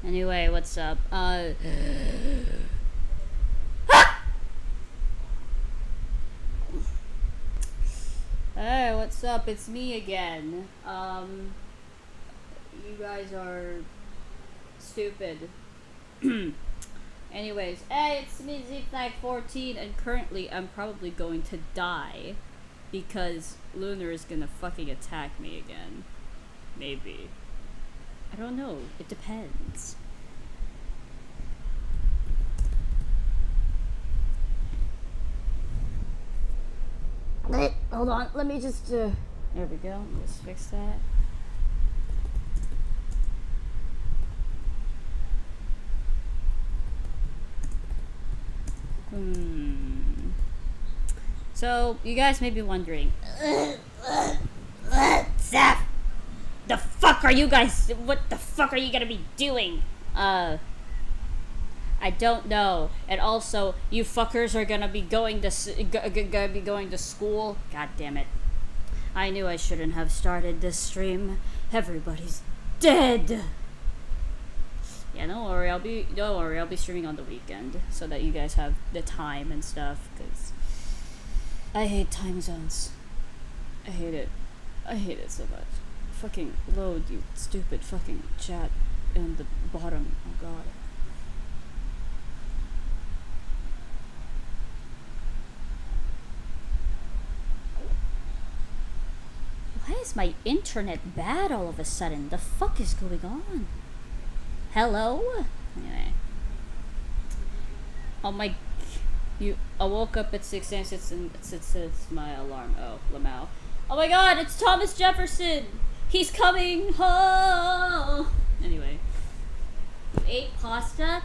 Anyway, what's up? Hey, what's up? It's me again. You guys are stupid. Anyways, hey, it's me, ZFlag14, and currently I'm probably going to die because Lunar is gonna fucking attack me again. Maybe. I don't know. It depends. Hold on. Let me just, there we go. Let's fix that. So, you guys may be wondering, Zeph, the fuck are you guys, what the fuck are you gonna be doing? I don't know. And also, you fuckers are gonna be going to school. God damn it. I knew I shouldn't have started this stream. Everybody's dead. Yeah, don't worry, I'll be streaming on the weekend so that you guys have the time and stuff, cause I hate time zones. I hate it. I hate it so much. Fucking load, you stupid fucking chat in the bottom. Oh god. Why is my internet bad all of a sudden? The fuck is going on? Hello? Anyway. Oh my... I woke up at 6 a.m. It's my alarm. Oh, Lamau. Oh my god, it's Thomas Jefferson! He's coming home! Anyway. You ate pasta?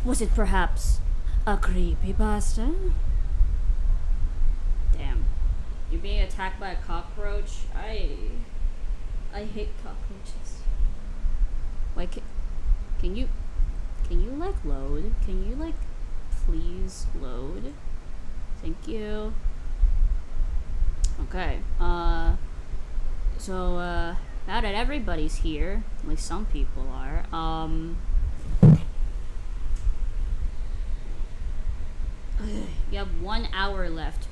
Was it perhaps a creepy pasta? Damn. You're being attacked by a cockroach? I hate cockroaches. Why can you like load? Can you like please load? Thank you. Okay. So now that everybody's here, at least some people are, you have 1 hour left.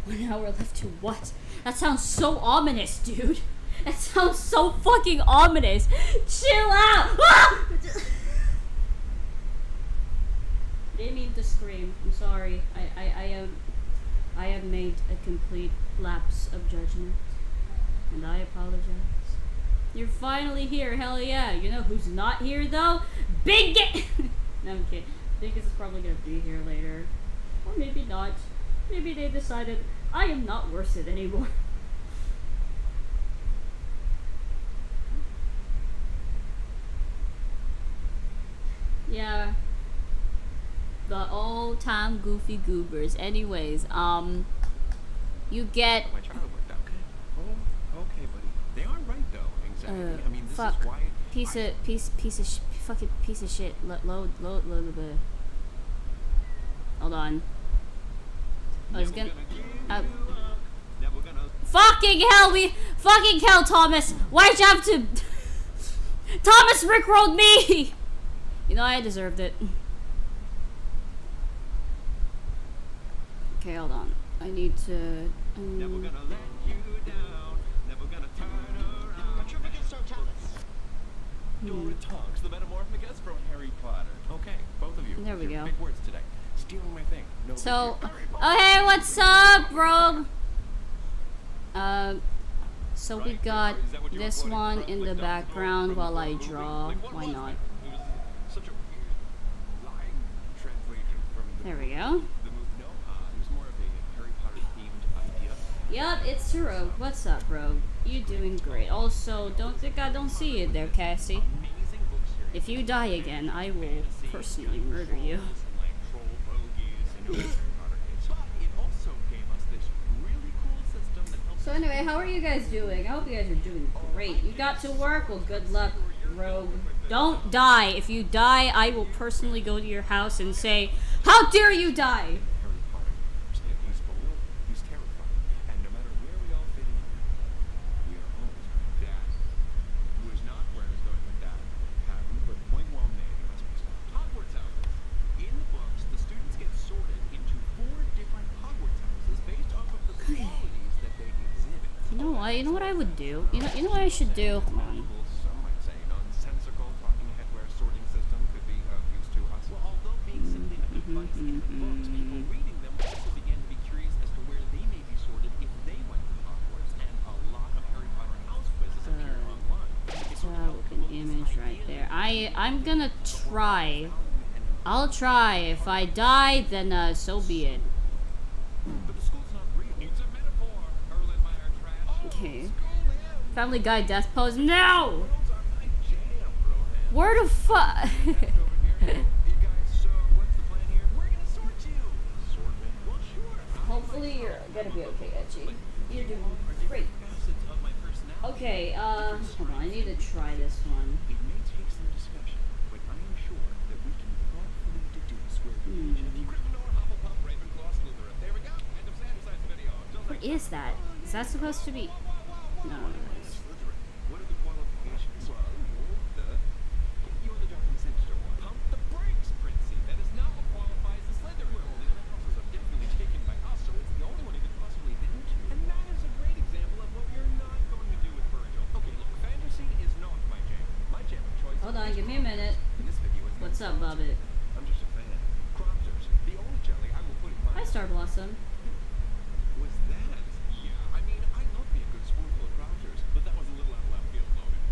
1 hour left to what? That sounds so ominous, dude. That sounds so fucking ominous. Chill out! Ah! I didn't mean to scream. I'm sorry. I have made a complete lapse of judgment. And I apologize. You're finally here, hell yeah. You know who's not here though? Big No, I'm kidding. Biggest is probably gonna be here later. Or maybe not. Maybe they decided I am not worth it anymore. Yeah. The old-time goofy goobers. Anyways, you get... My child worked out. Oh, okay, buddy. They aren't right though. Exactly. I mean, this fuck. is why. Fucking piece of shit. Load a bit. Hold on. I was gonna. Fucking hell, Thomas! Why'd you have to? Thomas rickrolled me. You know I deserved it. Okay, hold on. I need to. Never gonna let you down. Never gonna turn around. Dora Tonks, the metamorphic from Harry Potter. Okay, both of you. There we go. Big words today. Stealing my thing. No So, oh hey, what's up, bro? So we got this one in the background while I draw. Why not? There we go. Yup, it's Rogue. What's up, Rogue? You doing great. Also, don't think I don't see you there, Cassie. If you die again, I will personally murder you. So anyway, how are you guys doing? I hope you guys are doing great. You got to work? Well, good luck, Rogue. Don't die. If you die, I will personally go to your house and say, how dare you die? Well, you know what I would do? You know what I should do? Hold on. Some might say nonsensical talking head where sorting system could be of use to us. Well, although being simply a device in the books, people reading them also began to be curious as to where they may be sorted if they went to Hogwarts, and a lot of Harry Potter house quizzes appear online. An image right there. I'm gonna try. I'll try. If I die, then so be it. But the school's not real. It's a metaphor. Hurling by our trash. Okay. Family Guy death pose. No! Worlds are my jam, Rohan. Where the fuck? Over here. You guys, so what's the plan here? We're gonna sort you. Sort me? Well, sure. Hopefully you're gonna be okay, Edgy. You're doing great. Facets of my personality. Okay, hold on. I need to try this one. It may take some discussion, but I am sure that we can thoughtfully deduce where each of you Gryffindor, Hufflepuff, Ravenclaw, Slytherin. There we go. End of Sandside's video. Till What next is that? Is that supposed to be? No. Slytherin. What are the qualifications? Well, you're the dark and sinister one. Pump the brakes, Princey. That is not what qualifies as Slytherin. Well, the other houses are definitely taken by us, so it's the only one who could possibly advantage you. And that is a great example of what you're not going to do with Virgil. Okay, look, fantasy is not my jam. My jam of choice. Hold on, give me a minute. In this video, it's What's up, Bobbit? I'm just a fan. Crofters. The only jelly I will put in my Hi, Star Blossom. was that. Yeah, I mean, I love me a good spoonful of Crofters, but that was a little out of left field loaded.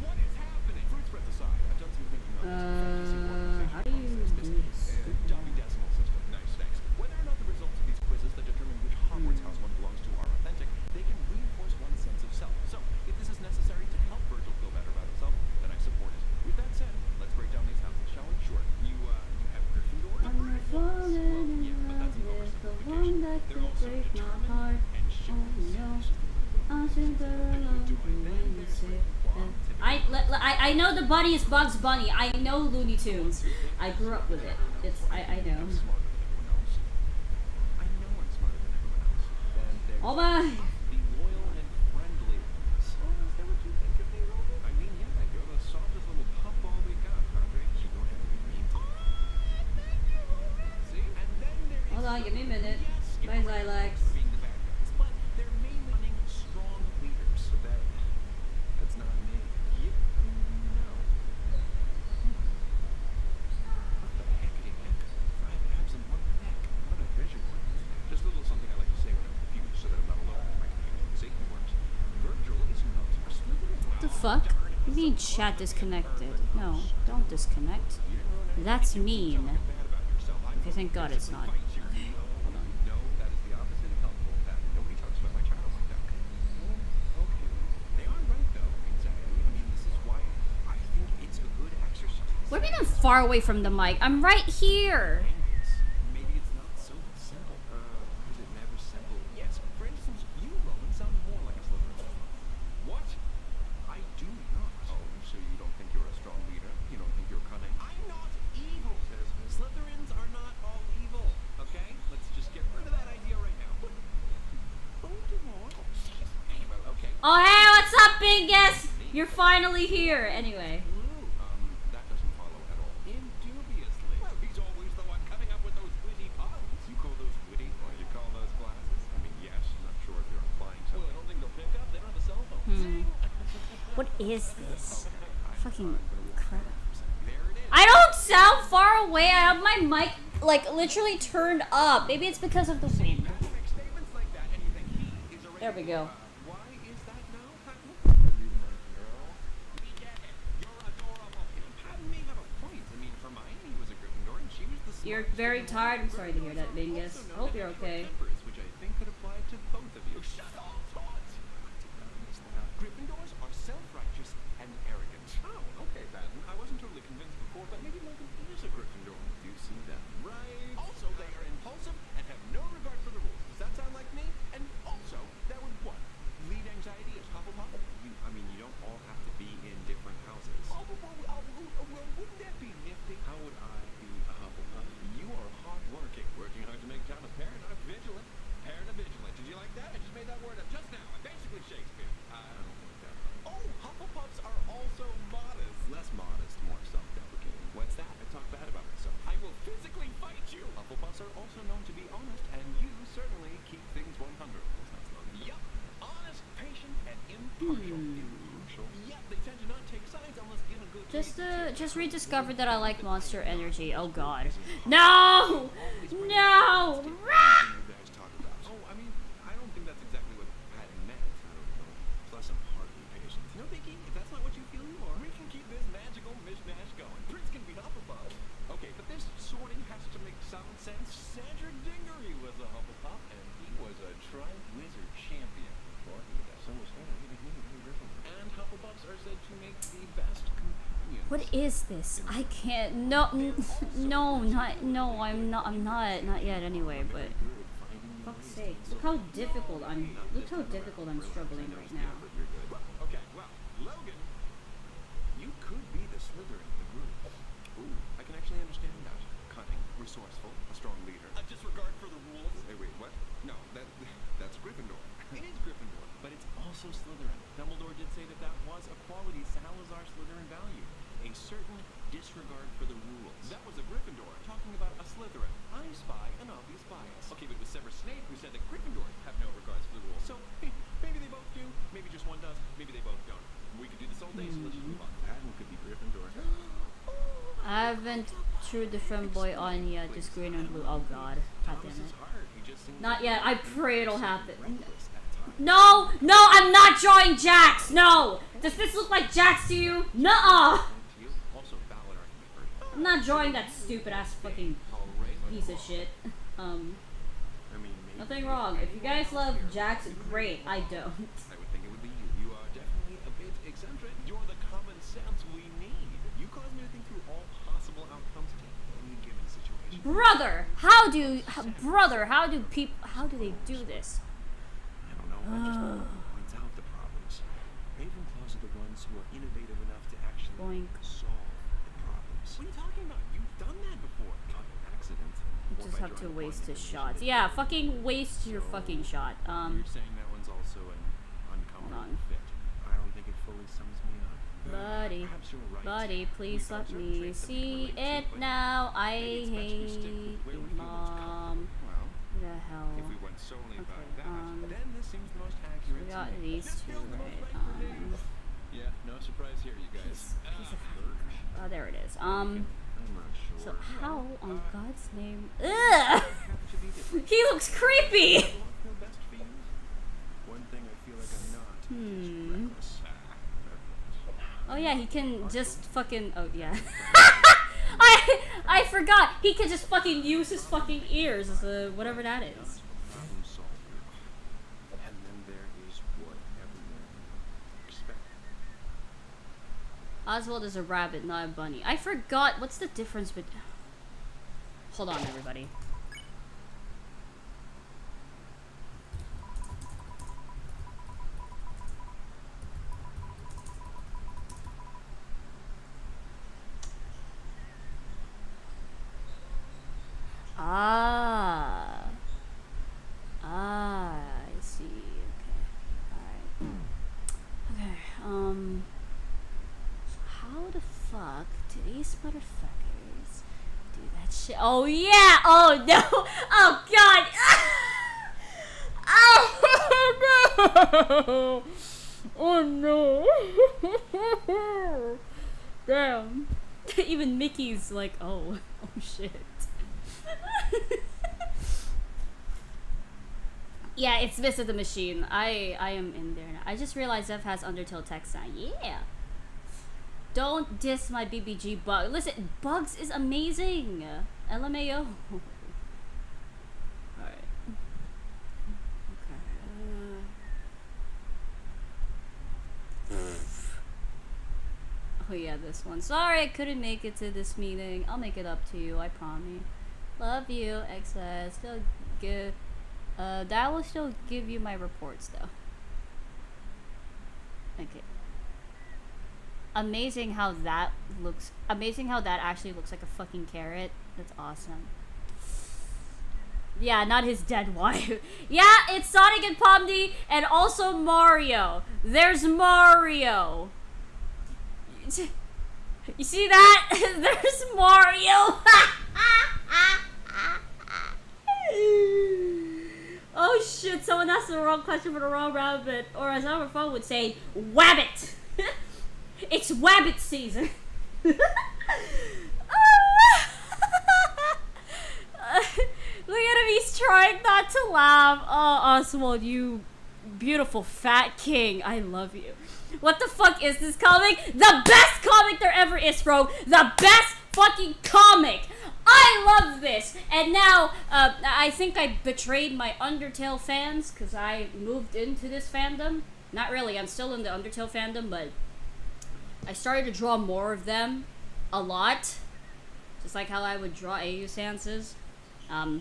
What is happening? Fruit spreads aside, I've done some thinking on this. How do you do this? Dobby decimal system. Nice, thanks. Whether or not the results of these quizzes that determine which Hogwarts house one belongs to are authentic, they can reinforce one's sense of self. So, if this is necessary to help Virgil feel better about himself, then I support it. With that said, let's break down these houses, shall we? Sure. You have Gryffindor. I'm not falling in love with the one that could break my heart. Oh no, I think that I love you when you say that. I know the bunny is Bugs Bunny. I know Looney Tunes. I grew up with it. I know. I'm smarter than everyone else. I know I'm smarter than everyone else. Then there's Oh my! the loyal and friendly ones. Oh, is that what you think of me, Roman? I mean, yeah, you're the softest little puffball we got, Andre. You don't have to be mean to me. See? And then there is Hold on, give me a minute. Bye, Zylax. being the bad guys, but they're mainly running strong leaders. So that's not me. Yep. No. What the heckity heck? 5 abs and 1 neck. What a visual. Just a little something I like to say when I'm confused so that I'm not alone in my community. See, it works. Virgil is not a Slytherin. What the fuck? You mean chat disconnected? No, don't disconnect. That's mean. Bad about yourself. Okay, thank God it's not. Okay, hold on. No, that is the opposite of helpful. That nobody talks about my child like that. Okay. They are right though, anxiety. I mean, this is why I think it's a good exercise. What do you mean I'm far away from the mic? I'm right here. Maybe it's not so simple. Is it never simple? Yes. For instance, you, Roman, sound more like a Slytherin. What? I do not. Oh, so you don't think you're a strong leader? You don't think you're cunning? I'm not evil. Slytherins are not all evil. Okay? Let's just get rid of that idea right now. Okay. Oh, hey, what's up, Bingus? You're finally here. Anyway. That doesn't follow at all. Indubiously. Well, he's always the one coming up with those witty puns. You call those witty, or you call those glasses? I mean, yes. Not sure if you're implying something. Well, I don't think they'll pick up. They don't have a cell phone. What is this? Fucking crap. There it is. I don't sound far away. I have my mic, like, literally turned up. Maybe it's because of the wind. Make statements like that, and you think he is a There we go. why is that now? We get it. You're adorable. Pardon me, have a point. I mean, Hermione was a Gryffindor, and she was the You're smartest very of all tired. I'm the sorry to hear that, Gryffindors, Bingus. also known Hope to you're have short okay. tempers, which I think could apply to both of you. Shut up, Todd. Gryffindors are self-righteous and arrogant. Oh, okay, then. I wasn't totally convinced before, but maybe Logan is a Gryffindor. Do you see that? Right. Also, they are impulsive and have no regard for the rules. Does that sound like me? And also, that would what? Lead anxiety as Hufflepuff? You don't all have to be in different houses. Oh, well, wouldn't that be nifty? How would I be a Hufflepuff? You are hardworking, working hard to make time a parent, not vigilant. Parent of vigilant. Did you like that? I just made that word up just now. I'm basically Shakespeare. I don't like that. Oh, Hufflepuffs are also modest. Less modest, more self-deprecating. What's that? I talk bad about myself. I will physically fight you. Hufflepuffs are also Yeah, they tend to not take sides unless given good Just rediscovered that I like Monster Energy. Oh god. No! No! Oh, I mean, I don't think that's exactly what Patton meant. I don't know. Plus, I'm hardly patient. No biggie. If that's not what you feel you are, we can keep this magical mishmash going. Prince can be Hufflepuff. Okay, but this sorting has to make some sense. Cedric Diggory was a Hufflepuff, and he was a Tri-Wizard champion. So was and Hufflepuffs are said to make the best companions. What is this? I can't. No, no, not yet. Anyway, but fuck's sake, look how difficult I'm struggling right now. Okay, well, Logan, you could be the Slytherin of the group. Ooh, I can actually understand that. Cunning, resourceful, a strong leader. A disregard for the rules. Hey, wait, what? No, that's Gryffindor. It is Gryffindor, but it's also Slytherin. Dumbledore did say that was a quality Salazar Slytherin valued. A certain disregard for the rules. That was a Gryffindor talking about a Slytherin. I spy an obvious bias. Okay, but it was Severus Snape who said that Gryffindors have no regards for the rules. So, maybe they both do, maybe just one does, maybe they both don't. We could do this all day, so let's just move on. Patton could be Gryffindor. I haven't threw the femboy on yet, just green and blue. Oh god. God damn it. Not yet. I pray it'll happen. No! No, I'm not drawing Jax! No! Does this look like Jax to you? Nuh-uh! I'm not drawing that stupid ass fucking piece of shit. Nothing wrong. If you guys love Jax, great. I don't. I would think it would be you. You are definitely a bit eccentric. You're the common sense we need. You cause me to think through all possible outcomes to any given situation. Brother, how do they do this? I don't know. I just points out the problems. Ravenclaws are the ones who are innovative enough to actually solve the problems. What are you talking about? You've done that before. Not an accident. You just have to waste his shots. Yeah, fucking waste your fucking shot. You're saying that one's also an uncomfortable fit. I don't think it fully sums me up. Buddy, Right. buddy, please let me see it now. I hate you, Mom. Well, Who the hell? if we went solely by Okay, that, then this seems the most accurate. We got to me. these That two, feels the most right? for me. Yeah, no surprise here, you guys. Piece of oh, there it is. I'm not sure. So how on God's name? Ugh! He looks creepy. Feel best for you? One thing I feel like I'm not is reckless. Oh yeah, he can just fucking. Oh yeah. I forgot. He can just fucking use his fucking ears as whatever that is. Problem solver. And then there is what everyone expects. Oswald is a rabbit, not a bunny. I forgot. What's the difference between? Hold on, everybody. I see. Okay. Alright. Okay, how the fuck do these motherfuckers do that shit? Oh yeah! Oh no! Oh god! Oh no! Oh no! Damn. Even Mickey's like, oh shit. Yeah, it's Visit the Machine. I am in there now. I just realized Zeph has Undertale text now. Yeah. Don't diss my BBG bug. Listen, Bugs is amazing. LMAO. Alright. Okay. Oh yeah, this one. Sorry I couldn't make it to this meeting. I'll make it up to you, I promise. Love you, XS. Still give that will still give you my reports though. Okay. Amazing how that looks. Amazing how that actually looks like a fucking carrot. That's awesome. Yeah, not his dead wife. Yeah, it's Sonic and Pomni and also Mario. There's Mario. You see that? There's Mario. Oh Oh shit, someone asked the wrong question for the wrong rabbit. Or as our phone would say, wabbit! It's wabbit season! Look at him, he's trying not to laugh. Oh, Oswald, you beautiful fat king. I love you. What the fuck is this comic? The best comic there ever is, bro! The best fucking comic! I love this! And now, I think I betrayed my Undertale fans, because I moved into this fandom. Not really, I'm still in the Undertale fandom, but I started to draw more of them. A lot. Just like how I would draw AU stances. The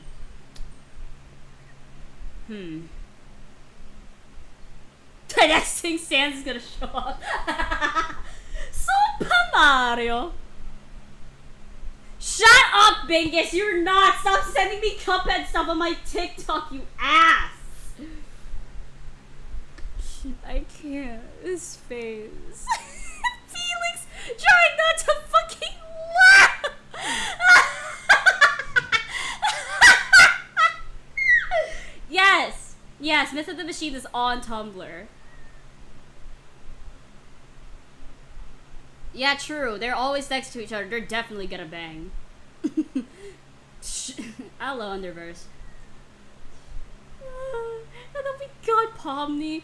next thing Sans is gonna show up. Super Mario! Shut up, Bingus! You're not! Stop sending me Cuphead stuff on my TikTok, you ass! I can't. His face. Felix trying not to fucking laugh! Yes! Yes, Myth of the Machine is on Tumblr. Yeah, true. They're always next to each other. They're definitely gonna bang. Hello, Underverse. Oh my god, Pomni.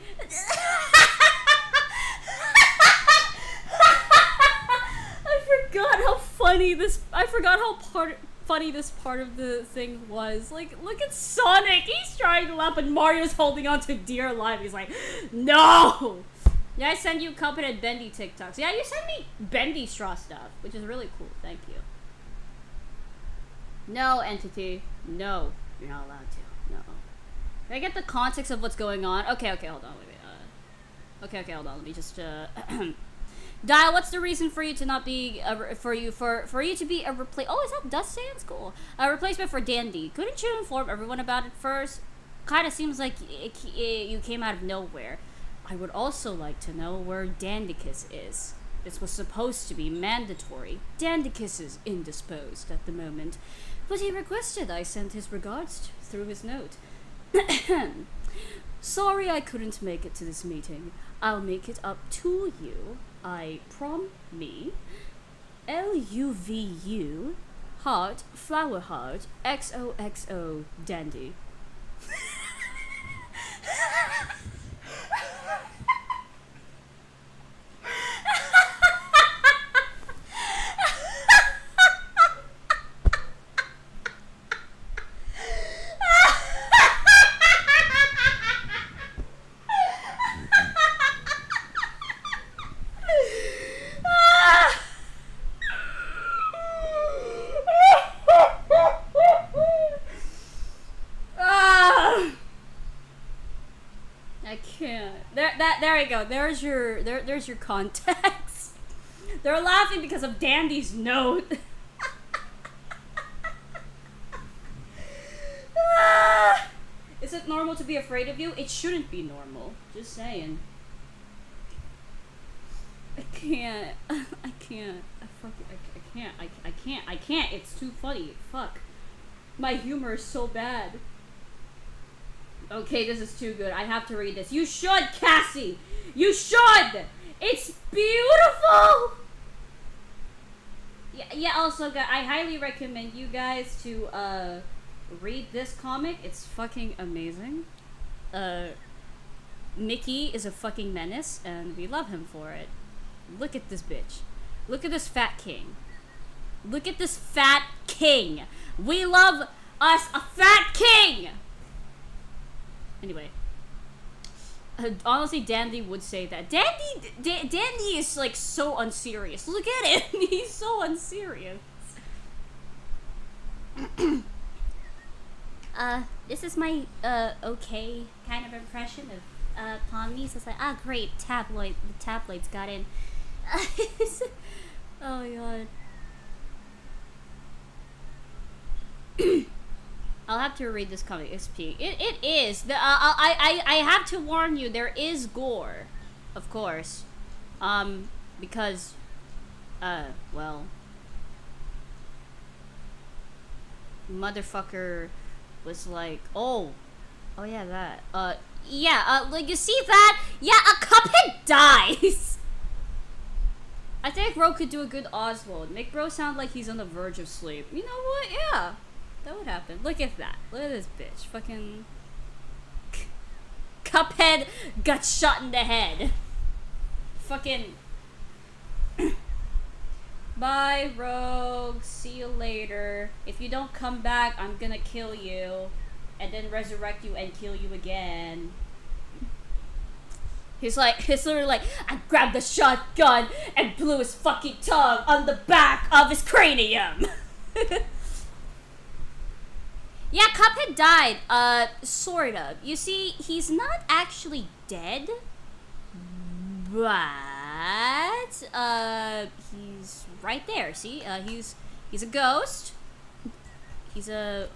I forgot how funny this. I forgot how funny this part of the thing was. Like, look at Sonic. He's trying to laugh, and Mario's holding on to dear life. He's like, no. Yeah, I send you Cuphead and Bendy TikToks. Yeah, you send me Bendy Straw stuff, which is really cool. Thank you. No, Entity. No. You're not allowed to. No. Can I get the context of what's going on? Okay, hold on. Wait. Okay, hold on. Let me just, Dial, what's the reason for you to not be, for you to be a Oh, is that Dust Sands? Cool. A replacement for Dandy. Couldn't you inform everyone about it first? Kinda seems like you came out of nowhere. I would also like to know where Dandicus is. This was supposed to be mandatory. Dandicus is indisposed at the moment, but he requested I send his regards through his note. Sorry I couldn't make it to this meeting. I'll make it up to you. I me. LUVU heart flower heart XOXO Dandy. There you go. There's your context. They're laughing because of Dandy's note. Is it normal to be afraid of you? It shouldn't be normal. Just saying. I can't. I can't. I can't. It's too funny. Fuck. My humor is so bad. Okay, this is too good. I have to read this. You should, Cassie! You should! It's beautiful! Yeah, also, I highly recommend you guys to, read this comic. It's fucking amazing. Mickey is a fucking menace, and we love him for it. Look at this bitch. Look at this fat king. Look at this fat king! We love us a fat king! Anyway, honestly, Dandy would say that. Dandy is like so unserious. Look at him; he's so unserious. This is my okay kind of impression of Pomni. So it's like, great, the tabloids got in. Oh my god. I'll have to read this comic. XP. It is. I have to warn you. There is gore, of course, because, well, motherfucker was like, oh, Oh yeah, that. Yeah, like you see that? Yeah, a Cuphead dies! I think Bro could do a good Oswald. Make Bro sound like he's on the verge of sleep. You know what? Yeah. That would happen. Look at that. Look at this bitch. Fucking... Cuphead got shot in the head. Fucking... Bye, Rogue. See you later. If you don't come back, I'm gonna kill you. And then resurrect you and kill you again. He's literally like, I grabbed the shotgun and blew his fucking tongue on the back of his cranium. Yeah, Cuphead died, sort of. You see, he's not actually dead, but, he's right there, see? He's a ghost. He's a...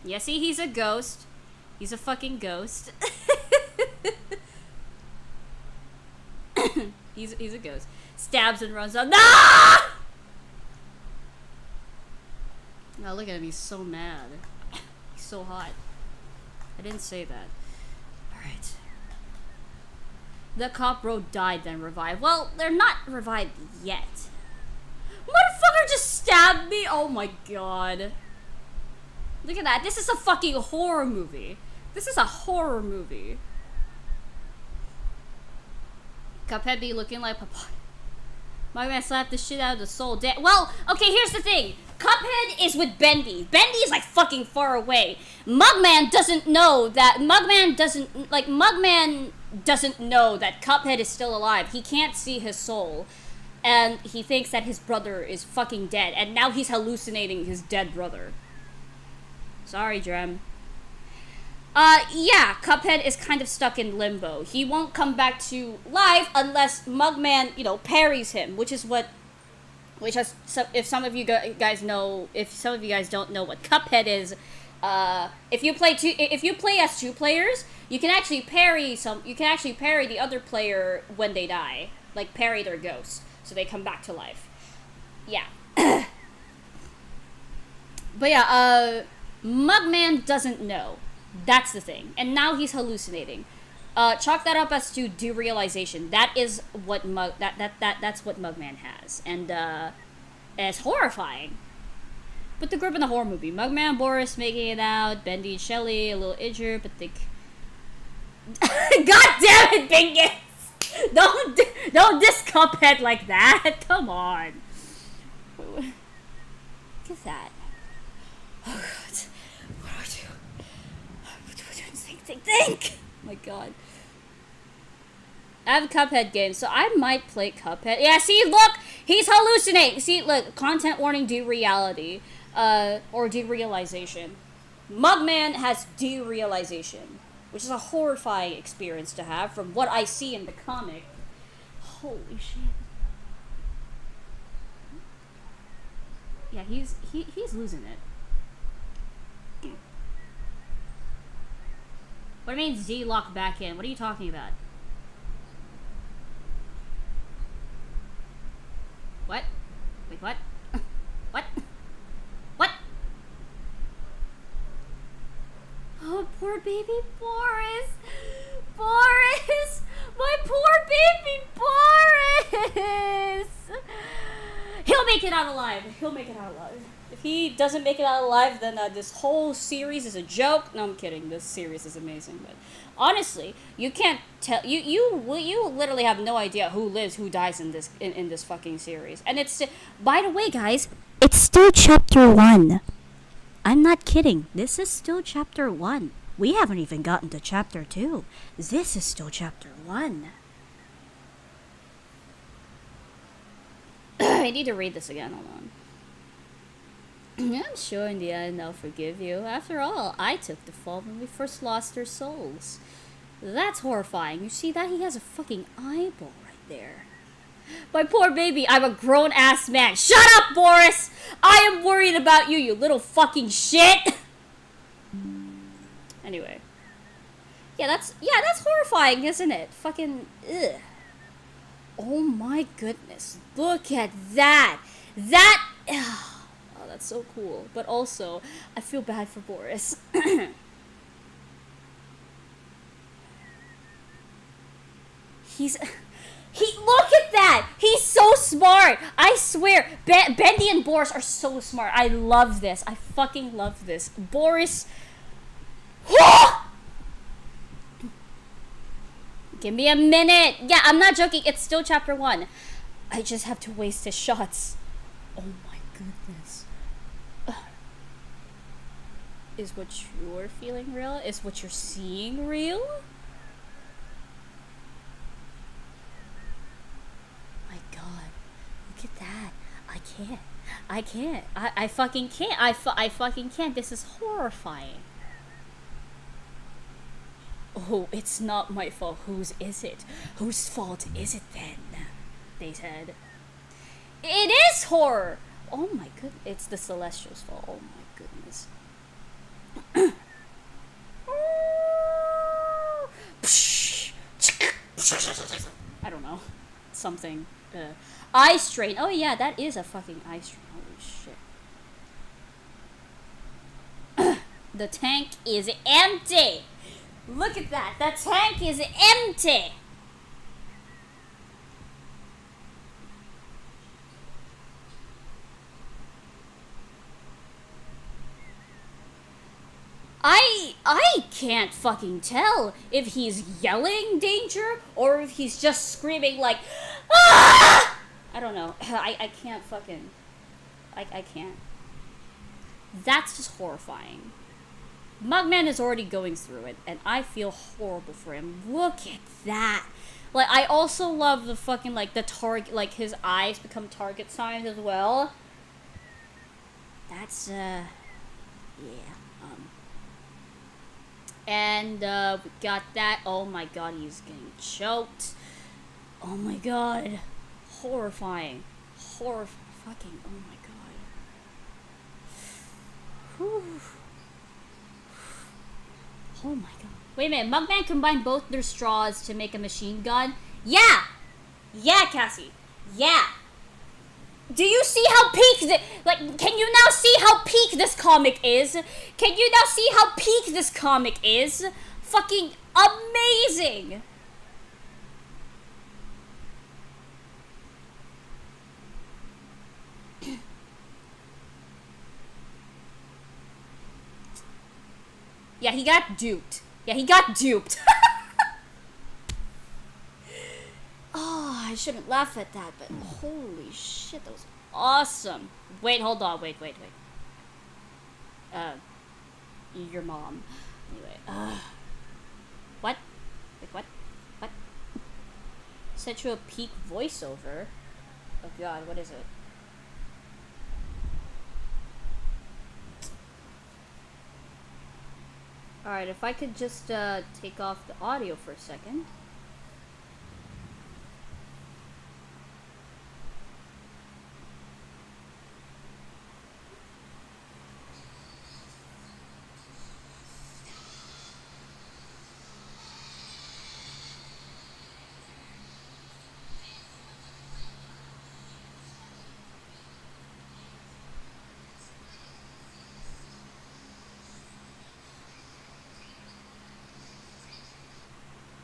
yeah, see, he's a ghost. He's a fucking ghost. he's a ghost. Stabs and runs on. No! Now look at him, he's so mad. He's so hot. I didn't say that. Alright. The cop bro died, then revived. Well, they're not revived yet. Motherfucker just stabbed me! Oh my god. Look at that. This is a fucking horror movie. This is a horror movie. Cuphead be looking like papaya. My man slapped the shit out of the soul. Well, okay, here's the thing. Cuphead is with Bendy. Bendy is like fucking far away. Mugman doesn't know that. Mugman doesn't know that Cuphead is still alive. He can't see his soul. And he thinks that his brother is fucking dead. And now he's hallucinating his dead brother. Sorry, Drem. Yeah, Cuphead is kind of stuck in limbo. He won't come back to life unless Mugman, you know, parries him, which is what... if some of you guys know... If some of you guys don't know what Cuphead is, if you play as two players, you can actually parry the other player when they die. Like, parry their ghost, so they come back to life. Yeah. But yeah, Mugman doesn't know. That's the thing. And now he's hallucinating. Chalk that up as to derealization. That is what that's what Mugman has. And it's horrifying. Put the group in the horror movie. Mugman, Boris making it out, Bendy and Shelly, a little injured, but they... God damn it, Bingus! Don't diss Cuphead like that. Come on. Look at that. Oh god. What do I do? Think! Oh my god. I have a Cuphead game, so I might play Cuphead. Yeah, see, look! He's hallucinating! See, look, content warning, dereality. Or derealization. Mugman has derealization, which is a horrifying experience to have from what I see in the comic. Holy shit. Yeah, he's losing it. What do you mean Z-lock back in? What are you talking about? What? Wait, what? What? What? Oh, poor baby Boris! Boris! My poor baby Boris! He'll make it out alive. He'll make it out alive. If he doesn't make it out alive, then this whole series is a joke. No, I'm kidding. This series is amazing, but honestly, you can't tell. You literally have no idea who lives, who dies in this fucking series. And it's, by the way, guys, it's still chapter 1. I'm not kidding. This is still chapter 1. We haven't even gotten to chapter 2. This is still chapter 1. I need to read this again. Hold on. I'm sure in the end I'll forgive you. After all, I took the fall when we first lost our souls. That's horrifying. You see that? He has a fucking eyeball right there. My poor baby, I'm a grown-ass man. Shut up, Boris! I am worried about you, you little fucking shit! Anyway. Yeah, that's horrifying, isn't it? Fucking, ugh. Oh my goodness. Look at that. That, oh, that's so cool. But also, I feel bad for Boris. Look at that! He's so smart! I swear, Bendy and Boris are so smart. I love this. I fucking love this. Boris... Give me a minute! Yeah, I'm not joking. It's still chapter 1. I just have to waste his shots. Oh my goodness. Is what you're feeling real? Is what you're seeing real? My god. Look at that. I can't. I fucking can't. I fucking can't. This is horrifying. Oh, it's not my fault. Whose is it? Whose fault is it then? They said. It is horror! Oh my goodness. It's the Celestial's fault. Oh my goodness. I don't know. Something. Eye strain. Oh yeah, that is a fucking eye strain. Holy shit. The tank is empty! Look at that! The tank is empty! I can't fucking tell if he's yelling danger or if he's just screaming like, ah! I don't know. I can't fucking... I can't. That's just horrifying. Mugman is already going through it, and I feel horrible for him. Look at that! Like, I also love the fucking, like, the target, like, his eyes become target signs as well. That's, yeah. And, we got that. Oh my god, he's getting choked. Oh my god. Horrifying. Fucking, oh my god. Whew. Oh my god. Wait a minute, Mugman combined both their straws to make a machine gun? Yeah! Yeah, Cassie. Yeah! Do you see how peak can you now see how peak this comic is? Can you now see how peak this comic is? Fucking amazing! Yeah, he got duped. Oh, I shouldn't laugh at that, but holy shit, that was awesome. Wait, hold on, wait. Your mom. Anyway, what? Wait, what? What? Sent you a peak voiceover? Oh god, what is it? Alright, if I could just, take off the audio for a second.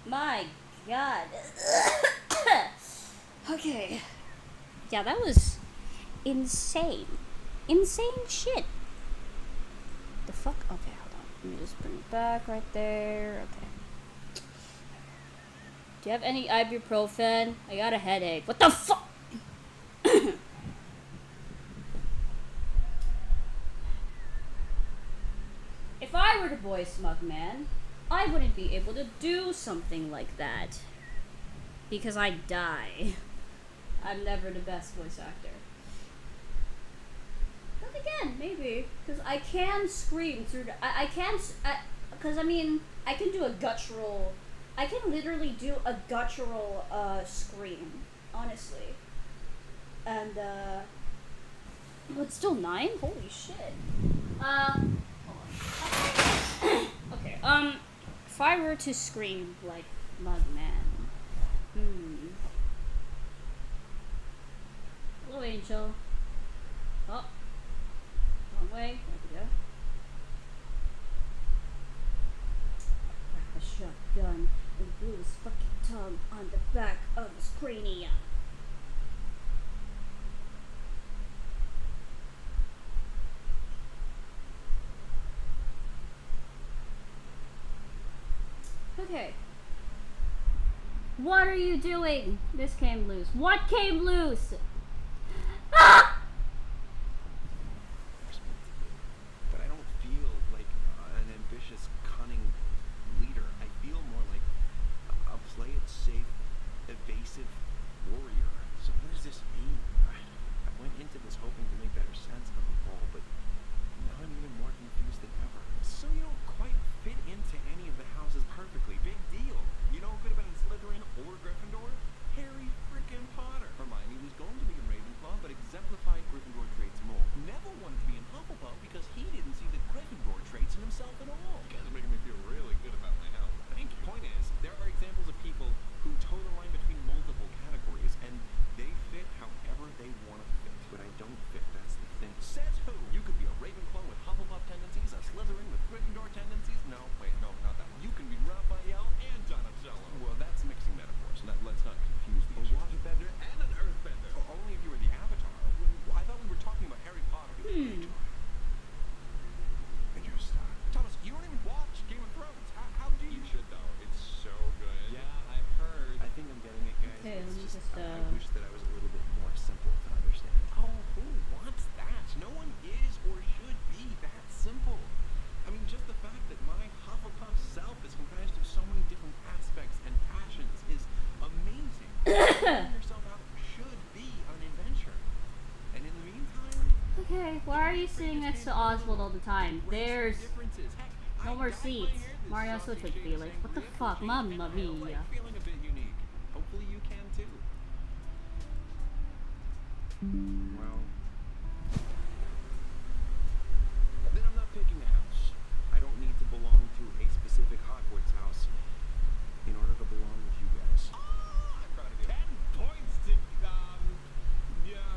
My god. Okay. Yeah, that was insane. Insane shit. The fuck? Okay, hold on. Let me just bring it back right there. Okay. Do you have any ibuprofen? I got a headache. What the fuck? If I were to voice Mugman, I wouldn't be able to do something like that. Because I'd die. I'm never the best voice actor. But again, maybe. Because I can scream through the... I can... Because, I mean, I can do a guttural... I can literally do a guttural, scream. Honestly. And, Well, it's still 9? Holy shit. Okay, if I were to scream like Mugman, Hello, Angel. Oh. way. There we go. Wrap a shotgun and glue his fucking tongue on the back of his cranium. Okay. What are you doing? This came loose. What came loose? Ah! But I don't feel like an ambitious, cunning leader. I feel more like a play it safe, evasive warrior. So what does this mean? I went into this hoping to make better sense of it all, but now I'm even more confused than ever. So you don't quite fit into any of the houses perfectly. Big deal. You know who could have been in Slytherin or Gryffindor? Harry frickin' Potter. Hermione was going to be in Ravenclaw, but exemplified Gryffindor traits more. Neville wanted to be in Hufflepuff because he didn't see the Gryffindor traits in himself at all. You guys are making me feel really good about my health. Thank you. Point is, there are examples of people who toe the line between multiple categories, and they fit however they want to fit. But I don't fit, that's the thing. Says who? You could be a Ravenclaw with Hufflepuff tendencies, a Slytherin with Gryffindor tendencies. No, wait, no, not that one. You can be Raphael and Donatello. Well, that's mixing metaphors. Let's not confuse the issue. A waterbender and an earthbender. Only if you were the Avatar. I thought we were talking about Harry Potter. Interesting. Thomas, you don't even watch Game of Thrones. How do you? You should though. It's so good. Yeah, I've heard. I think I'm getting it, guys. Okay, let me just I wish that I was a little bit more simple to understand. Oh, who wants that? No one is or should be that simple. I mean, just the fact that my Hufflepuff self is comprised of so many different aspects and passions is amazing. Figuring yourself out should be an adventure. And in the meantime... Okay, why are you sitting next to Oswald all the time? There's no more seats. Mario Switch with Felix. What the fuck? Mamma mia. Feeling a bit unique. Hopefully you can too. Well... then I'm not picking a house. I don't need to belong to a specific Hogwarts house in order to belong with you guys. I'm proud of you. 10 points to,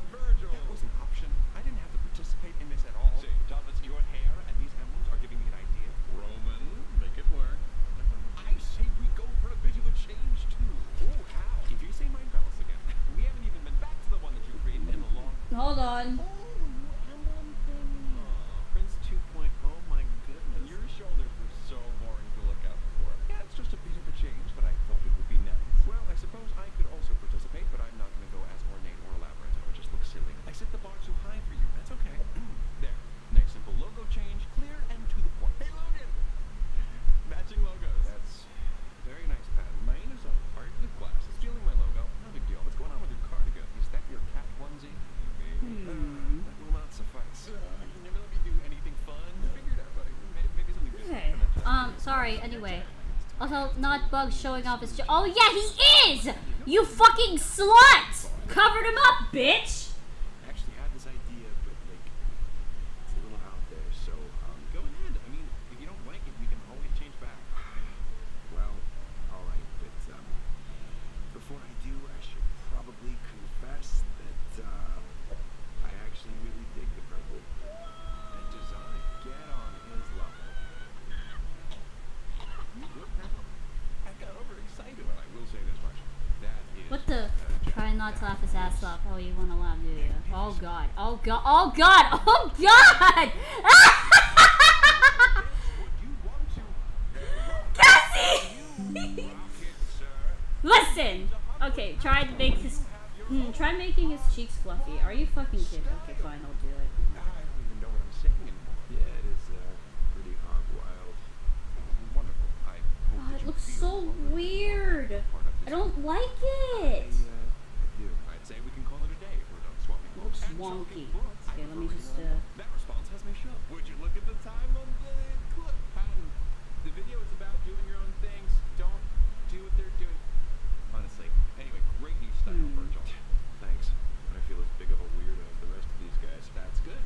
Virgil. That was an option. I didn't have to participate in this at all. See, Thomas, your hair and these emblems are giving me an idea. Roman, make it work. I say we go for a bit of a change too. Oh, how? If you say Mind Palace again, we haven't even been back to the one that you created in a long... Hold on. Prince 2.0, my goodness. Your shoulders were so boring to look out for. Yeah, it's just a bit of a change, but I thought it would be nice. Well, I suppose I could also participate, but I'm not going to go as ornate or elaborate. It would just look silly. I set the bar too high for you. That's okay. There. Nice simple logo change, clear and to the point. Hey, Logan! Matching logos. That's very nice, Pat. Mine is a heart with glasses. Stealing my logo. No big deal. What's going on with your cardigan? Is that your cat onesie? That will not suffice. You never let me do anything fun. Figure it out, buddy. Maybe something good. Okay. Sorry, anyway. Also, not Bugs showing off his oh yeah, he is! You fucking slut! Covered him up, bitch! I actually had this idea, but like, it's a little out there, so go ahead. I mean, if you don't like it, we can always change back. Well, alright, but before I do, I should probably confess that I actually really dig the purple. That design, get on his level. I got overexcited, but I will say this much. That is... What the? Try not to laugh his ass off. Oh, you want to laugh, do you? Oh god. Oh god. Oh god. Oh god! Cassie! Listen! Okay, try to make his... try making his cheeks fluffy. Are you fucking kidding? Okay, fine, I'll do it. I don't even know what I'm saying anymore. Yeah, it is pretty hog wild. Wonderful. I hope Oh, it looks so weird. I don't like it. I do. I'd say we can call it a day if we're done swapping It looks books. wonky. Okay, let me just That response has me shook. Would you look at the time on the clip? Patton, the video is about doing your own things. Don't do what they're doing. Honestly. Anyway, great new style, Virgil. Thanks. I feel as big of a weirdo as the rest of these guys. That's good.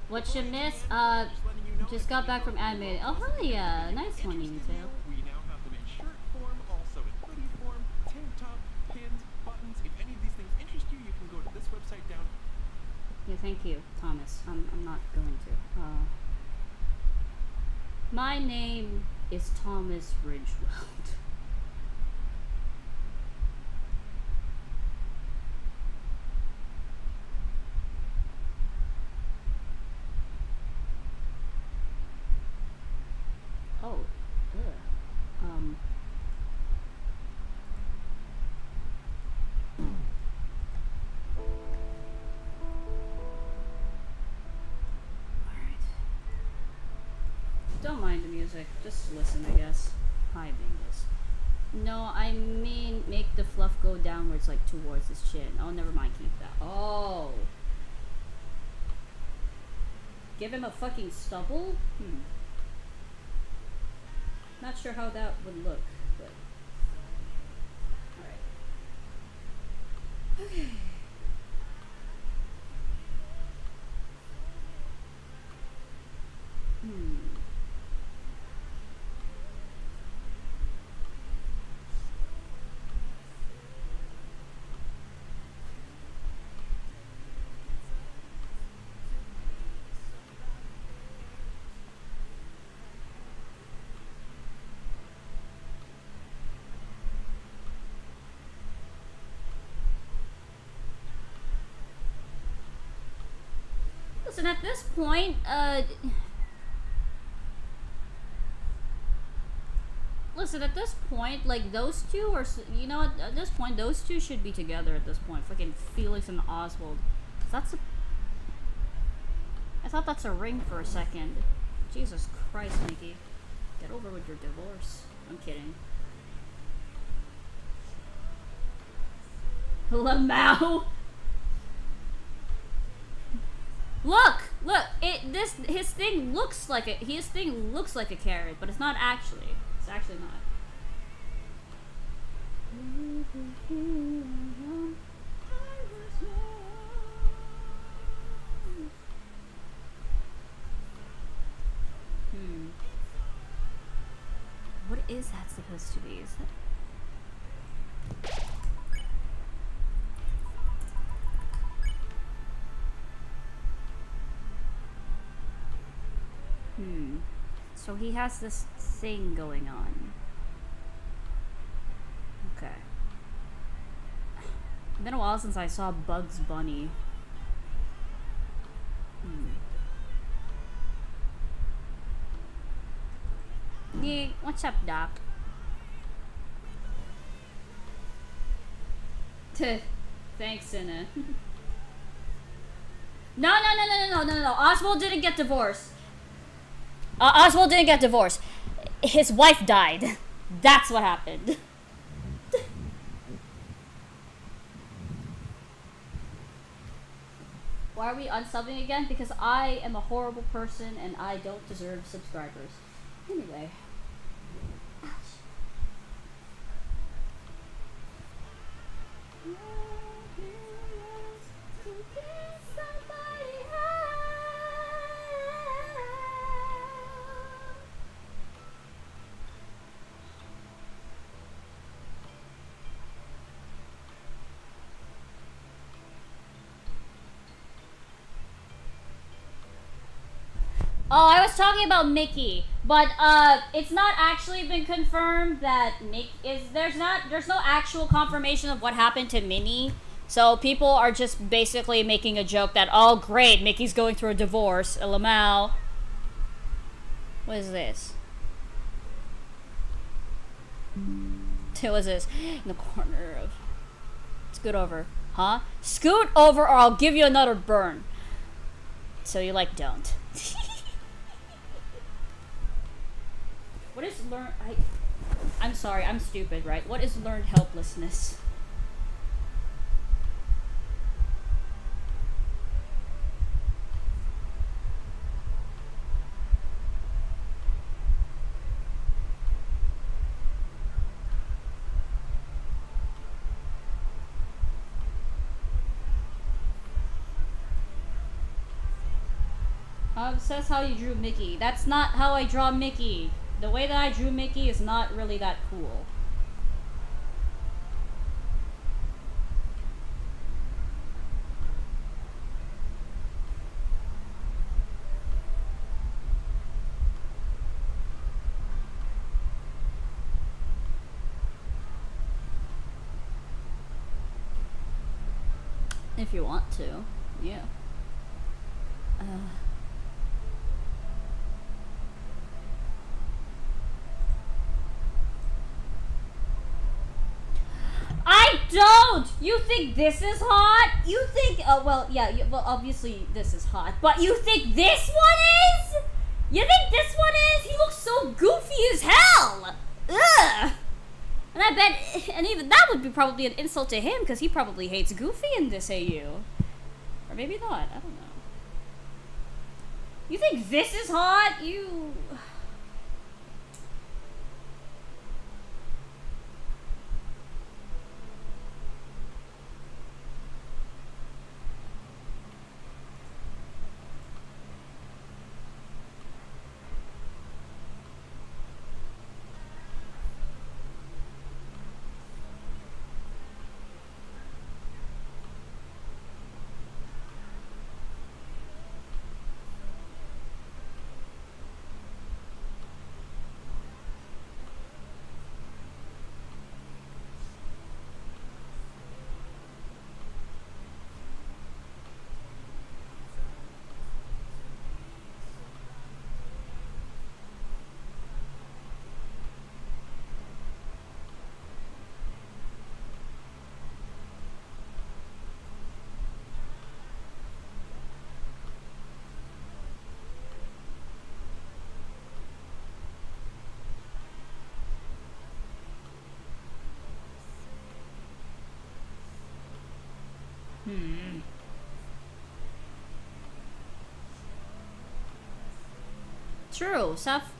What you miss? Just got back from animating. Oh, hell yeah. Nice one, you too. We now have them in shirt form, also in hoodie form, tank top, pins, buttons. If any of these things interest you, you can go to this website down. Yeah, thank you, Thomas. I'm not going to. My name is Thomas Ridgewell. Oh, ugh. Don't mind the music, just listen, I guess. Hi, Bingus. No, I mean make the fluff go downwards, like towards his chin. Oh, never mind, keep that. Oh. Give him a fucking stubble? Not sure how that would look, but. Alright. Okay. Listen, at this point, listen, at this point, like, those two are, you know what, at this point, those two should be together at this point. Fucking Felix and Oswald. That's a... I thought that's a ring for a second. Jesus Christ, Mickey. Get over with your divorce. I'm kidding. Lamau! Look! Look! His thing looks like a carrot, but it's not actually. It's actually not. What is that supposed to be? Is that... So he has this thing going on. Okay. It's been a while since I saw Bugs Bunny. Yeah, what's up, Doc? Thanks, Senna. No. Oswald didn't get divorced. Oswald didn't get divorced. His wife died. That's what happened. Why are we unsubbing again? Because I am a horrible person and I don't deserve subscribers. Anyway. Oh, I was talking about Mickey, but it's not actually been confirmed that there's no actual confirmation of what happened to Minnie. So people are just basically making a joke that, oh great, Mickey's going through a divorce. Lamau. What is this? What was this? In the corner of... Scoot over. Huh? Scoot over or I'll give you another burn. So you like don't. What is learned... I'm sorry, I'm stupid, right? What is learned helplessness? Says how you drew Mickey. That's not how I draw Mickey. The way that I drew Mickey is not really that cool. If you want to, yeah. I don't! You think this is hot? You think, well, yeah, well, obviously this is hot, but you think this one is? You think this one is? He looks so goofy as hell! Ugh! And I bet, and even that would be probably an insult to him, because he probably hates Goofy in this AU. Or maybe not, I don't know. You think this is hot? You...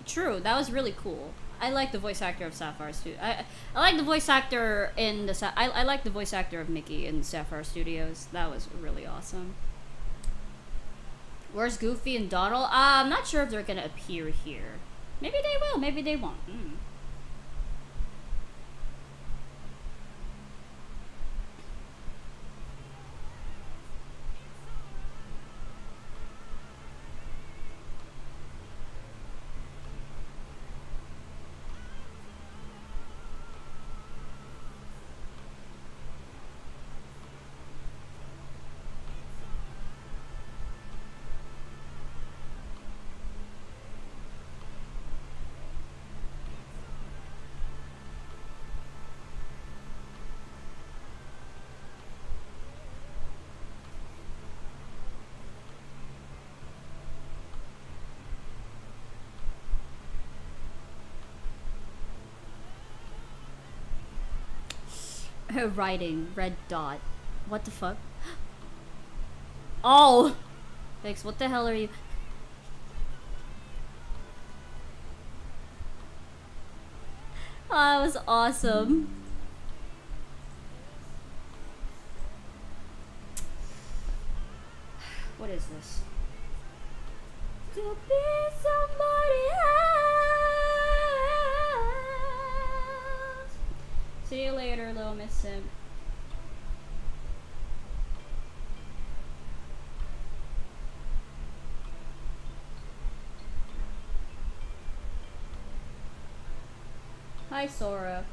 True. That was really cool. I like the voice actor of Sapphire Studios. I like the voice actor in the I like the voice actor of Mickey in Sapphire Studios. That was really awesome. Where's Goofy and Donald? I'm not sure if they're gonna appear here. Maybe they will. Maybe they won't. Her writing, red dot. What the fuck? Oh! Thanks, what the hell are you? Oh, that was awesome. What is this? To be somebody else. See you later, little Miss Sim. Hi, Sora.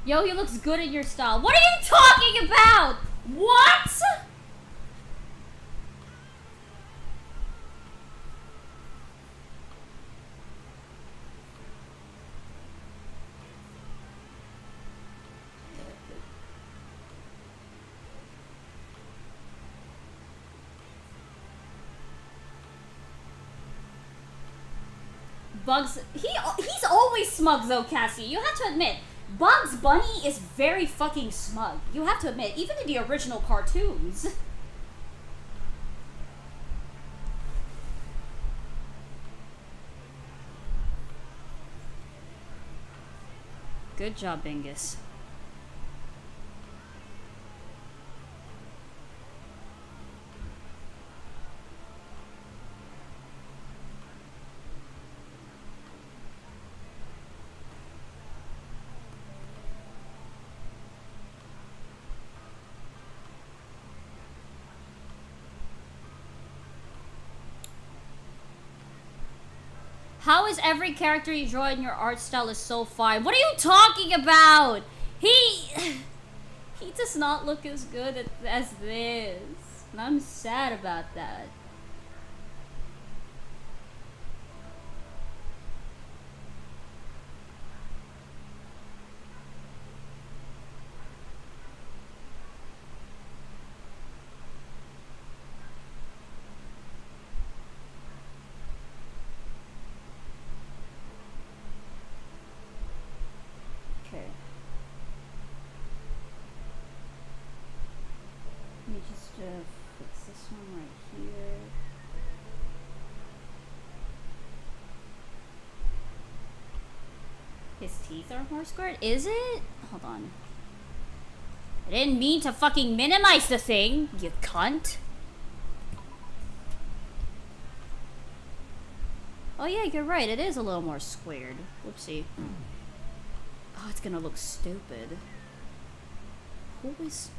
Yo, he looks good in your style. What are you talking about? What? Bugs, he's always smug though, Cassie. You have to admit, Bugs Bunny is very fucking smug. You have to admit, even in the original cartoons. Good job, Bingus. How is every character you draw in your art style is so fine? What are you talking about? He does not look as good as this. And I'm sad about that. Let me just fix this one right here. His teeth are more squared? Is it? Hold on. I didn't mean to fucking minimize the thing, you cunt. Oh yeah, you're right. It is a little more squared. Whoopsie. Oh, it's gonna look stupid. Who is...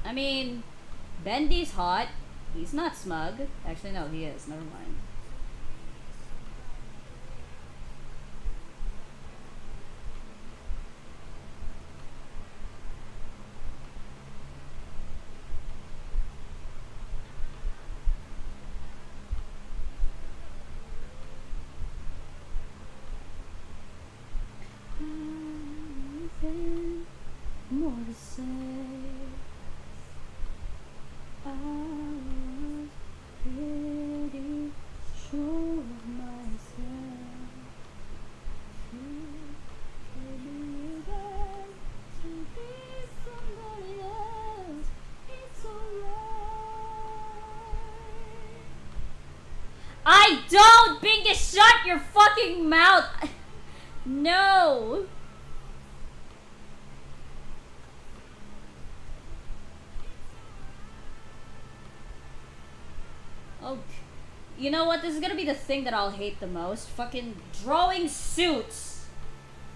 I mean, Bendy's hot. He's not smug. Actually, no, he is. Never mind. More to say. I was pretty sure of myself. You back to be somebody else. It's alright. I don't, Bingus, shut your fucking mouth. No. Okay. You know what? This is gonna be the thing that I'll hate the most. Fucking drawing suits.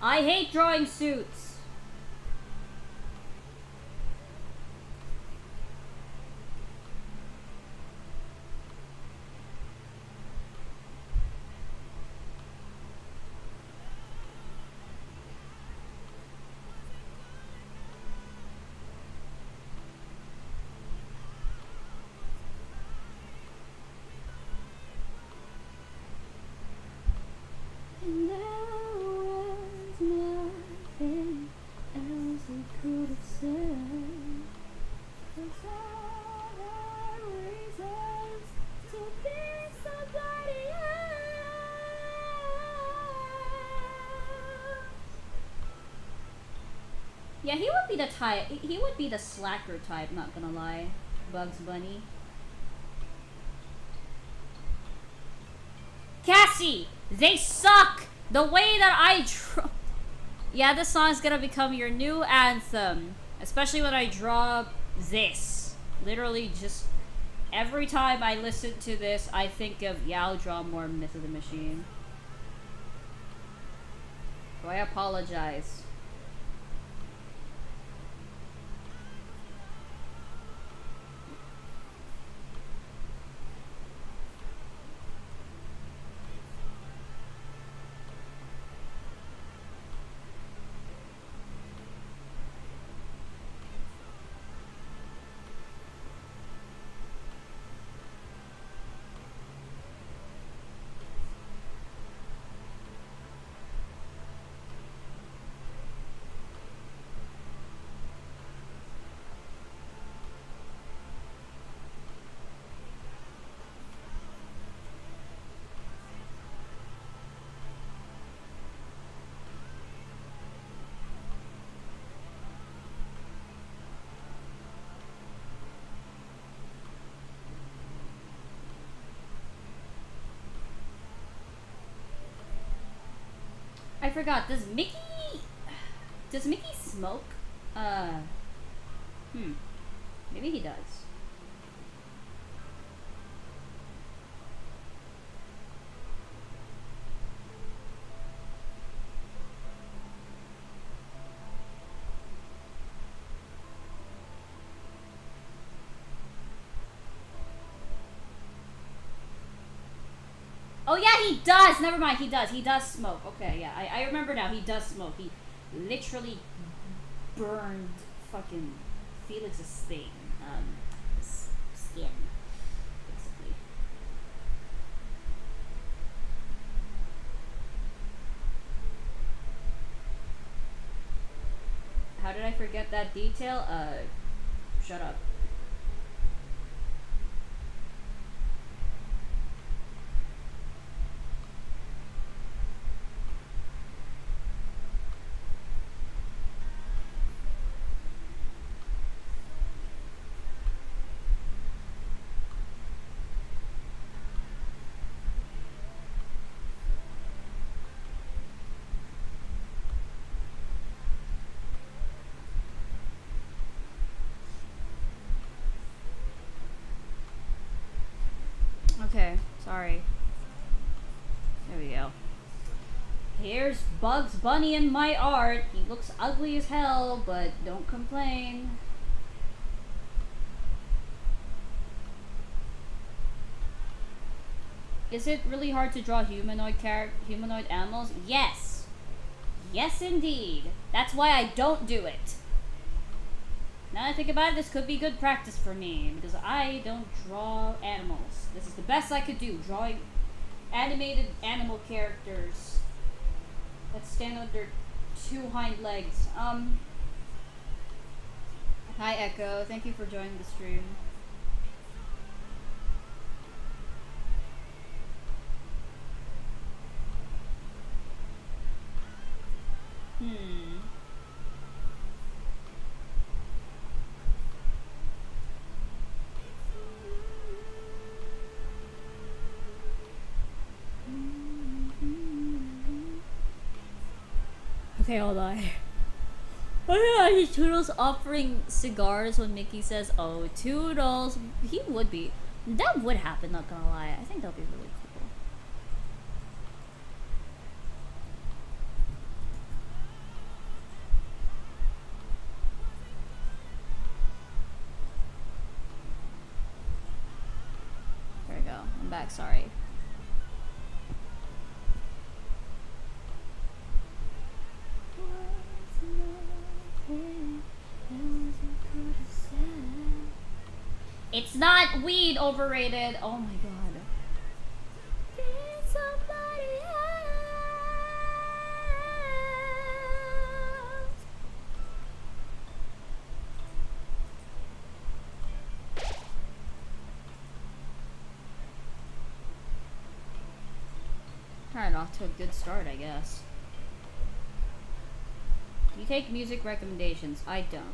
I hate drawing suits. And there was nothing else I could have said. 'Cause I had reasons to be somebody else. Yeah, he would be the type. He would be the slacker type. Not gonna lie, Bugs Bunny. Cassie, they suck! The way that I draw... Yeah, this song's gonna become your new anthem. Especially when I draw this. Literally just... Every time I listen to this, I think of, yeah, I'll draw more Myth of the Machine. So I apologize. I forgot. Does Mickey smoke? Maybe he does. Oh yeah, he does! Never mind, he does. He does smoke. Okay, yeah. I remember now. He does smoke. He literally burned fucking Felix's thing. His skin, basically. How did I forget that detail? Shut up. Okay, sorry. There we go. Here's Bugs Bunny in my art. He looks ugly as hell, but don't complain. Is it really hard to draw humanoid animals? Yes. Yes, indeed. That's why I don't do it. Now that I think about it, this could be good practice for me, because I don't draw animals. This is the best I could do, drawing animated animal characters that stand on their two hind legs. Hi Echo, thank you for joining the stream. Okay, hold on. Oh yeah, he's Toodles offering cigars when Mickey says, "Oh, Toodles." He would be. That would happen, not gonna lie. I think that would be really cool. There we go. I'm back, sorry. It's not weed overrated. Oh my god. Somebody else. Alright, off to a good start, I guess. You take music recommendations. I don't.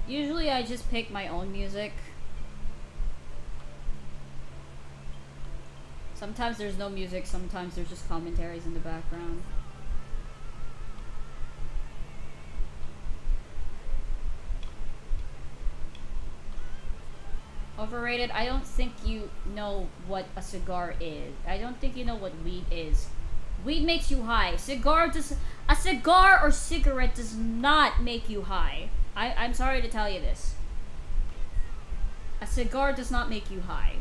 Usually I just pick my own music. Sometimes there's no music, sometimes there's just commentaries in the background. Overrated? I don't think you know what a cigar is. I don't think you know what weed is. Weed makes you high. A cigar or cigarette does not make you high. I'm sorry to tell you this. A cigar does not make you high.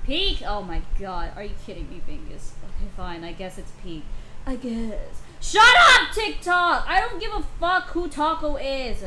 Peak? Oh my god. Are you kidding me, Bingus? Okay, fine. I guess it's peak. I guess. Shut up, TikTok! I don't give a fuck who Taco is.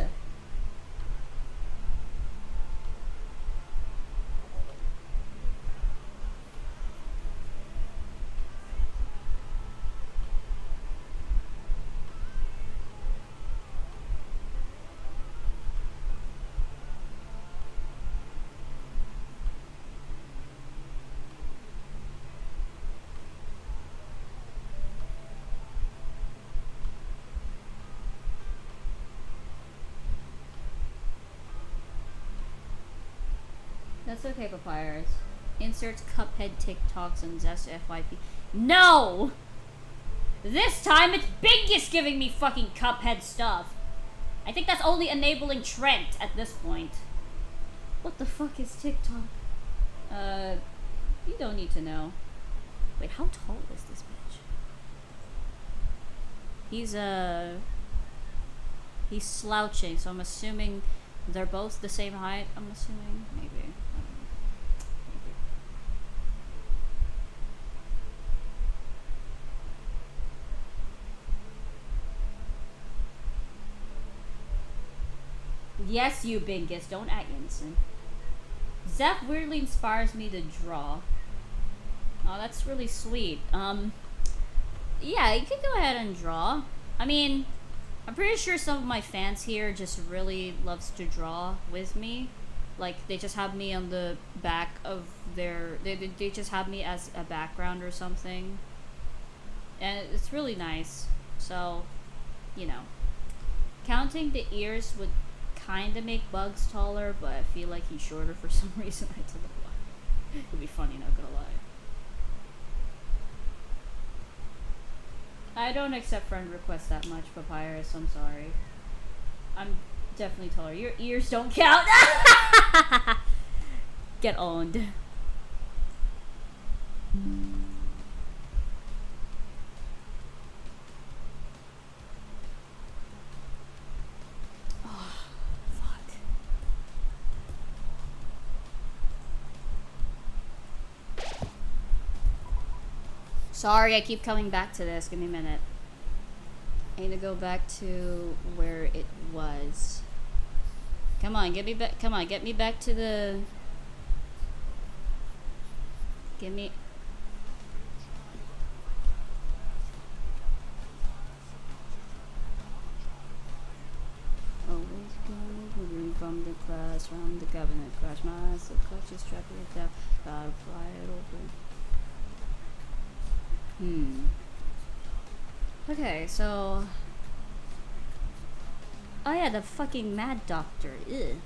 That's okay, Papyrus. Inserts Cuphead TikToks and Zest FYP. No! This time it's Bingus giving me fucking Cuphead stuff. I think that's only enabling Trent at this point. What the fuck is TikTok? You don't need to know. Wait, how tall is this bitch? He's slouching, so I'm assuming they're both the same height. I'm assuming, maybe. I don't know. Maybe. Yes, you Bingus, don't act innocent. Zeph weirdly inspires me to draw. Oh, that's really sweet. Yeah, you can go ahead and draw. I mean, I'm pretty sure some of my fans here just really loves to draw with me. Like, they just have me on the back of their... They just have me as a background or something. And it's really nice. So, you know. Counting the ears would kind of make Bugs taller, but I feel like he's shorter for some reason. I don't know why. It would be funny, not gonna lie. I don't accept friend requests that much, Papyrus. I'm sorry. I'm definitely taller. Your ears don't count. Get owned. Oh, fuck. Sorry, I keep coming back to this. Give me a minute. I need to go back to where it was. Come on, get me back. Come on, get me back to the... Give me... Always going from the class, from the cabinet. Crash my subconscious, trapping it down. Gotta fly it open. Okay, so... Oh yeah, the fucking Mad Doctor. Ew.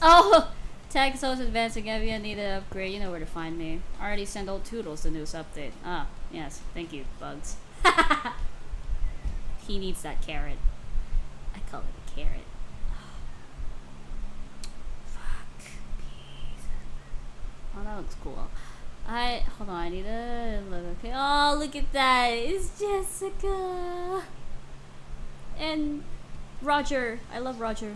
Oh! Tag Souls Advancing if you need an upgrade, you know where to find me. Already sent old Toodles the news update. Ah, yes, thank you, Bugs. He needs that carrot. I call it a carrot. Fuck. Peace. Oh, that looks cool. Hold on, I need to look. Okay. Oh, look at that. It's Jessica. And Roger. I love Roger.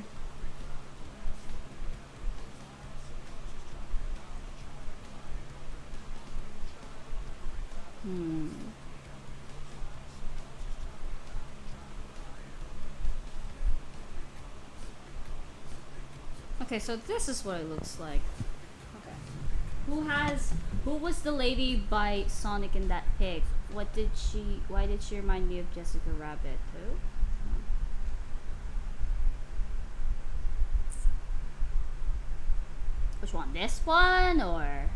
Okay, so this is what it looks like. Okay. Who was the lady by Sonic in that pic? Why did she remind me of Jessica Rabbit? Who? Which one? This one or?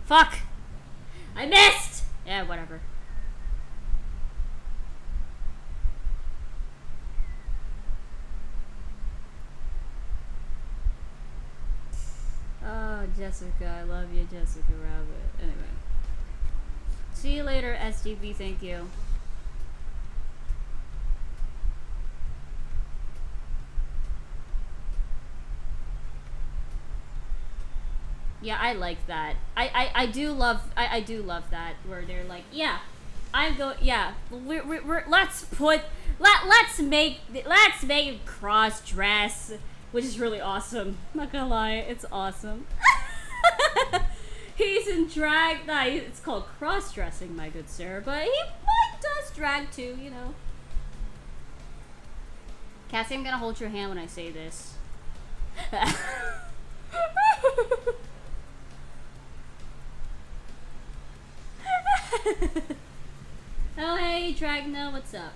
Fuck! I missed! Yeah, whatever. Oh, Jessica. I love you, Jessica Rabbit. Anyway. See you later, SDB. Thank you. Yeah, I like that. I do love that where they're like, yeah, let's make cross dress, which is really awesome. Not gonna lie, it's awesome. He's in drag. Nah, it's called cross dressing, my good sir, but he does drag too, you know. Cassie, I'm gonna hold your hand when I say this. Oh hey Dragna, what's up?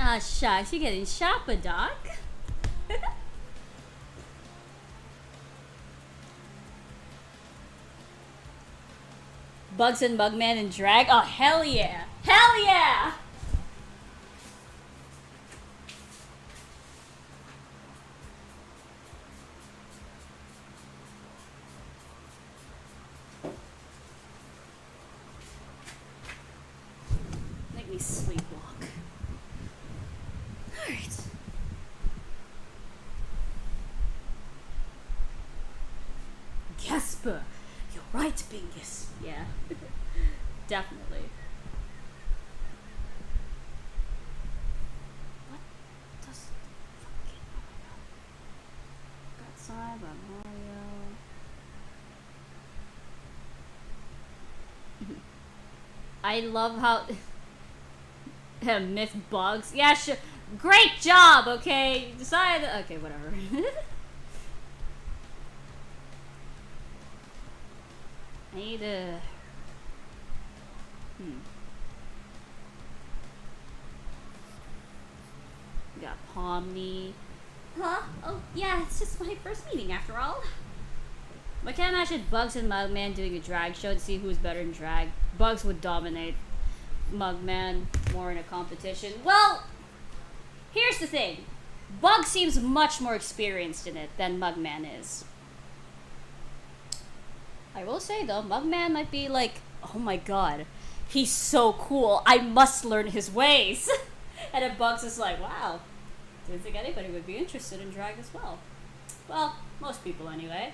Ah, shucks, you're getting sharper, Doc. Bugs and Mugman and drag? Oh, hell yeah! Hell yeah! Make me sleepwalk. Alright. Gasper! You're right, Bingus. Yeah. Definitely. What does fucking got signed by Mario? I love how myth bugs. Yeah, sure. Great job. Okay, decide. Okay, whatever. I need to. Got Pomni. Huh? Oh, yeah, it's just my first meeting after all. I can't imagine Bugs and Mugman doing a drag show to see who's better in drag. Bugs would dominate Mugman more in a competition. Well, here's the thing. Bugs seems much more experienced in it than Mugman is. I will say though, Mugman might be like, oh my god, he's so cool, I must learn his ways. And then Bugs is like, wow, didn't think anybody would be interested in drag as well. Well, most people anyway.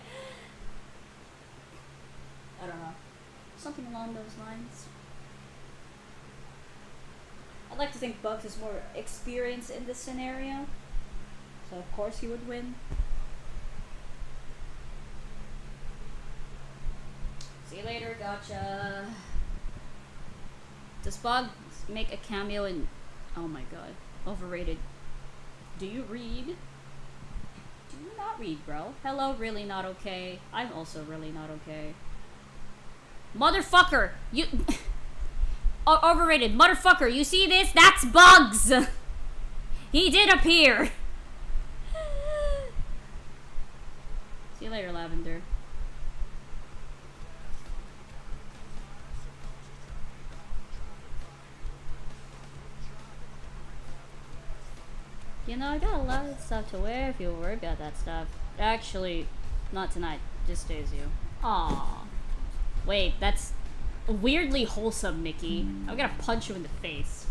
I don't know. Something along those lines. I'd like to think Bugs is more experienced in this scenario. So of course he would win. See you later, gotcha. Does Bugs make a cameo in... Oh my god. Overrated. Do you read? Do you not read, bro? Hello, really not okay. I'm also really not okay. Motherfucker! You... Overrated. Motherfucker, you see this? That's Bugs! He did appear! See you later, Lavender. You know, I got a lot of stuff to wear if you worry about that stuff. Actually, not tonight. Just stays you. Aww. Wait, that's weirdly wholesome, Nikki. I'm gonna punch you in the face.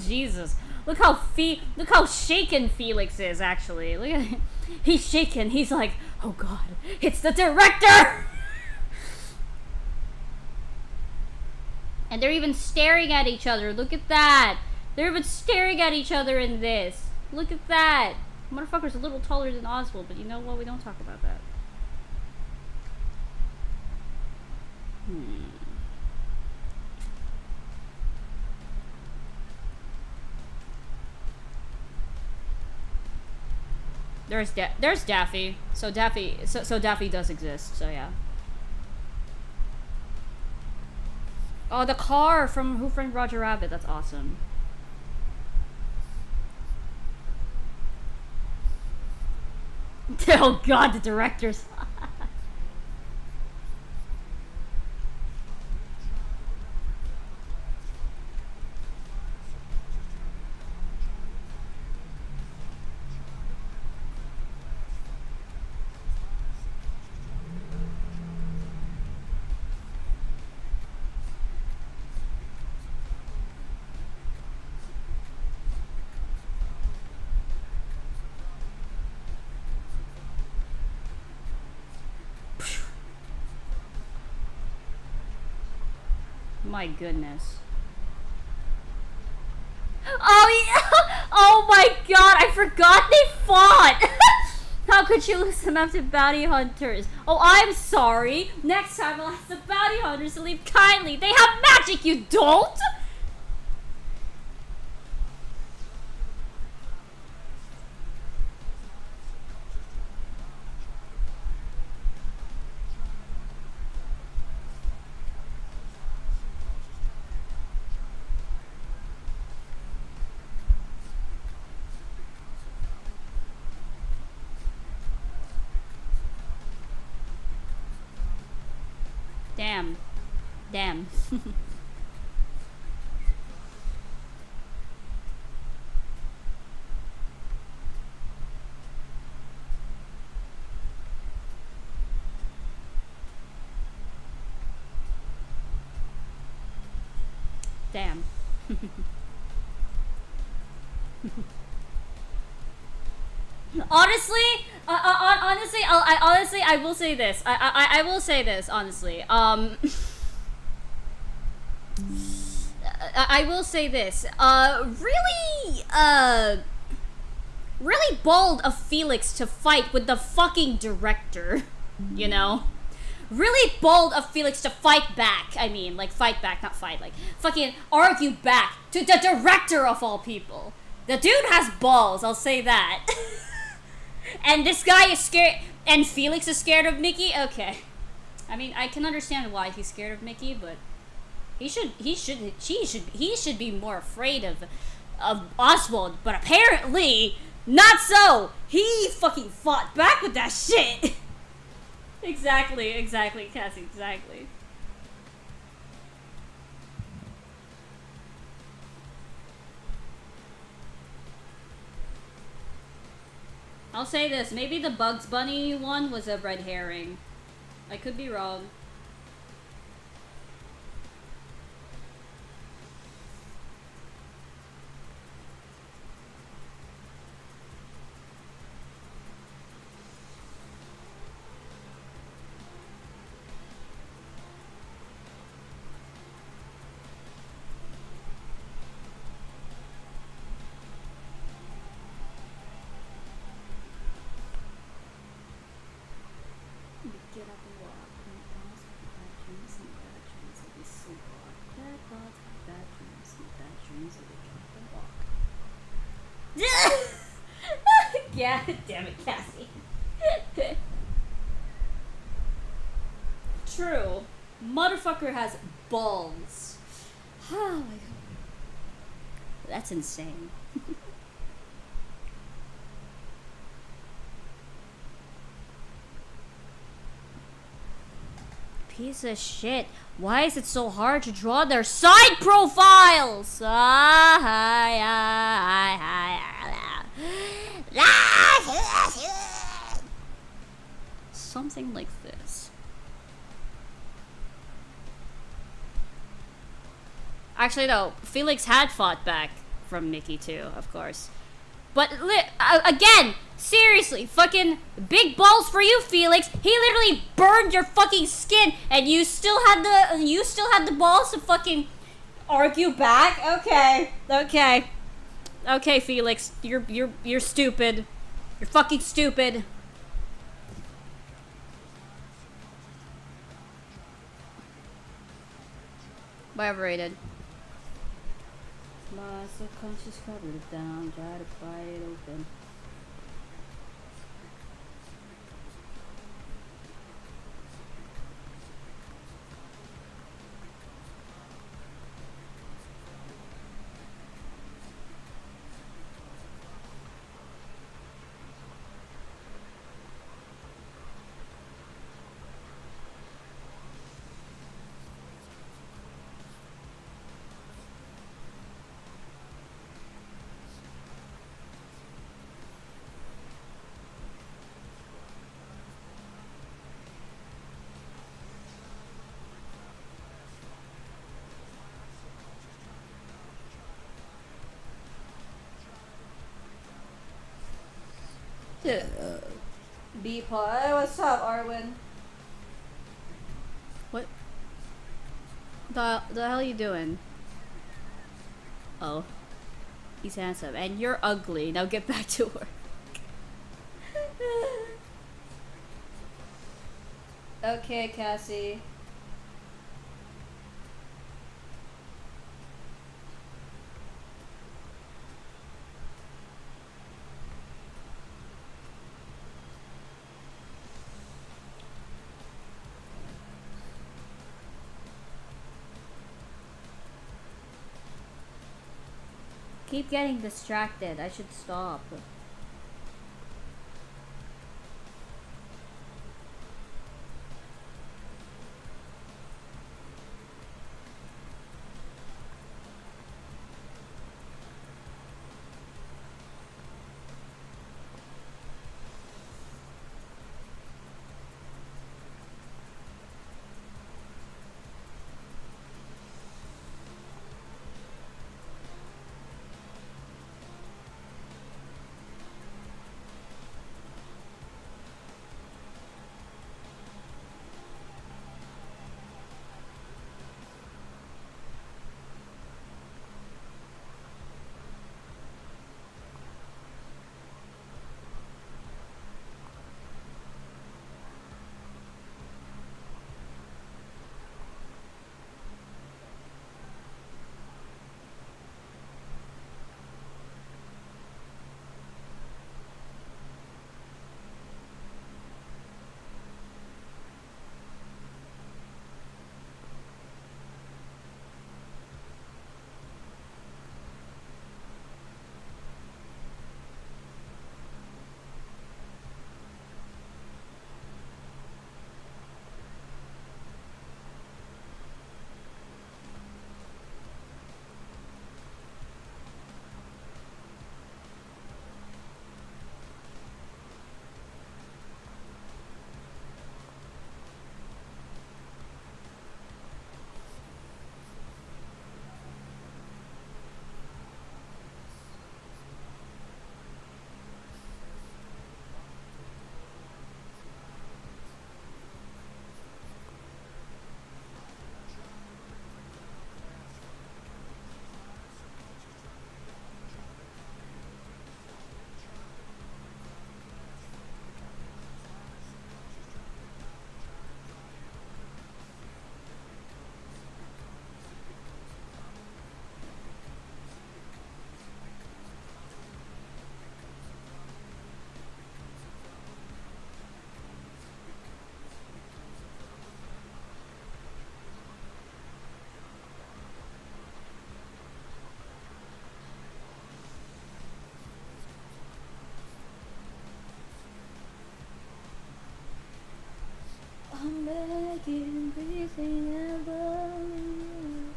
Jesus. Look how shaken Felix is, actually. Look at him. He's shaken. He's like, oh god, it's the director! And they're even staring at each other. Look at that. They're even staring at each other in this. Look at that. Motherfucker's a little taller than Oswald, but you know what? We don't talk about that. There's Daffy. So Daffy does exist. So yeah. Oh, the car from Who Framed Roger Rabbit. That's awesome. Oh god, the directors. My goodness. Oh yeah! Oh my god, I forgot they fought! How could you lose them after bounty hunters? Oh, I'm sorry. Next time I'll ask the bounty hunters to leave kindly. They have magic, you don't! Damn. Damn. Damn. Honestly, I will say this. I will say this honestly. I will say this. Really bold of Felix to fight with the fucking director. You know, really bold of Felix to fight back. I mean, like fight back, not fight. Like fucking argue back to the director of all people. The dude has balls. I'll say that. And this guy is scared, and Felix is scared of Mickey? Okay. I mean, I can understand why he's scared of Mickey, but he should be more afraid of Oswald, but apparently not so. He fucking fought back with that shit. Exactly, Cassie, exactly. I'll say this, maybe the Bugs Bunny one was a red herring. I could be wrong. Yeah, damn it, Cassie. True. Motherfucker has balls. Oh my god. That's insane. Piece of shit. Why is it so hard to draw their side profiles? Something like this. Actually, no. Felix had fought back. from Mickey too, of course. But again, seriously, fucking big balls for you, Felix. He literally burned your fucking skin, and you still had the balls to fucking argue back. Okay, Felix, you're stupid. You're fucking stupid. Whatever, rated. My subconscious covered it down, try to pry it open. B-Paw. Hey, what's up, Arwen? What? The hell are you doing? Oh. He's handsome. And you're ugly. Now get back to work. Okay, Cassie. Keep getting distracted. I should stop. I'm begging, breathing, and blowing.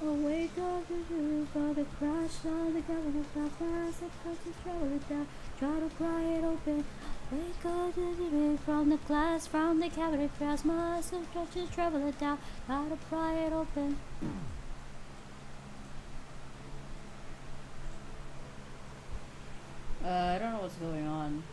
Oh, wake up to you, the crash on the government fast, I cut to throw it down, try to pry it open. Wake up to you from the glass, from the cabinet glass, must have tried to travel it down, try to pry it open. what's going on.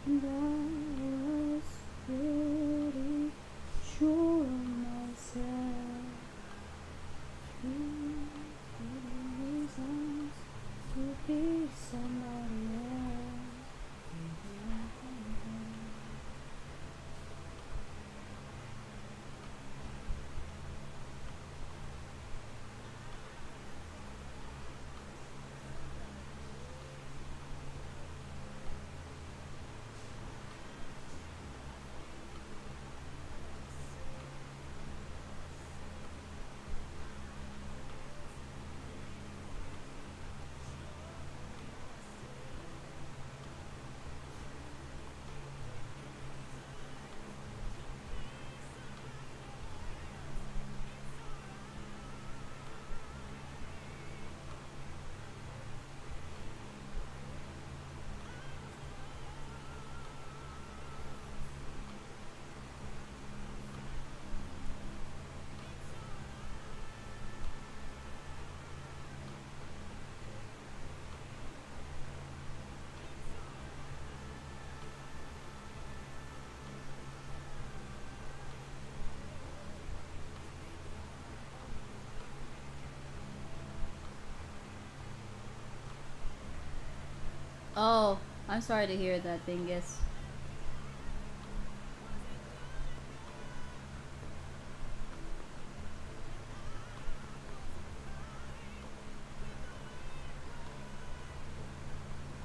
And I was pretty sure of myself. Reasons to be somebody else. Oh, I'm sorry to hear that, Dingus.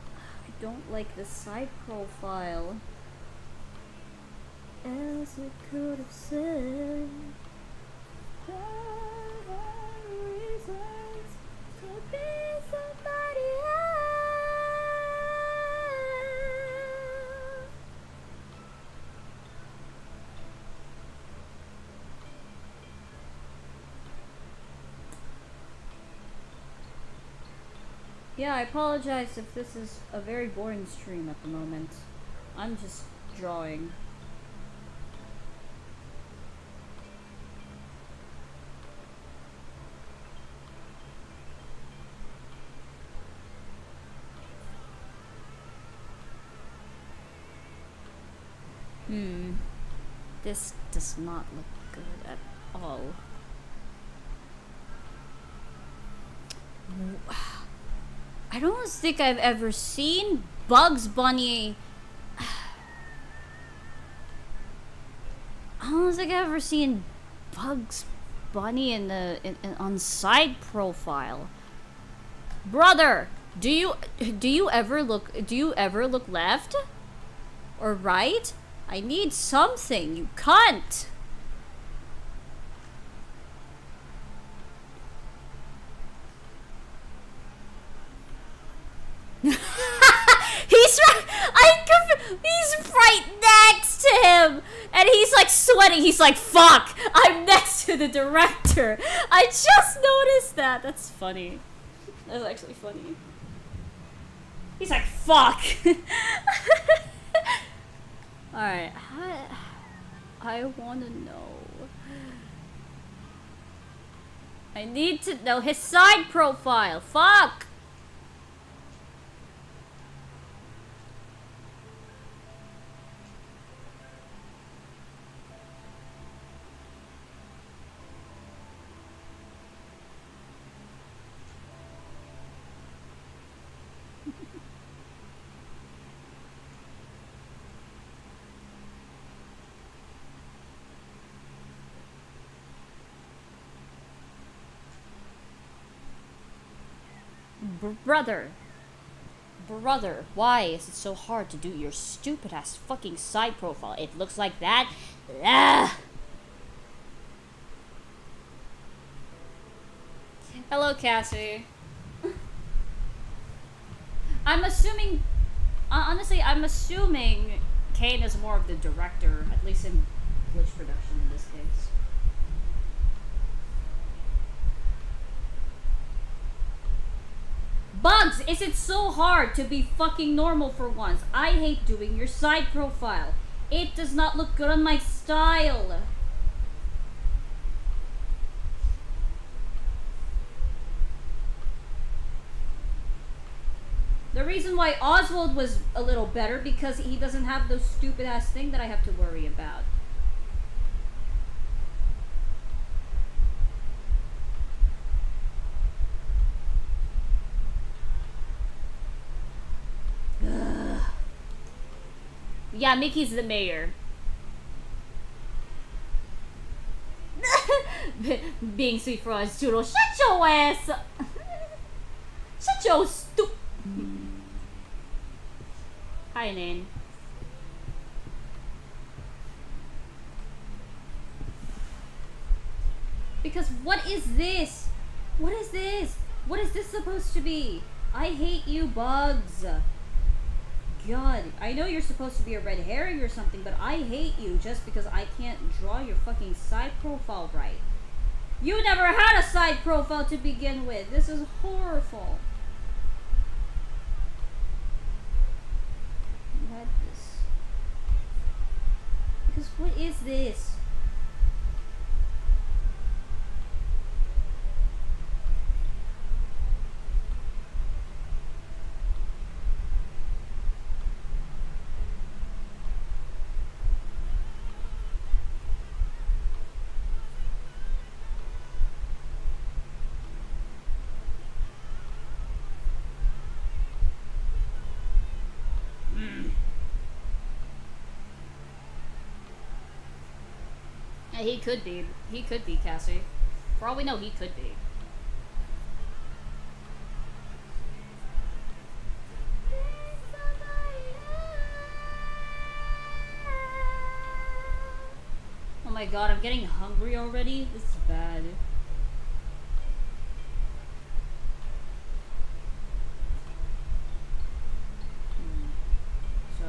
I don't like the side profile. As it could have said, there are reasons to be somebody else. Yeah, I apologize if this is a very boring stream at the moment. I'm just drawing. This does not look good at all. I don't think I've ever seen Bugs Bunny. I don't think I've ever seen Bugs Bunny on side profile. Brother, do you ever look left or right? I need something, you cunt. He's right next to him, and he's like sweating. He's like, "Fuck! I'm next to the director." I just noticed that. That's funny. That's actually funny. He's like, "Fuck." All right, I want to know. I need to know his side profile. Fuck. Brother, why is it so hard to do your stupid ass fucking side profile? It looks like that. Ah. Hello, Cassie. I'm assuming, honestly, I'm assuming Kane is more of the director, at least in glitch production in this case. Bugs, is it so hard to be fucking normal for once? I hate doing your side profile. It does not look good on my style. The reason why Oswald was a little better because he doesn't have those stupid ass thing that I have to worry about. Ugh. Yeah, Mickey's the mayor. Being sweet for us, Toodle. Shut your ass up. Shut your stupid. Hi, Nan. Because what is this? What is this? What is this supposed to be? I hate you, Bugs. God, I know you're supposed to be a red herring or something, but I hate you just because I can't draw your fucking side profile right. You never had a side profile to begin with. This is horrible. What this? Because what is this? He could be. He could be, Cassie. For all we know, he could be. Oh my god, I'm getting hungry already? This is bad. So...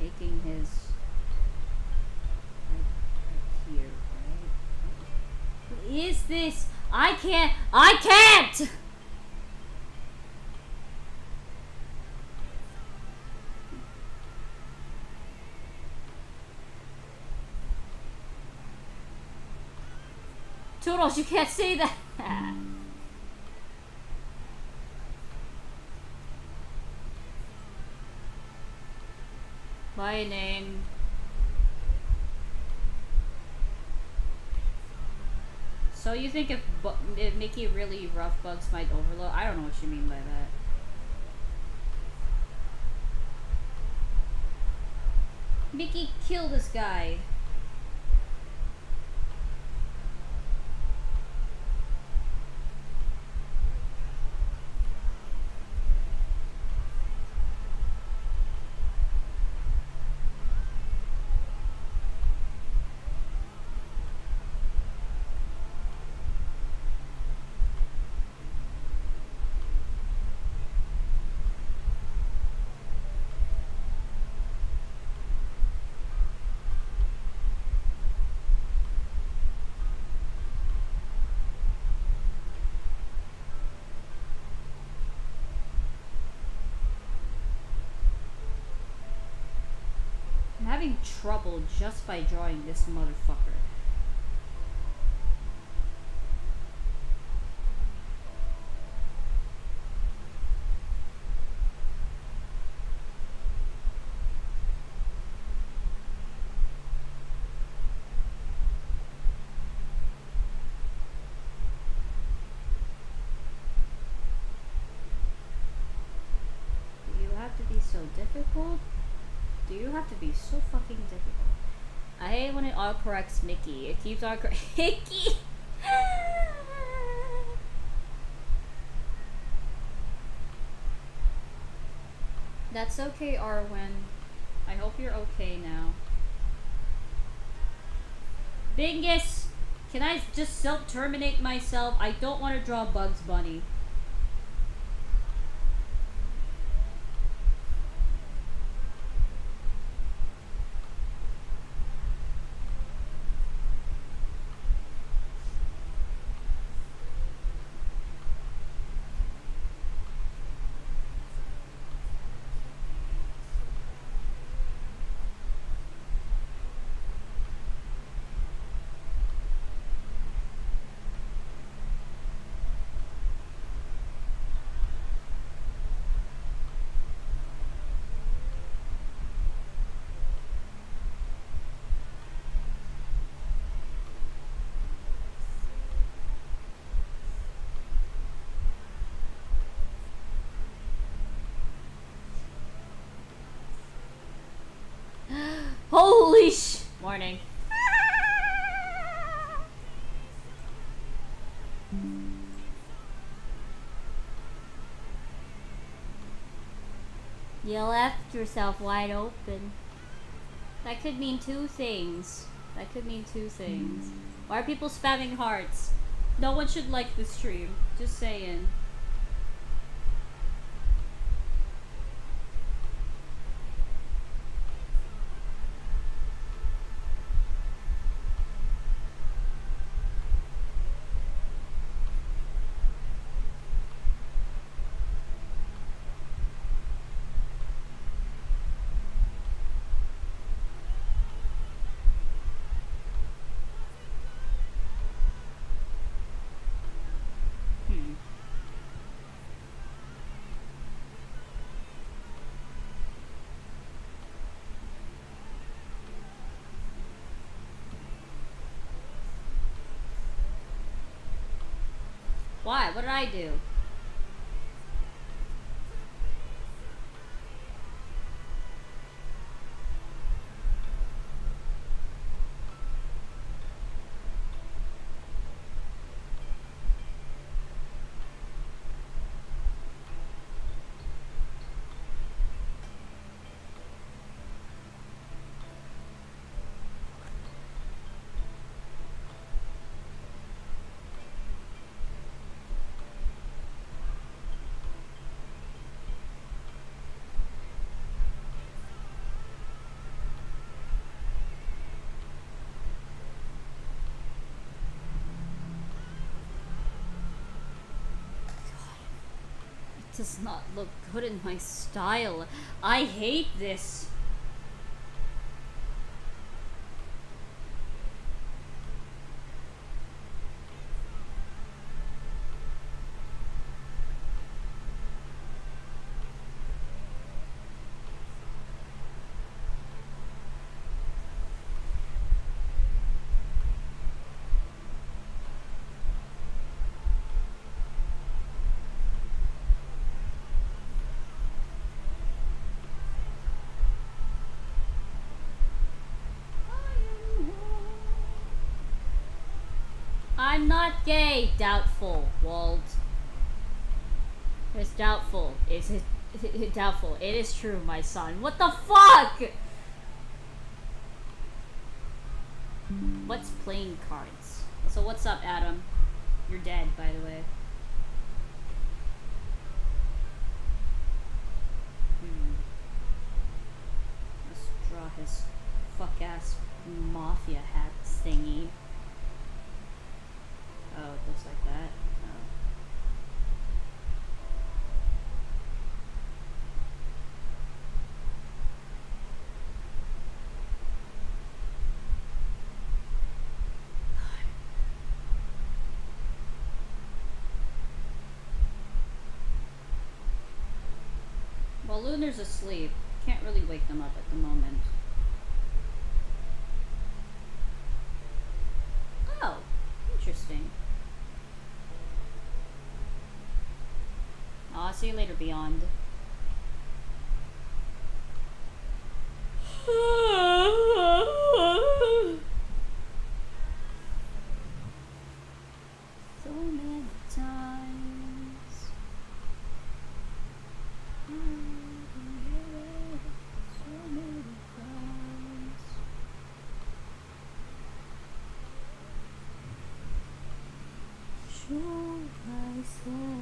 making his... here, right? What is this? I can't! Toodles, you can't say that! My name. So you think if Mickey really rough, Bugs might overload? I don't know what you mean by that. Mickey, kill this guy. I'm having trouble just by drawing this motherfucker. Do you have to be so difficult? Do you have to be so fucking difficult? I hate when it autocorrects Mickey. It keeps autocorrecting Mickey. That's okay, Arwen. I hope you're okay now. Bingus! Can I just self-terminate myself? I don't want to draw Bugs Bunny. morning. You left yourself wide open. That could mean two things. That could mean two things. Why are people spamming hearts? No one should like this stream. Just saying. Why? What did I do? Does not look good in my style. I hate this. I'm not gay. Doubtful, Wald. It's doubtful. Is it doubtful? It is true, my son. What the fuck? What's playing cards? So what's up, Adam? You're dead, by the way. Let's draw his fuck-ass mafia hat thingy. Oh, it looks like that. Oh. Well, Lunar's asleep. Can't really wake them up at the moment. Oh, interesting. Aw, see you later, Beyond. So many times. So many times. Show myself.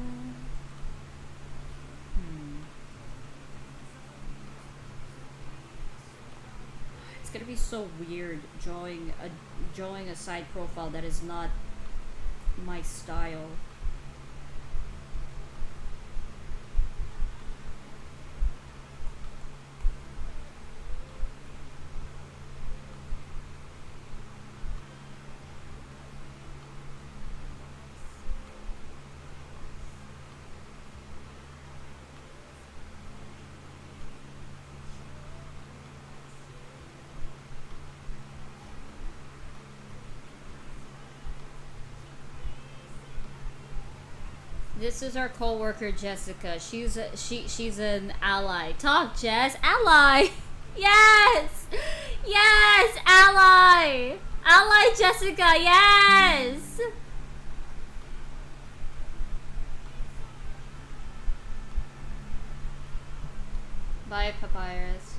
It's gonna be so weird drawing a side profile that is not my style. This is our co-worker Jessica. She's an ally. Talk, Jess. Ally. Yes. Yes! Ally! Ally Jessica, yes! Bye, Papyrus.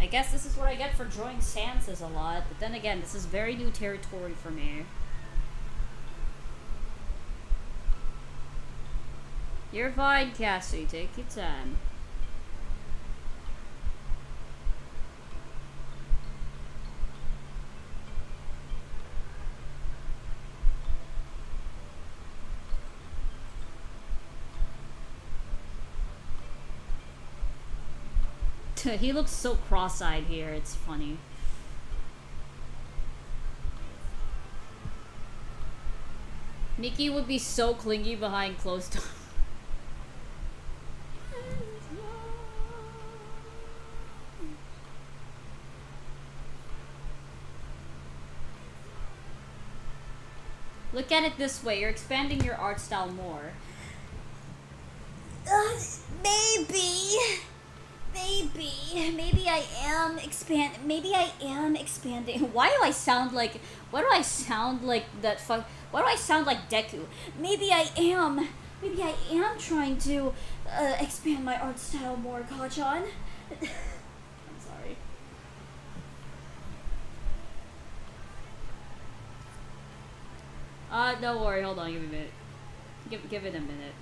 I guess this is what I get for drawing stances a lot, but then again, this is very new territory for me. You're fine, Cassie. Take your time. He looks so cross-eyed here, it's funny. Nikki would be so clingy behind closed doors. Look at it this way, you're expanding your art style more. Maybe I am expanding. Why do I sound like that why do I sound like Deku? Maybe I am trying to expand my art style more, Kachan. I'm sorry. Don't worry, hold on, give me a minute. Give it a minute.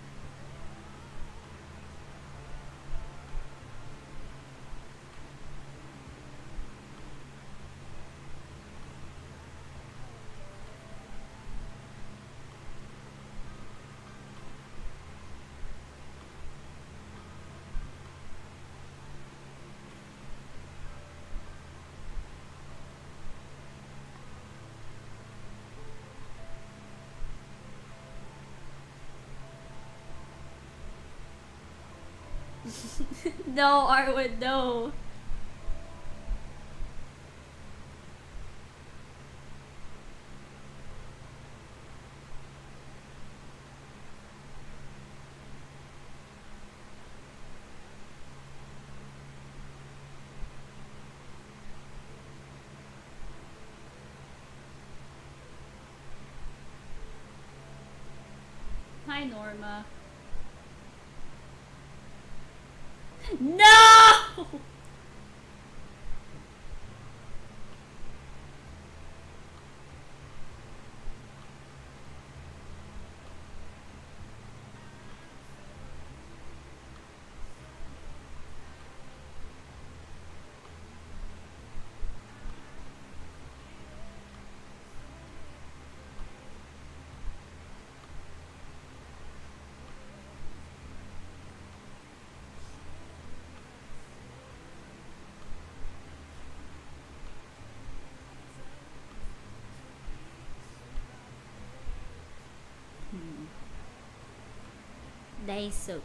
No, Arwen, no. Hi, Norma. No! That's okay.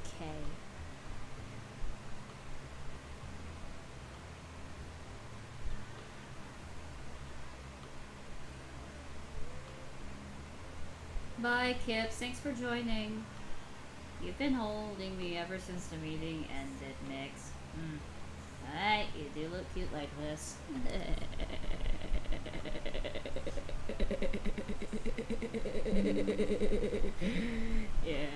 Bye, Kips. Thanks for joining. You've been holding me ever since the meeting ended, Mix. Alright, you do look cute like this. Yeah.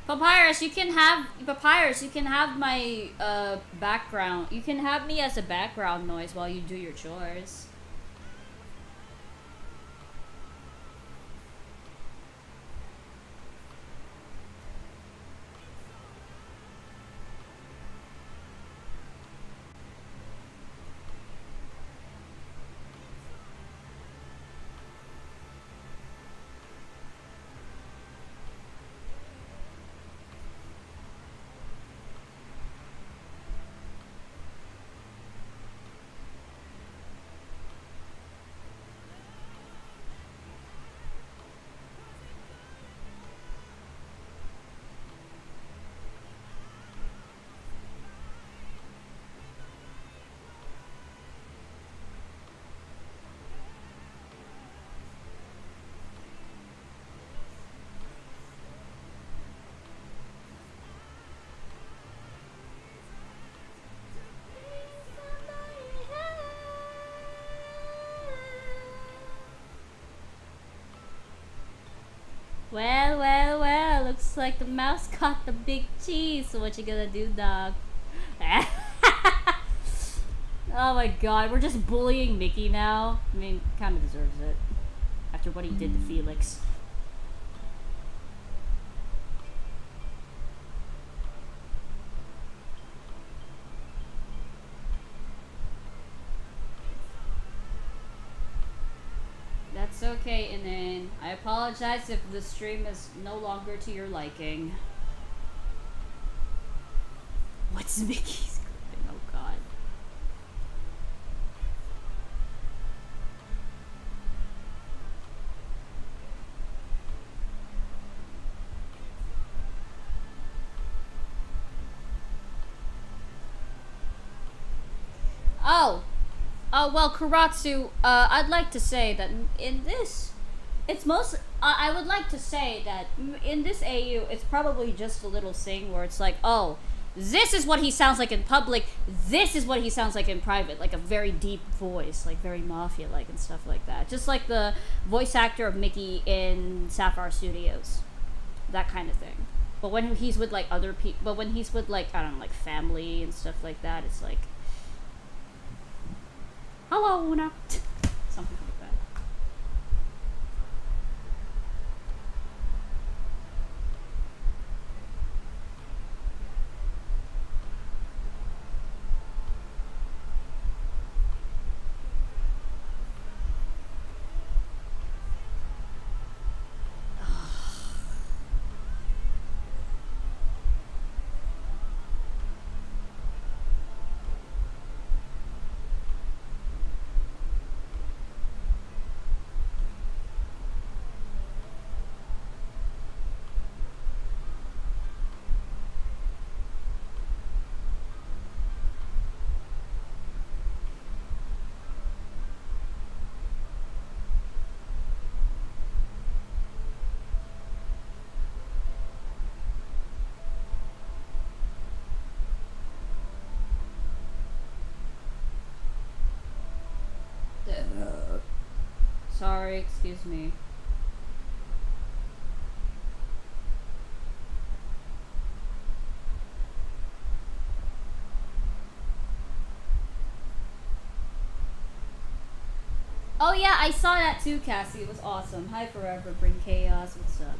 Papyrus, you can have my background. You can have me as a background noise while you do your chores. It's like the mouse caught the big cheese. So what you gonna do, dog? Oh my god, we're just bullying Mickey now. I mean, kind of deserves it after what he did to Felix. That's okay, and then I apologize if the stream is no longer to your liking. What's Mickey's gripping? Oh god. Oh, well, Karatsu, I'd like to say that in this, it's most, I would like to say that in this AU, it's probably just a little thing where it's like, oh, this is what he sounds like in public, this is what he sounds like in private, like a very deep voice, like very Mafia-like and stuff like that. Just like the voice actor of Mickey in Sapphire Studios. That kind of thing. But when he's with, like, other people, but when he's with, like, I don't know, like, family and stuff like that, it's like, hello, Una. Something like that. Sorry, excuse me. Oh yeah, I saw that too, Cassie. It was awesome. Hi Forever, bring chaos. What's up?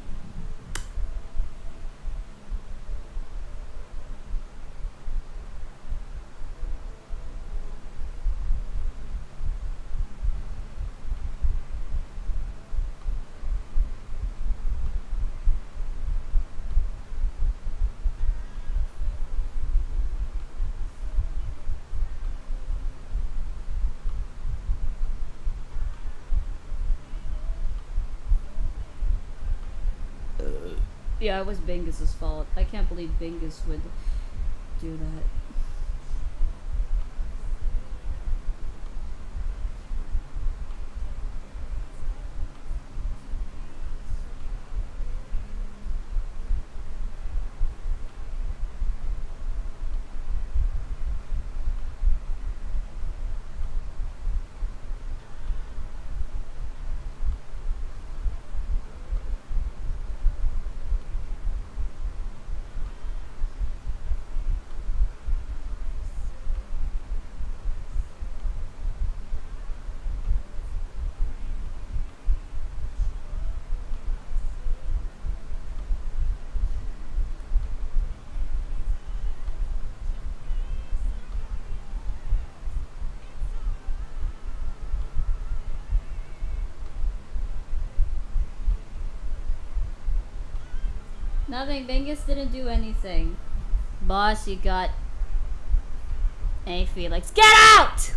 Yeah, it was Bingus's fault. I can't believe Bingus would do that. Nothing. Bingus didn't do anything. Boss, you got a Felix. Get out!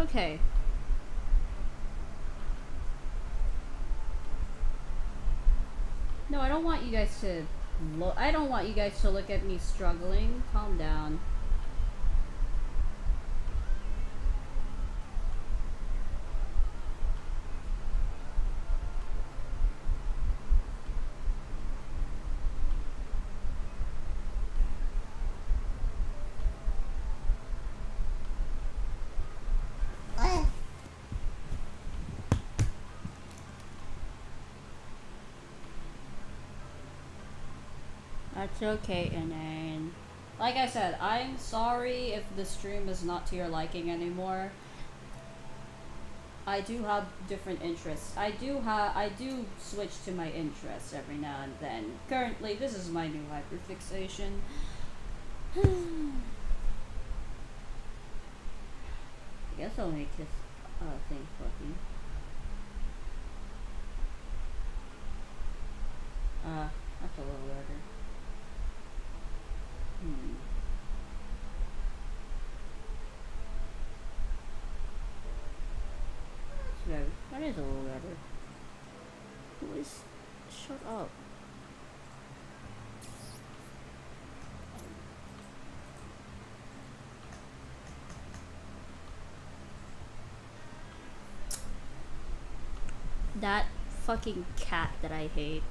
Okay. No, I don't want you guys to look. I don't want you guys to look at me struggling. Calm down. That's okay, and like I said, I'm sorry if the stream is not to your liking anymore. I do have different interests. I do switch to my interests every now and then. Currently, this is my new hyperfixation. I guess I'll make this thing fluffy. That's a little weirder. That is a little better. Who is... Shut up. That fucking cat that I hate.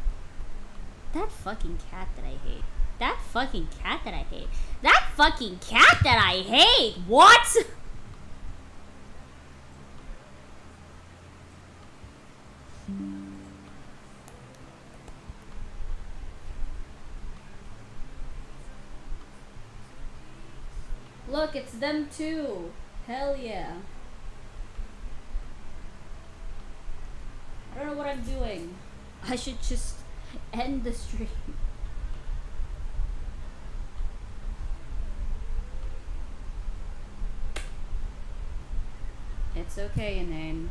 That fucking cat that I hate. That fucking cat that I hate. That fucking cat that I hate! What?! Look, it's them too. Hell yeah. I don't know what I'm doing. I should just end the stream. It's okay, Inane.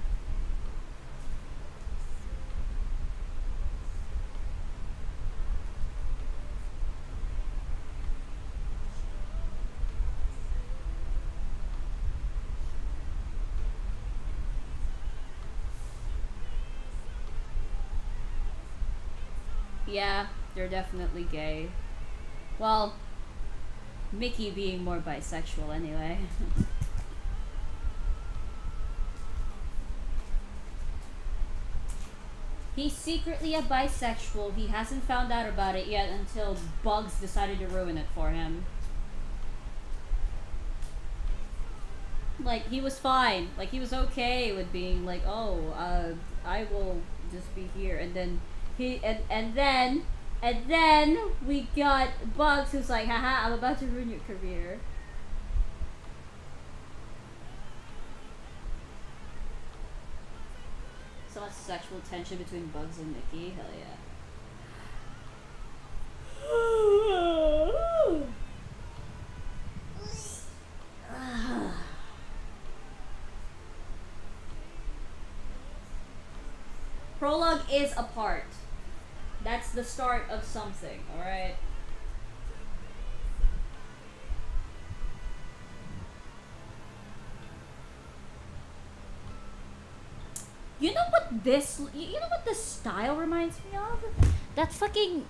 Yeah, they're definitely gay. Well, Mickey being more bisexual anyway. He's secretly a bisexual. He hasn't found out about it yet until Bugs decided to ruin it for him. Like, he was fine. Like, he was okay with being like, oh, I will just be here. And then and then we got Bugs who's like, haha, I'm about to ruin your career. So much sexual tension between Bugs and Mickey. Hell yeah. Prologue is a part. That's the start of something, alright? You know what this, you know what this style reminds me of? That fucking...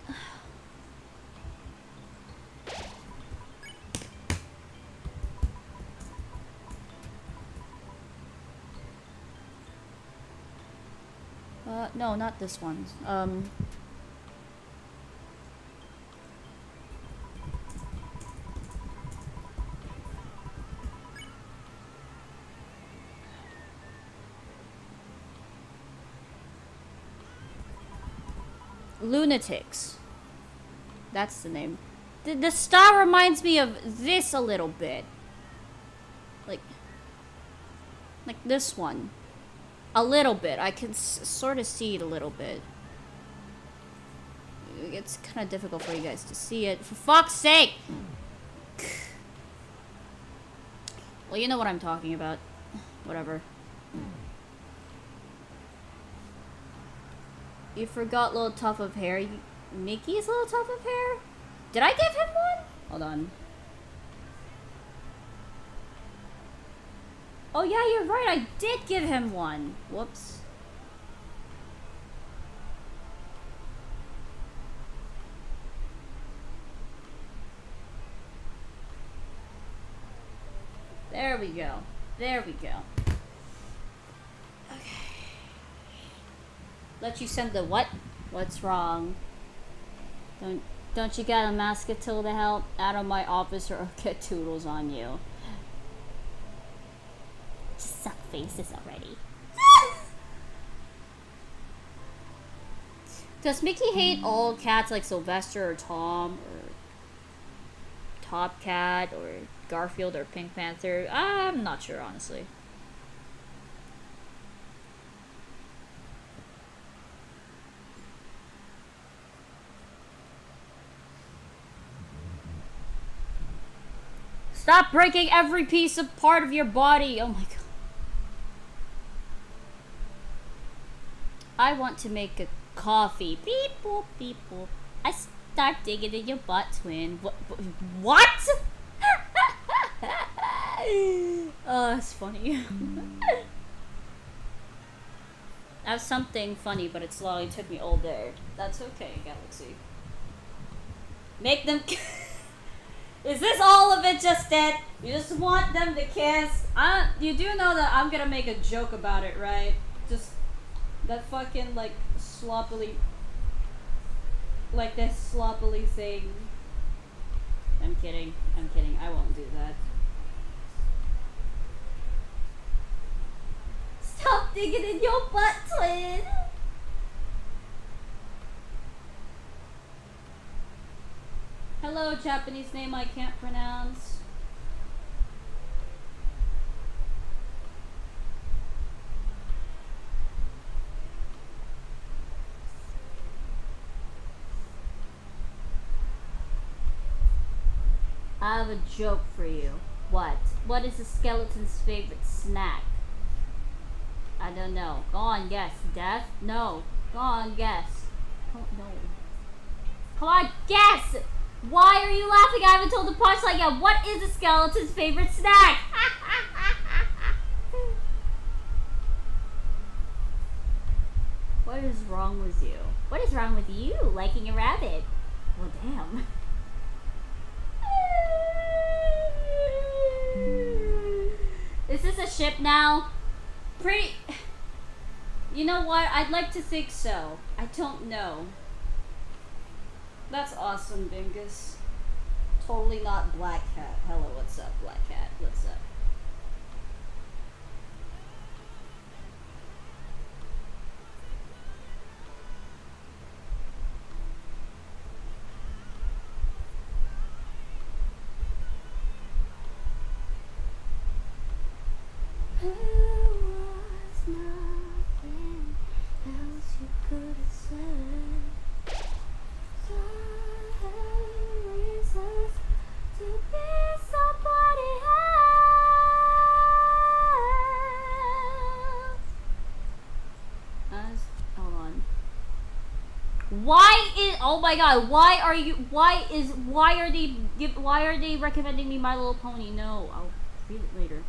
no, not this one. Lunatics. That's the name. The style reminds me of this a little bit. Like this one. A little bit. I can sort of see it a little bit. It's kind of difficult for you guys to see it. For fuck's sake! Well, you know what I'm talking about. Whatever. You forgot little tuft of hair. Mickey's little tuft of hair? Did I give him one? Hold on. Oh yeah, you're right. I did give him one. Whoops. There we go. There we go. Okay. Let you send the what? What's wrong? Don't you gotta mask it till the hell out of my office or I'll get toodles on you. Just suck faces already. Does Mickey hate all cats like Sylvester or Tom or Top Cat or Garfield or Pink Panther? I'm not sure, honestly. Stop breaking every piece of part of your body! Oh my god. I want to make a coffee. Beep boop, beep boop. I start digging in your butt, twin. What? Oh, that's funny. That's something funny, but it slowly took me all day. That's okay, Galaxy. Make them... Is this all of it just it? You just want them to kiss? You do know that I'm gonna make a joke about it, right? Just that fucking, like, sloppily... Like this sloppily thing. I'm kidding. I'm kidding. I won't do that. Stop digging in your butt, twin! Hello, Japanese name I can't pronounce. I have a joke for you. What? What is a skeleton's favorite snack? I don't know. Go on, guess. Death? No. Go on, guess. Oh, no. Come on, guess! Why are you laughing? I haven't told the punchline yet. What is a skeleton's favorite snack? What is wrong with you? What is wrong with you liking a rabbit? Well, damn. Is this a ship now? Pretty... You know what? I'd like to think so. I don't know. That's awesome, Bingus. Totally not Black Cat. Hello, what's up, Black Cat? What's up? There was nothing else you could have said. Reasons to be somebody else. Hold on. Why is, oh my god, why are they recommending me My Little Pony? No, I'll read it later.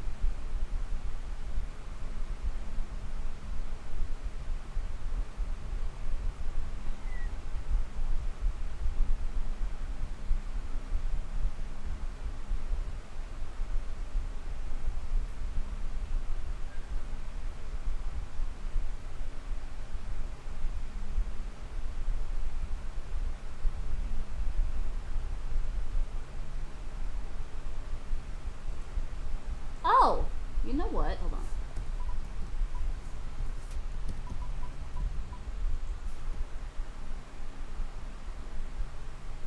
Oh, you know what? Hold on.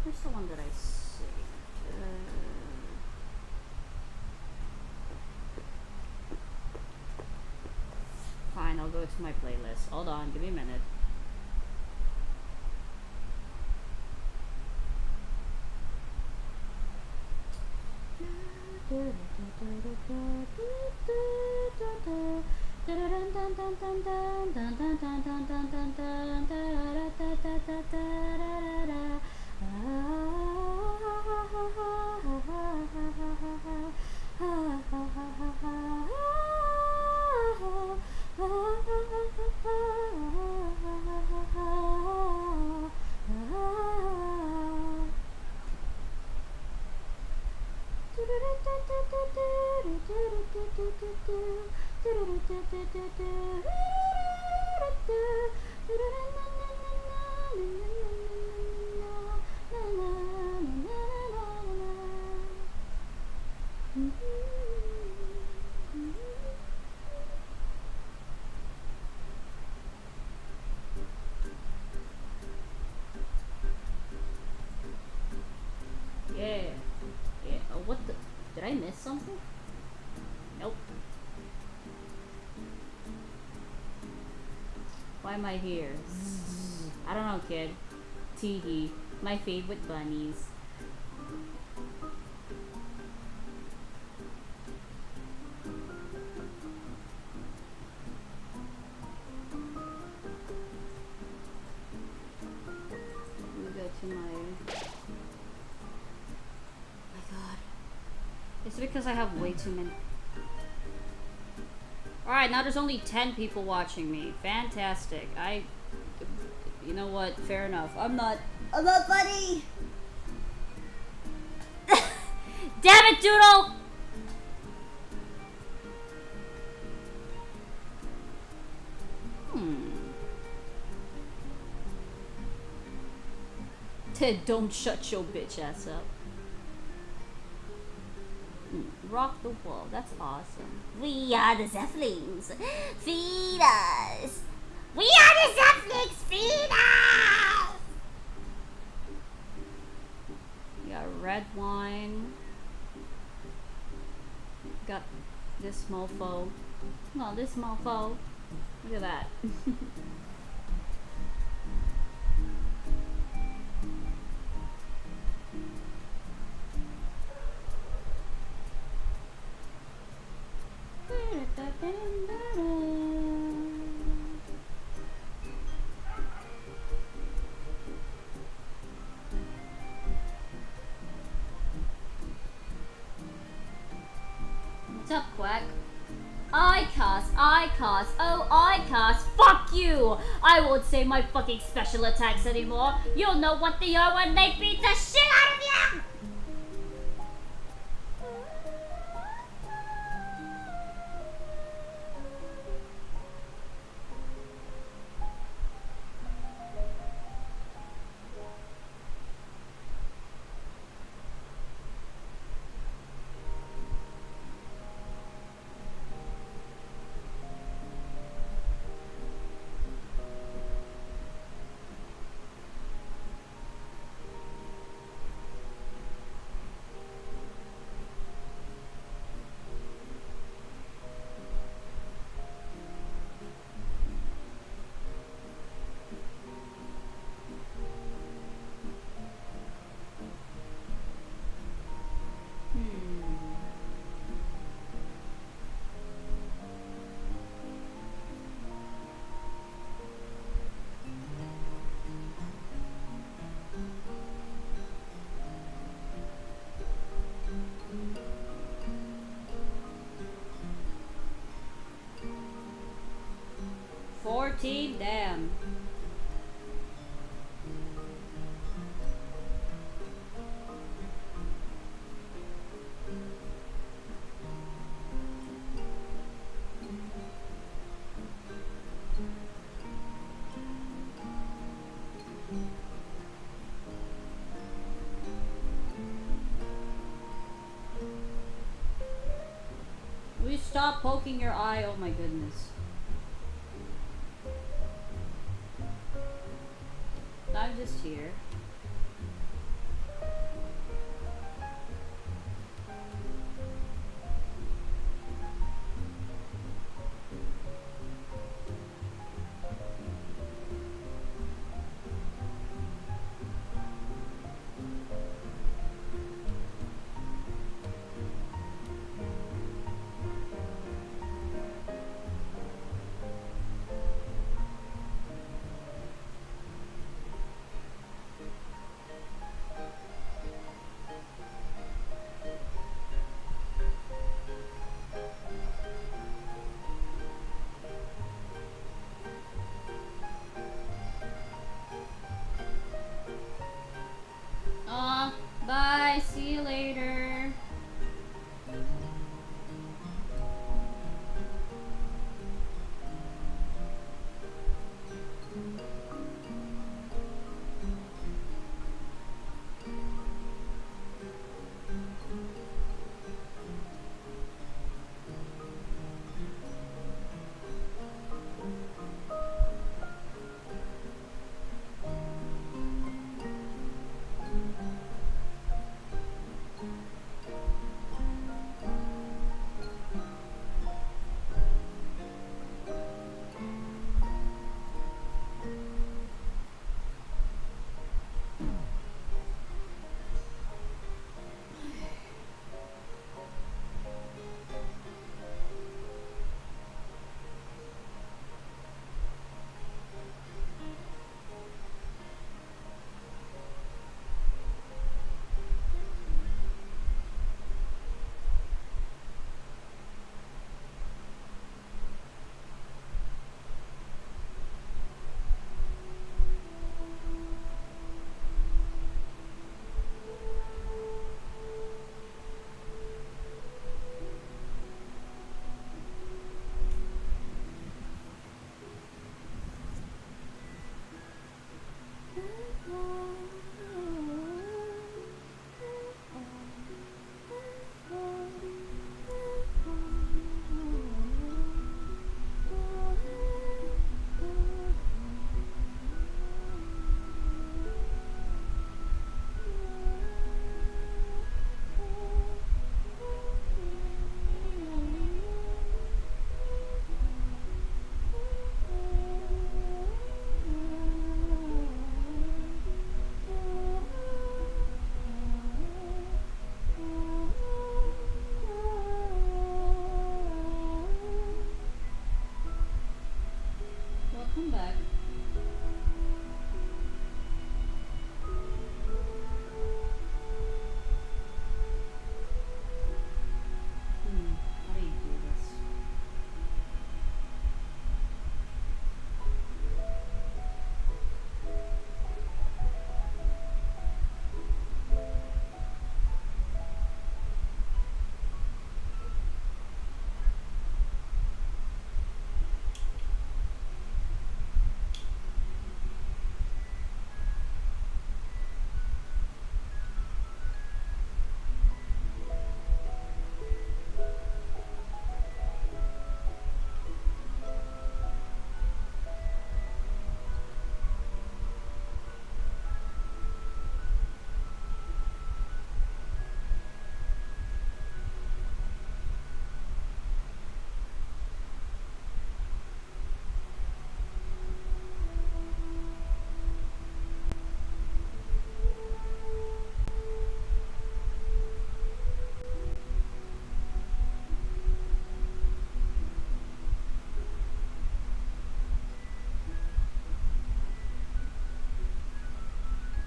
Where's the one that I saved? Fine, I'll go to my playlist. Hold on, give me a minute. Yeah. Yeah. Oh, what the? Did I miss something? Nope. Why am I here? I don't know, kid. Teehee. My favorite bunnies. Let me go to my... Oh my god. It's because I have way too many... Alright, now there's only 10 people watching me. Fantastic. You know what? Fair enough. I'm not funny! Damn it, Doodle! Don't shut your bitch ass up. Rock the world. That's awesome. We are the Zeppelins. Feed us. We are the Zeppelins. Feed us. We got red wine. Got this mofo. No, this mofo. Look at that. What's up, Quack? I cast. Fuck you! I won't say my fucking special attacks anymore. You'll know what they are when they beat the shit out of you! Damn. Will you stop poking your eye? Oh my goodness. I'm just here. back. How do you do this?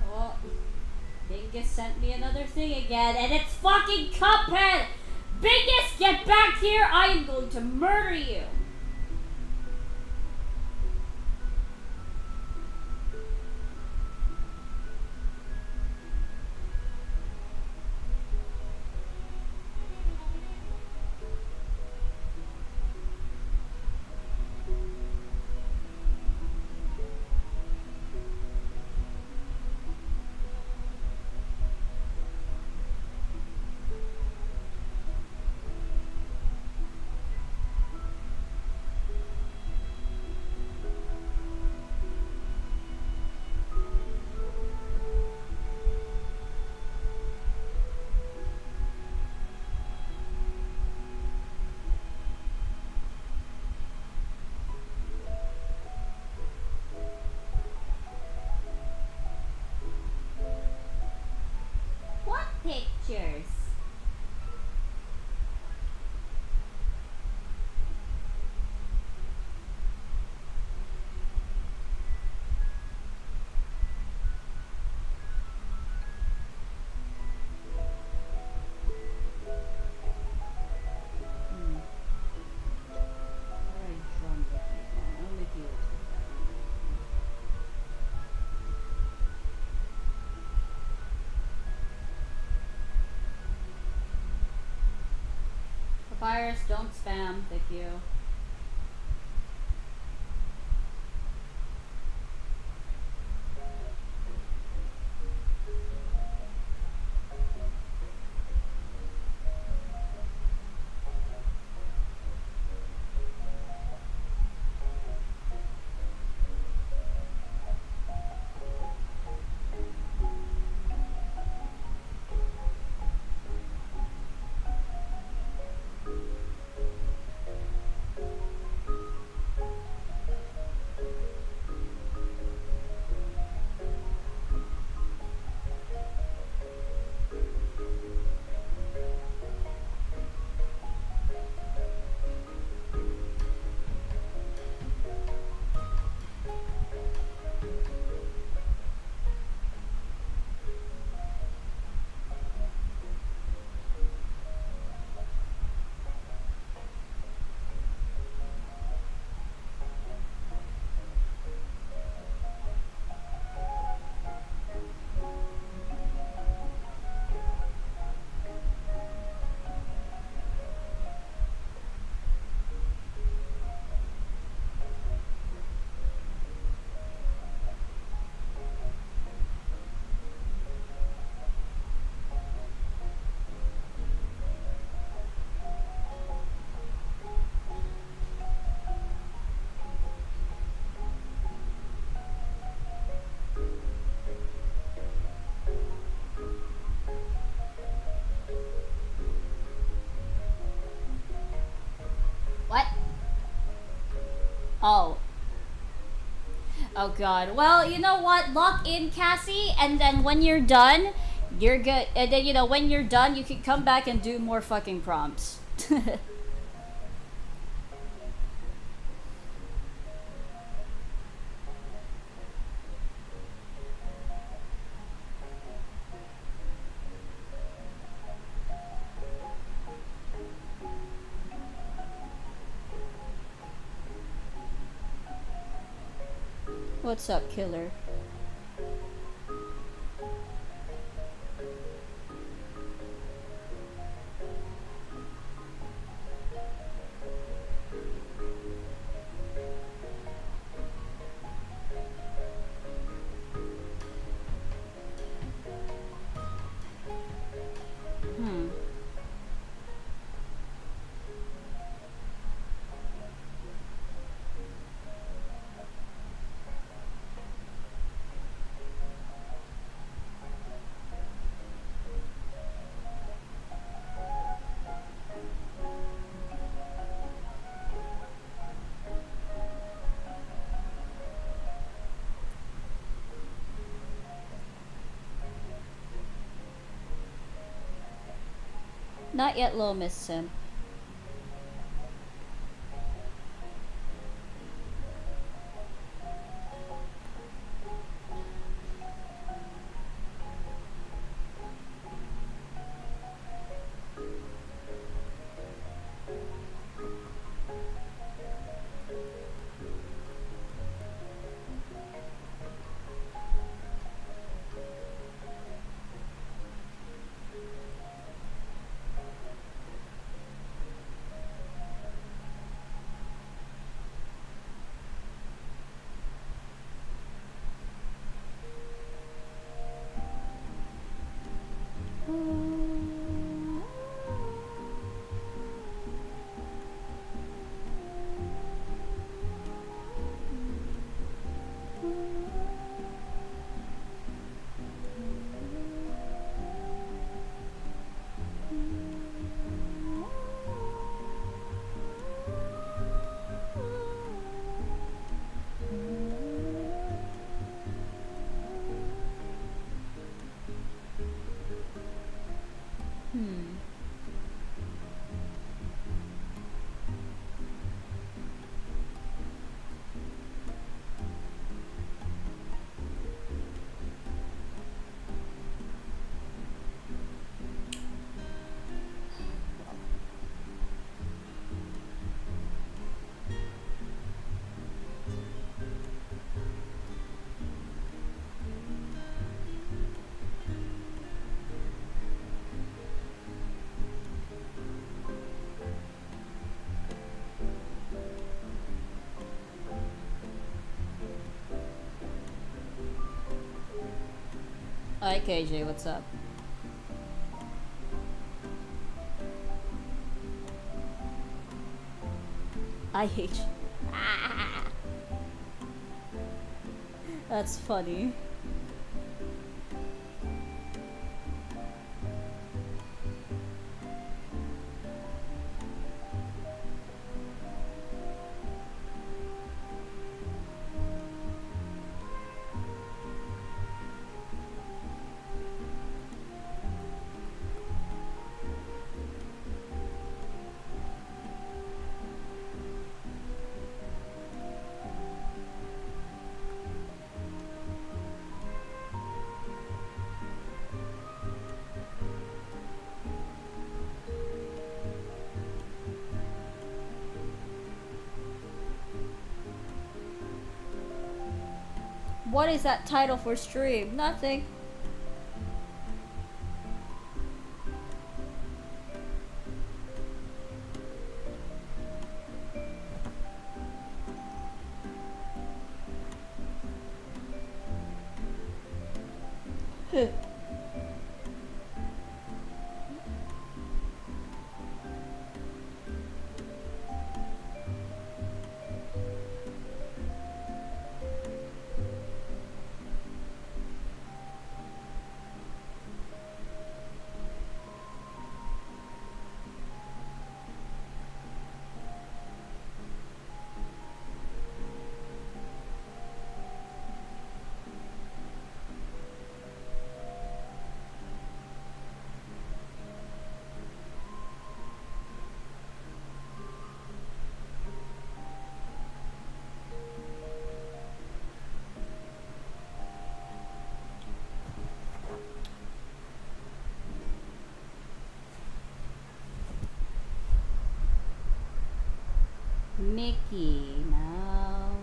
Oh, Bingus sent me another thing again, and it's fucking Cuphead! Bingus, get back here! I am going to murder you! What pictures? Very drunk looking. Only if you look like that. Papyrus, don't spam. Thank you. What? Oh. Oh god. Well, you know what? Lock in, Cassie, and then when you're done, you're good. And then, you know, when you're done, you can come back and do more fucking prompts. What's up, killer? Hmm. Not yet, little Miss Simp. Hi KJ, what's up? I hate you. That's funny. What is that title for stream? Nothing. Mickey Mouse.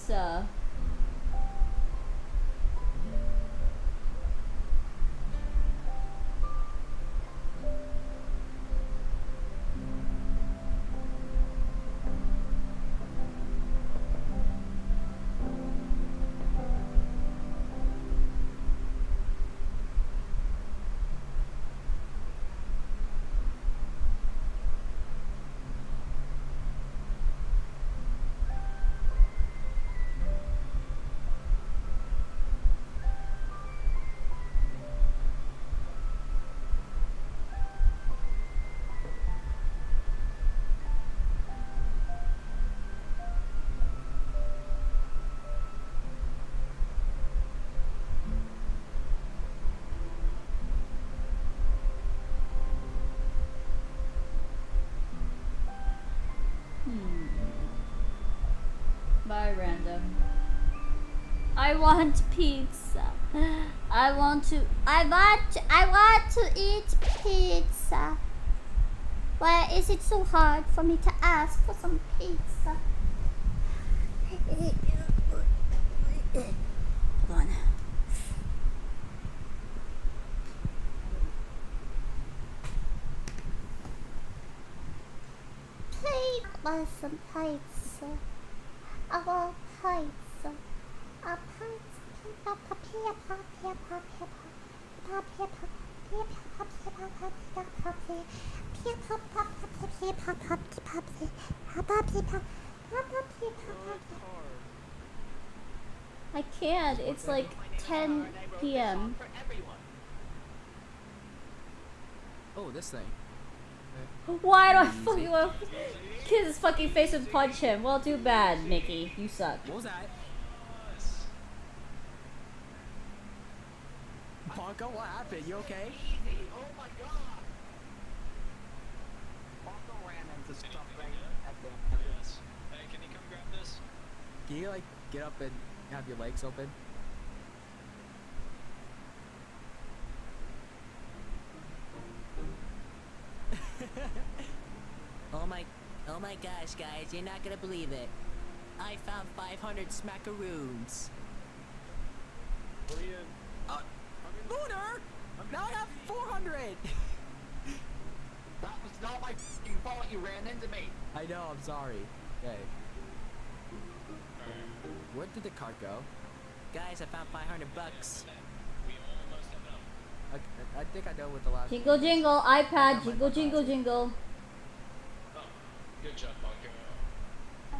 pizza. Bye, random. I want pizza. I want to eat pizza. Why is it so hard for me to ask for some pizza? Hold on. Please, want some pizza. I want pizza. A I can't. It's like 10 p.m. Oh, this thing. Why do I fucking want to kiss his fucking face and punch him? Well, too bad, Mickey. You suck. What was that? Bonko, what happened? You okay? Oh my god! Bonko ran into something at the entrance. Hey, can you come grab this? Can you like get up and have your legs open? Oh my gosh, guys, you're not gonna believe it. I found 500 smackaroons. What are you... Lunar! Now I have 400! That was not my f***ing fault, you ran into me! I know, I'm sorry. Okay. Where did the cart go? Guys, I found 500 bucks. I think I know what the last... Jingle jingle, iPad, jingle jingle jingle. Oh, good job, Bonko.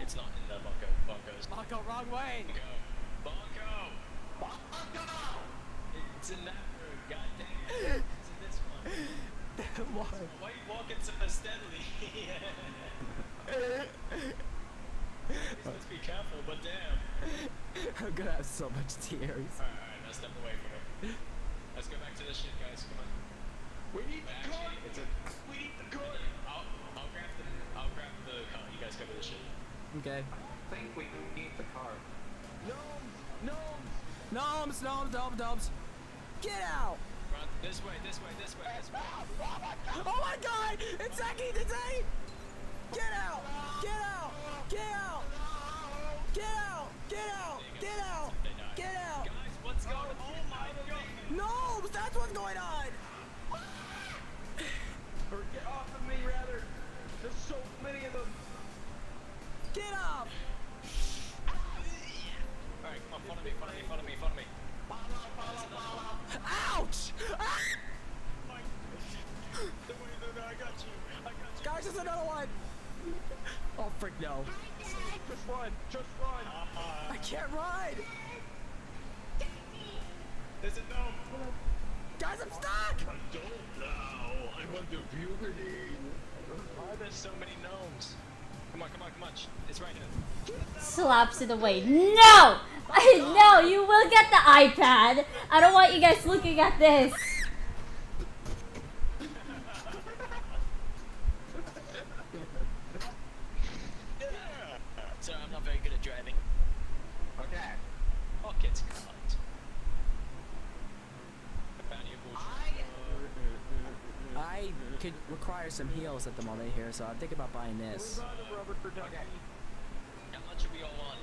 It's not in the Bonko. Bonko's... Bonko, wrong way! Bonko! Bonko! It's in that room, goddamn. It's in this one. Why? Why are you walking so steadily? You're supposed to be careful, but damn. I'm gonna have so much tears. Alright, now step away from it. Let's go back to this shit, guys. Come on. We need the car! We need the car! I'll grab the car. You guys cover this shit. Okay. I think we need the car. Gnomes! Get out! Run this way, this way, this way, this way. Oh my god! It's Zeki! Get out! Get out! Guys, what's going on? Oh my god! Gnomes! That's what's going on! Or get off of me, rather. There's so many of them. Get up! Alright, come on, follow me. Ouch! Ah! Don't worry, no, I got you. Guys, there's another one! Oh, frick no. Just run. I can't ride! There's a gnome. Guys, I'm stuck! I don't know. I'm under puberty. Why are there so many gnomes? Come on. It's right here. Slaps it away. No! No, you will get the iPad. I don't want you guys looking at this. Sorry, I'm not very good at driving. Okay. Oh, kids can't. I could require some heals at the moment here, so I'm thinking about buying this. Okay. How much are we all on?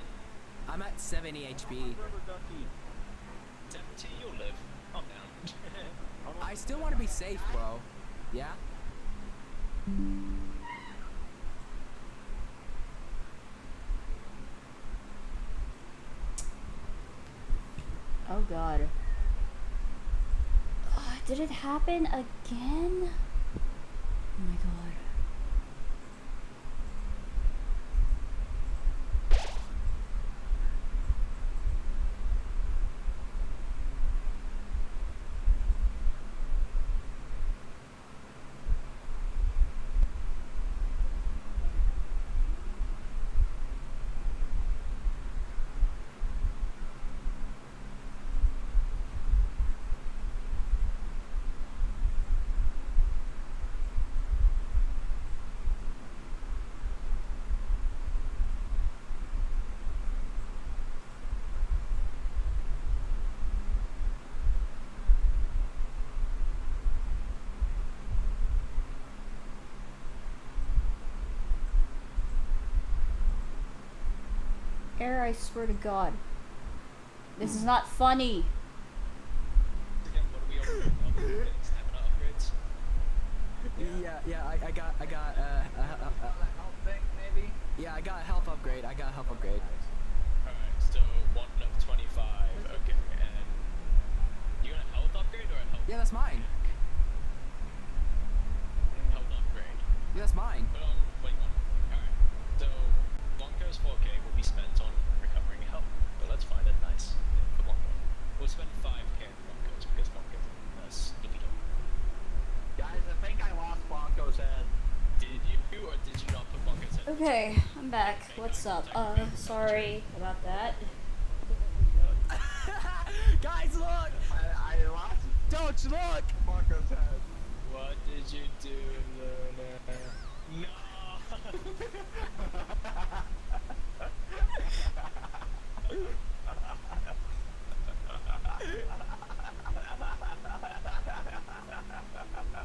I'm at 70 HP. Rubber ducky. 70, you'll live. I'm down. I still want to be safe, bro. Yeah? Oh god. Did it happen again? Oh my god. Error, I swear to God. This is not funny. Again, what are we all doing? Stamina upgrades? Yeah, I got health thing, maybe? yeah, I got a health upgrade. Alright, Alright, so 1 of 25. Okay, and you want a health upgrade or a health? yeah, that's mine. Health upgrade. Yeah, that's mine. Put on what you want. Alright, so Blanco's 4K will be spent on recovering health, but let's find it nice for Blanco. We'll spend 5K on Blanco's because Blanco's a stupid dog. Guys, I think I lost Blanco's head. Did you or did you not put Blanco's head? Okay, I'm back. What's up? Sorry about that. Guys, look! I lost Don't look! Blanco's head. What did you do, Lunar? No!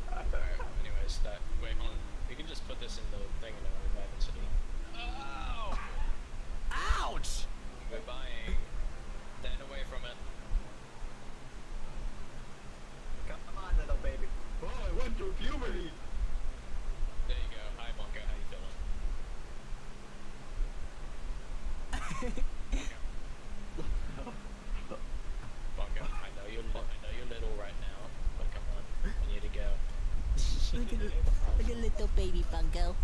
Alright, anyways, wait, hold on. We can just put this in the thing and then revive the city. Oh! Ouch! We're buying. Stand away from it. Come on, little baby. Oh, I went through puberty. There you go. Hi, Blanco. How you feeling? Blanco, I know you're little right now, but come on, we need to go. Look at little baby Bungo.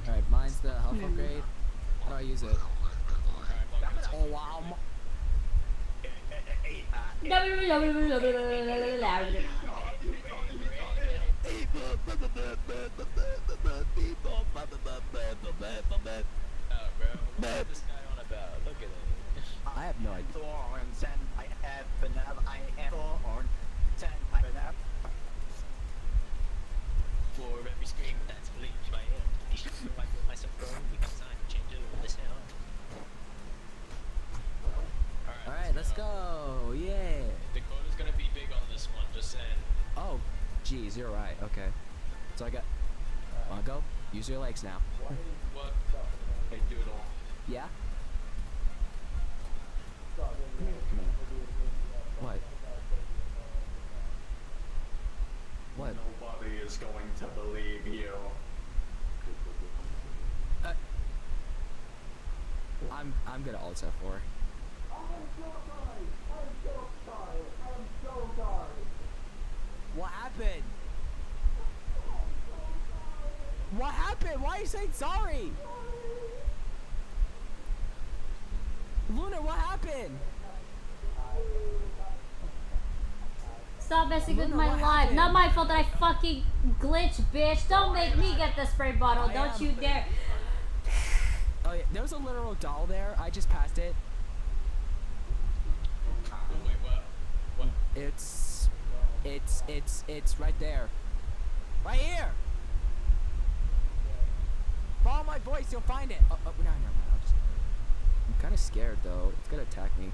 Alright, mine's the health upgrade. How do I use it? Alright, Blanco. Oh wow. Oh, bro, what's this guy on about? Look at it. I have no idea. Thorns and I have vanilla. I have thorns and I have. For every scream that's bleached by him, I feel myself growing because I change over this hill. Alright, let's go. Yeah. The quota's gonna be big on this one, just saying. Oh, geez, you're right. Okay. So I got. Wanna go? Use your legs now. What? Hey, Doodle. Yeah? What? What? Nobody is going to believe you. I'm gonna alt F4. What happened? What happened? Why are you saying sorry? Lunar, what happened? Stop messing with Lunar, my what life. happened? Not my fault that I fucking glitch, bitch. Don't make me get the spray bottle. Don't you dare. Oh yeah, there was a literal doll there. I just passed it. Oh, wait, what? What? It's right there. Right here. Follow my voice, you'll find it. Oh, no, never mind. I'm kind of scared though. It's gonna attack me.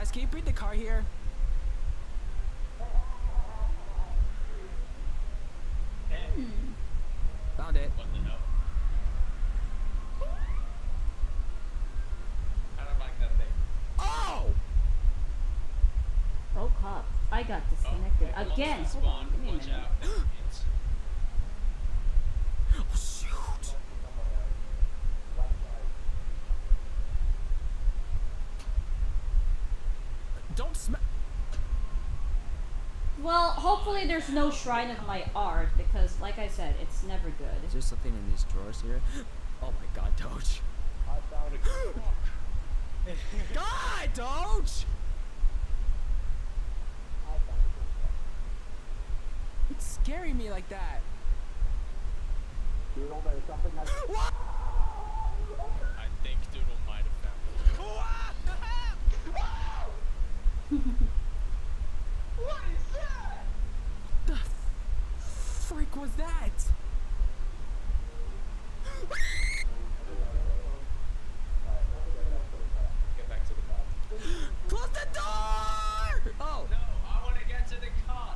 Guys, can you bring the car here? Found it. What the hell? I don't like that thing. Oh! Oh, cop. I got disconnected again. Hold on, give me a Watch minute. out. It's Oh, shoot. Don't smack. Well, hopefully there's no shrine of my art because, like I said, it's never Is good. there something in these drawers here? Oh my god, Doge. God, Doge! It's scaring me like that. What? I think Doodle might have found it. What is that? The freak was that? Get back to the car. Close the door! Oh, No, I want to get to the car.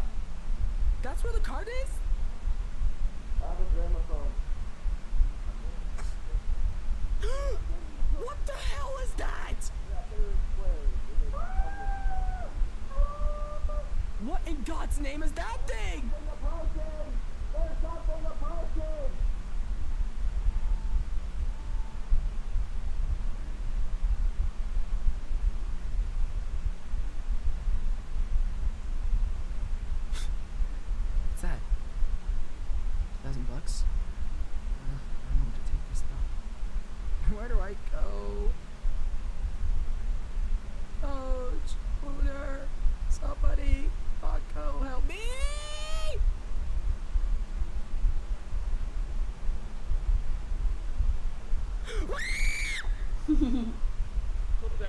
that's where the card is? What the hell is that? What in God's name is that thing? What's that? $1,000 bucks? I don't know where to take this stuff. Where do I go? Oh, Lunar, somebody, Paco, help me! Look there.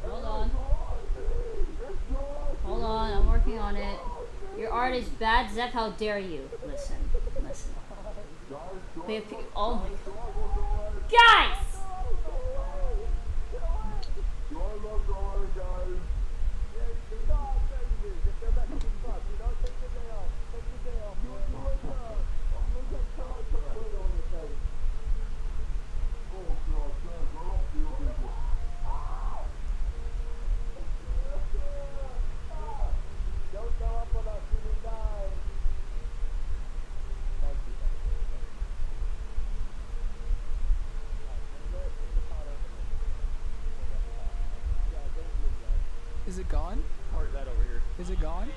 Hold on. Hold on, I'm working on it. Your art is bad, Zeph, how dare you? Listen. Oh my god. Guys! Is it gone? Part that over here. Is it gone?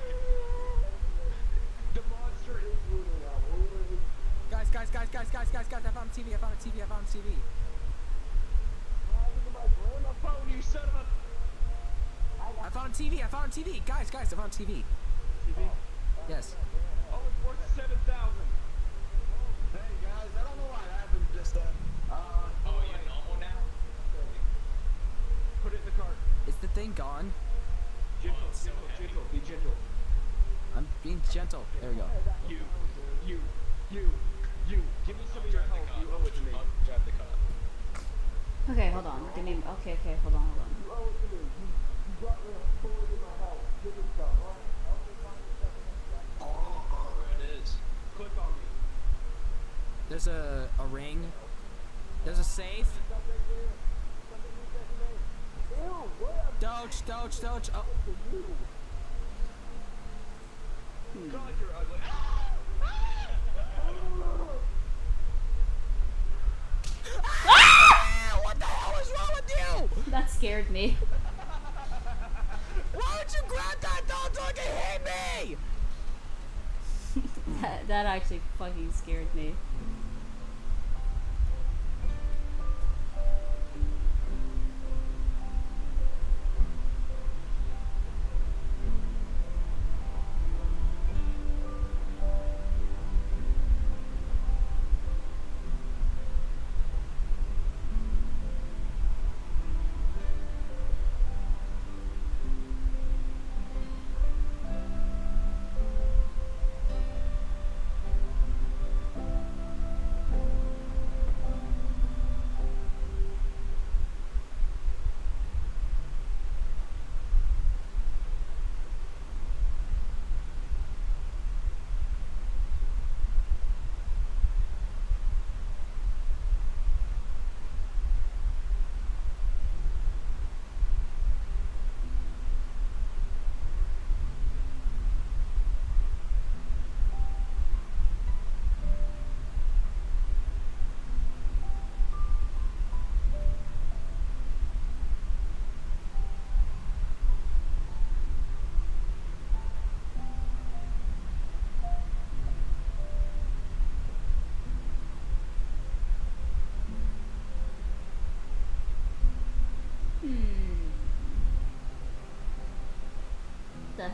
The monster is Lunar now. Lunar is... Guys, I found TV, I found a TV. My phone, you son of a... I found a TV, Guys, I found a TV. TV? Yes. Oh, it's worth 7,000. Hey guys, I don't know what happened just then. Oh, you're normal now? Put it in the cart. Is the thing gone? Gentle, it's so gentle, be gentle. I'm being gentle. There we go. You. Give me some of your Drive the health. car. You owe it to me. I'll drive the car. Okay, hold on. Give me. Okay, hold on. You owe it to me. You brought me a sword in my house. Give me some. Where it is. Click on me. There's a ring. There's a safe. Doge. Oh. God, you're ugly. Ah! What the hell is wrong with you? That scared me. Why would you grab that dog so it can hit me? That actually fucking scared me.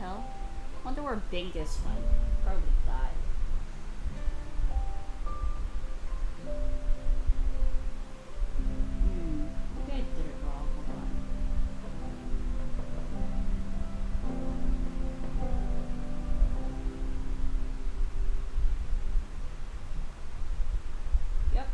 hell? Wonder where Bingus went. Probably died. Maybe I did it wrong. Hold on. Yep.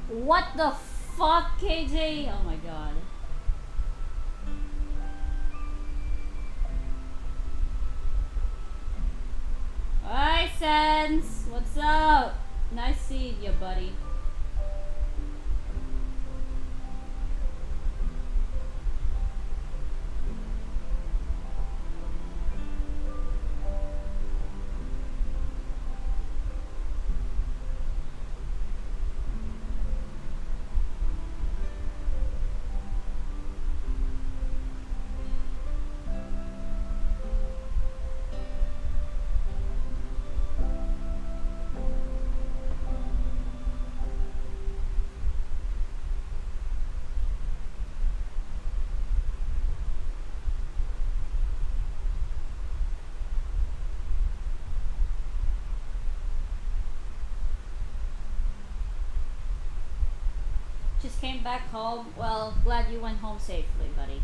What the fuck, KJ? Oh my god. Hi, Sense. What's up? Nice seeing you, buddy. Just came back home. Well, glad you went home safely, buddy.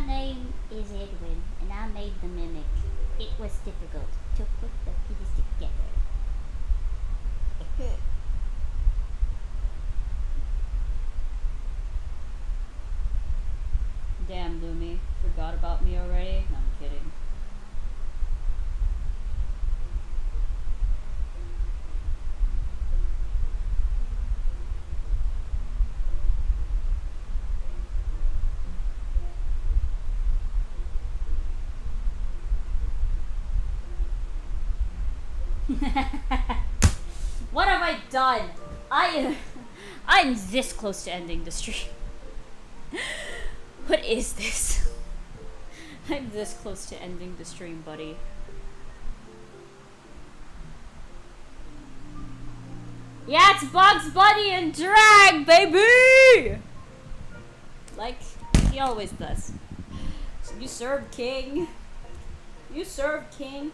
name is Edwin, and I made the mimic. It was difficult to put the pieces together. Damn, Lumi. Forgot about me already? No, I'm kidding. What have I done? I'm this close to ending the stream. What is this? I'm this close to ending the stream, buddy. Yeah, it's Bugs Bunny and drag, baby! Like he always does. You serve king. You serve king.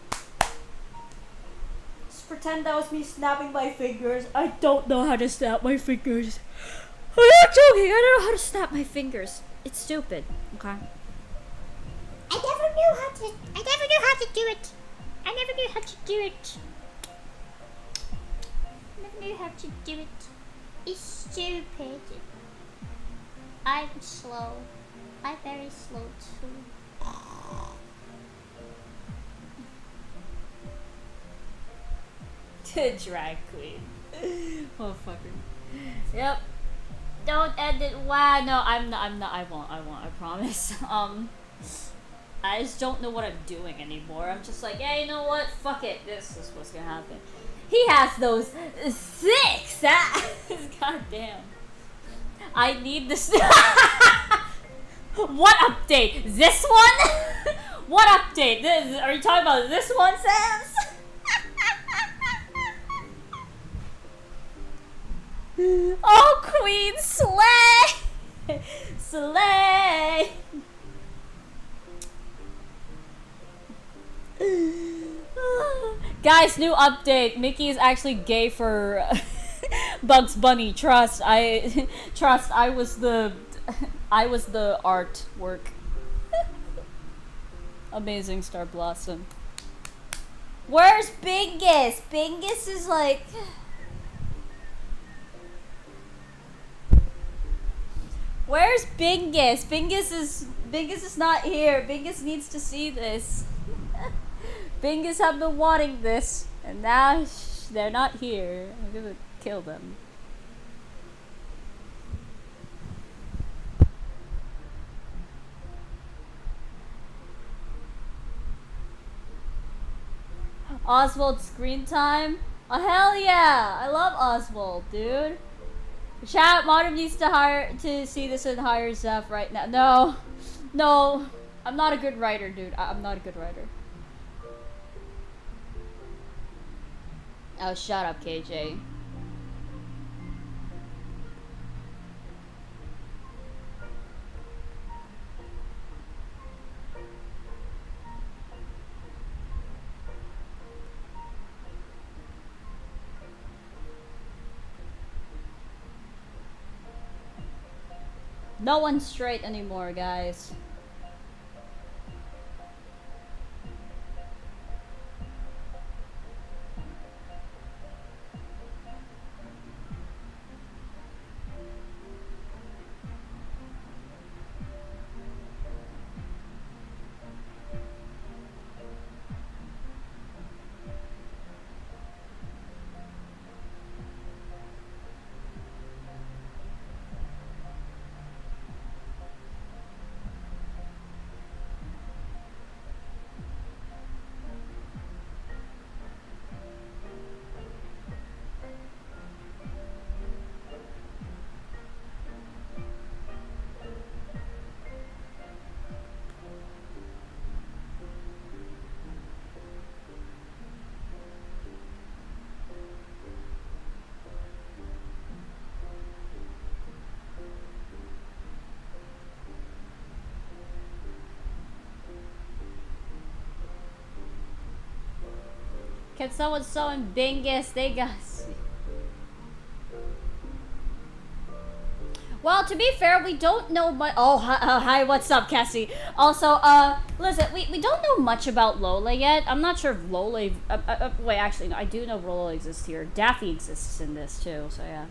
Just pretend that was me snapping my fingers. I don't know how to snap my fingers. I'm not joking, I don't know how to snap my fingers. It's stupid, okay? I never knew how to do it. I never knew how to do it. I never knew how to do it. It's stupid. I'm slow. I'm very slow too. Drag queen. Motherfucker. Yep. Don't end it. Wow, no, I'm not, I won't, I promise. I just don't know what I'm doing anymore. I'm just like, yeah, you know what? Fuck it. This is what's gonna happen. He has those 6 God damn. I need this. What update? This one? What update? This, are you talking about this one, Sans? Oh, Queen Slay! Slay! Guys, new update. Mickey is actually gay for Bugs Bunny. Trust. I was the artwork. Amazing Star Blossom. Where's Bingus? Bingus is like. Where's Bingus? Bingus is not here. Bingus needs to see this. Bingus have been wanting this, and now they're not here. I'm gonna kill them. Oswald screen time? Oh hell yeah! I love Oswald, dude. Chat, Modern needs to see this and hire Zeph right now. No, I'm not a good writer, dude. I'm not a good writer. Oh, shut up, KJ. No one's straight anymore, guys. Can someone summon Bingus? They got. Well, to be fair, we don't know much. Oh, hi, what's up, Cassie? Also, listen, we don't know much about Lola yet. I'm not sure if Lola. Wait, actually, no, I do know Lola exists here. Daffy exists in this too, so yeah.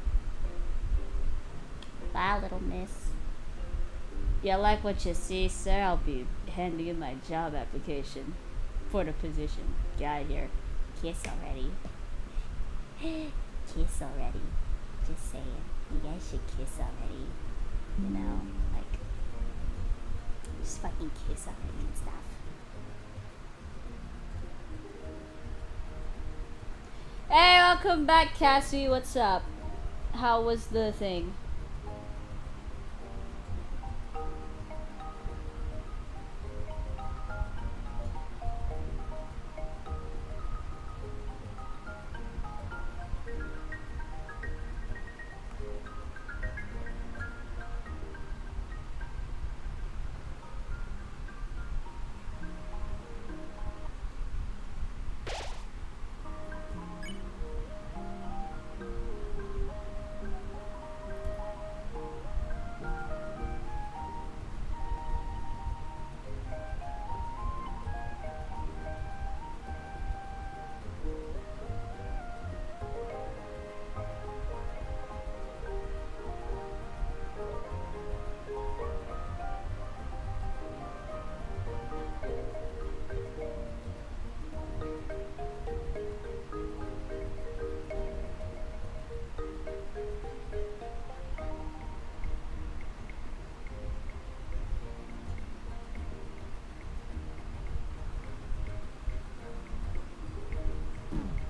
Bye, little miss. Yeah, like what you see, sir. I'll be handing in my job application for the position. Get out of here. Kiss already. Kiss already. Just saying. You guys should kiss already. You know, like, just fucking kiss already and stuff. Hey, welcome back, Cassie. What's up? How was the thing?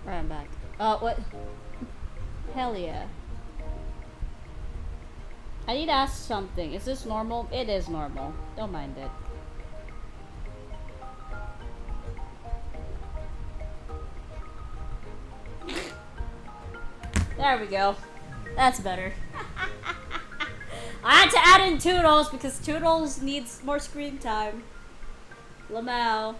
Right, I'm back. What? Hell yeah. I need to ask something. Is this normal? It is normal. Don't mind it. There we go. That's better. I had to add in Toodles because Toodles needs more screen time. Lamau.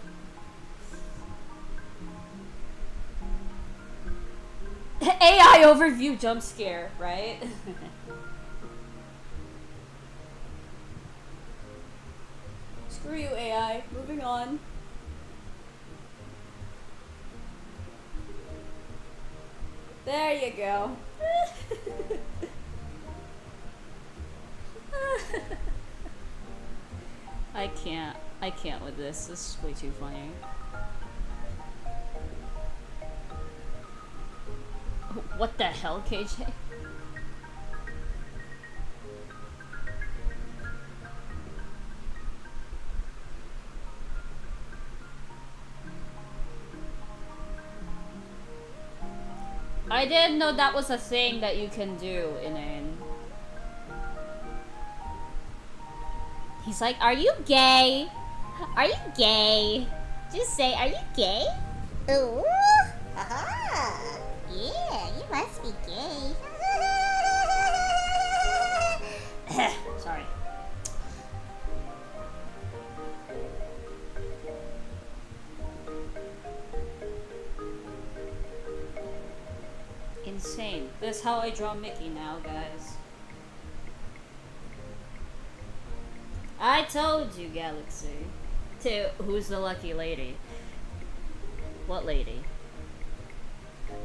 AI overview jump scare, right? Screw you, AI. Moving on. There you go. I can't with this. This is way too funny. What the hell, KJ? I didn't know that was a thing that you can do, Inane. He's like, are you gay? Are you gay? Just say, are you gay? Ooh, aha. Yeah, you must be gay. Sorry. Insane. That's how I draw Mickey now, guys. I told you, Galaxy. To who's the lucky lady? What lady?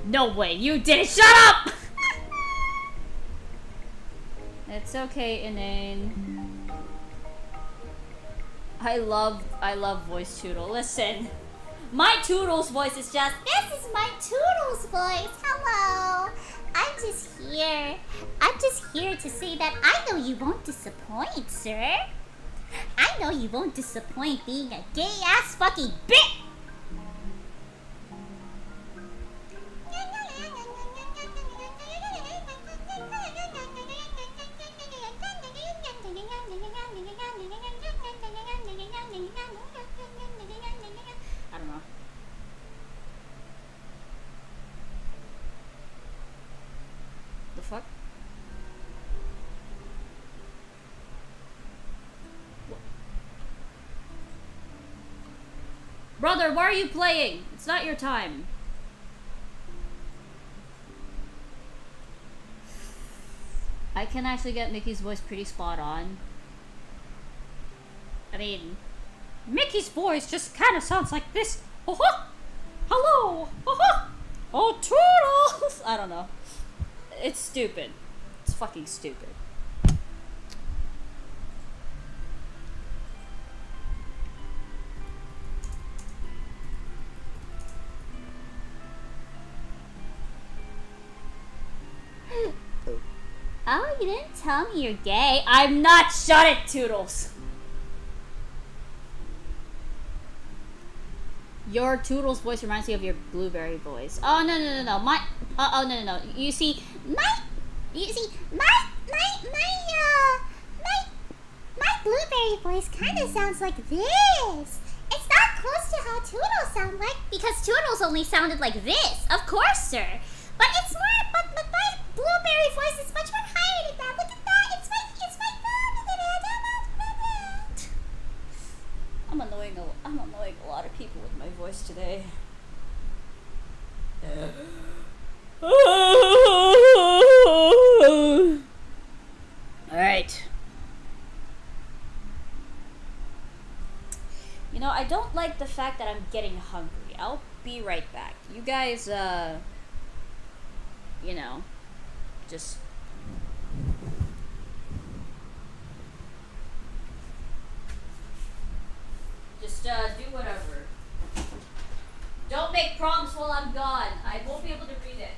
No way, you did it! Shut up! It's okay, Inane. I love voice Toodle. Listen, my Toodle's voice is just, this is my Toodle's voice. Hello. I'm just here to say that I know you won't disappoint, sir. I know you won't disappoint being a gay ass fucking bitch. I don't know. The fuck? Brother, why are you playing? It's not your time. I can actually get Mickey's voice pretty spot on. I mean, Mickey's voice just kind of sounds like this. Oh, hello. Oh, Toodles. I don't know. It's stupid. It's fucking stupid. Oh, you didn't tell me you're gay. I'm not. Shut it, Toodles. Your Toodles voice reminds me of your Blueberry voice. Oh, no. My, oh, no. You see, my Blueberry voice kind of sounds like this. It's not close to how Toodles sound like, because Toodles only sounded like this. Of course, sir. But it's more, but my Blueberry voice is much more higher than that. Look at that. It's my I'm annoying a lot of people with my voice today. Alright. You know, I don't like the fact that I'm getting hungry. I'll be right back. You guys, you know, just... do whatever. Don't make prompts while I'm gone. I won't be able to read it.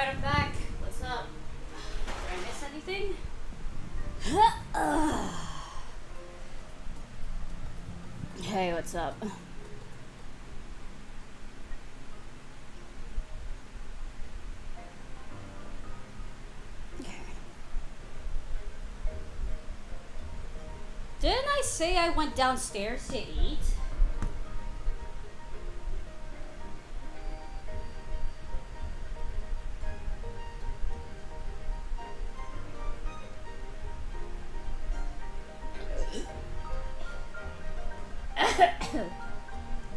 Alright, I'm back. What's up? Did I miss anything? Hey, what's up? Didn't I say I went downstairs to eat?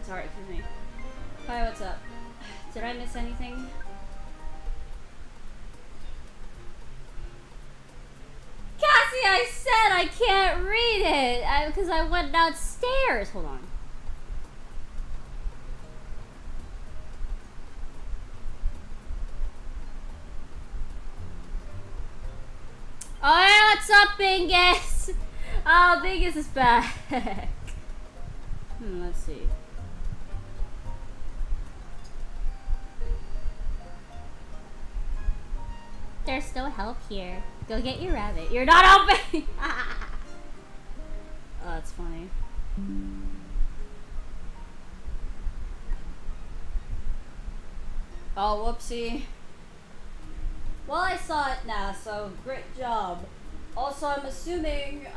Sorry, excuse me. Hi, what's up? Did I miss anything? Cassie, I said I can't read it because I went downstairs. Hold on. Oh, yeah, what's up, Bingus? Oh, Bingus is back. Let's see. There's still help here. Go get your rabbit. You're not helping! Oh, that's funny. Oh, whoopsie. Well, I saw it now, so great job. Also, I'm assuming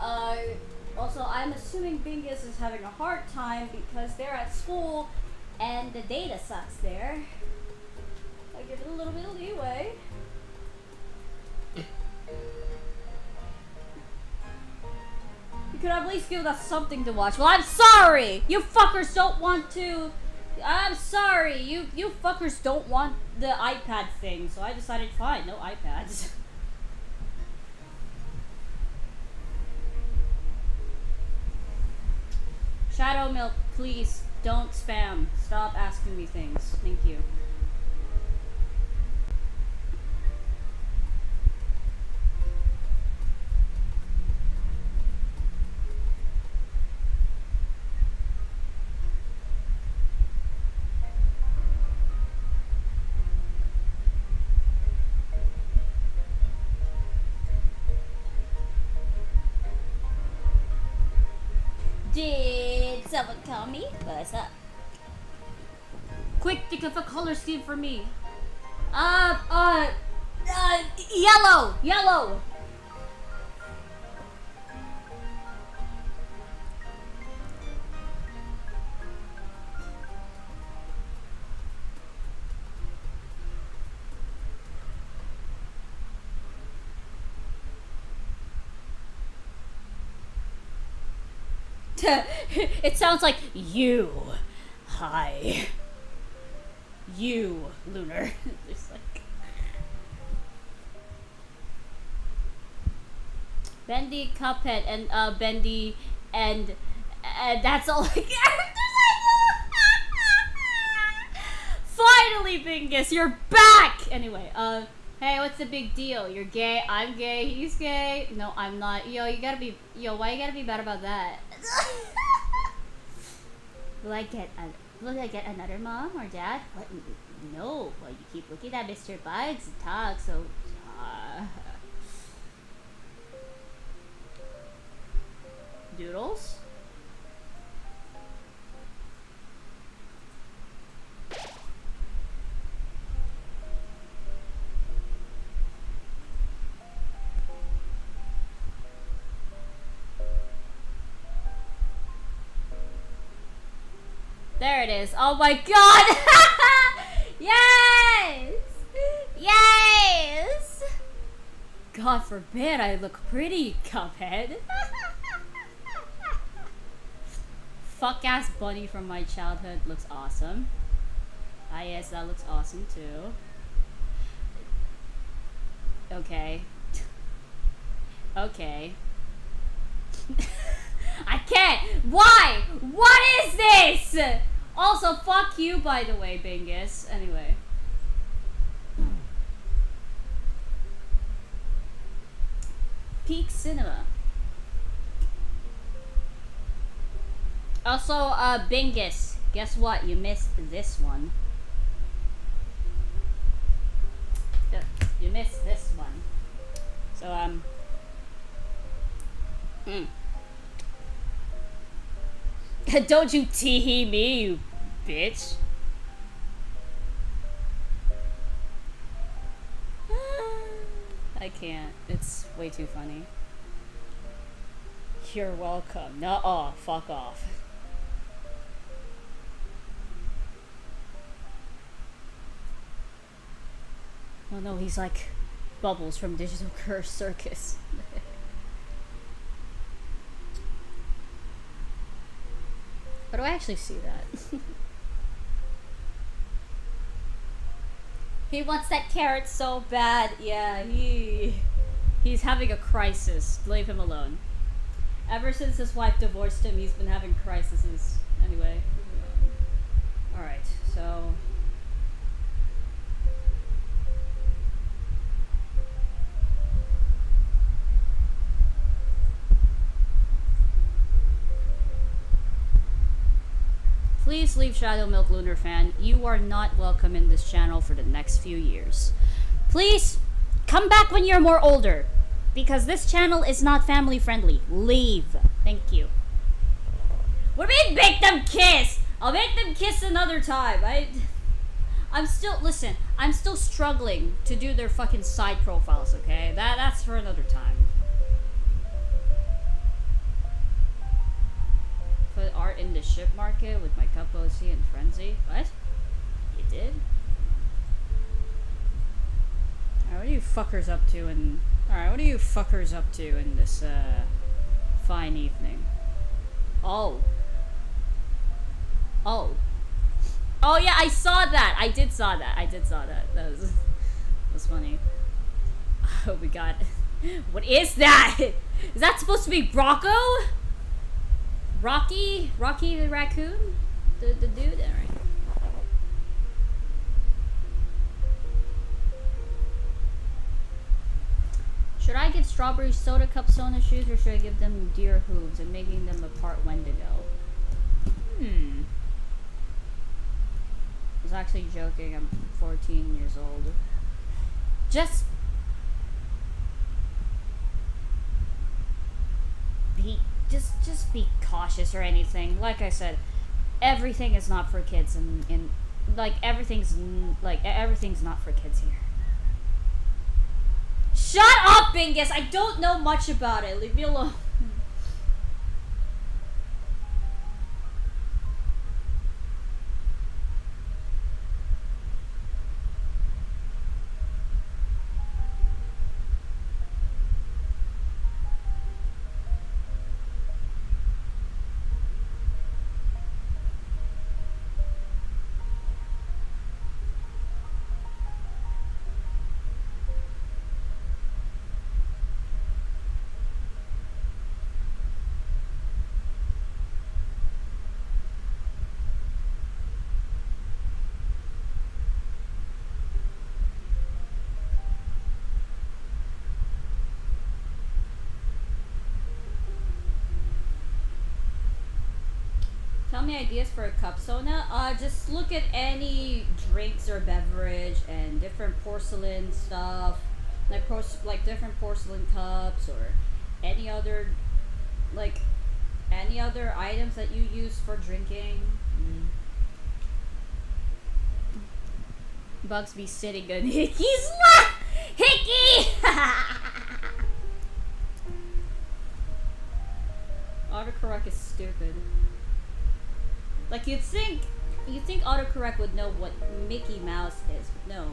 Bingus is having a hard time because they're at school and the data sucks there. I give it a little bit of leeway. You could at least give us something to watch. Well, I'm sorry! You fuckers don't want to... I'm sorry, you fuckers don't want the iPad thing, so I decided fine, no iPads. Shadow Milk, please don't spam. Stop asking me things. Thank you. Did someone call me? What's up? Quick, think of a color scheme for me. Yellow! Yellow! It sounds like you. Hi. You, Lunar. Just like Bendy, Cuphead, and Bendy, and that's all I get. Finally, Bingus, you're back. Anyway, hey, what's the big deal? You're gay. I'm gay. He's gay. No, I'm not. Yo, why you gotta be bad about that? Will I get another mom or dad? What? No. Well, you keep looking at Mr. Bugs and talk, so... Doodles? There it is. Oh my god! Yes! Yes! God forbid I look pretty, Cuphead. Fuck ass bunny from my childhood looks awesome. Ah yes, that looks awesome too. Okay. Okay. I can't! Why? What is this? Also, fuck you, by the way, Bingus. Anyway. Peak Cinema. Also, Bingus, guess what? You missed this one. You missed this one. So, Don't you tee-hee me, you bitch. I can't. It's way too funny. You're welcome. Nuh-uh. Fuck off. Oh no, he's like Bubbles from Digital Curse Circus. How do I actually see that? He wants that carrot so bad. Yeah, he's having a crisis. Leave him alone. Ever since his wife divorced him, he's been having crises. Anyway. Alright, so... Please leave Shadow Milk Lunar fan. You are not welcome in this channel for the next few years. Please come back when you're more older, because this channel is not family friendly. Leave. Thank you. What do you mean make them kiss? I'll make them kiss another time. I'm still struggling to do their fucking side profiles, okay? That's for another time. Put art in the ship market with my cup OC and Frenzy. What? You did? Alright, what are you fuckers up to in... Alright, what are you fuckers up to in this, fine evening? Oh. Oh. Oh yeah, I saw that! I did saw that. That was funny. Oh, we got... What is that? Is that supposed to be Rocco? Rocky the raccoon? The dude? Alright. Should I give strawberry soda cups Sona shoes, or should I give them deer hooves and making them a part Wendigo? I was actually joking. I'm 14 years old. Just be cautious or anything. Like I said, everything is not for kids, and like everything's not for kids here. Shut up, Bingus! I don't know much about it. Leave me alone. Tell me ideas for a cup, Sona. Just look at any drinks or beverage and different porcelain stuff, like different porcelain cups or any other items that you use for drinking. Bugs be sitting on Hickey's Hickey. Autocorrect is stupid. Like, you'd think autocorrect would know what Mickey Mouse is, but no.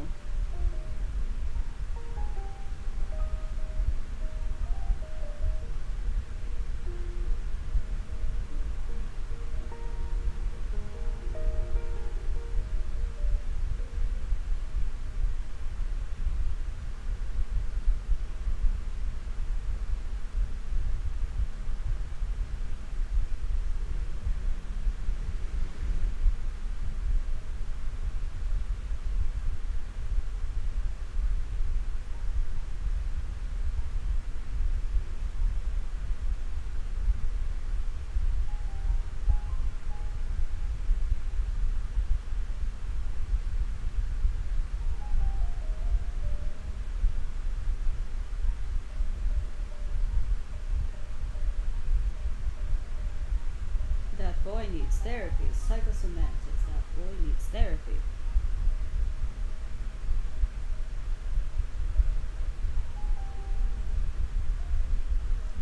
needs therapy. Psychosemantics. That boy needs therapy.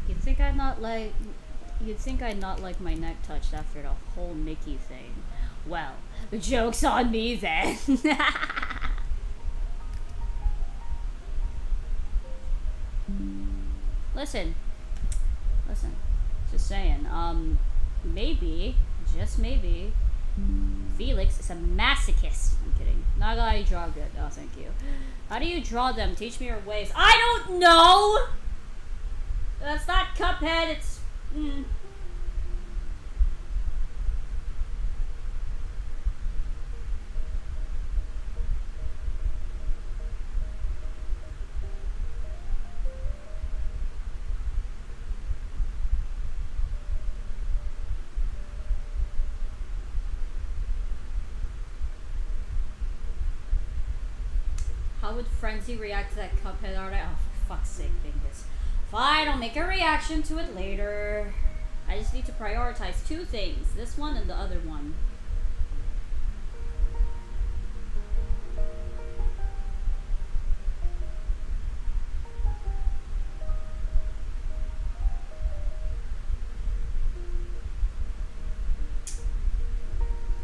You'd think I'd not like my neck touched after the whole Mickey thing. Well, the joke's on me then. Listen. Just saying. Maybe, just maybe, Felix is a masochist. I'm kidding. Not gonna how you draw good. Oh, thank you. How do you draw them? Teach me your ways. I don't know! That's not Cuphead, it's... How would Frenzy react to that Cuphead art? Oh, for fuck's sake, Bingus. Fine, I'll make a reaction to it later. I just need to prioritize two things. This one and the other one.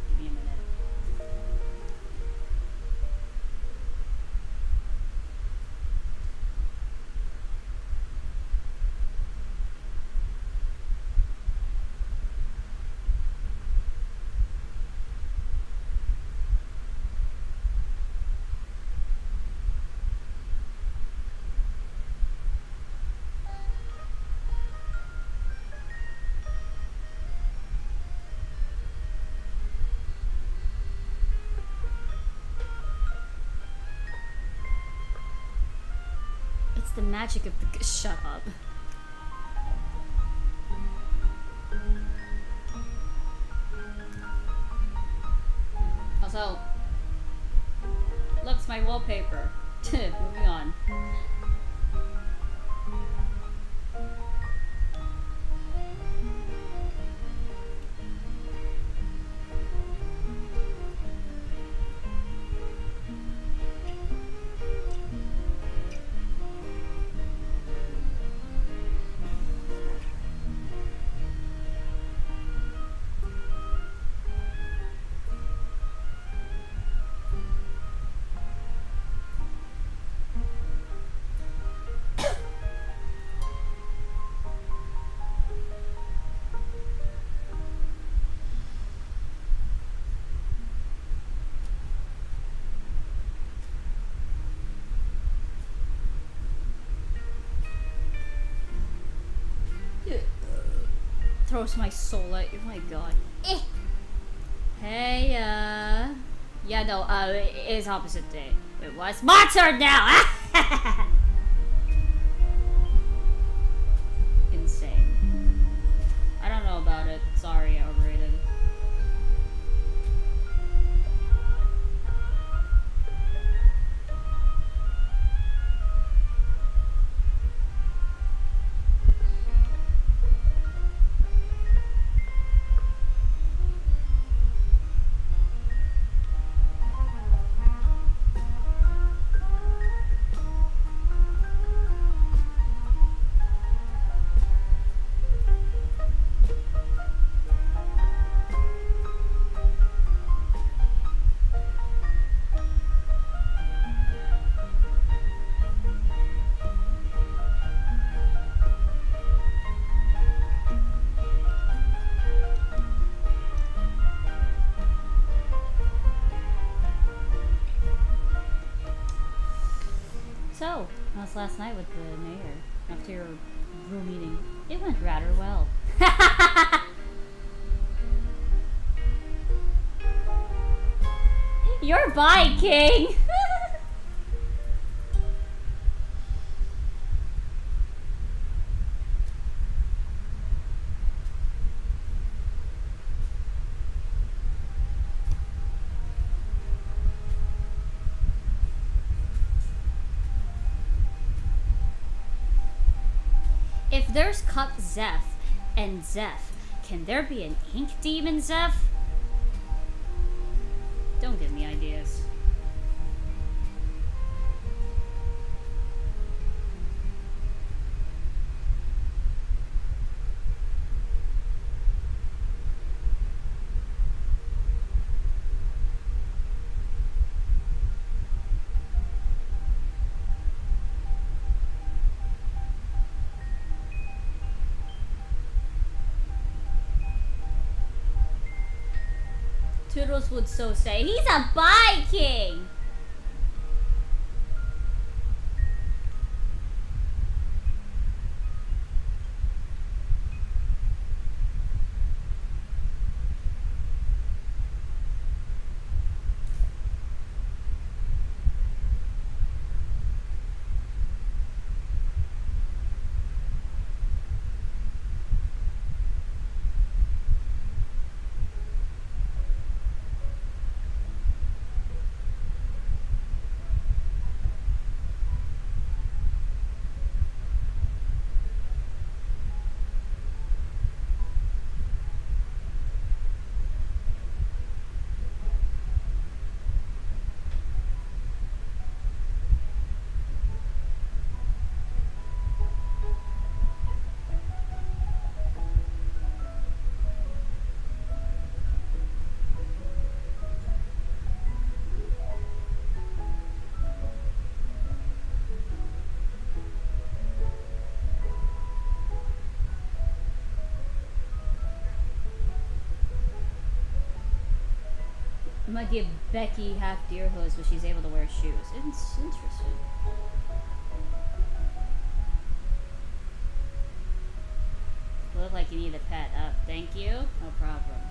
Give me a minute. It's the magic of the... Shut up. Also, looks my wallpaper. Moving on. Throws my soul at you. Oh my god. Eh. Hey, yeah, no, it is opposite day. Wait, what? It's my turn now! Insane. I don't know about it. Sorry, overrated. So, how's last night with the mayor? After your room meeting? It went rather well. You're bi, King! If there's Cup Zeph and Zeph Can there be an ink demon, Zeph? Don't give me ideas. Toodles would so say, he's a Viking! I might give Becky half deer hooves, but she's able to wear shoes. It's interesting. Look like you need a pet. Thank you. No problem.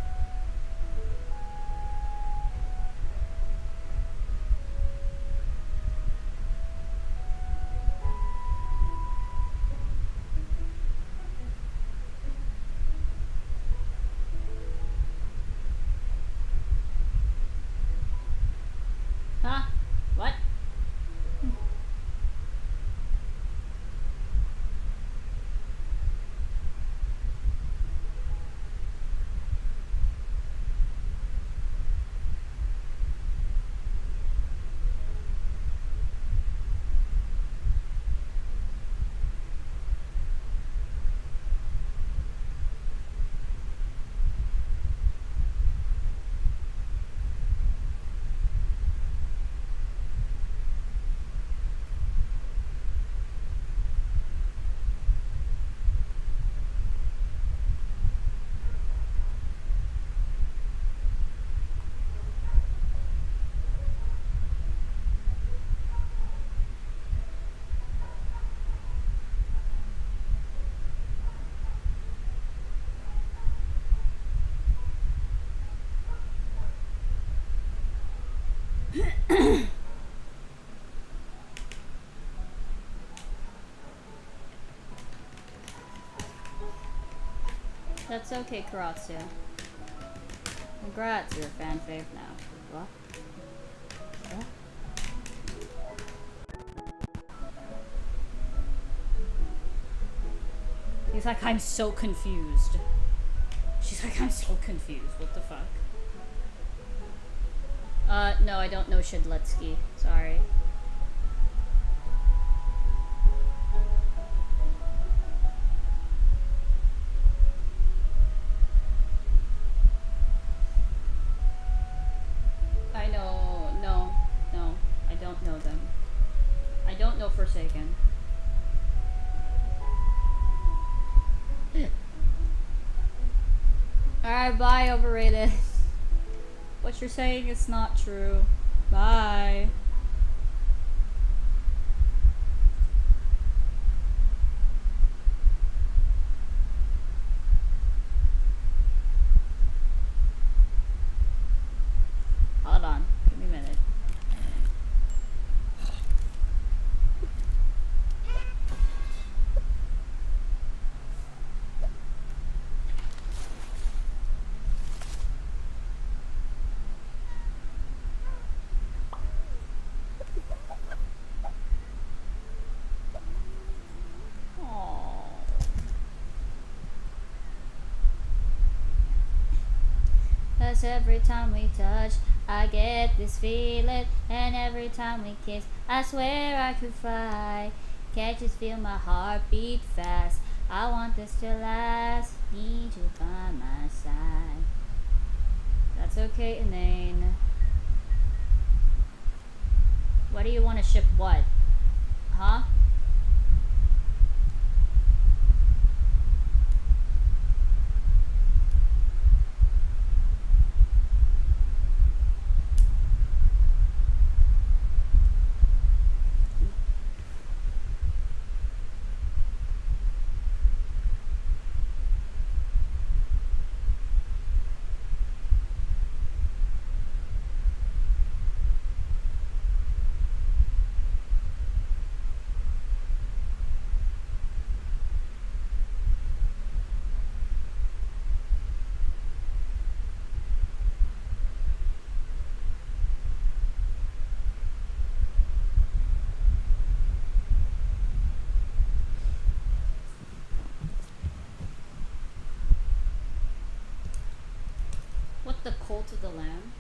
Huh? What? That's okay, Karatsu. Congrats, you're a fan fave now. What? What? He's like, I'm so confused. She's like, I'm so confused. What the fuck? No, I don't know Shidletsky. Sorry. I know, no, I don't know them. I don't know Forsaken. Alright, bye, overrated. What you're saying is not true. Bye. Hold on. Give me a minute. 'cause every time we touch, I get this feeling, and every time we kiss, I swear I could fly. Can't you feel my heart beat fast? I want this to last. Need you by my side. That's okay, Inane. What do you want to ship what? Huh? What, the cult of the lamb?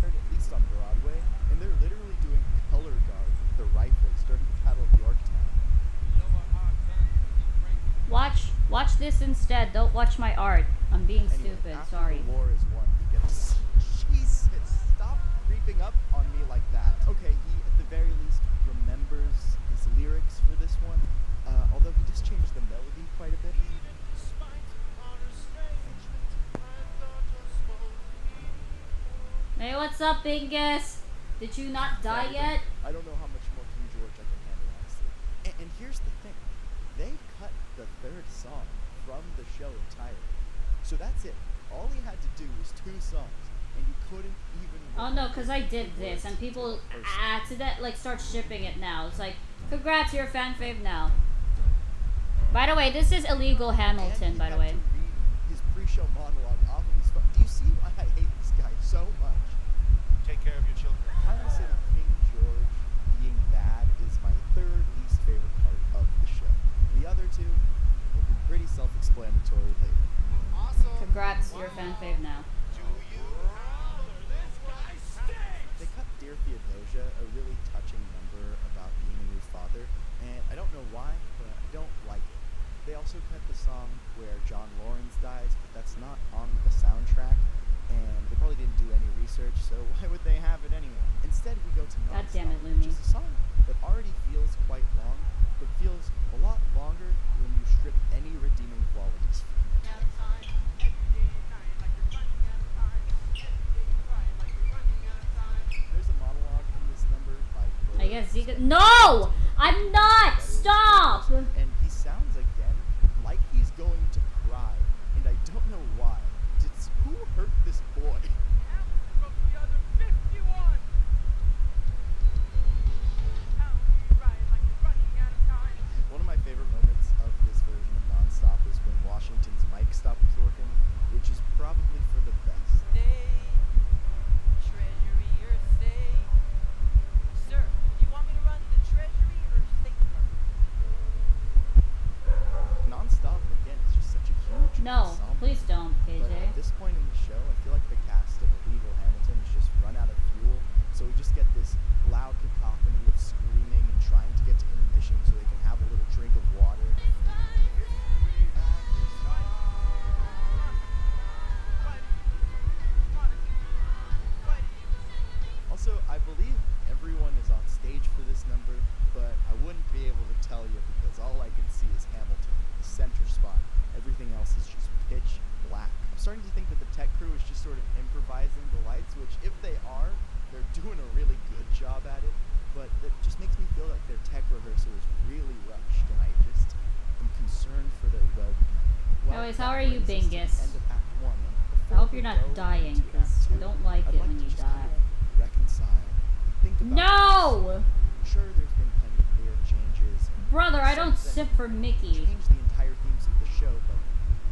Heard at least on Broadway, and they're literally doing color guard with the rifles during the Battle of Yorktown. Watch this instead. Don't watch my art. I'm being Anyway, stupid. after Sorry. the war is won, we get to see. Jesus, stop creeping up on me like that. Okay, he at the very least remembers his lyrics for this one, although he just changed the melody quite a bit. Hey, what's up, Bingus? Did you not die yet? I don't know how much more King George I can handle, honestly. And here's the thing. They cut the third song from the show entirely. So that's it. All he had to do was 2 songs, and he couldn't even... Oh no, because I did this, and people start shipping it now. It's like, congrats, you're a fan fave now. By the way, this is illegal Hamilton, by the way. And he had to read his pre-show monologue off of his phone. Do you see why I hate this guy so much? Take care of your children. I would say that King George being bad is my 3rd least favorite part of the show. The other 2 will be pretty self-explanatory later. Awesome. Congrats, you're a fan fave now. They cut Dear Theodosia, a really touching number about being a new father, and I don't know why, but I don't like it. They also cut the song where John Lawrence dies, but that's not on the soundtrack, and they probably didn't do any research, so why would they have it anyway? Instead, we go to God damn it, Nonstop, Lumi. which is a song that already feels quite long, but feels a lot longer when you strip any redeeming qualities from it. There's a monologue in this number by I guess Zika. No! I'm not! Stop! And he sounds again like he's going to cry, and I don't know why. Who hurt this boy? One of my favorite moments of this version of Nonstop is when Washington's mic stops working. It No, somber. please don't, But KJ. at this point in the show, I feel like the cast of Illegal Hamilton has just run out of fuel, so we just get this loud cacophony of screaming and trying to get to intermission so they can have a little drink of water. Also, I believe everyone is on stage for this number, but I wouldn't be able to tell you because all I can see is Hamilton, the center spot. Everything else is just pitch black. I'm starting to think that the tech crew is just sort of improvising the lights, which if they are, they're doing a really good job at it, but that just makes me feel like their tech rehearsal is really rushed, and I just am concerned for their well-being. Anyways, how that are you, brings us to the Bingus? end of Act 1, and I before hope we you're not go dying, into because Act I 2, don't like I'd it like when to you just kind die. of reconcile and think about No! Sure, there's been plenty of lyric changes. And Brother, I don't some sip that for Mickey. changed the entire themes of the show, but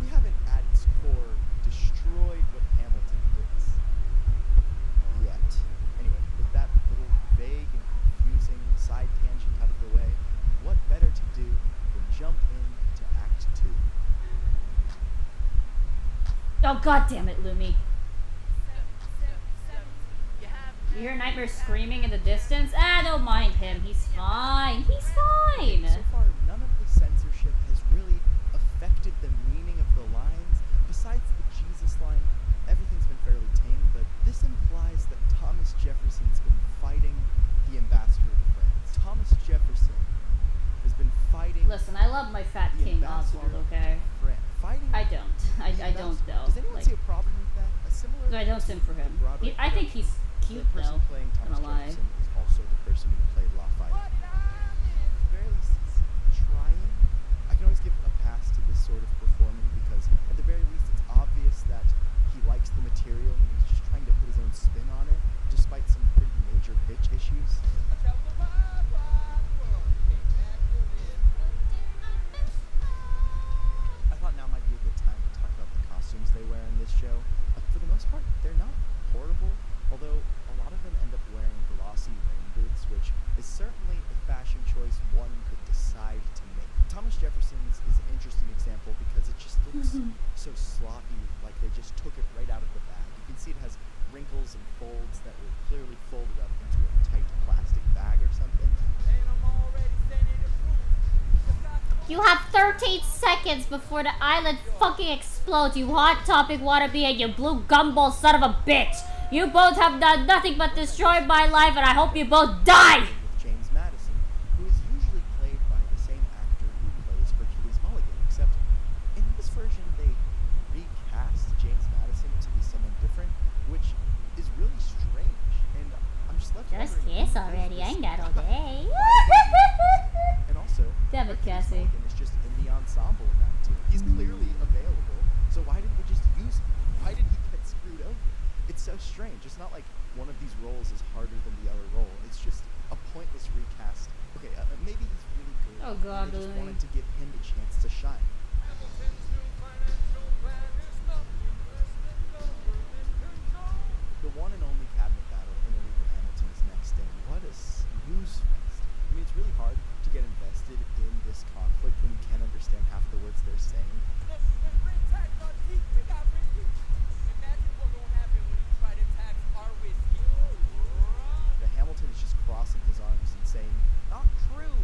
we haven't at its core destroyed what Hamilton is. Yet. Anyway, with that little vague and confusing side tangent out of the way, what better to do than jump into Act 2? Oh, god damn it, Lumi. You hear Nightmare screaming in the distance? Ah, don't mind him. He's fine. He's fine. So far, none of the censorship has really affected the meaning of the lines. Besides the Jesus line, everything's been fairly tame, but this implies that Thomas Jefferson's been fighting the ambassador to France. Thomas Jefferson has been fighting Listen, I love my fat the King ambassador Oswald, okay? to France. Fighting I don't. I the don't, ambassador. though. Does anyone Like, see a problem with that? A similar I don't sim for him. Broadway I think he's cute, the person though. playing Thomas Gonna lie. Jefferson is also the person who played Lafayette. At the very least, he's trying. I can always give a pass to this sort of performing because at the very least it's obvious that he likes the material and he's just trying to put his own spin on it, despite some pretty major pitch issues. I thought now might be a good time to talk about the costumes they wear in this show. For the most part, they're not horrible, although a lot of them end up wearing glossy rain boots, which is certainly a fashion choice one could decide to make. Thomas Jefferson's is an interesting example because it just looks so sloppy, like they just took it right out of the bag. You can see it has wrinkles and folds that were clearly folded up into a tight plastic bag or something. You have 13 seconds before the island fucking explodes, you hot topic wannabe and you blue gumball son of a bitch! You both have done nothing but destroy my life and I hope you both die! With James Madison, who is usually played by the same actor who plays Hercules Mulligan, except in this version they recast James Madison to be someone different, which is really strange, and I'm just left Just wondering, kiss who is already, I this ain't got all guy? day. And also, Damn it, Hercules Cassie. Mulligan is just in the ensemble of that too. He's clearly available, so why didn't we just use him? Why did he get screwed over? It's so strange. It's not like one of these roles is harder than the other role. It's just a pointless recast. Okay, maybe he's really good. Oh, and God, they just Louis. wanted to give him a chance to shine. The one and only cabinet battle in Illegal Hamilton is next, and what a snooze fest. I mean, it's really hard to get invested in this conflict when you can't understand half the words they're saying. The Hamilton is just crossing his arms and saying, "Not true."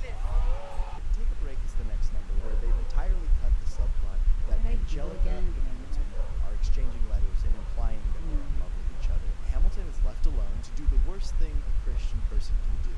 Take a Break is the next number, where they've entirely cut the subplot that What did I do Angelica again? and Hamilton are exchanging letters and implying that they're in love with each other. Hamilton is left alone to do the worst thing a Christian person can do.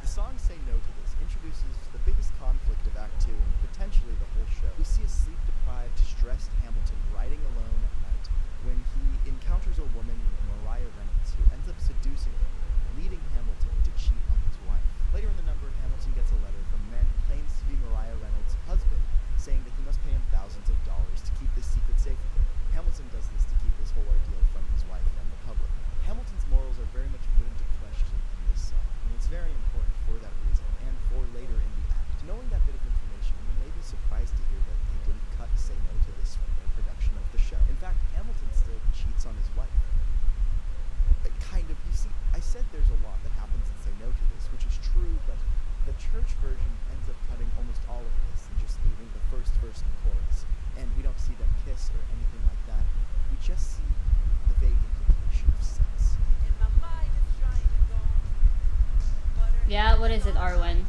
The song Say No to This introduces the biggest conflict of Act 2 and potentially the whole show. We see a sleep-deprived, stressed Hamilton riding alone at night when he encounters a woman named Mariah Reynolds who ends up seducing him, leading Hamilton to cheat on his wife. Later in the number, Hamilton gets a letter from men who claims to be Mariah Reynolds' husband, saying that he must pay him thousands of dollars to keep this secret safe with him. Hamilton does this to keep this whole ordeal from his wife and the public. Hamilton's morals are very much put into question in this song, and it's very important for that reason, and for later in the act. Knowing that bit of information, you may be surprised to hear that they didn't cut Say No to This from their production of the show. In fact, Hamilton still cheats on his wife. What is it, Arwen?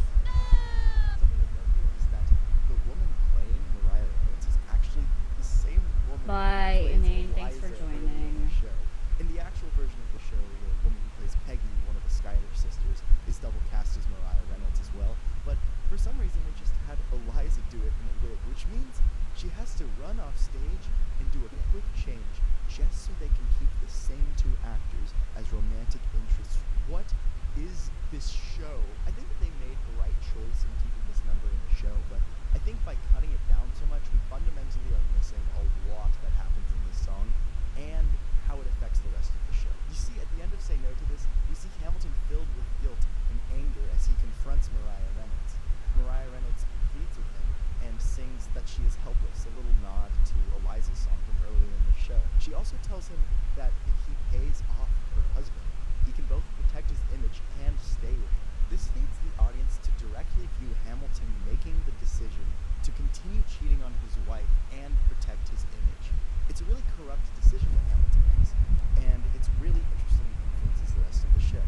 Something of note here is that the woman playing Mariah Reynolds is actually the same woman Bye, who plays Inane. Thanks for Eliza earlier in joining. the show. In the actual version of the show, the woman who plays Peggy, one of the Schuyler sisters, is double cast as Mariah Reynolds as well. But for some reason, they just had Eliza do it in a wig, which means she has to run off stage and do a quick change just so they can keep the same two actors as romantic interests. What is this show? I think that they made the right choice in keeping this number in the show, but I think by cutting it down so much, we fundamentally are missing a lot that happens in this song and how it affects the rest of the show. You see, at the end of Say No to This, we see Hamilton filled with guilt and anger as he confronts Mariah Reynolds. Mariah Reynolds pleads with him and sings that she is helpless, a little nod to Eliza's song from earlier in the show. She also tells him that if he pays off her husband, he can both protect his image and stay with him. This leads the audience to directly view Hamilton making the decision to continue cheating on his wife and protect his image. It's a really corrupt decision that Hamilton makes, and it's really interesting and influences the rest of the show.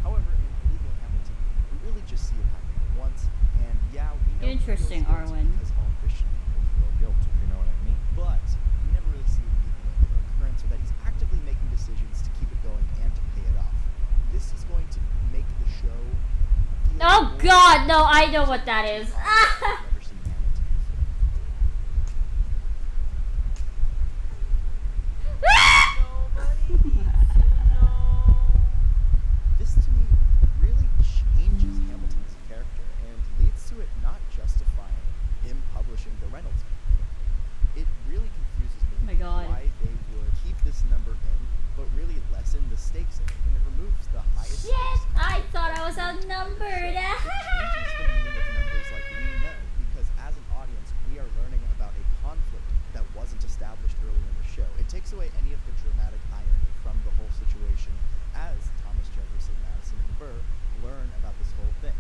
However, in Illegal Hamilton, we really just see it happen once, and yeah, we know he feels Interesting, guilty Arwen. because all Christian people feel guilt, if you know what I mean. But we never really see it being a regular occurrence, or that he's actively making decisions to keep it going and to pay it off. This is going to make the show feel Oh more God, no! I know what that is. I've never seen Hamilton before. This to me really changes Hamilton's character and leads to it not justifying him publishing the Reynolds movie. It really confuses me Oh my God. why they would keep this number in, but really lessen the stakes in it, and it removes the highest Shit! stakes I concept thought of I was the outnumbered. show. It changes the meaning of numbers like we know, because as an audience, we are learning about a conflict that wasn't established earlier in the show. It takes away any of the dramatic irony from the whole situation as Thomas Jefferson, Madison, and Burr learn about this whole thing.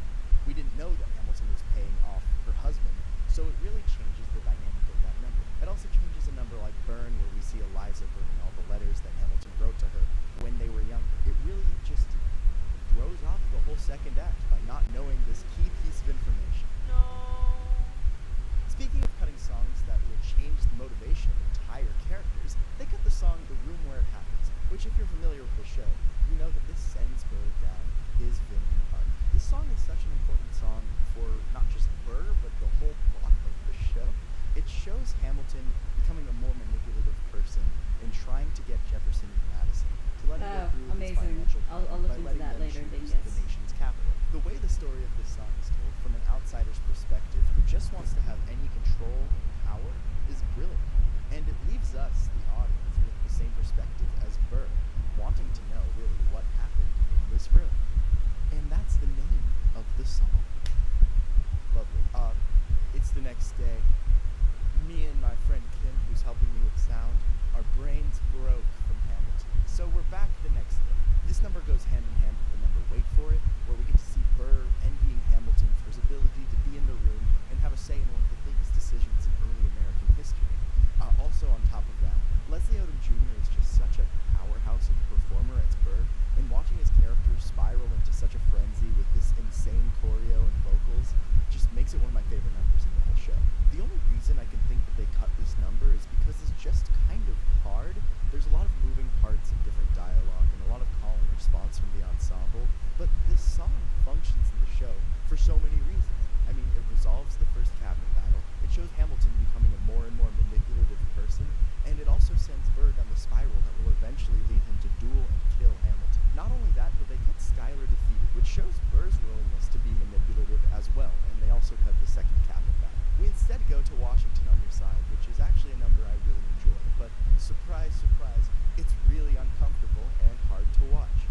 We didn't know that Hamilton was paying off her husband, so it really changes the dynamic of that number. It also changes a number like Burn, where we see Eliza burning all the letters that Hamilton wrote to her when they were younger. It really just throws off the whole second act by not knowing this key piece of information. Speaking of cutting songs that will change the motivation of entire characters, they cut the song The Room Where It Happens, which if you're familiar with the show, you know that this sends Burr down his villain arc. This song is such an important song for not just Burr, but the whole plot of the show. It shows Hamilton becoming a more manipulative person and trying to get Jefferson and Madison to let him go through with his amazing. financial I'll plan look by into letting that them later, choose dingus. the nation's capital. The way the story of this song is told from an outsider's perspective who just wants to have any control and power is brilliant. And it leaves us, the audience, with the same perspective as Burr, wanting to know really what happened in this room. And that's the name of the song. Lovely. It's the next day. Me and my friend Kim, who's helping me with sound, our brains broke from Hamilton. So we're back the next day. This number goes hand in hand with the number Wait For It, where we get to see Burr envying Hamilton for his ability to be in the room and have a say in one of the biggest decisions in early American history. Also on top of that, Leslie Odom Jr. is just such a powerhouse of a performer as Burr, and watching his character spiral into such a frenzy with this insane choreo and vocals just makes it one of my favorite numbers in the whole show. The only reason I can think that they cut this number is because it's just kind of hard. There's a lot of moving parts and different dialogue and a lot of call and response from the ensemble, but this song functions in the show for so many reasons. I mean, it resolves the first cabinet battle, it shows Hamilton becoming a more and more manipulative person, and it also sends Burr down the spiral that will eventually lead him to duel and kill Hamilton. Not only that, but they cut Schuyler defeated, which shows Burr's willingness to be manipulative as well, and they also cut the second cabinet battle. We instead go to Washington on Your Side, which is actually a number I really enjoy, but surprise, surprise, it's really uncomfortable and hard to watch.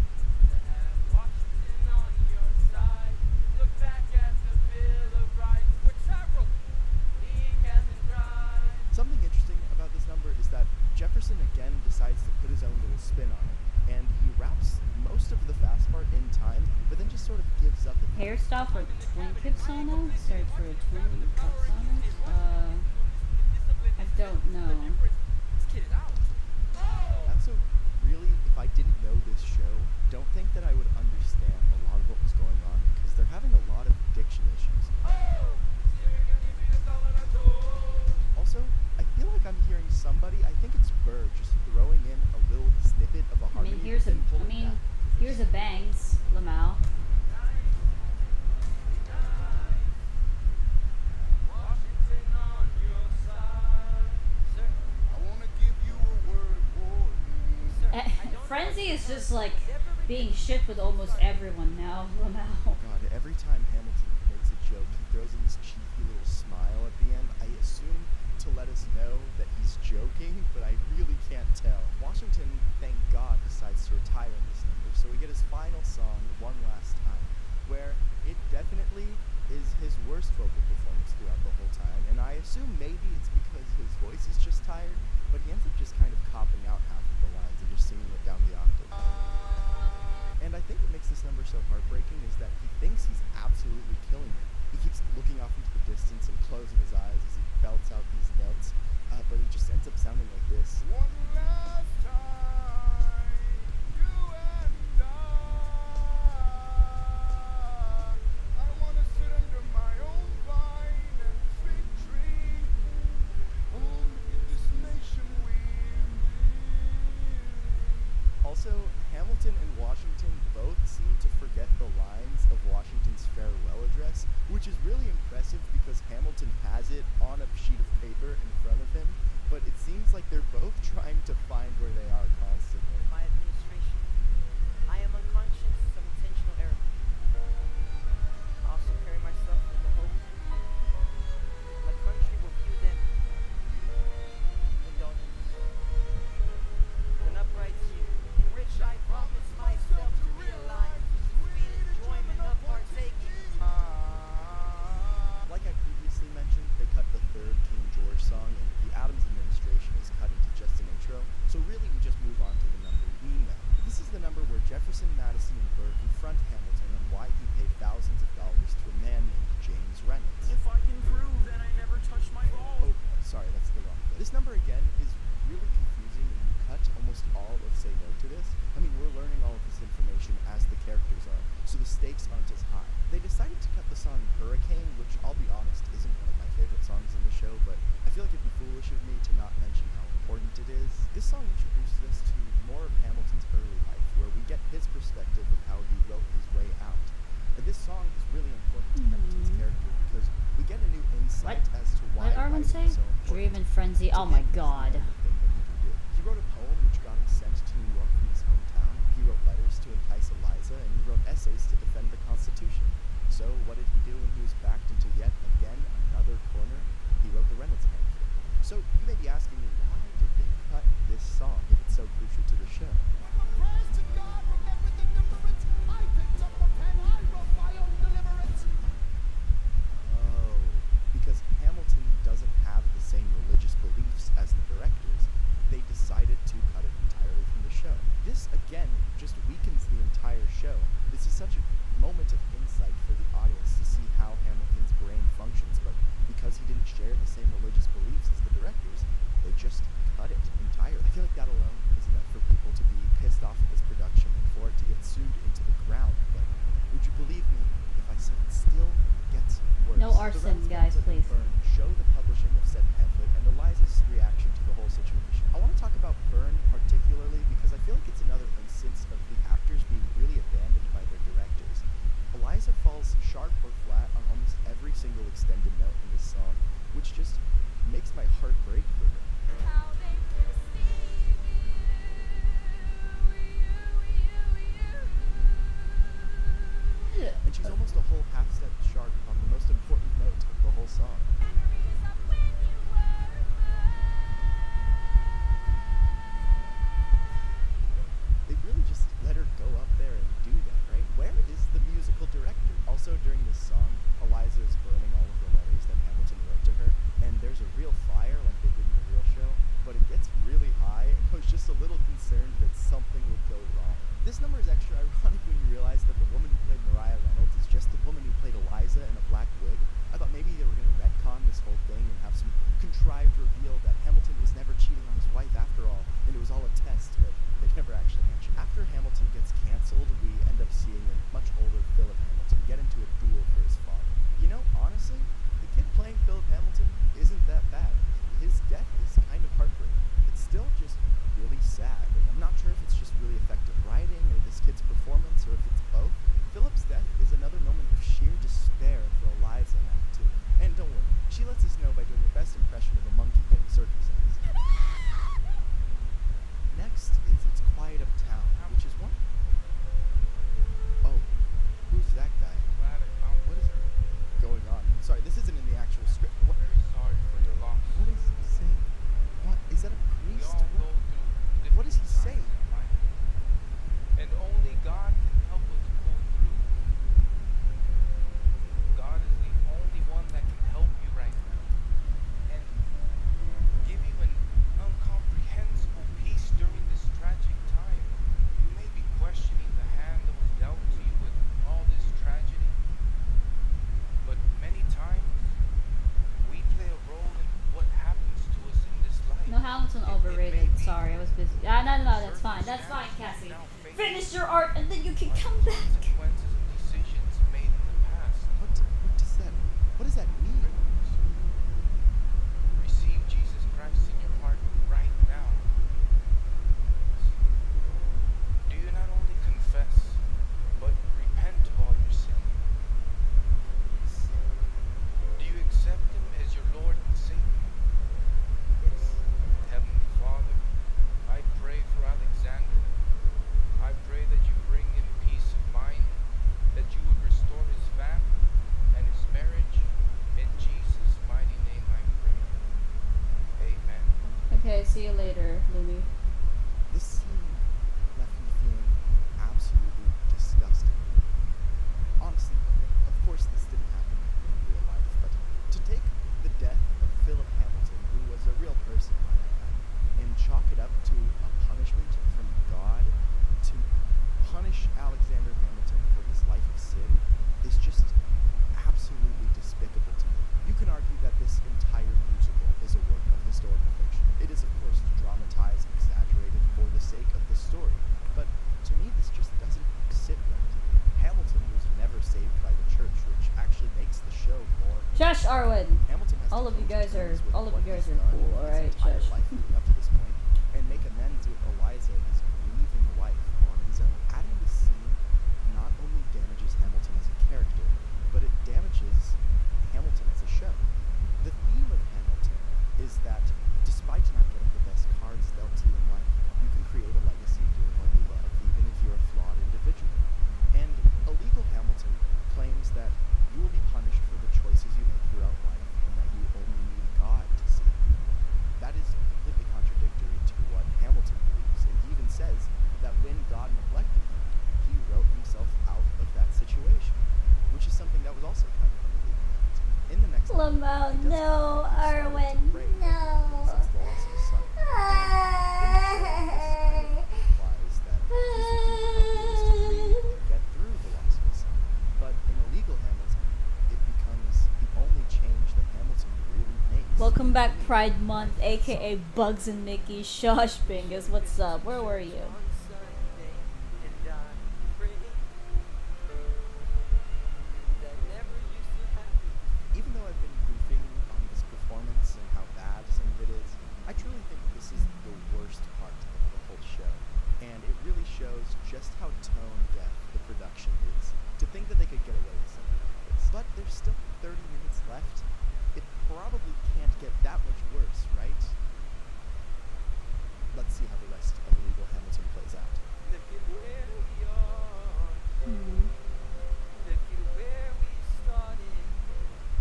Something interesting about this number is that Jefferson again decides to put his own little spin on it, and he raps most of the fast part in time, but then just sort of gives up at the end. Hairstyle for twin Kitsana? Search for a twin Kitsana? I don't know. I also really, if I didn't know this somebody, I think it's Burr, just throwing in a little snippet of a I harmony. mean, here's but a, then pulling back. here's a bangs, Lamau. Frenzy is just like being shipped with almost everyone now, Lamau. God, every time Hamilton makes a joke, he throws in this cheeky little smile at the end. I assume to let us know that he's joking, but I really can't tell. Washington, thank God, decides to retire in this number, so we get his final song one last time, where it definitely is his worst vocal performance throughout the whole time, and I assume maybe it's because his voice is just tired, but he ends up just kind of copping out half of the lines and just singing it down the octave. And I think what makes this number so heartbreaking is that he thinks he's absolutely killing it. He keeps looking off into the distance and closing his eyes as he belts out these notes, but it just ends up sounding like this. One last time, you and I wanna sit under my own vine and fig tree, in this nation we live. Also, Hamilton and Washington both seem to forget the lines of Washington's farewell address, which is really impressive because Hamilton has it on a sheet of paper in front of him, but it seems like they're both trying to find where they are constantly. My administration, I am unconscious of intentional error. I also carry myself with the hope my country will view them with indulgence. An upright view in which I promise myself to realize the sweet enjoyment of partaking. Like I previously mentioned, they cut the third King George song, and the Adams administration is cut into just an intro, so really we just move on to the number we know. This is the number where Jefferson, Madison, and Burr confront Hamilton on why he paid thousands of dollars to a man named James Reynolds. If I can prove that I never touched my ball. Oh, sorry, that's the wrong bit. This number again is really confusing, and you cut almost all of Say No to this. I mean, we're learning all of this information as the characters are, so the stakes aren't as high. They decided to cut the song Hurricane, which I'll be honest isn't one of my favorite songs in the show, but I feel like it'd be foolish of me to not mention how important it is. This song introduces us to more of Hamilton's early life, where we get his perspective of how he wrote his way out. And this song is really important to Hamilton's character because we get a new insight as to why What Arwen writing say? is so important. Dream and Frenzy. To Oh my him, it's the god. only thing that he can do. He wrote a poem which got him sent to New York from his hometown. He wrote letters to entice Eliza, and he wrote essays to defend the Constitution. So what did he do when he was backed into yet again another corner? He wrote the Reynolds pamphlet. So you may be asking me, why did they cut this song if it's so crucial to the show? Oh, because Hamilton doesn't have the same religious beliefs as the directors, they decided to cut it entirely from the show. This, again, just weakens the entire show. This is such a moment of insight for the audience to see how Hamilton's brain functions, but because he didn't share the same religious beliefs as the directors, they just cut it entirely. I feel like that alone is enough for people to be pissed off at this production and for it to get sued into the ground, but would you believe me if I said it still gets worse? No arson, guys, please. Show the publishing of said pamphlet and Eliza's reaction to the whole situation. I want to talk about Byrne particularly because I feel like it's another instance of the actors being really abandoned by their directors. Eliza falls sharp or flat on almost every single extended note in this song, which just makes my heart break for her. And she's almost a whole half step sharp on the most important note of the whole song. They really just let her go up there and do that, right? Where is the musical director? Also, during this song, Eliza is burning all of the letters that Hamilton wrote to her, and there's a real fire like they did in the real show, but it gets really high, and I was just a little concerned that something would go wrong. This number is extra ironic when you realize that the woman who played Mariah Reynolds is just the woman who played Eliza in a black wig. I thought maybe they were going to retcon this whole thing and have some contrived reveal that Hamilton was never cheating on his wife after all, and it was all a test, but they never actually mentioned. After Hamilton gets canceled, we end up seeing a much older Philip Hamilton get into a duel for his father. You know, honestly, the kid playing Philip Hamilton isn't that bad. His death is kind of heartbreaking. Hamilton overrated. Sorry, I was busy. No, that's fine. That's fine, Cassie. Finish your art and then you can come back. Consequences of decisions made in the past. What does that mean? Receive Jesus Christ in your heart right now. Do you not only confess, but repent of all your sin? Do you accept him as your Lord and Savior? Heavenly Father, I pray for Alexander. I pray that you bring him peace of mind, that you would restore his family and his marriage. In Jesus' mighty name I pray. Amen. Okay, see you later, Lumi. This scene left me feeling absolutely disgusted. Honestly, of course this didn't happen in real life, but to take the death of Philip Hamilton, who was a real person, might I add, and chalk it up to a punishment from God to punish Alexander Hamilton for his life of sin is just absolutely despicable to me. You can argue that this entire musical is a work of historical fiction. It is, of course, dramatized and exaggerated for the sake of the story, but to me this just doesn't sit right. Hamilton was never saved by the church, which actually makes the show more... Shush, Arwen. Hamilton has All to of you come to guys are terms with all of what you guys he's are done cool. his All right, entire shush. life leading up to this point, and make amends with Eliza, his grieving wife, on his own. Adding this scene not only damages Hamilton as a character, but it damages Hamilton as a show. The theme of Hamilton is that despite not getting the best cards dealt to you in life, you can create a legacy doing what you love, even if you're a flawed individual. And illegal Hamilton claims that you will be punished for the choices you make throughout life, and that you only need God to save you. That is completely contradictory to what Hamilton believes, and he even says that when God neglected him, he wrote himself out of that situation, which is something that was also cut from illegal Hamilton. In the next Lamau, he does no, he started to Arwen, pray that since the loss of his son. And in the show, this kind of implies that he's looking for healthy ways to grieve and get through the loss of his son. But in illegal Hamilton, it becomes the only change that Hamilton really makes. Welcome back, Pride Month, aka Bugs and Mickey. Shush, Bingus, what's up? Where were you? On Sunday, and I pray that never used to happen. Even though I've been goofing on this performance and how bad some of it is, I truly think this is the worst part of the whole show. And it really shows just how tone deaf the production is. To think that they could get away with something like this. But there's still 30 minutes left. It probably can't get that much worse, right? Let's see how the rest of Illegal Hamilton plays out. Look at where we are. Look at where we started.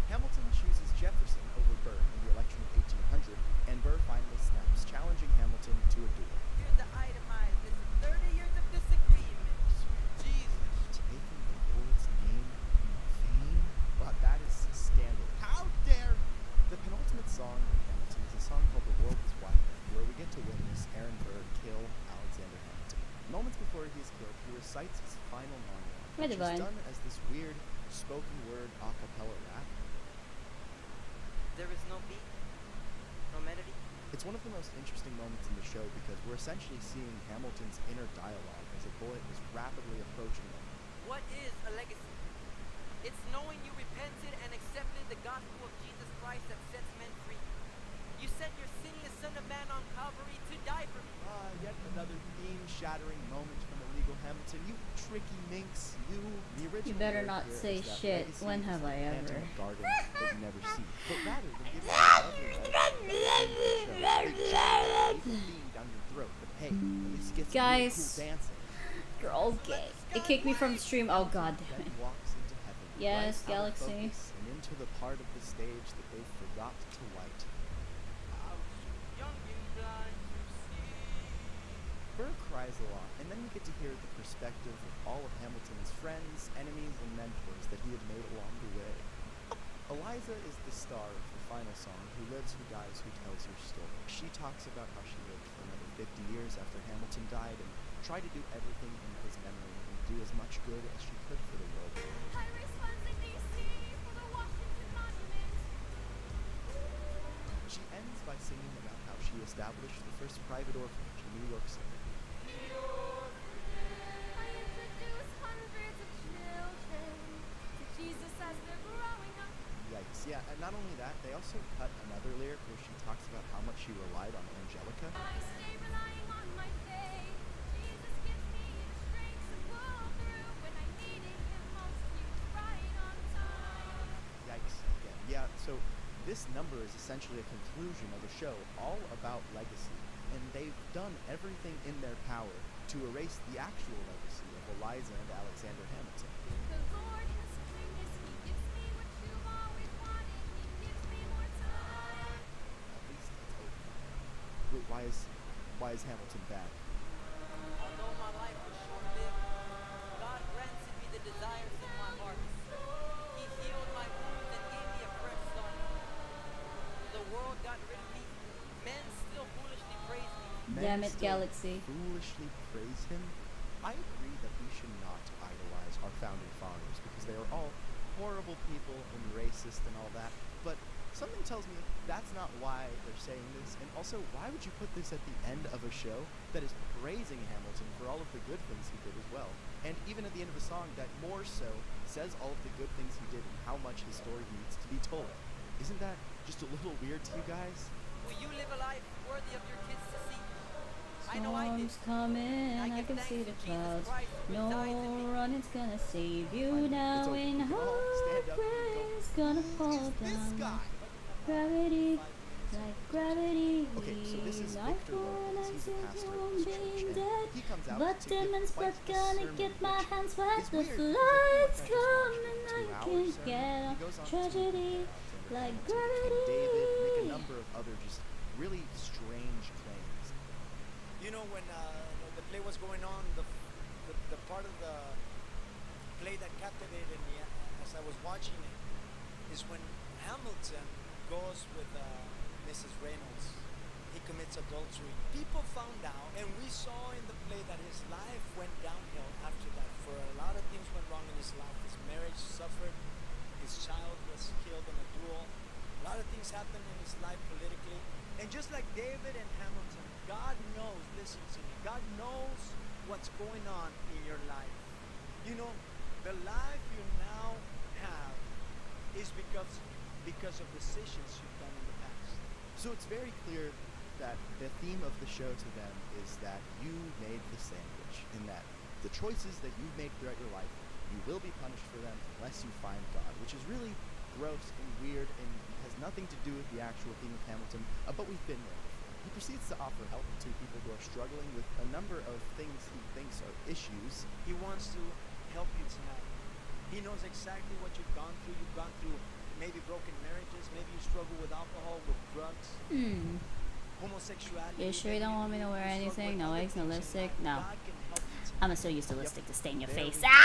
Hamilton chooses Jefferson over Burr in the election of 1800, and Burr finally snaps, challenging Hamilton to a duel. Here's the itemized list of 30 years of disagreement. Jesus. Taking the Lord's name in vain? But that is scandal. How dare! The penultimate song in Hamilton is a song called The World Is Wide Open, where we get to witness Aaron Burr kill Alexander Hamilton. Moments before he is killed, he recites his final monologue, Hi, which Divine. is done as this weird spoken word a cappella rap. There is no beat, no melody. It's one of the most interesting moments in the show because we're essentially seeing Hamilton's inner dialogue as a bullet is rapidly approaching him. What is a legacy? It's knowing you repented and accepted the gospel of Jesus Christ that sets men free. You sent your sinless Son of Man on Calvary to die for me. Yet another theme-shattering moment from Illegal Hamilton. You tricky minx, you. The original You better word not here say is that shit. legacy When is have like I planting ever? a garden that you never see. But rather than giving you a lovely life, they shove a bean down your throat. But hey, at least it gets really Guys. cool dancing. You're all gay. It kicked me from the stream. Oh god damn Then it. walks into heaven. Yes, right out of Galaxy. focus and into the part of the stage that they forgot to light. I was young and blind to see. Burr cries a lot, and then we get to hear the perspective of all of Hamilton's friends, enemies, and mentors that he had made along the way. Eliza is the star of the final song, Who Lives, Who Dies, Who Tells Your Story. She talks about how she lived for another 50 years after Hamilton died and tried to do everything in his memory and do as much good as she could for the world. I raised funds in D.C. for the Washington Monument. She ends by singing about how she she established the first private orphanage in New York City. I introduce hundreds of children to Jesus as they're growing up. Yikes. Yeah, and not only that, they also cut another lyric where she talks about how much she relied on Angelica. I stay relying on my faith. Jesus gives me the strength to pull through when I needed him most. He was right on time. Yikes again. Yeah, so this number is essentially a conclusion of a show all about legacy, and they've done everything in their power to erase the actual legacy of Eliza and Alexander Hamilton. The Lord has kindness. He gives me what you've always wanted. He gives me more time. At least it's over. Wait, why is Hamilton bad? Although my life was short-lived, God granted me the desires of my heart. He healed my wounds and gave me a fresh start. The world got rid of me. Men still foolishly praise me. Damn Men it, still Galaxy. foolishly praise him. I agree that we should not idolize our founding fathers because they are all horrible people and racist and all that. But something tells me that's not why they're saying this. And also, why would you put this at the end of a show that is praising Hamilton for all of the good things he did as well? And even at the end of a song that more so says all of the good things he did and how much his story needs to be told. Isn't that just a little weird to you guys? Will you live a life worthy of your kids to see? I know I did. Storms coming, I give can thanks see to the Jesus clouds. Christ who No resides in me. running gonna save you Fine, now. it's okay. In We can all stand up and go, rain's gonna fall down like gravity, like gravity. Okay, so this is I Victor fall Lopez. and He's a think pastor you're of this church, being and dead. he comes out But to the give man's quite not the gonna sermon, get my which hands wet. is The weird, because I floods feel like I just come watched and a I 2-hour can't sermon. get He up. goes on to Tragedy, Alexander like Hamilton, King David, make a gravity. number of other just really strange claims. You know, when the play was going on, the part of the play that captivated me as I was watching it is when Hamilton goes with Mrs. Reynolds. He commits adultery. People found out, and we saw in the play that his life went downhill after that. For a lot of things went wrong in his life. His marriage suffered. His child was killed in a duel. A lot of things happened in his life politically. And just like David and Hamilton, God knows, listen to me, God knows what's going on in your life. You know, the life you now have is because of decisions you've done in the past. So it's very clear that the theme of the show to them is that you made the sandwich, and that the choices that you've made throughout your life, you will be punished for them unless you find God, which is really gross and weird and has nothing to do with the actual theme of Hamilton, but we've been there before. He proceeds to offer help to people who are struggling with a number of things he thinks are issues. He wants to help you tonight. He knows exactly what you've gone through. You've gone through maybe broken marriages, maybe you struggle with alcohol, with drugs, homosexuality. You sure you don't want me to wear anything? No eggs, no lipstick? No. God can help you tonight. I'm gonna still use the lipstick to stain your There face. we go.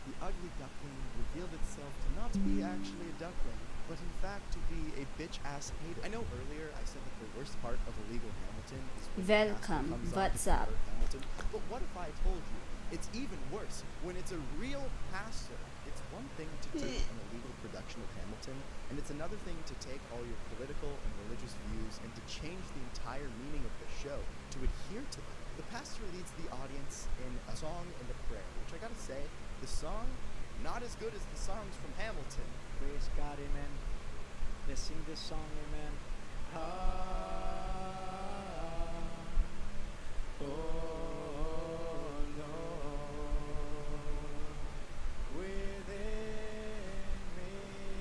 The ugly duckling revealed itself to not be actually a duckling, but in fact to be a bitch-ass hater. I know earlier I said that the worst part of Illegal Hamilton is when the pastor Welcome, comes on what's to up? convert Hamilton. But what if I told you it's even worse when it's a real pastor? It's one thing to do an illegal production of Hamilton, and it's another thing to take all your political and religious views and to change the entire meaning of the show to adhere to them. The pastor leads the audience in a song and a prayer, which I gotta say, the song, not as good as the songs from Hamilton. Praise God, amen. Let's sing this song, amen.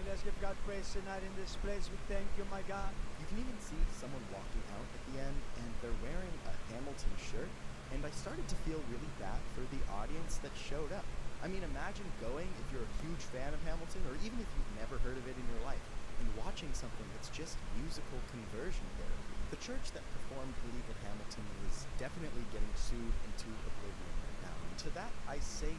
Let's give God praise tonight in this place. We thank you, my God. You can even see someone walking out at the end, and they're wearing a Hamilton shirt, and I started to feel really bad for the audience that showed up. I mean, imagine going if you're a huge fan of Hamilton, or even if you've never heard of it in your life, and watching something that's just musical conversion therapy. The church that performed Illegal Hamilton is definitely getting sued into oblivion right now, and to that I say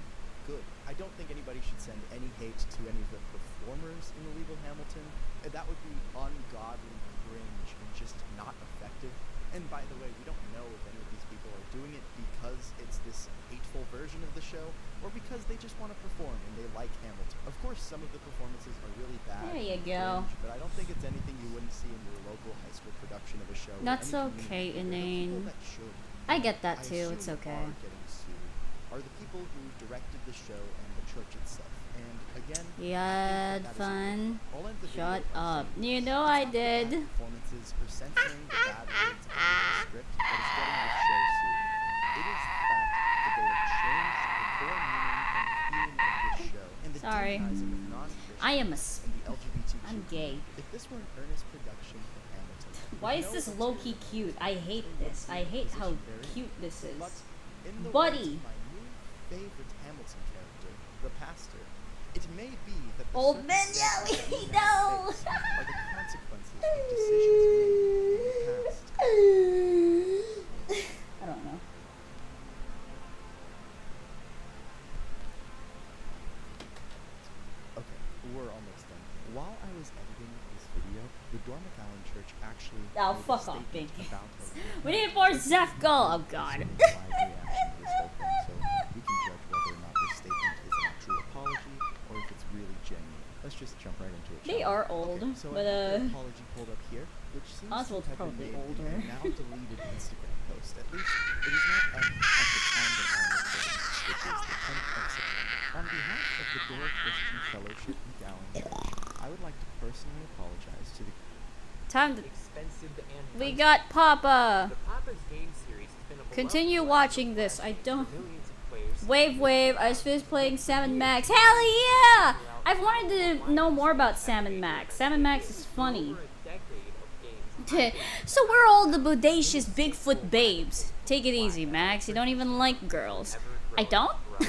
good. I don't think anybody should send any hate to any of the performers in Illegal Hamilton. That would be ungodly cringe and just not effective. And by the way, we don't know if any of these people are doing it because it's this hateful version of the show, or because they just want to perform and they like Hamilton. Of course, some of the performances are really bad. There you and go. cringe, but I don't think it's anything you wouldn't see in your local high school production of a show. or That's any okay, community. They're the people Inane. that should. I get that I too, it's assume okay. Are getting sued are the people who directed the show and the church itself. And again, Yeah, I think that is fun. I'll end the video Shut by up. saying You this. know It's I not the bad did. performances or censoring the bad words out of the script that is getting this show sued. It is the fact that they have changed the core meaning and theme of this show and the Sorry. demonizing of non-Christians I am a and the LGBTQ. I'm gay. If this were an earnest production of Hamilton, with Why is no this ulterior low-key cute? I hate this. I hate how cute this is. but in the Buddy. words of my new favorite Hamilton character, the pastor, it may be that the Old man circumstances yelling, that no! we face are the consequences of decisions made in the past. I don't know. Okay, we're almost done. While I was editing this video, the Dormic Island Church actually Oh, made a fuck off, statement Binky. about We need more Zeph Gull. Oh god. Sort of live reaction to this whole thing, so we can judge whether or not this statement is an actual apology or if it's really genuine. Let's just jump right into it. They shall we? are old, Okay, so but, I have the apology pulled up here, which seems Oswald's to have probably been made older. in a now deleted Instagram post. At least it is not up at the time that I'm recording, which is the 10th of September. On behalf of the Dora Christian Fellowship McGowan Church, I would like to personally apologize to the Time to. Expensive and We got Papa. The Papa's game series has been a beloved Continue collection watching of this. I classics don't. for millions of players. Wave. I was finished playing Sam & Max. Hell yeah! I've wanted to know more about Sam & Max. Sam & Max is funny. Over a decade of games. So we're all the bodacious Bigfoot babes. Take it easy, Max. You don't even like girls. I don't? Led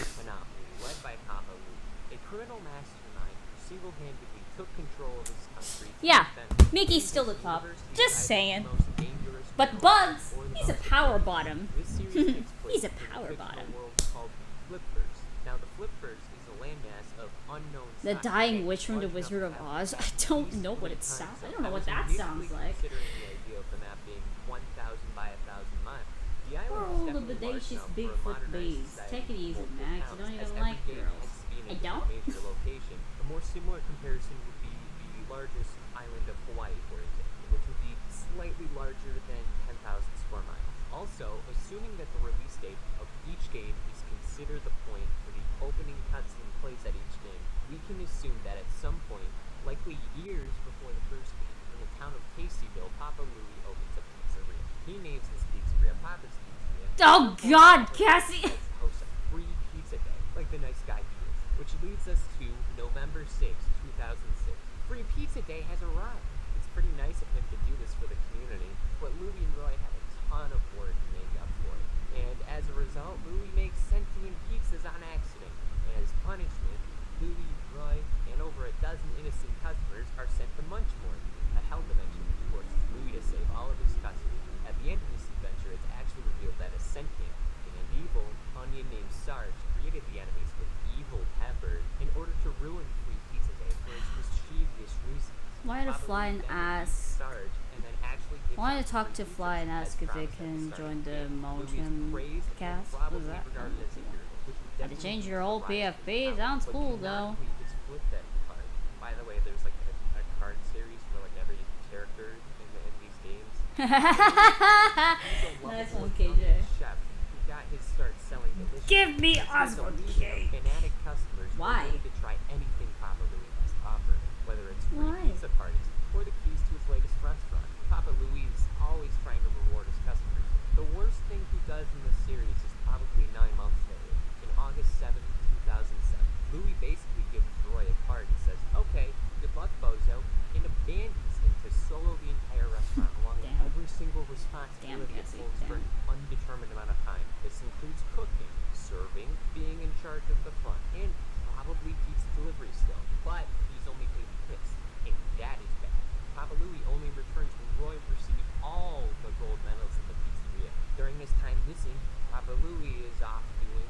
by Papa Wu, a criminal mastermind who single-handedly took control of his country. Yeah, Then Mickey's still the top. university Just as the saying. most dangerous But criminal Bugs, or the he's a most power dangerous. bottom. This series takes place He's a in the power fictional bottom. world called Flipverse. Now, the Flipverse is a landmass of unknown The size dying and witch from The large enough Wizard to of have Oz. I at don't least know what 20 it sounds. times I the don't know what size. that Initially sounds like. Considering the idea of the map being 1,000 by 1,000 miles, the island We're is all the definitely large bodacious enough for a Bigfoot modernized babes. society Take it easy, with multiple Max. You towns, don't as even every like game girls. tends to be in I a different don't? major location. A more similar comparison would be the largest island of Hawaii, for example, which would be slightly larger than 10,000 square miles. Also, assuming that the release date of each game is considered the point for the opening cutscene plays at each game, we can assume that at some point, likely years before the first game, in the town of Caseyville, Papa Louie opens a pizzeria. He names his pizzeria Papa's Pizzeria. Oh god, Cassie! Hosts a free pizza day, like the nice guy he is, which leads us to November 6th, 2006. Free pizza day has arrived. It's pretty nice of him to do this for the community, but Louie and Roy had a ton of work to make up for it. And as a result, Louie makes sentient pizzas on accident. And as punishment, Louie, Roy, and over a dozen innocent customers are sent to Munchmore, a hell dimension which forces Louie to save all of his customers. At the end of this adventure, it's actually revealed that a sentient and evil onion named Sarge created the enemies with evil pepper in order to ruin Free Pizza Day for his mischievous reasons. Wanted to Papa fly Louie and then ask. defeats Sarge and then actually gives Wanted out to talk free to pizza Fly and as ask if they promised at the can start join of the game. Louie is motion praised and cast. What probably was that? regarded as a hero, which would Had to definitely change be your a old surprise to BFB. the Sounds but cool cannot though. believe it's flipped that card. By the way, there's like a card series for like every character in these games. Nice one, KJ. Chef who got his start selling delicious. Give me He's Oswald a cake. fanatic customers who are Why? willing to try anything Papa Louie has to offer, whether it's free Why? pizza parties or the keys to his latest restaurant. Papa Louie is always trying to reward his customers. The worst thing he does in this series is probably 9 months later, in August 7th, 2007. Louie basically gives Roy a card and says, "Okay, good luck, bozo," and abandons him to solo the entire restaurant along with Damn. every single responsibility it Cassie, holds for an undetermined amount of time. This includes cooking, serving, being in charge of the front, and probably pizza delivery still. But he's only paid tips, and that is bad. Papa Louie only returns when Roy receives all the gold medals in the pizzeria. During his time missing, Papa Louie is off doing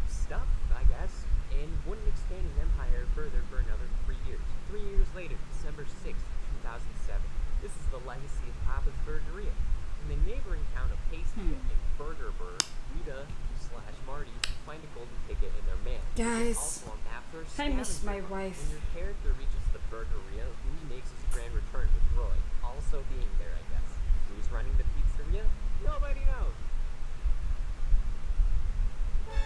stuff, I guess, and wouldn't expand his empire further for another 3 years. 3 years later, December 6th, 2007. This is the legacy of Papa's Burgeria. In the neighboring town of Pasty and Burgerberg, Rita / Marty find a golden ticket in their mail. Guys, Also a map for a I miss scavenger my hunt. wife. When your character reaches the burgeria, Louis makes his grand return with Roy, also being there, I guess. Who's running the pizzeria? Nobody knows.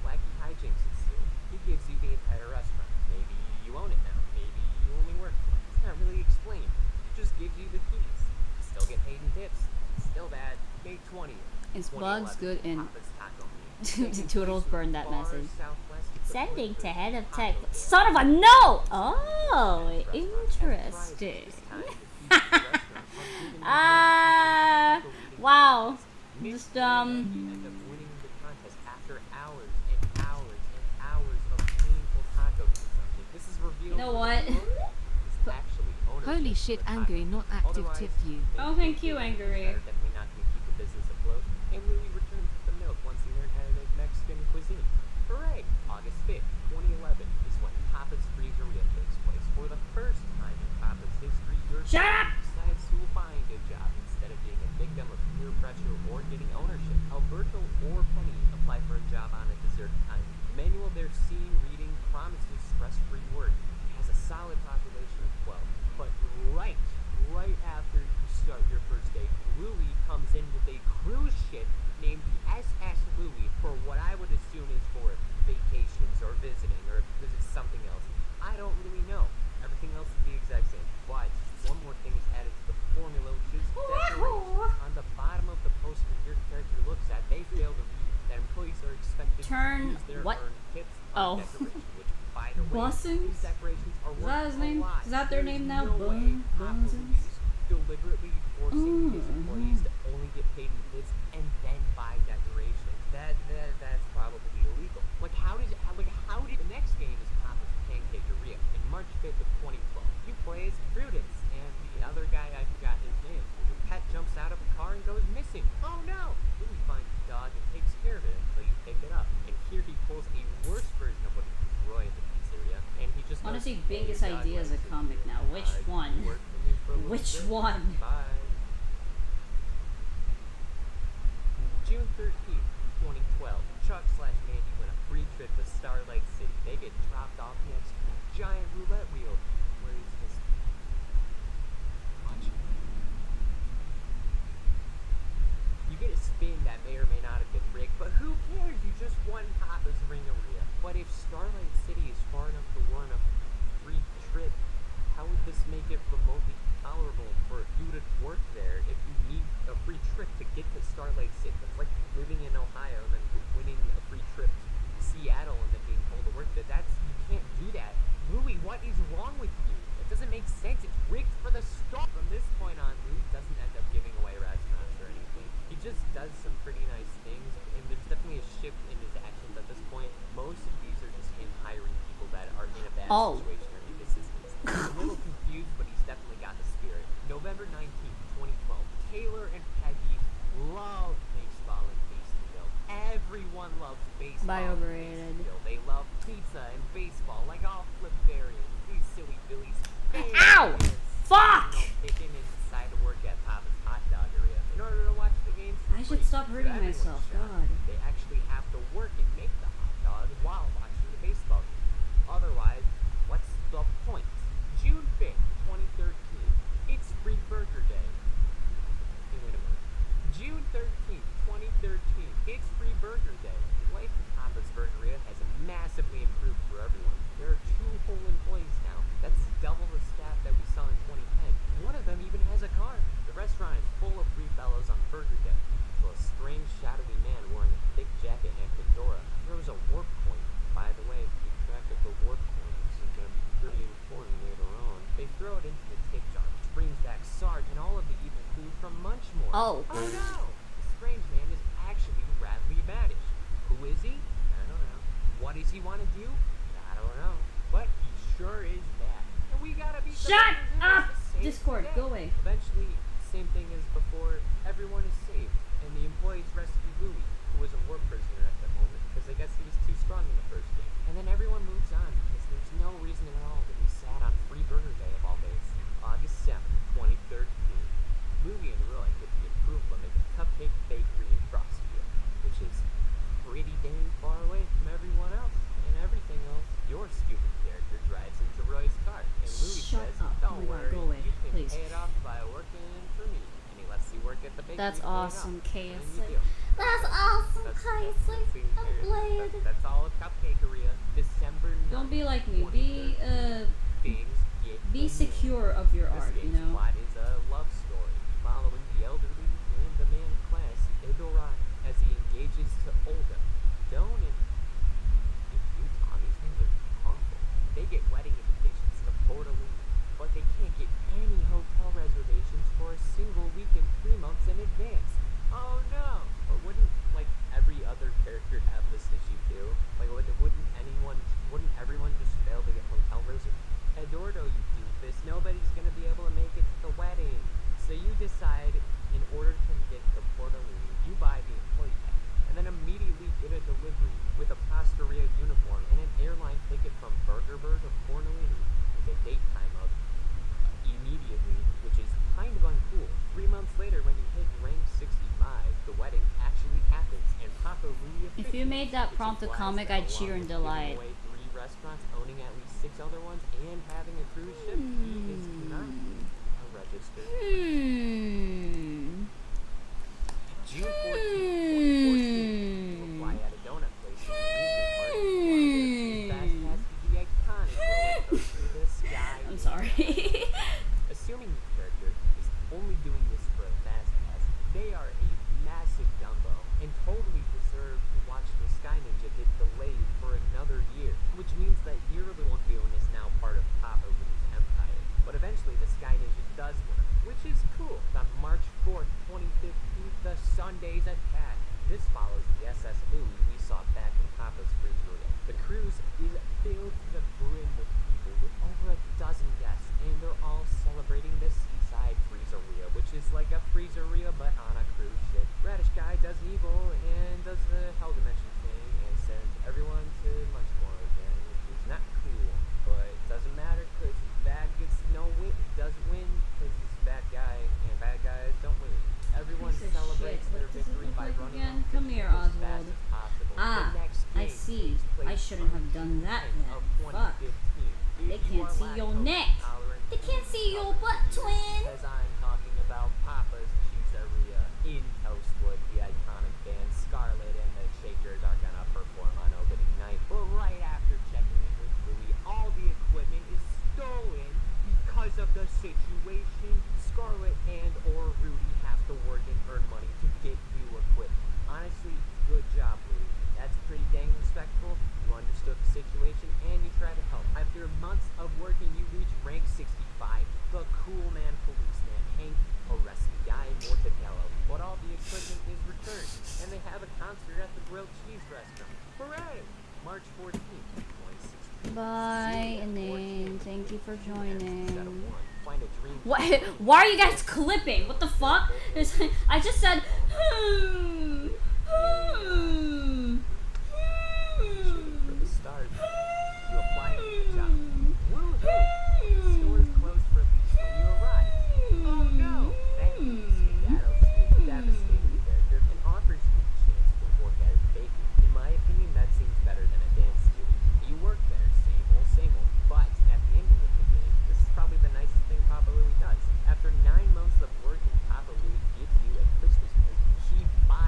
Wacky hijinks ensue. He gives you the entire restaurant. Maybe you own it now. Maybe you only work for it. It's not really explained. It just gives you the keys. You still get paid in tips. Still bad. May 20th. Is 2011, Bugs good in Papa's Taco Meat. Toodles burned that Far message. southwest of the Sending to Fluttershy head of Taco tech. Stand. Son of a no! Oh, This restaurant has thrived interesting. this time. The people at the restaurant are giving the Ah, taco eating wow. contest. Just, They end up winning the contest after hours and hours and hours of painful taco consumption. This is revealed. You know what? Is actually ownership Holy of shit, the taco. Angry, not active Otherwise, tipped you. Oh, thank you, Angry. Are definitely not going to keep the business afloat. And Louis returns to the milk once he learned how to make Mexican cuisine. Hooray! August 5th, 2011 is when Papa's Freezeria takes place. For the first time in Papa's history, your Shut up! decides to find a job instead of being a victim of peer pressure or getting ownership. Alberto or Penny apply for a job on a deserted island. The manual they're seeing reading promises stress-free work. It has a solid population of 12. But right after you start your first day, Louis comes in with a cruise ship named the SS Louis for what I would assume is for vacations or visiting, or this is something else. I don't really know. Everything else is the exact same. But one more thing is added to the formula, which is decorations. On the bottom of the poster your character looks at, they fail to read that employees are expected Turn to use their what? earned tips Oh. on decoration, which, by the way, Bussins? these decorations are Is worth that his name? a lot. Is that their There's name now? no way Papa Bussins? Louise deliberately forcing his employees to only get paid in tips and then buy decorations. That's probably illegal. Like how did the next game is Papa's Pancakeria in March 5th of 2012. You play as Prudence and the other guy, I forgot his name. Your pet jumps out of a car and goes missing. Oh no! Then you find the dog and takes care of it until you pick it up. And here he pulls a worse version of what he did to Roy in the pizzeria, and he just goes, Honestly, "Oh, biggest your dog idea is a likes it. comic now. Which You one? work for me for a little Which bit. one? Bye." June 13th, 2012. Chuck / Mandy win a free trip to Starlight City. They get dropped off next to a giant roulette wheel. Where is this? Watch. You get a spin that may or may not have been rigged, but who cares? You just won Papa's Ringeria. But if Starlight City is far enough to warrant a free trip, how would this make it remotely tolerable for you to work there if you need a free trip to get to Starlight City? It's like living in Ohio and then winning a free trip to Seattle and then being told to work there. You can't do that. Louis, what is wrong with you? It doesn't make sense. It's rigged for the start. From this point on, Louis doesn't end up giving away restaurants or anything. He just does some pretty nice things, and there's definitely a shift in his actions at this point. Most of these are just him hiring people that are in a bad Oh. situation or need assistance. He's a little confused, but he's definitely got the spirit. November 19th, 2012. Taylor and Peggy love baseball and Tastyville. Everyone loves baseball. By in overrated. Tastyville. They love pizza and baseball, like all Flipvarians. These silly Billies. Ow! Fuck! Kicking and decide to work at Papa's hot dog area. In order to watch the games, I should stop hurting myself. God. They actually have to work and make the hot dogs while watching the baseball game. Otherwise, what's the point? June 5th, 2013. It's Free Burger Day. Hey, wait a minute. June 13th, 2013. It's Free Burger Day. Life at Papa's Burgeria has massively improved for everyone. There are 2 full employees now. That's double the staff that we saw in 2010. One of them even has a car. The restaurant is full of free fellows on Burger Day. So a strange, shadowy man wearing a thick jacket and fedora throws a warp coin. By the way, keep track of the warp coins. It's going to be pretty important later on. They throw it into the tip jar, which brings back Sarge and all of the evil food from Munchmore. Oh. Oh no! The strange man is actually Radley Badish. Who is he? I don't know. What does he want to do? I don't know. But he sure is bad. And we gotta beat the Shut monsters up! to save Discord, the day. go away. Eventually, same thing as before, everyone is saved, and the employees rescue Louis, who was a war prisoner at that moment, because I guess he was too strong in the first game. And then everyone moves on, because there's no reason at all to be sad on Free Burger Day of all days. August 7th, 2013. Louis and Roy get the approval to make a cupcake That's awesome, KSA. That's awesome, Kaiser. I'm glad. That's all of Cupcakeria. December 9th. Don't be like me. Things get Be weird. secure of your This art, you game's know? plot is a love story following the elderly and the man of class, Edorai, as he engages to Olga. Don't you Tommies names are harmful. They get wedding invitations to Portaloo, but they can't get any hotel reservations for a single weekend 3 months in advance. Oh no! But wouldn't like every other character have this issue too? Like wouldn't everyone just fail to get hotel reservations? Eduardo, you doofus, nobody's gonna be able to make it to the wedding. So you decide, in order to get to Portaloo, you buy the employee pack, and then immediately get a delivery with a Pastaria uniform and an airline ticket from Burgerberg to Portaloo with a date time of immediately, which is kind of uncool. 3 months later, when you hit rank 65, the wedding actually happens, and Papa Louie If you made that prompt a comic, I'd cheer and delight. Away 3 restaurants, owning at least 6 other ones, and having a cruise ship, he is currently a registered. June 14th, 2014, you apply at a donut place in the amusement park. Fast Pass to the iconic roller coaster, the Sky. I'm sorry. Assuming your character is only doing this for a Fast Pass, they are a massive dumbo and totally deserve to watch the Sky Ninja get delayed for another year, which means that your little goon is now part of Papa Lou's empire. But eventually the Sky Ninja does work, which is cool. On March 4th, 2015, the Sundays attack. This follows the SS Louie we saw back in Papa's Freezeria. The cruise is filled to the brim with people, with over a dozen guests, and they're all celebrating the seaside Freezeria, which is like a Freezeria but on a cruise ship. Radish Guy does evil and does the Hell Dimension thing and sends everyone to Lunchmore again, which is not cool, but it doesn't matter because bad gets no win, doesn't win because he's a bad guy and bad guys don't win. Everyone Piece of celebrates shit. their What does it victory look by like running again? on Come the here, ship as fast Oswald. as possible. Ah, The next I game see. takes place I shouldn't have on done that June then. 10th of Fuck. 2015. They If you can't are see your lactose neck. intolerant, They can't see your cover butt, you, twin. Because I'm talking about Papa's Cheeseria in Toastwood. The iconic band Scarlet and the Shakers are gonna perform on opening night. But right after checking in with Louie, all the equipment is stolen because of the situation. Scarlet and or Rudy have to work and earn money to get new equipment. Honestly, good job, Louie. That's pretty dang respectful. You understood the situation and you tried to help. After months of working, you reach rank 65. The cool man policeman, Hank, arrests the guy Mortadello. But all the equipment is returned, and they have a concert at the grilled cheese restaurant. Hooray! March 14th, 2016. Bye, and then thank you for joining. Find a dream. What? Why are you guys clipping? What the fuck? I just said. For the start, you apply for the job. Woohoo! The store is closed for a week when you arrive. Oh no! Then, Skedaddle, devastating character, and offers you a chance to work as a baker. In my opinion, that seems better than a dance studio. You work there, same old, same old. But at the ending of the game, this is probably the nicest thing Papa Louie does. After 9 months of working, Papa Louie gives you a Christmas present. He buys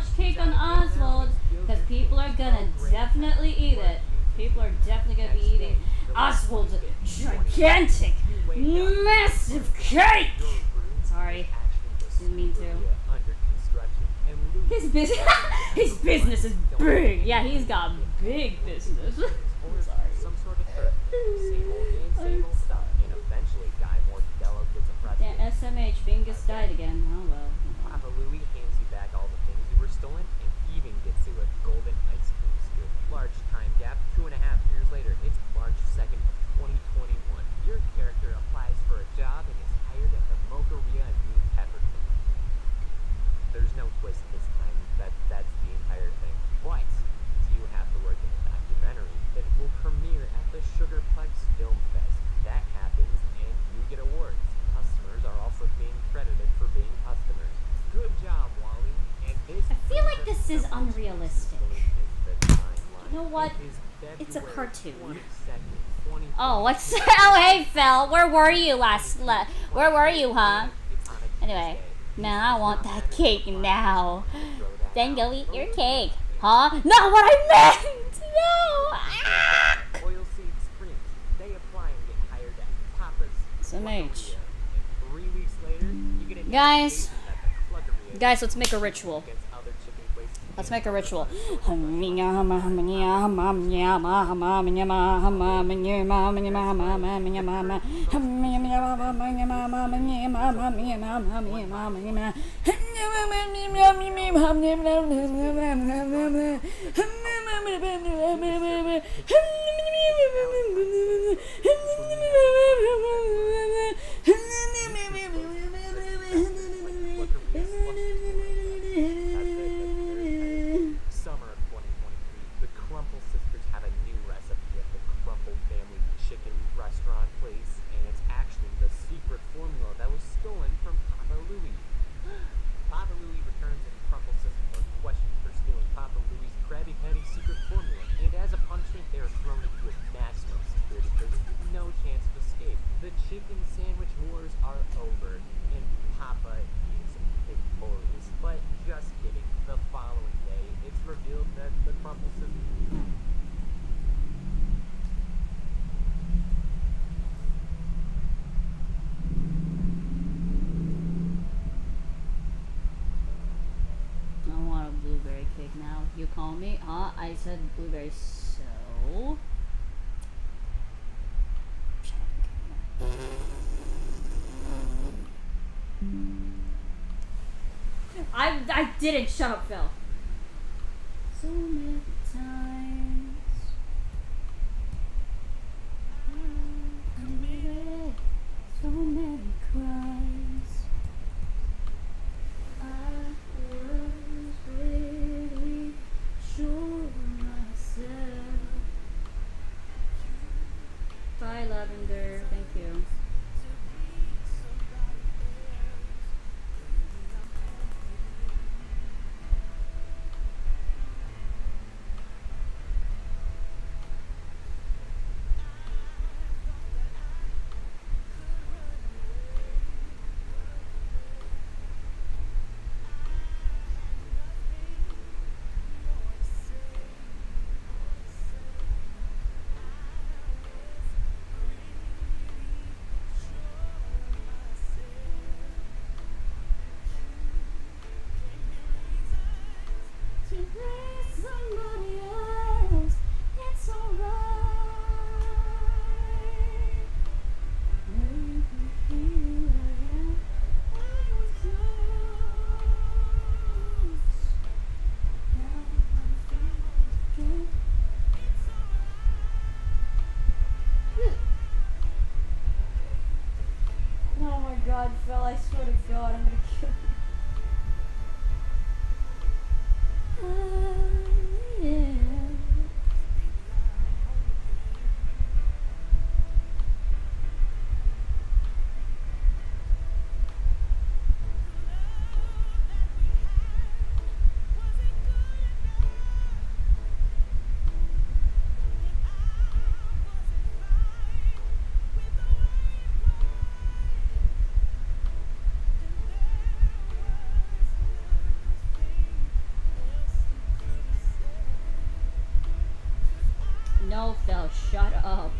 much cake on Oswald because people are gonna definitely eat it. People are definitely gonna be eating Oswald's gigantic, massive cake. Sorry, didn't mean to. Under construction, and Louis His business, his business is big. Yeah, he's got big business. or some sort of third. Same old game, same old stuff. And eventually, Guy Mortadello gets a press Yeah, SMH Bingus died again. Oh well. Papa Louis hands you back all the things you were stolen and even gets you a golden ice cream scoop. Large time gap, 2.5 years later. It's March 2nd of 2021. Your character applies for a job and is hired at the Mocharia in New Pepperton. There's no twist this time. That's the entire thing. But you have to work in a documentary that will premiere at the Sugarplex Film Fest. That happens and you get awards. Customers are also being credited for being customers. Good job, Wally. And this I feel like this is unrealistic. You know what? It's a cartoon. Oh, what's? Oh, hey, Phil. Where were you where were you, huh? Anyway, man, I want that cake now. Then go eat your cake, huh? Not what I meant. No. Ah! Oilseed Springs. They apply and get hired at Papa's. SMH. 3 weeks later, you get a Guys, Fluttershy guys, let's make a ritual. against other chicken places. Let's make a ritual. Summer of 2023, the Crumple sisters have a new recipe at the Crumple family chicken restaurant place, and it's actually the secret formula that was stolen from Papa Louie. Papa Louie returns and Crumple sisters are questioned for stealing Papa Louie's Krabby Patty secret formula, and as a punishment, they are thrown into a maximum security prison with no chance of escape. The chicken sandwich wars are over, and Papa is victorious. But just kidding. The following day, it's revealed that the Crumple sisters. I want a blueberry cake now. You call me? I said blueberry, so. I didn't. Shut up, Phil. So many times. So many cries. I was really sure myself. Bye, Lavender. Thank you. mouth though. Shut up.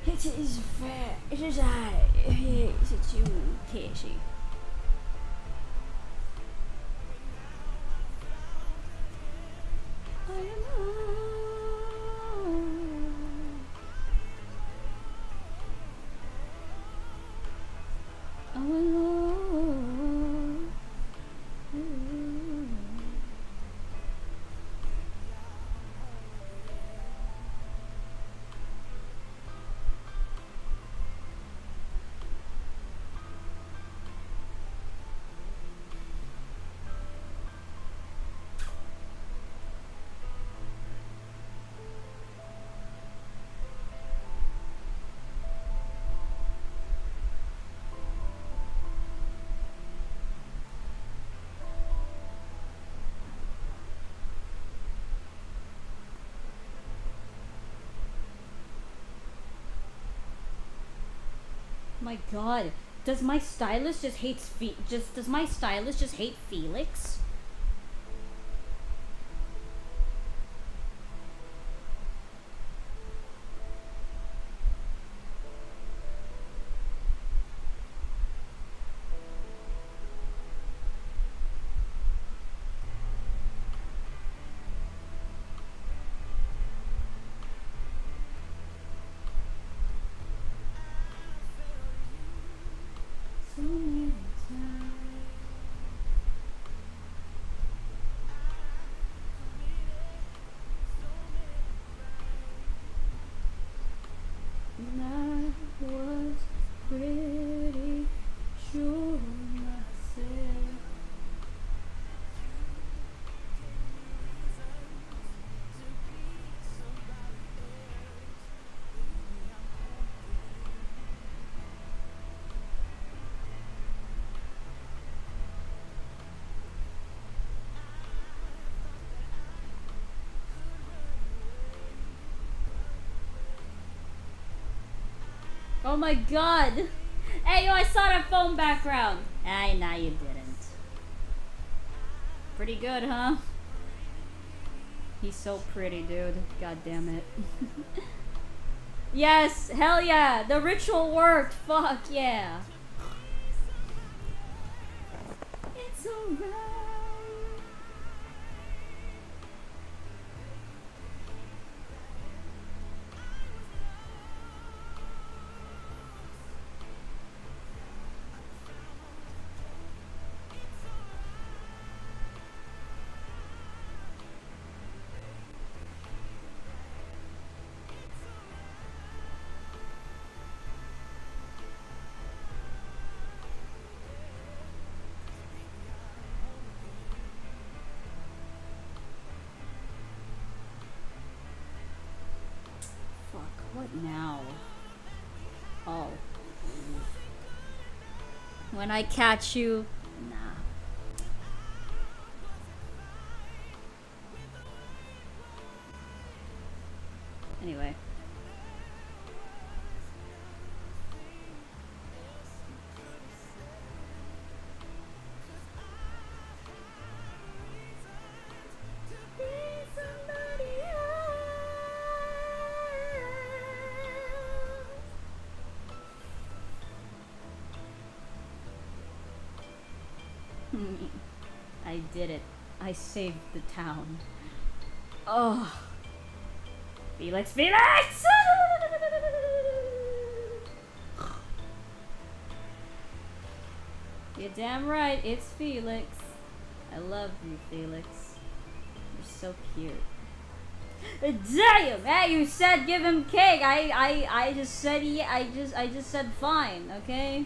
It is fair. It is I. Is it you, Casey? I am alone. My God, does my stylist just hates does my stylist just hate Felix? So many times. And I was pretty sure myself. Oh my God! Hey, yo, I saw that phone background! Ay, nah, you didn't. Pretty good, huh? He's so pretty, dude. God damn it. Yes! Hell yeah! The ritual worked! Fuck yeah! It's alright. What now? Oh. When I catch you... Nah. Anyway. I did it. I saved the town. Oh. Felix, Felix! You're damn right, it's Felix. I love you, Felix. You're so cute. Damn! Hey, you said give him cake. I just said I just said fine. Okay.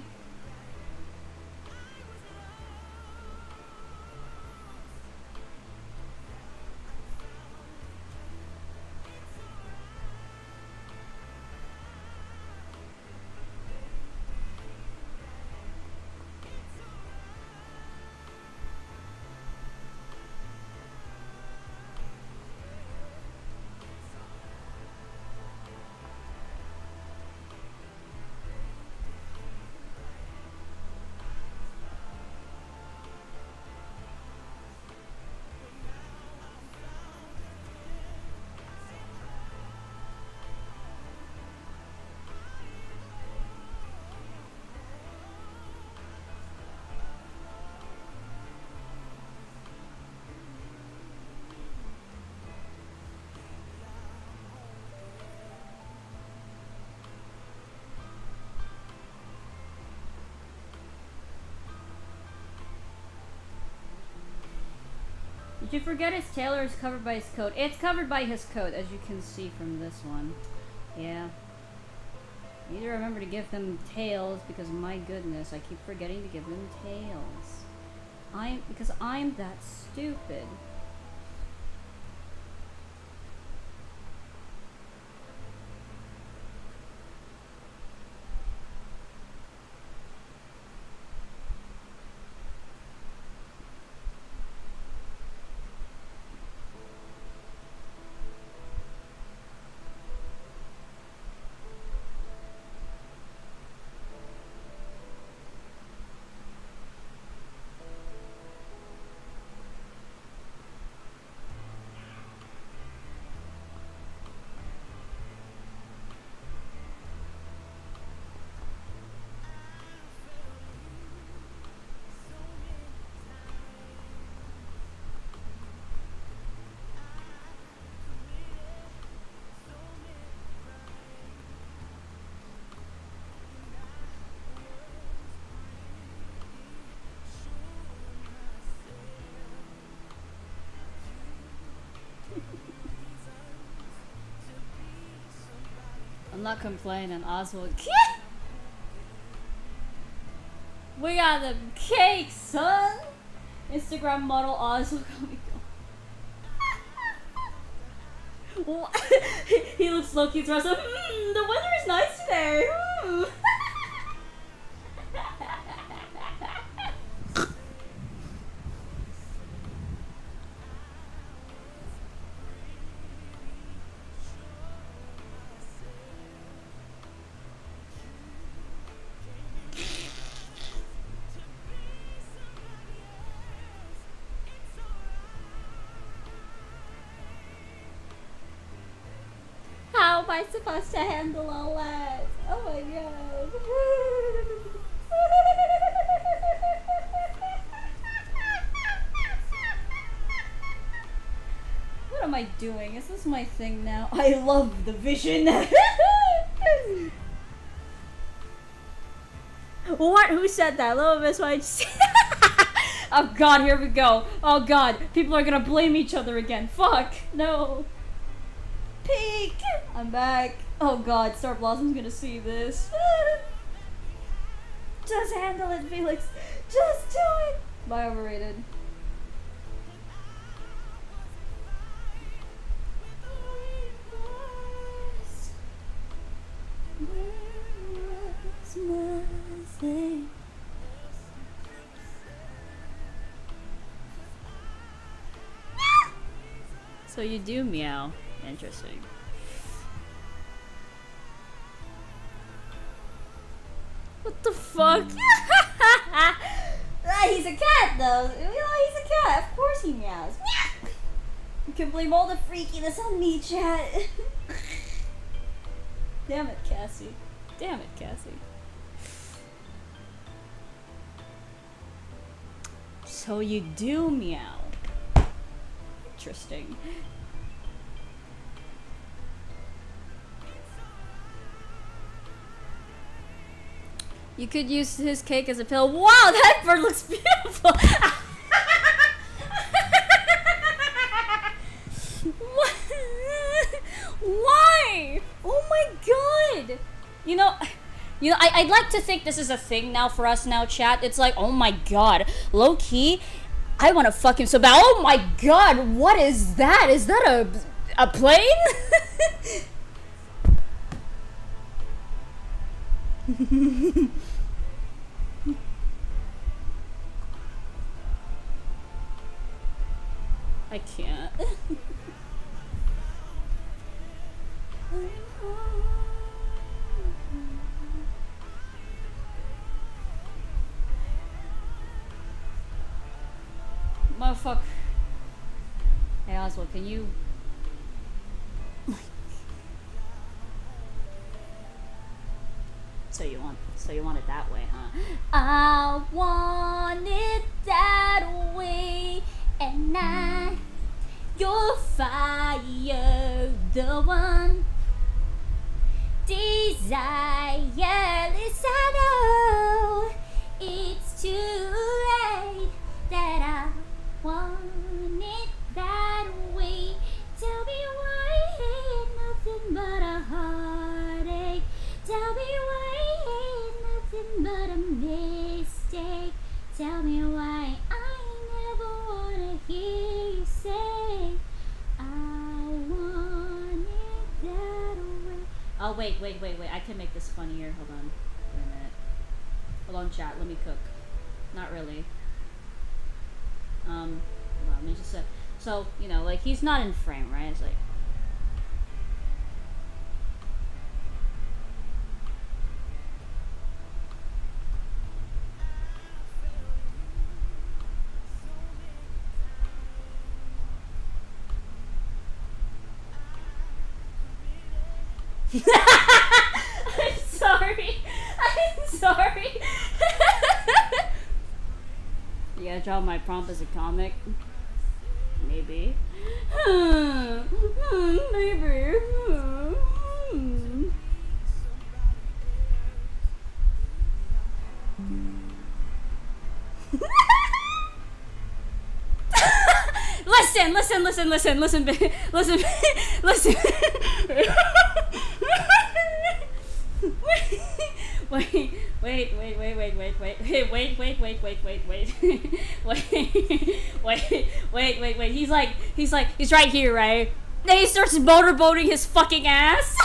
Did you forget his tailor is covered by his coat? It's covered by his coat, as you can see from this one. Yeah. I need to remember to give them tails, because my goodness, I keep forgetting to give them tails. Because I'm that stupid. I'm not complaining, Oswald. We got the cake, son! Instagram model Oswald. He looks low key thrust up. The weather is nice today. How am I supposed to handle all that? Oh my god. What am I doing? Is this my thing now? I love the vision. What? Who said that? Little Miss White. Oh god, here we go. Oh god, people are gonna blame each other again. Fuck. No. Peek! I'm back. Oh god, Star Blossom's gonna see this. Just handle it, Felix. Just do it. Bye, overrated. So you do meow. Interesting. What the fuck? He's a cat though. You know, he's a cat. Of course he meows. You can blame all the freakiness on me, chat. Damn it, Cassie. Damn it, Cassie. So So you do meow. Interesting. You could use his cake as a pillow. Wow, that bird looks beautiful. What? Why? Oh my god. You know, I'd like to think this is a thing now for us now, chat. It's like, oh my god, low key, I want to fuck him so bad. Oh my god, what is that? Is that a plane? I can't. Motherfucker. Hey Oswald, can you... So you want it that way, huh? I want it that way, and you'll fire the one desire. Listen, I know it's too late that I want it that way. Tell me why it ain't nothing but a heartache. Tell me why it ain't nothing but a mistake. Tell me why I never wanna hear you say I want it that way. Oh wait, I can make this funnier. Hold on. Wait a minute. Hold on, chat, let me cook. Not really. Hold on, let me just so, you know, like, he's not in frame, right? It's like... I'm sorry. You gotta draw my prompt as a comic? Maybe. Maybe. Listen. Wait. He's right here, right? Then he starts motorboating his fucking ass.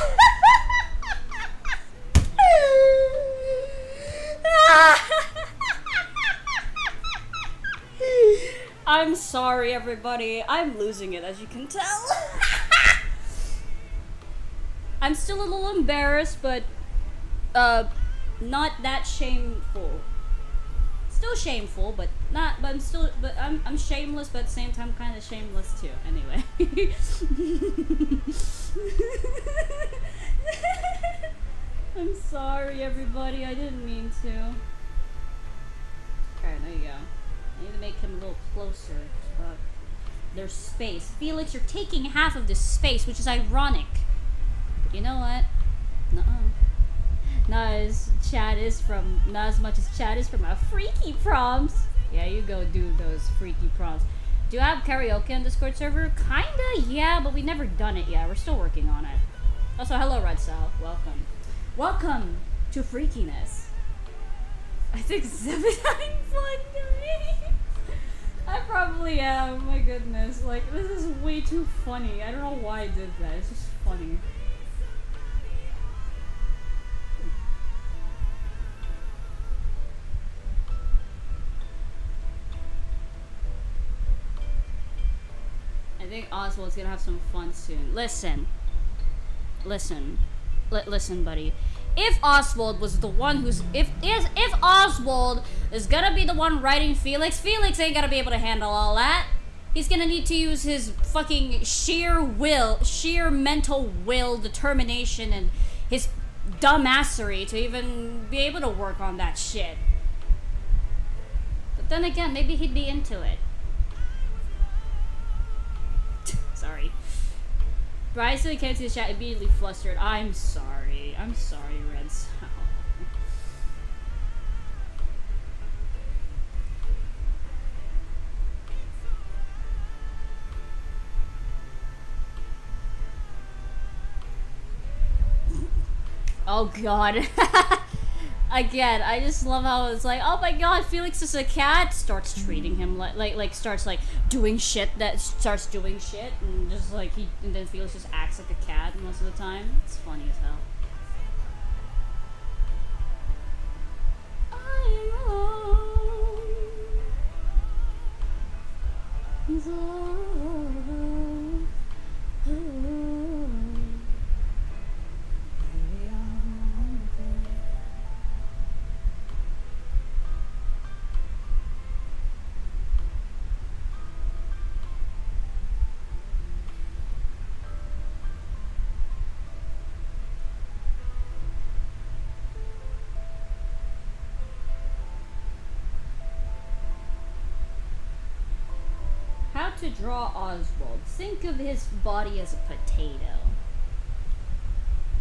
I'm sorry, everybody. I'm losing it, as you can tell. I'm still a little embarrassed, but not that shameful. Still shameful, but not. But I'm shameless, but at the same time, kind of shameless too. Anyway. I'm sorry, everybody. I didn't mean to. Alright, there you go. I need to make him a little closer. There's space. Felix, you're taking half of this space, which is ironic. But you know what? Not as much as chat is from our freaky prompts. Yeah, you go do those freaky prompts. Do you have karaoke on Discord server? Kinda, yeah, but we've never done it yet. We're still working on it. Also, hello, Red Sal. Welcome. Welcome to freakiness. I think 7 times fun to me. I probably am. My goodness. Like, this is way too funny. I don't know why I did that. It's just funny. I think Oswald's gonna have some fun soon. Listen, buddy. If Oswald was the one who's if Oswald is gonna be the one writing Felix ain't gonna be able to handle all that. He's gonna need to use his fucking sheer mental will, determination, and his dumbassery to even be able to work on that shit. then again, maybe he'd be into it. Sorry. Bryson came to the chat immediately flustered. I'm sorry. I'm sorry, Red Sow. Oh god. Again, I just love how it's like, oh my god, Felix is a cat. Starts treating him like starts like doing shit and just like and then Felix just acts like a cat most of the time. It's funny as hell. How to draw Oswald. Think of his body as a potato.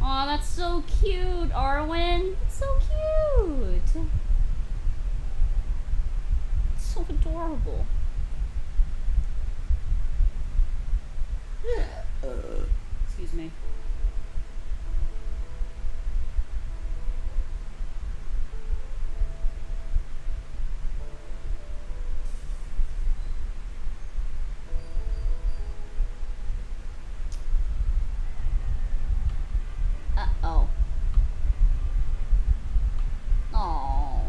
Aw, that's so cute, Arwen. It's so cute. It's so adorable. Excuse me. Uh-oh. Oh,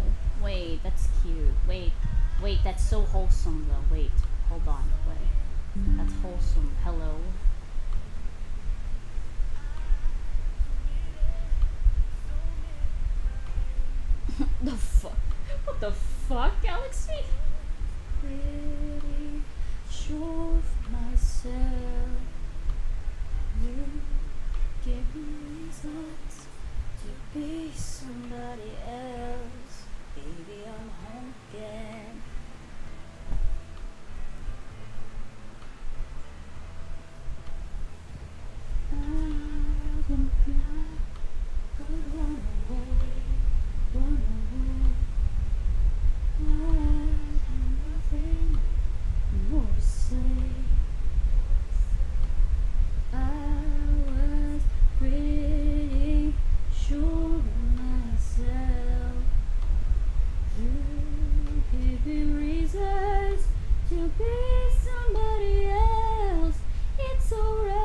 wait, that's cute. Wait, that's so wholesome though. Wait, hold on, wait. That's wholesome. Hello. The fuck? What the fuck, Galaxy? Pretty sure of myself. You give me reasons to be somebody else. Baby, I'm home again. I don't know, but run away, run away. I have nothing more to say. I was pretty sure of myself. You gave me reasons to be somebody else. It's alright,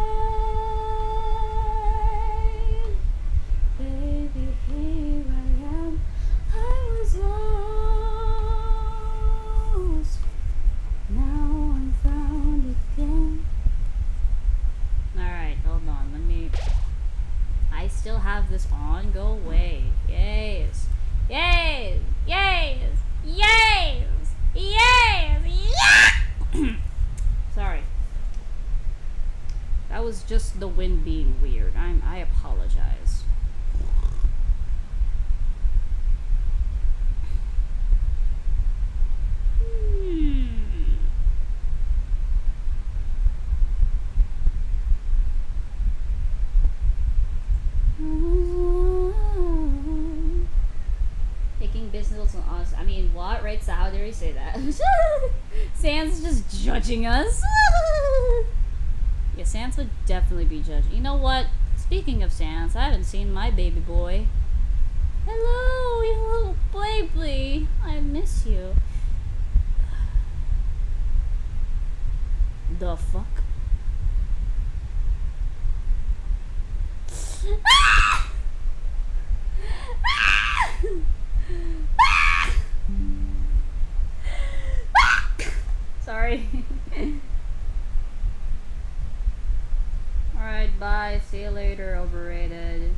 baby. Here I am. I was lost. Now I'm found again. Alright, hold on, let me... I still have this on, go away. Yes. Yes! Yes! Yes! Yes! Yeah! Sorry. That was just the wind being weird. I apologize. Taking business on us. I mean, what? Right? So how dare you say that? Sans just judging us. Yeah, Sans would definitely be judging. You know what? Speaking of Sans, I haven't seen my baby boy. Hello, you little baby. I miss you. The fuck? Ah! Ah! Ah! Sorry. Alright, bye. See you later, overrated.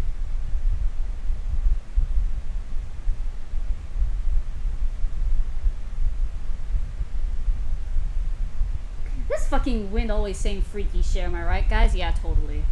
This fucking wind always saying freaky shit, am I right, guys? Yeah, totally.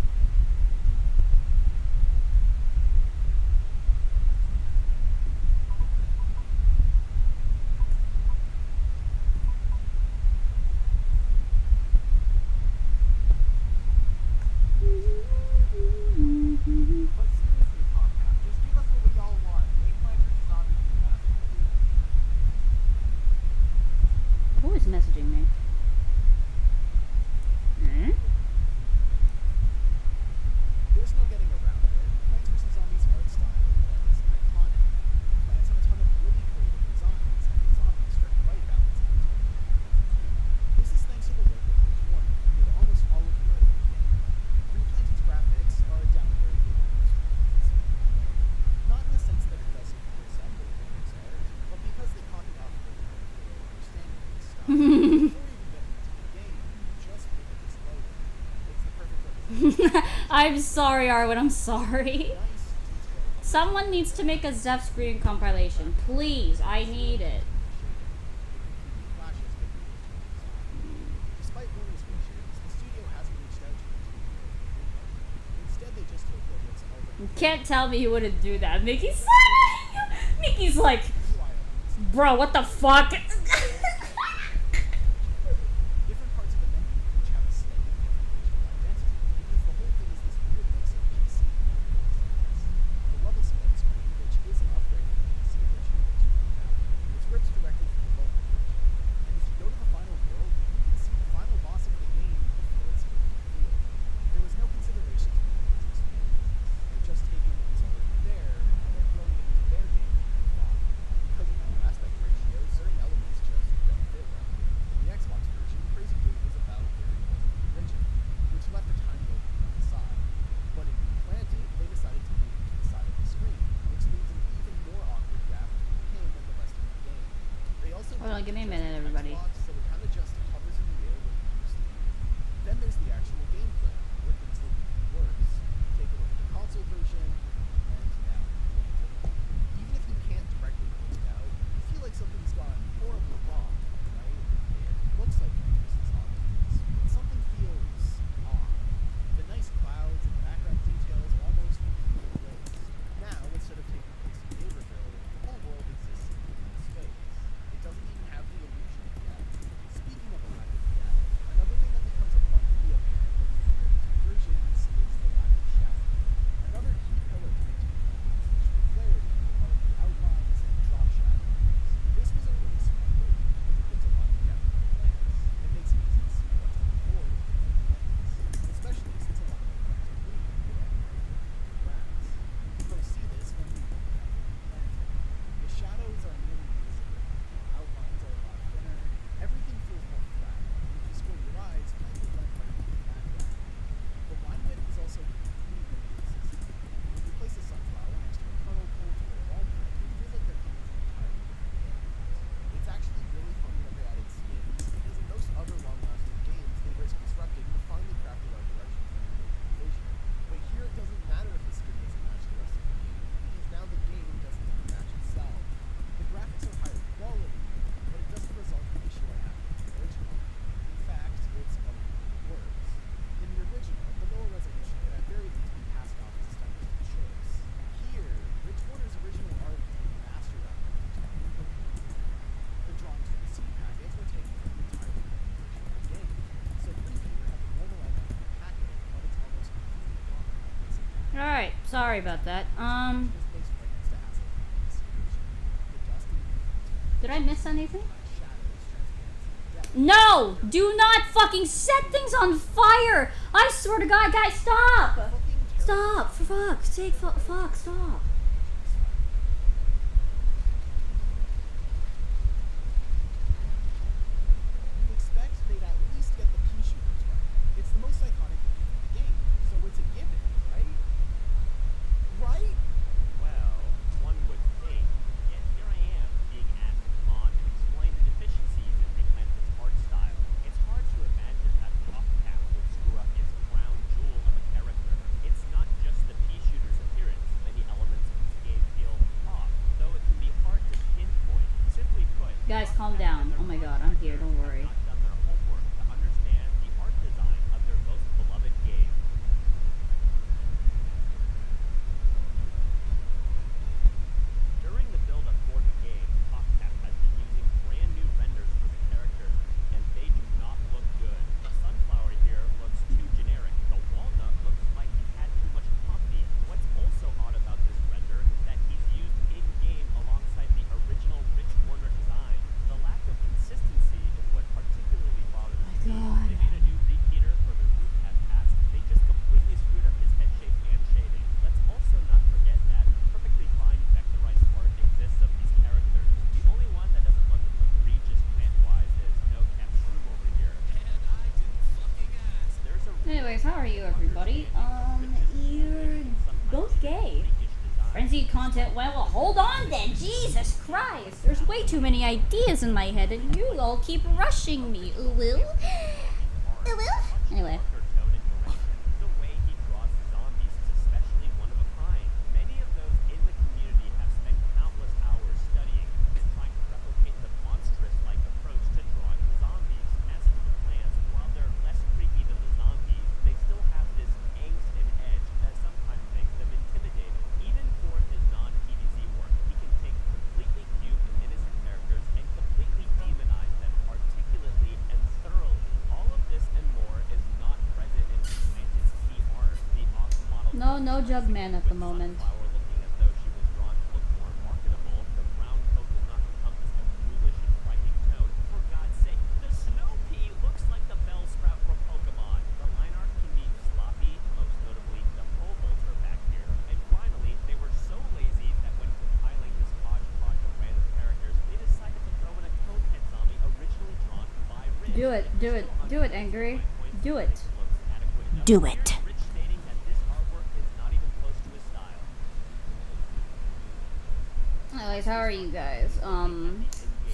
I'm sorry, Arwen. I'm sorry. Someone needs to make a Zeph screen compilation. Please, I need it. Despite warning wishes, the studio hasn't reached out to the studio. Instead, they just took what's already You can't tell me you wouldn't do that. Mickey's Mickey's like, bro, what the fuck? different parts of the menu each have a slightly different visual identity, because the whole thing is this weird mix of PC and the level split screen, which is an upgrade from the PC version, which rips directly from the mobile version. And if you go to the final world, you can see the final boss of the game before it's even revealed. There was no consideration to the game's experience. They're just taking what was already there and they're throwing it into their game and thought. Because of the new aspect ratio, certain elements just don't fit well. In the Xbox version, Crazy Gate was about where it was in the original, which left the time loop on the side. But in Implanted, they decided to move it to the side of the screen, which leaves an even more awkward gap between him and the rest of the game. They also Hold on, give me a minute, everybody. Xbox, so it kind of just hovers in the air where it used to be. Then there's the actual gameplay, where things look even worse. Take a look at the console version, and now Implanted. Even if you can't directly point it out, you feel like something's gone horribly wrong, right? It looks like Microsoft's on things, but something feels off. The nice clouds and background details are almost completely erased. Now, instead of taking place in Neighborville, the whole world exists in open space. It doesn't even have the illusion of depth. Speaking of a lack of depth, another thing that becomes abundantly apparent when you compare the two versions is the lack of shadow. Another key pillar to maintaining the game's visual clarity are the outlines and drop shadows. This was a really smart move because it gives a lot of depth to the plants. It makes it easy to see what's on the board within the plants, especially since a lot of the plants are green without grass. You can both see this when you look at the planted. The shadows are nearly invisible. Outlines are a lot thinner. Everything feels more flat. And if you scroll your eyes, you might be blend right into the background. The line width is also completely limited system. When you place a sunflower next to a kernel pult or a walnut, it feels like they're coming from entirely different games. It's actually really funny that they added skins, because in most other long-lasting games, they risk disrupting the finely crafted art direction from the original vision. But here it doesn't matter if the skin doesn't match the rest of the game, because now the game doesn't even match itself. The graphics are higher quality, but it doesn't resolve the issue I had with the original. In fact, it's a lot worse. In the original, the lower resolution could at very least be passed off as a stylistic choice. Here, Rich Warner's original art has been mastered out of the The drawings from the seed package were taken from the entirely different version of the game. So Free Peter had the normal outline of the packet, but it's almost completely gone. Alright, sorry about that. This place right next to Acid from the PC version. The dust and the Did I miss anything? shadows, transparency, depth. No! Do not fucking set things on fire! I swear to God, guys, stop! Stop! For fuck's sake, fuck, stop. You'd expect they'd at least get the pea shooters right. It's the most iconic thing in the game, so it's a given, right? Right? Well, one would think. Yet here I am, being asked to come on and explain the deficiencies in Replantet's art style. It's hard to imagine that Top-Cap would screw up its crown jewel of a character. It's not just the pea shooter's appearance. Many elements of this game feel off, though it can be hard to pinpoint. Simply put, Guys, calm down. Oh my God, I'm here, don't worry. not done their homework to understand the art design of their most beloved game. During the build-up for the game, Top-Cap has been using brand new renders for the characters, and they do not look good. The sunflower here looks too generic. The walnut looks like it had too much coffee. What's also odd about this render is that he's used in-game alongside the original Rich Warner design. The lack of consistency is what particularly bothers me. They made a new repeater for the roof at past. They just completely screwed up his head shape and shading. Let's also not forget that perfectly fine vectorized art exists of these characters. The only one that doesn't look egregious plant-wise is No Cap Shroom over here. And I didn't fucking ask. There's a Anyways, how are you, everybody? You're both gay. Frenzied content. Well, hold on then. Jesus Christ. There's way too many ideas in my head, and you all keep rushing me. Ooh, will? Ooh, will? Anyway. tone and direction. The way he draws his No, no Jugman at the moment. Flower looking as though she was drawn to look more marketable. The brown coat does not encompass a ghoulish and frightening tone. For God's sake, the snow pea looks like the Bellsprout from Pokemon. The line art can be sloppy, most notably the pole vaulter back here. And finally, they were so lazy that when compiling this hodgepodge of random characters, they decided to throw in a conehead zombie originally drawn by Ridge. Do it, do it, do it, Angry. Do it. Do it. Rich stating that this artwork is not even close to his style. Anyways, how are you guys?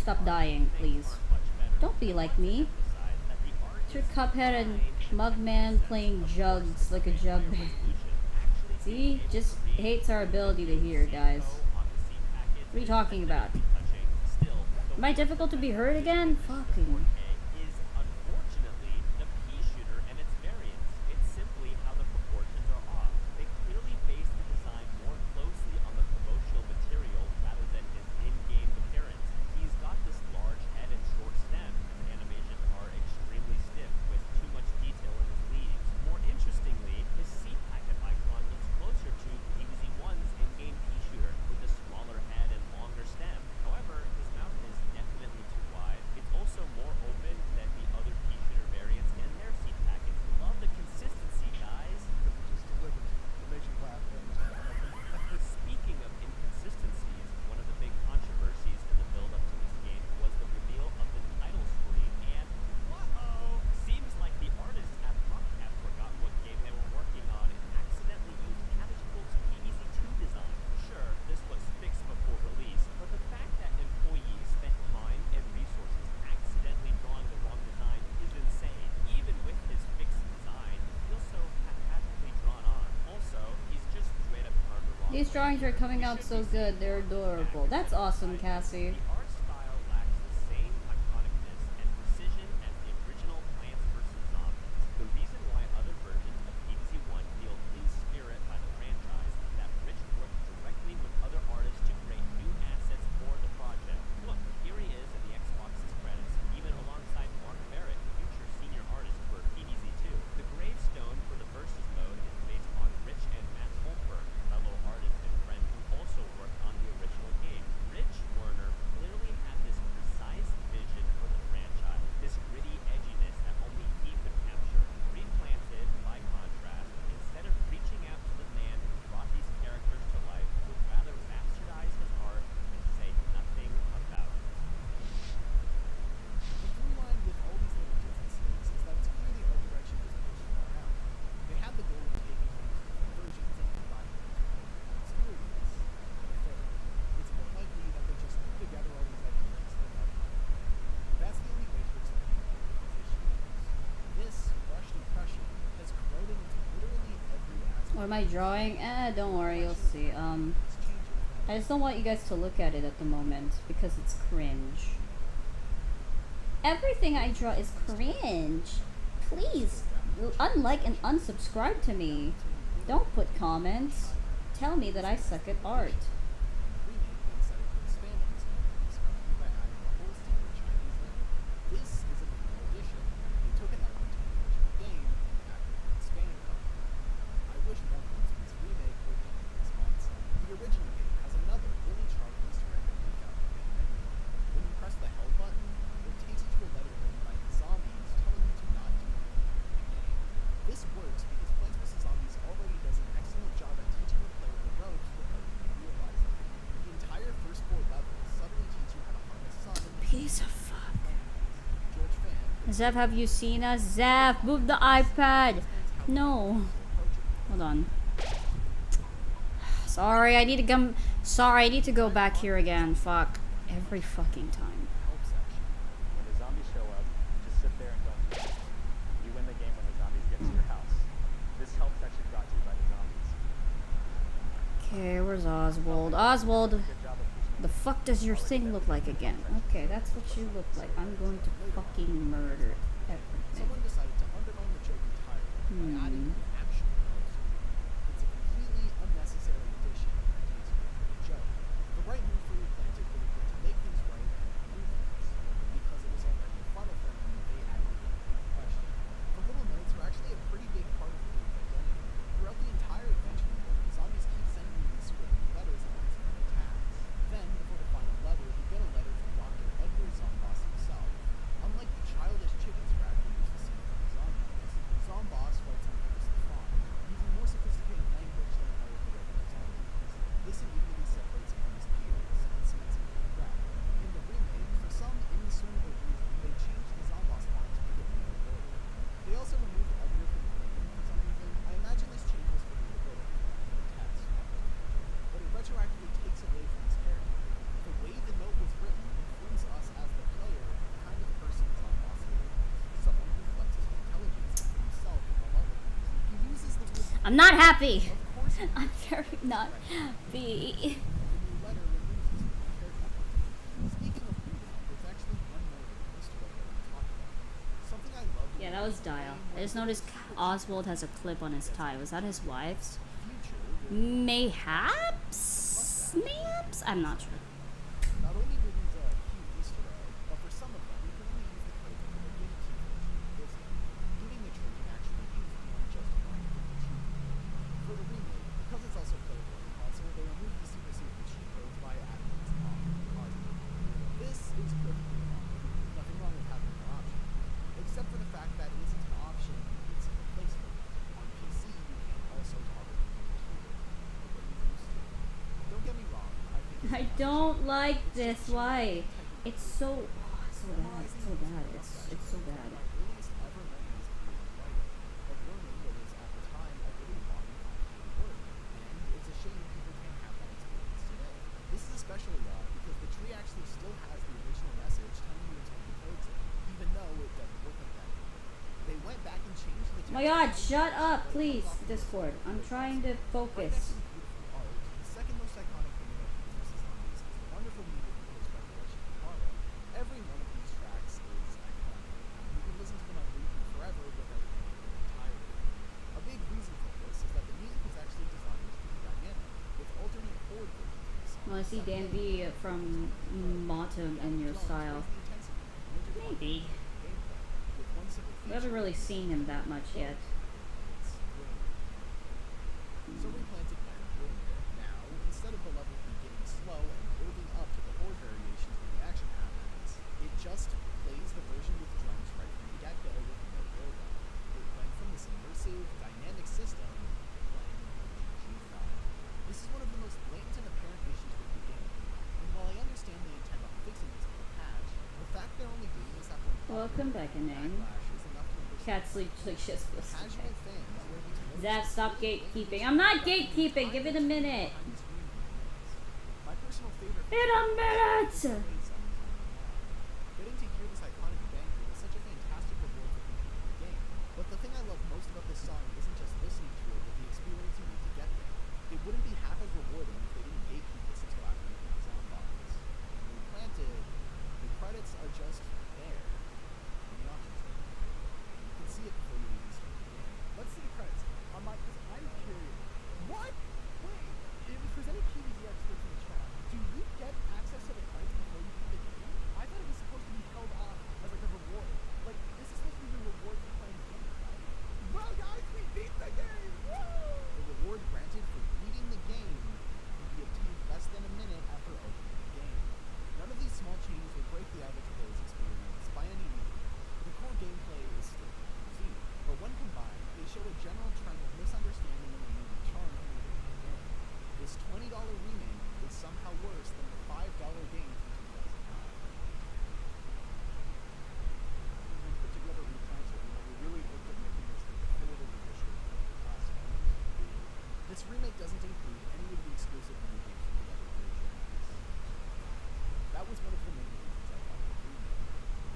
Stop dying, please. Don't be like me. It's your Cuphead and Mugman playing jugs like a jug band. See? Just hates our ability to hear, guys. What are you talking about? Am I difficult to be heard again? Fucking. Is unfortunately the pea shooter and its variants. It's simply how the proportions are off. They clearly base the design more closely on the promotional material rather than his in-game appearance. He's got this large head and short stem, and the animations are extremely stiff with too much detail in his leaves. More interestingly, his seed packet icon looks closer to DBZ1's in-game pea shooter with a smaller head and longer stem. However, his mouth is definitely too wide. It's also more open than the other pea shooter variants and their seed packets. Love the consistency, guys. Just delivered. It makes you laugh every time. Speaking of inconsistencies, one of the big controversies in the build-up to this game was the reveal of the title screen, and whoa, seems like the artists at PopCap forgot what game they were working on and accidentally used Cabbage Pulp's PVZ2 design. Sure, this was fixed before release, but the fact that employees spent time and resources accidentally drawing the wrong design is insane. Even with his fixed design, it feels so haphazardly drawn on. Also, he's just straight up turned the wrong These way. drawings are coming out so good. They're adorable. That's awesome, Cassie. The art style lacks the same iconicness and precision as the original Plants vs. Zombies. The reason why other versions of DBZ1 feel in spirit by the franchise is that Rich worked directly with other artists to create new assets for the project. Look, here he is in the Xbox's credits, even alongside Mark Barrett, future senior artist for DBZ2. The gravestone for the Versus mode is based on Rich and Matt Holmberg, fellow artist and friend who also worked on the original game. Rich Werner clearly had this precise vision for the franchise, this gritty edginess that only he could capture. Replanted, by contrast, instead of reaching out to the man who brought these characters to life, would rather bastardize his art and say nothing about it. The through line with all these little differences is that it's clearly art direction is pushing far out. They had the goal of taking one of the different versions and combining them to create an experience. And third, it's more likely that they just threw together all these ideas without thought. That's the only way to explain all of these issues. This rushed impression has corroded into literally every aspect. What am I drawing? Don't worry, you'll see. I just don't want you guys to look at it at the moment because it's cringe. Everything I draw is cringe. Please, unlike and unsubscribe to me. Don't put comments. Tell me that I suck at art. Remake and decided to expand on this memory discovery by adding a whole secret Chinese name. This is a new addition. They took an element from the original game and added an expanded element. I wish more fans of this remake would implement this mindset. The original game has another really charming Easter egg that we found in the main menu. When you press the hell button, it takes you to a letter written by the zombies telling you to not do anything in the game. This works because Plants vs. Zombies already does an excellent job at teaching the player the ropes without even realizing it. The entire first 4 levels subtly teach you how to harness sun and Piece of fuck. George Fan Zev, have you seen us? Zev, move the iPad. No. Hold on. Sorry, I need to come. Sorry, I need to go back here again. Fuck. Every fucking time. help section. When the zombies show up, just sit there and don't do anything. You win the game when the zombies get to your house. This help section brought to you by the zombies. Okay, where's Oswald? Oswald, Good job of pushing the fuck does your thing look like again? Okay, that's what you look like. I'm going to fucking murder everything. Someone decided to undermine the joke entirely by adding an action poster. It's a completely unnecessary addition that takes away from the joke. The right move for Replanted would have been to make things right and remove things, but because it was already a funnel thing, they added it without question. The little notes are actually a pretty big part of the game's identity. Throughout the entire adventure, you I'm not happy. Of course, it I'm is. very not happy. The new letter removes this from the character. Speaking of reading, there's actually one more Easter egg I want to talk about. Something I love. Yeah, that was Dial. I just noticed Oswald has a clip on his tie. Was that his wife's? Mayhaps? Mayhaps? I'm not sure. Not only were these a cute Easter egg, but for some of them, you can only use the code until the game key version. Getting the tree can actually use beyond just one achievement. For the remake, because it's also playable on console, they removed the super secret cheat codes by adding this on Hazbin. This is perfectly fine. Nothing wrong with having an option. Except for the fact that it isn't an option, it's a replacement. On PC, you can also toggle the keyboard the way you used to. Don't get me wrong, I think it's I don't like this. Why? It's so so bad. It's so bad. It's so bad. my earliest ever memories of reading and writing, of learning what was at the time a really long and complicated word. And it's a shame people can't have that experience today. This is especially odd because the tree actually still has the original message telling you to type the codes in, even though it doesn't work like that anymore. They went back and changed the text. My God, shut up, please, Discord. I'm trying to focus. Beautiful art, the second most iconic thing about Pieces Zombies is the wonderful music composed by Fluttershy and Toriel. Every one of these tracks is iconic. You can listen to them on repeat forever without ending their entirety. A big reason for this is that the music was actually designed to be dynamic, with alternate chord versions of the song. Well, I see Dan B from Motum in your style. Maybe. We haven't really seen him that much yet. So we plan to plan ruined it. Now, instead of the level beginning slow and building up to the chord variations when the action happens, it just plays the version with drums right from the get-go with no build-up. It went from this immersive, dynamic system playing GG file. This is one of the most blatant and apparent issues with the game. And while I understand the intent on fixing this with a patch, the fact they're only doing this after Welcome back, Inane. backlash is enough to understand. Cat sleep like shit's supposed to Casual okay. fans will be to Zap, stop gatekeeping. I'm not gatekeeping. Give it a minute. My personal favorite In a minute. Getting to hear this iconic banger was such a fantastic reward for completing the game. But the thing I love most about this song isn't just listening to it, but the experience you need to get there. It wouldn't be half as rewarding if they didn't gatekeep this until after you put on box. When planted, the credits are just there. In the options menu. You can see it before you even start the game. Let's see the credits. I'm curious. What? Wait, if there's any PvZ experts in the chat, do you get access to the credits before you beat the game? I thought it was supposed to be held off as like a reward. Like, this is supposed to be the reward for playing the game, right? Well, guys, we beat the game! Woo! The reward granted for beating the game can be obtained less than a minute after opening the game. None of these small changes will break the average player's experience by any means. The core gameplay is still confusing, but when combined, they show a general trend of misunderstanding and losing charm from the original game. This $20 remake is somehow worse than the $5 game from 2009. When we put together Replanted, we really looked at making this the definitive edition of the classic games. This remake doesn't include any of the exclusive mini games from the other versions. That was one of the main reasons I liked the remake.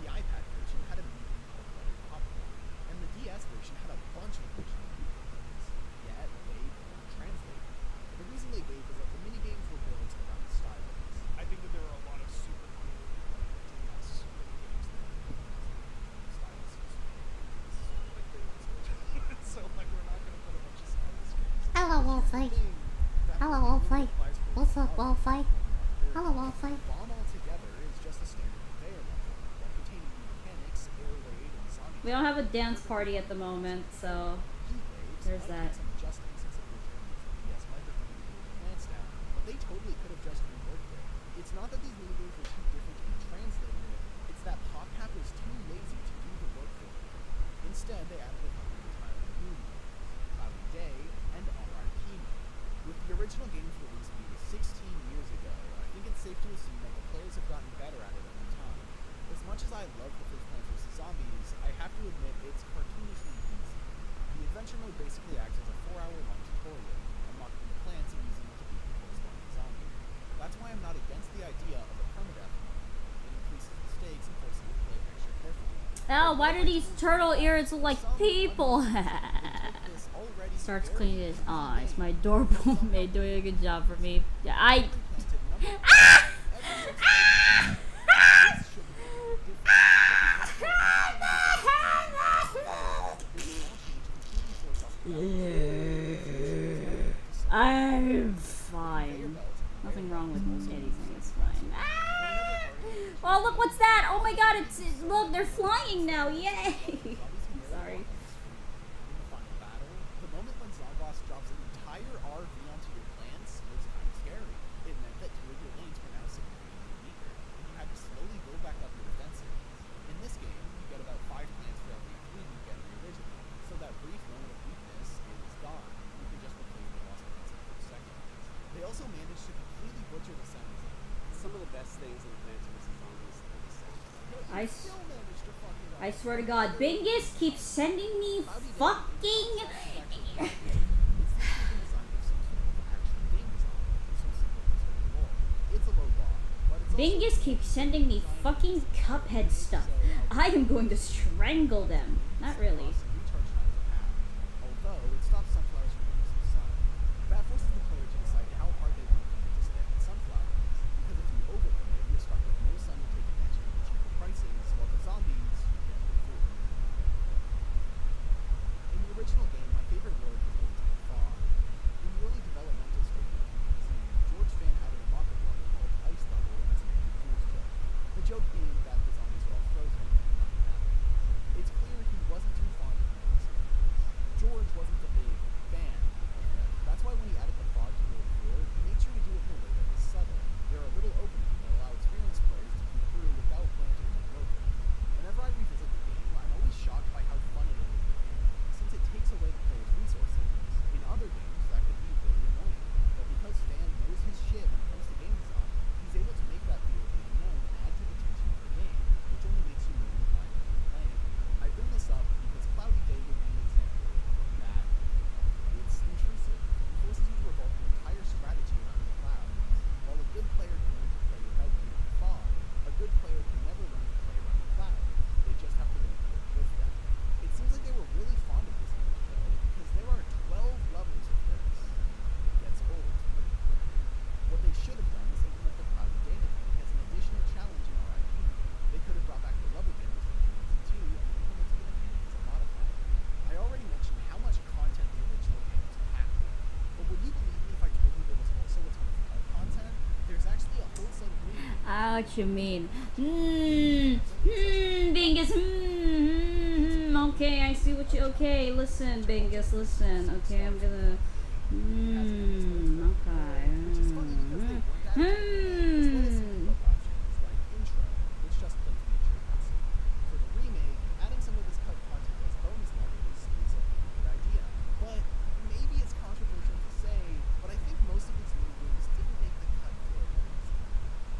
The iPad version had a mini game called Butter Popcorn, and the DS version had a bunch of original mini games. Yet, they weren't translated. The reason they gave was that the mini games were built around the styles. I think that there are a lot of super cool DS games that styles. So like we're not gonna put a bunch of styles games. Hello, Wolfie. Hello, Wolfie. What's up, Wolfie? Hello, Wolfie. Bomb altogether is just a standard conveyor level, while containing new mechanics, air raid, and zombie. We don't have a dance party at the moment, so Heat waves there's might that. need some adjusting since it originally used the DS microphone to cool the plants down, but they totally could have just reworked it. It's not that these minigames were too different to be translated, it's that PopCap was too lazy to do the work for it. Instead, they added a couple of entirely new modes, Cloudy Day and RIP mode. With the original games released being 16 years ago, I think it's safe to assume that the players have gotten better at it over time. As much as I love the first Plants vs. Zombies, I have to admit it's cartoonishly easy. The adventure mode basically acts as a 4-hour-long tutorial, unlocking the plants and using them to beat the corresponding zombie. That's why I'm not against the idea of a permadeath mode. It increases the stakes and forces you to play extra carefully. Oh, why do these turtle ears look like people? This already starts cleaning his eyes. My adorable maid doing a good job for me. Yeah, I'm fine. Nothing wrong with anything. It's fine. Oh, look, what's that? Oh my god, look, they're flying now. Yay! Sorry. The moment when Zomboss drops an entire RV onto your plants was kind of scary. It meant that two of your lanes were now significantly weaker, and you had to slowly build back up your defenses. In this game, you get about 5 plants for every 3 you get in the original, so that brief moment of weakness is gone. You can just replace the lost plants in a few seconds. They also managed to completely butcher the sound design. Some of the best things in Plants vs. Zombies are the sound. I swear to God, Bingus keeps sending me fucking. Bingus keeps sending me fucking Cuphead stuff. I am going to strangle them. Not really. Although it stops sunflowers from producing sun. That forces the player to decide how hard they want to commit to stay on sunflowers. Because if you overcommit, you're stuck with no sun to take advantage of the cheaper prices, while the zombies get free food. In the original game, my favorite word was always fog. In the early developmental stage of the PC, George Fan added a mock-up word called Ice Double as an April Fool's joke. The joke being that the zombies are all frozen and nothing happens. It's clear he wasn't too fond of the experience. George wasn't a big fan of them. That's why when he added the fog to World 4, he made sure to do it in a way that was subtle. There are little openings that allow experienced players to peek through without planting them broken. Whenever I revisit the game, I'm always shocked by how fun it is with him, since it takes away the player's resources. In other games, that could be really annoying, but because Fan knows his shit when it comes to game design, he's able to make that fear of the unknown add to the tension of the game, which only makes you more inclined to keep playing. I bring this up because Cloudy Day would be an example of that. It's intrusive. It forces you to revolve your entire strategy around the clouds. While a good player can learn to play without being in fog, a good player can never learn to play around the clouds. They just have to learn to work with them. It seems like they were really fond of this game, though, because there are 12 levels of this. It gets old pretty quick. What they should have done is implement the Cloudy Day mechanic as an additional challenge in our IP. They could have brought back the level games from 2002 and implemented the mechanic as a modifier. I already mentioned how much content the original game was packed with, but would you believe me if I told you there was also a ton of cut content? There's actually a whole set of movies. What you mean? Bingus. Okay, I see what you. Okay, listen, Bingus, listen. Okay, I'm gonna. For the remake, adding some of this cut content as bonus levels is a pretty good idea. But maybe it's controversial to say, but I think most of these mini games didn't make the cut for a reason.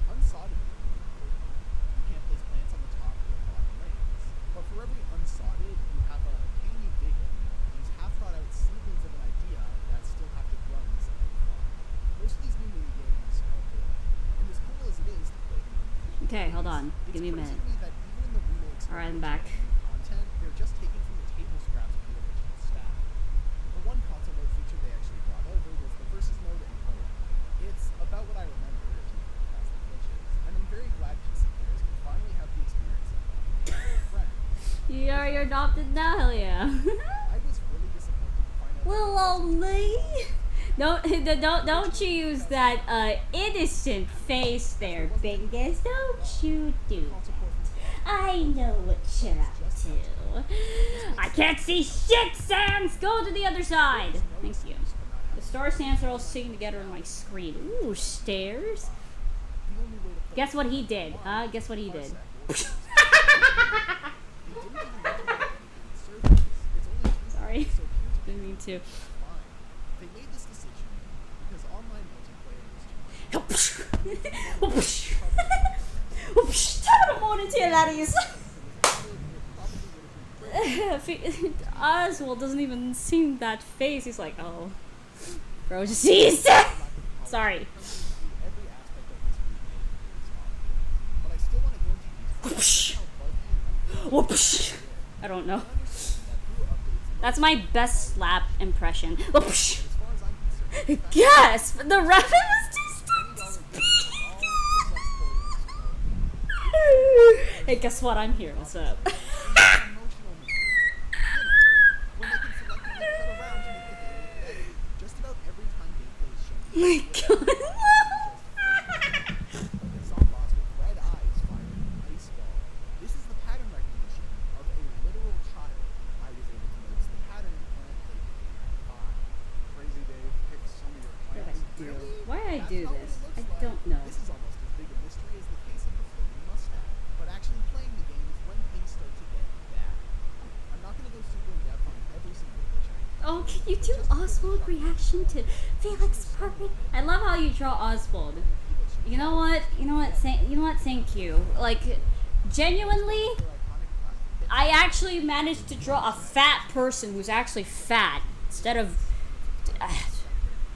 Unsodded is really important. You can't place plants on the top or bottom lanes. But for every unsodded, you have a can you dig it? These half thought out seedlings of an idea that still have to grow into something fun. Most of these new mini games are boring. And as cool as it is to play them in Okay, hold on. Give me a minute. Alright, I'm back. Content, they're just taken from the table scraps of the original stack. The one console mode feature they actually brought over was the versus mode and co-op. It's about what I remember if you pass the glitches, and I'm very glad PC players can finally have the experience of playing with their friends. You're adopted now, hell yeah. I was really disappointed to find out Well, only. Don't you use that innocent face there, Bingus. Don't you do that. I know what you're up to. I can't see shit, Sans! Go to the other side! Thank you. The star sands are all sitting together on my screen. Ooh, stairs. Guess what he did, huh? Guess what he did. Sorry. Didn't mean to. They made this decision because online multiplayer was too much. Oswald doesn't even seem that face. He's like, oh, bro, just sees. Sorry. I don't know. That's my best slap impression. Oh, psh. Yes, but the rabbit was just Hey, guess what? I'm here. What's up? Just about every time gameplay is shown, My God. the song boss with red eyes firing an ice ball. This is the pattern recognition of a literal child. I was able to notice the pattern when I played the game at 5. Crazy Dave picked some of your plans. Why did I do this? I don't know. This is almost as big a mystery as the case of the floating mustache. But actually playing the game is when things start to get bad. I'm not going to go super in depth on every single glitch I encounter. Oh, can you do Oswald reaction to Felix Perfect? I love how you draw Oswald. You know what? You know what? Thank you. Like, genuinely, I actually managed to draw a fat person who's actually fat instead of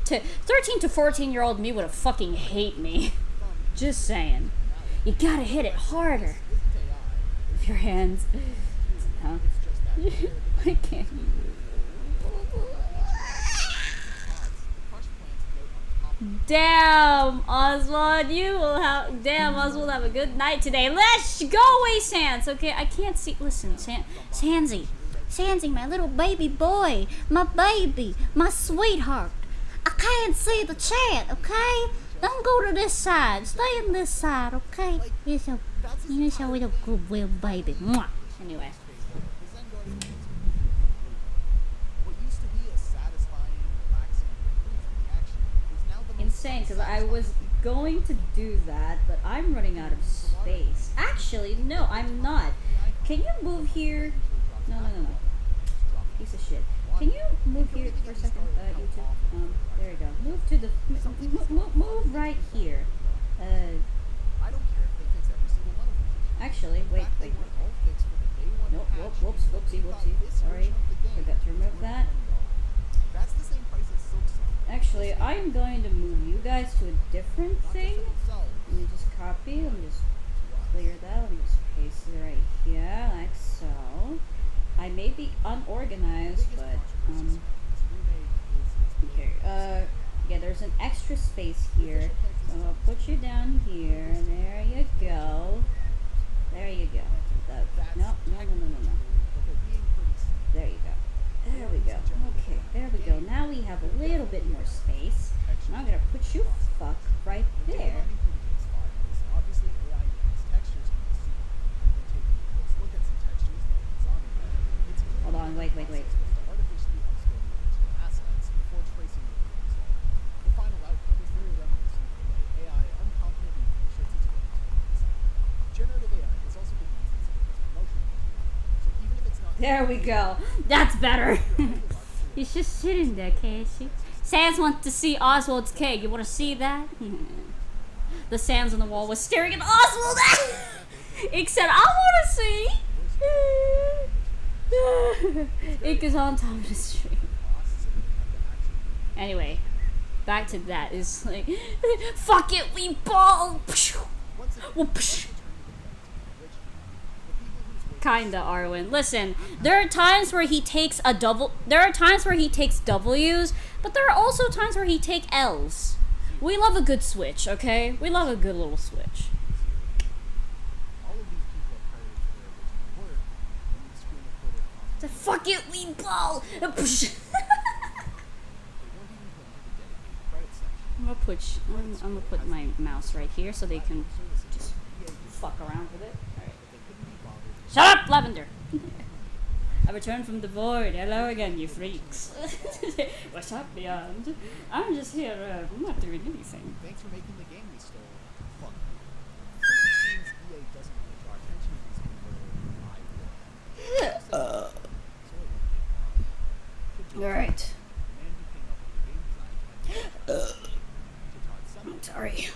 13 to 14-year-old me would have fucking hate me. Just saying. You gotta hit it harder with your hands. Huh? I can't. Damn, Oswald, you will have. Damn, Oswald, have a good night today. Let's go away, Sans. Okay, I can't see. Listen, Sansy, my little baby boy, my baby, my sweetheart. I can't see the chat. Okay, don't go to this side. Stay on this side. Okay, you're so little good little baby. Mwah. Anyway. Insane, because I was going to do that, but I'm running out of space. Actually, no, I'm not. Can you move here? No. Piece of shit. Can you move here for a second, YouTube? There you go. Move to the move right here. Actually, wait. Nope. Whoops. Whoopsie. Sorry, forgot to remove that. That's the same price as Silk Song. Actually, I'm going to move you guys to a different thing. Let me just copy. Let me just clear that. Let me just paste it right here, like so. I may be unorganized, but okay. Yeah, there's an extra space here. So I'll put you down here. There you go. There you go. No. There you go. There we go. Okay, there we go. Now we have a little bit more space. Now I'm gonna put you fuck right there. Hold on, wait. There we go. That's better. He's just sitting there, Casey. Sans wants to see Oswald's cake. You want to see that? The Sans on the wall was staring at Oswald. Ike said, I want to see. Ike is on top of the stream. Anyway, back to that. Is like, fuck it, we ball. Kinda, Arwen. Listen, there are times where he takes W's, but there are also times where he takes L's. We love a good switch, okay? We love a good little switch. The fuck it, we ball. I'm gonna put my mouse right here so they can just fuck around with it. Shut up, Lavender! I returned from the void. Hello again, you freaks. What's up, Beyond? I'm just here, I'm not doing anything. Thanks for making the game we stole. Fuck. Since it seems EA doesn't really draw attention to these people, Alright. I'm sorry.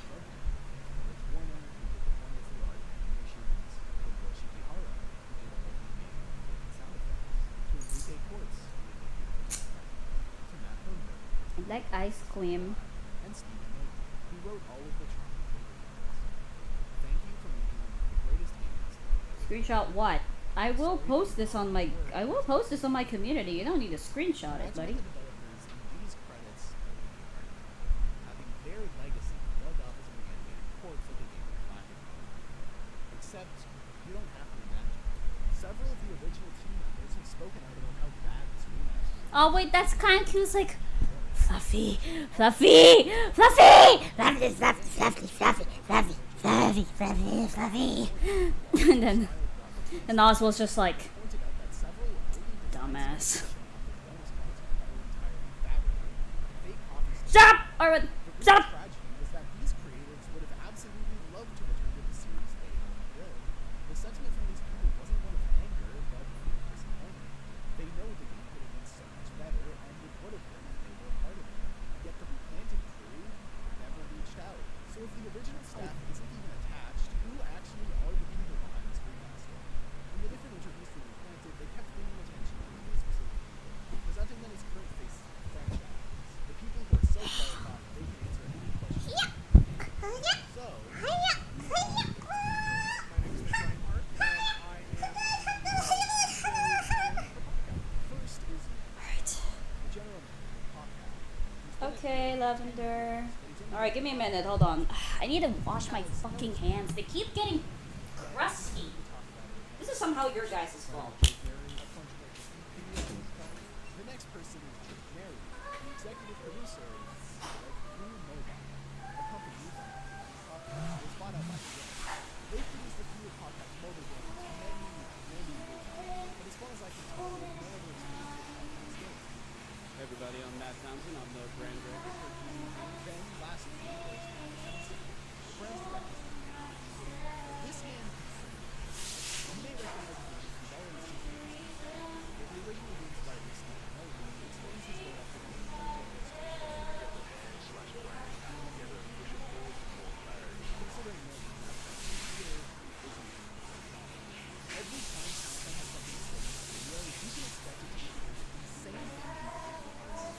I like ice cream. And Stephen Miller, who wrote all of the charming figures. Thank you for making one of the greatest games. Screenshot what? I will post this on my community. You don't need to screenshot it, That's why buddy. the developers in these credits of the game having their legacy dug up as a reanimated corpse of the game for lack of better. Except you don't have to imagine. Several of the original team members have spoken out about how bad this remaster is. Oh wait, that's kind of cute. It's like Fluffy, Fluffy, Fluffy, Fluffy, Fluffy, Fluffy, Fluffy, Fluffy, Fluffy, Fluffy, Fluffy. And Oswald's just like, Pointed out that several early dumbass. fake copies Stop! Alright, stop! tragedy was that these creatives would have absolutely loved to return to the series they helped build. The sentiment from these people wasn't one of anger, but disappointment. They know the game could have been so much better, and it would have been if they were a part of it. Yet the replanted crew never reached out. So if the original staff isn't even attached, who actually are the people behind this remaster? In the different interviews for Replanted, they kept bringing attention to these specific people, presenting them as current face franchises. The people who are so qualified they can answer any question. So, My name is Ryan Mark, and I am first is the general manager of PopCap. Okay, Lavender. Alright, give me a minute. Hold on. I need to wash my fucking hands. They keep getting crusty. This is somehow your guys' fault. The next person is Mary, the executive producer of Blue Mobile, a company that was bought out by EA. They produced a few of PopCap's mobile games many years ago, but as far as I can tell, they have no other experience with PopCap's games. Hey everybody, I'm Matt Townsend. I'm the brand director for Then last week was the brand's director. This man, you may recognize the name from already seen it. If the original games by this name, explains his way up to the considering that here isn't every time Townsend has something to say in the video, you can expect it to be insane things.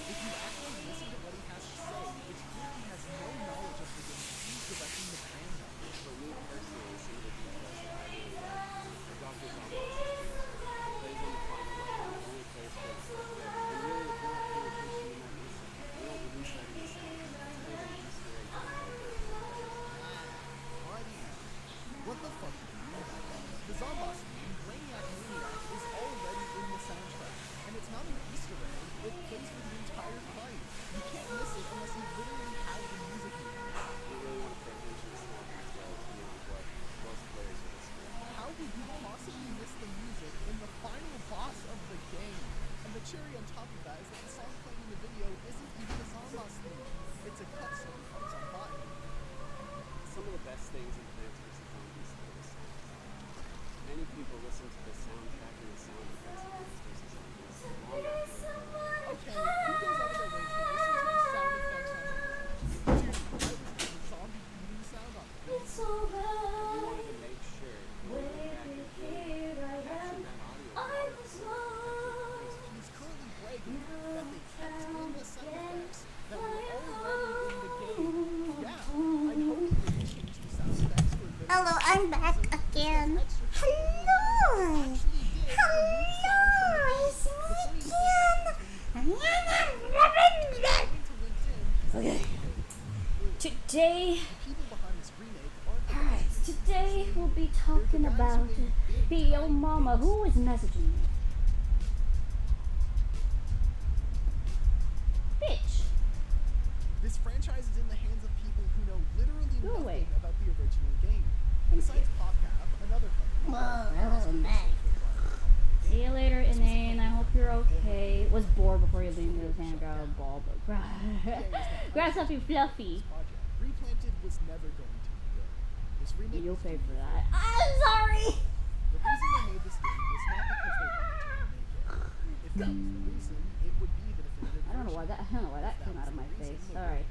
If you actually listen to what he has to say, it's clear he has no knowledge of the game he's directing the brand on. For me personally, some of the details that I really like are Dr. Zombo's plays on the final level, it only plays for the first bit. And really, if you're not paying attention, you might miss it. We don't release that in the soundtrack. It's kind of an Easter egg to help their players. Buddy, what the fuck do you mean by that? The Zomboss theme, Brainiac Maniac, is already in the soundtrack. And it's not an Easter egg, it plays for the entire fight. You can't miss it unless you literally have the music in it. We really want to pay attention to small details beyond what most players are listening to. How would you possibly miss the music in the final boss of the game? And the cherry on top of that is that the song playing in the video isn't even a Zomboss theme. It's a cutscene from some bot. Some of the best things in Plants vs. Zombies are the soundtrack. Many people listen to the soundtrack and the sound effects of Plants vs. Zombies long after they're done. Okay, who goes out of their way to listen to the sound effects on the Dude, I was doing zombie eating sound on it. It's over. We wanted to make sure when we went back and Here I captured am. that audio. I was lost. He's currently bragging that they kept in the sound effects that were already in the game. Yeah, I hope they changed the sound effects for the Hello, I'm back again. Hello! Hello! It's me again! Okay. Today, people behind this remake aren't the alright, today we'll be talking about Hey Yo Mama. Who is messaging me? Bitch. This franchise is in the hands of people who know literally Go nothing away. about the original game. Besides PopCap, another company. See you later, Inane. I hope you're okay. Was bored before you leave the sand. Grab a ball, but grab something fluffy. Project. Replanted was never going to be good. This remake You'll was pay to for be that. good. I'm sorry. The reason they made this game was not because they wanted to make it. If that was the reason, it would be the definitive I don't know why that. I don't know why that came out of my face. All right.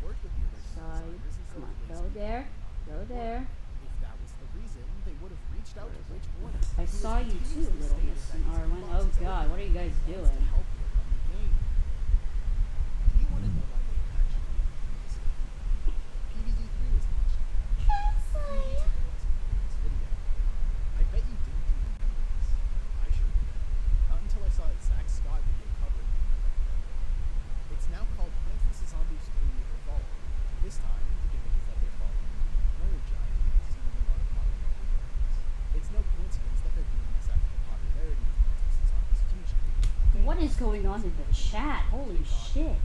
Sorry. Come on. Go there. Go there. If that was the reason, they would have reached out to Rich Warner. I saw you too, little Miss Arwen. Oh God, what are you guys doing? Help work on the game. Do you want to know why they actually made this game? PvZ3 was launched. I bet you didn't even know going on in the chat? Holy shit.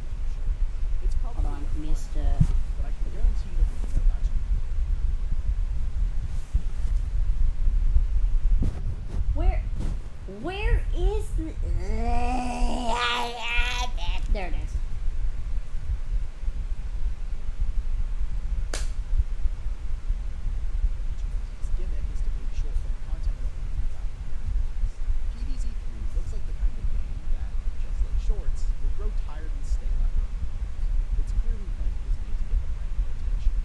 It's probably Hold on, worth missed finding out, but I can guarantee that we know about you. Where is the... There it is. Its gimmick is to make short-form content about the different PvZ 3 looks like the kind of game that, just like shorts, will grow tired and stale after a few years. It's clearly planned is made to get the brand more attention,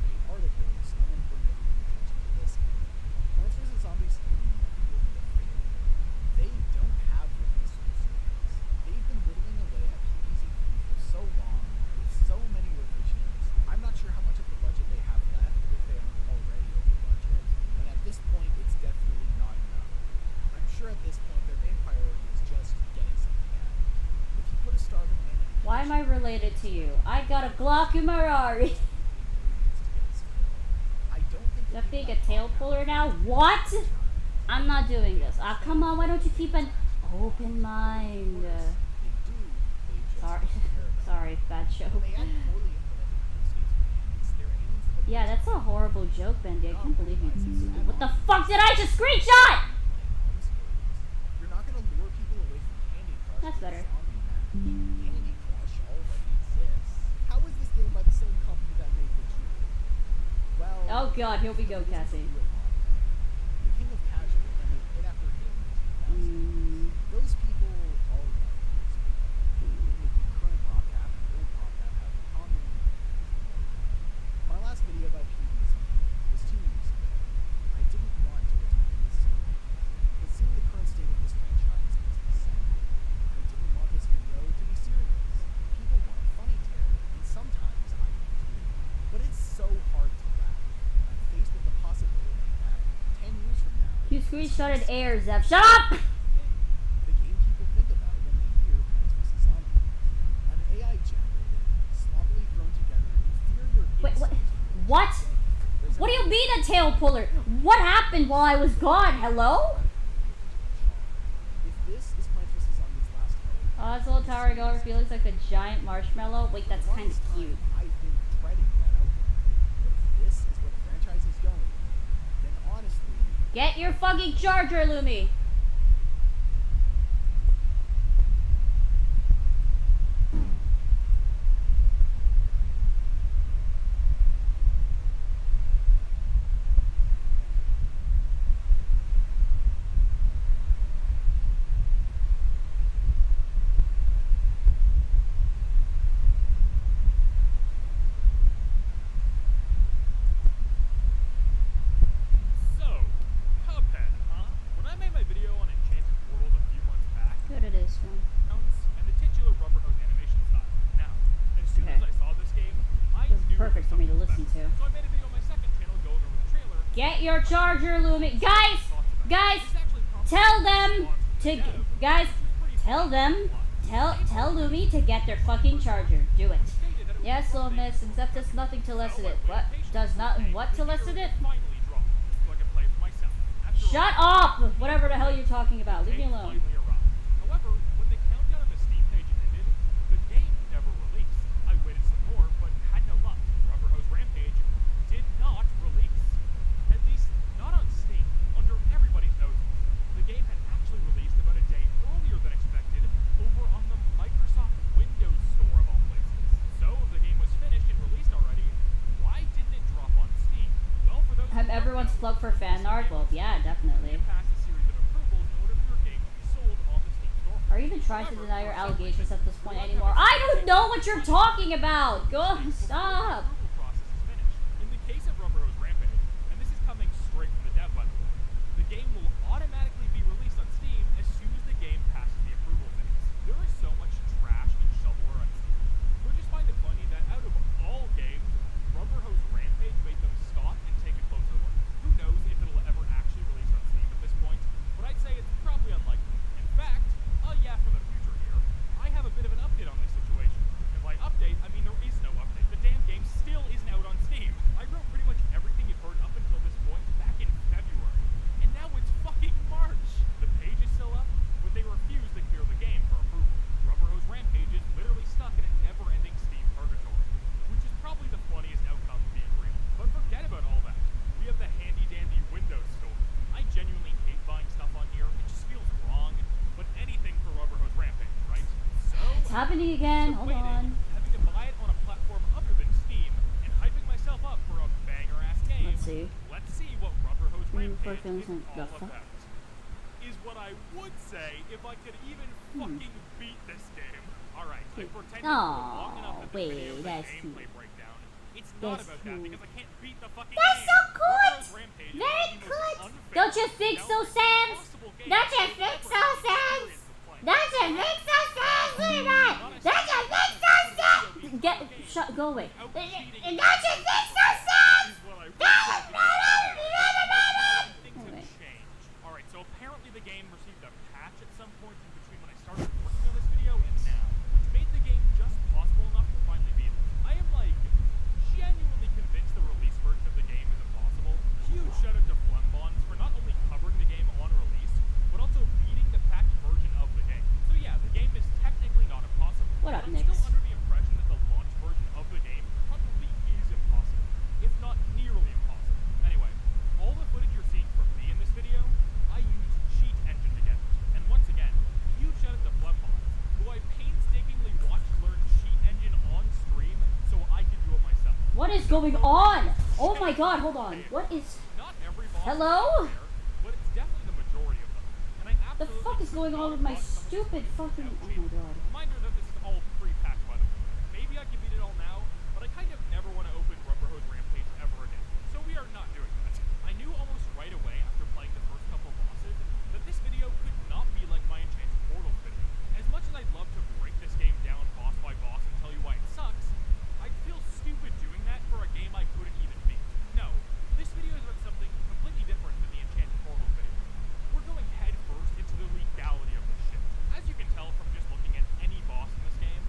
create articles, and then bring everyone's attention to this game. Plants vs. Zombies 3 will be a failure. They don't have the resources. They've been whittling away at PvZ 3 for so long, with so many revisions. I'm not sure how much of the budget they have left, if they aren't already over budget, and at this point, it's definitely not enough. I'm sure at this point, their main priority is just getting something out. If you put a starving man in a Why am I related to you? I got a Glock in my Rarity. Is that being a tail puller now? What? I'm not doing this. Ah, come on, why don't you keep an open mind? Sorry. Sorry, bad joke. Yeah, that's a horrible joke, Bendy. I can't believe you. What the fuck did I just screenshot? You're not gonna lure people away from Candy Crush. That's better. Candy Crush already exists. How is this game by the same company that made the Cube? Well, Oh god, here we go, Cassie. the king of casual that made hit after hit in 2000. Those people already making current PopCap and old PopCap have in common. My last video about PvZ was 2 years ago. I didn't want to return to this series, but seeing the current state of this franchise makes me sad. I didn't want this video to be serious. People want funny terror, and sometimes I do too. But it's so hard to laugh, and I'm faced with the possibility that 10 years from now, You screenshotted air, Zeph. Shut up! the game people think about when they hear Plants vs. Zombies. An AI-generated, sloppily thrown together, inferior Wait, what? insult What? What do you mean a tail puller? What happened while I was gone? Hello? If this is Plants vs. Zombies' last hope, Oh, this little tower door feels like a giant marshmallow. Wait, that's kind of cute. I've been dreading that outcome. But if this is where the franchise is going, then honestly, Get your fucking charger, Lumi. So, Cuphead, huh? When I made my video on Enchanted Portals a few months back, Good it is, man. and the titular rubber hose animation style. Now, as soon Okay. as I saw this game, I This is knew it perfect was for me to something listen special. to. So I made a video on my second channel going over the trailer. Get your charger, Lumi. Guys! Guys! Tell them to... Guys! Tell them... Tell Lumi to get their fucking charger. Do it. Yes, little miss, except does nothing to lessen it. What? Does not... What to lessen it? Finally dropped, so I can play for myself. After Shut up! Whatever the hell you're talking about. Leave me alone. finally arrived. However, when the countdown on the Steam page ended, the game never released. I waited some more, but had no luck. Rubber Hose Rampage did not release. At least, not on Steam, under everybody's noses. The game had actually released about a day earlier than expected over on the Microsoft Windows Store of all places. So, if the game was finished and released already, why didn't it drop on Steam? Well, for those who don't Everyone's know, plug for fan art? Well, yeah, definitely. it passed a series of approvals in order for your game to be sold on the Steam store. Are you even trying to deny your allegations at this point anymore? I don't know what you're talking about! Go, stop! Approval process is finished. In the case of Rubber Hose Rampage, and this is coming straight from the dev by the way, the game will automatically be released on Steam as soon as the game passes the approval phase. There is so much trash and shovelware on Steam. We just find it funny that out of all games, Rubber Hose Rampage made them stop and take a closer look. Who knows if it'll ever actually release on Steam at this point, but I'd say it's probably unlikely. In fact, yeah, for the future here, I have a bit of an update on this situation. And by update, I mean there is no update. The damn game still happening again. Hold on. Having to buy it on a platform other than Steam and hyping myself up for a banger-ass game. Let's see. Let's see what Rubber Hose Rampage feelings is like all the fuck? about. Is what I would say if I could even fucking beat this game. Alright, I pretended for long enough that this video is a that's gameplay cute. breakdown. It's not That's about that cute. because I can't beat the fucking That's game. so Rubber good! Hose Rampage is Very the most good! unfair, Don't you think so, Sans? impossible game Don't you I've think ever so, had the Sans? experience of playing. Don't you think so, Sans? Look at that! Don't you think so, Sans? Get shut. Go away. Don't you think so, Sans? Is what I would say. Things Anyway. have changed. Alright, so apparently the game received a patch at some point in between when I started working on this video and now, which made the game just possible enough to finally beat it. I am like genuinely convinced the release version of the game is impossible. Huge shout out to Flembons for not only covering the game on release, but also beating the patched version of the game. So yeah, the game is technically not impossible. What up, but I'm Nix? still under the impression that the launch version of the game probably is impossible, if not nearly impossible. Anyway, all the footage you're seeing from me in this video, I used Cheat Engine to get it. And once again, huge shout out to Flembons, who I painstakingly watched learn Cheat Engine on stream so I could do it myself. What is going on? Oh my god, hold on. What is... Not every boss Hello? is fair, but it's definitely the majority of them. And I The absolutely fuck is could going not on with my run some of the stupid footage fucking... without Oh cheating. my god. Reminder that this is all pre-patch, by the way. Maybe I can beat it all now, but I kind of never want to open Rubber Hose Rampage ever again. So we are not doing that. I knew almost right away after playing the first couple bosses that this video could not be like my Enchanted Portals video. As much as I'd love to break this game down boss by boss and tell you why it sucks, I'd feel stupid doing that for a game I couldn't even beat. No, this video is about something completely different than the Enchanted Portals video. We're going head first into the legality of this shit. As you can tell from just looking at any boss in this game,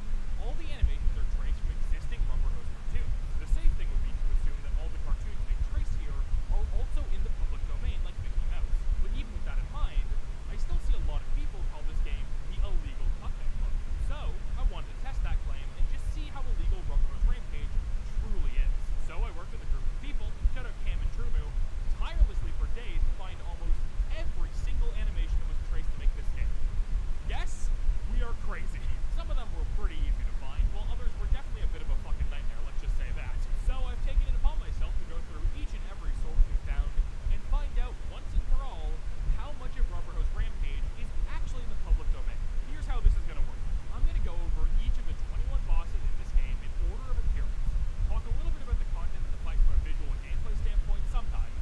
all the animations are traced from existing Rubber Hose cartoons. The safe thing would be to assume that all the cartoons being traced here are also in the public domain like Mickey Mouse. But even with that in mind, I still see a lot of people call this game the illegal Cuphead Club. So, I wanted to test that claim and just see how illegal Rubber Hose Rampage truly is. So I worked with a group of people, shout out Cam and Trumu, tirelessly for days to find almost every single animation that was traced to make this game. Yes, we are crazy. Some of them were pretty easy to find, while others were definitely a bit of a fucking nightmare, let's just say that. So I've taken it upon myself to go through each and every source we found and find out once and for all how much of Rubber Hose Rampage is actually in the public domain. Here's how this is going to work. I'm going to go over each of the 21 bosses in this game in order of appearance, talk a little bit about the content of the fight from a visual and gameplay standpoint sometimes,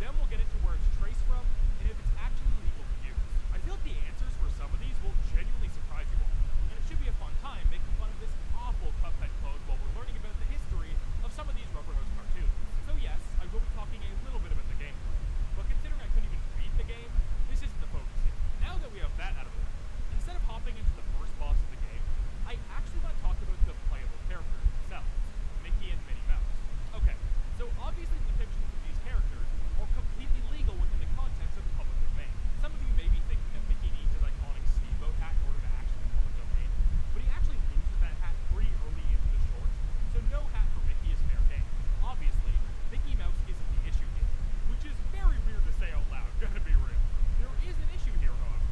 then we'll get into where it's traced from and if it's actually legal to use. I feel like the answers for some of these will genuinely surprise you all, and it should be a fun time making fun of this awful Cuphead clone while we're learning about the history of some of these Rubber Hose cartoons. So yes, I will be talking a little bit about the gameplay, but considering I couldn't even beat the game, this isn't the focus here. Now that we have that out of the way, instead of hopping into the first boss of the game, I actually want to talk about the playable characters themselves, Mickey and Minnie Mouse. Okay, so obviously the depictions of these characters are completely legal within the context of the public domain. Some of you may be thinking that Mickey needs his iconic steamboat hat in order to actually be public domain, but he actually loses that hat pretty early into the short, so no hat for Mickey is fair game. Obviously, Mickey Mouse isn't the issue here, which is very weird to say out loud, gonna be real. There is an issue here, however.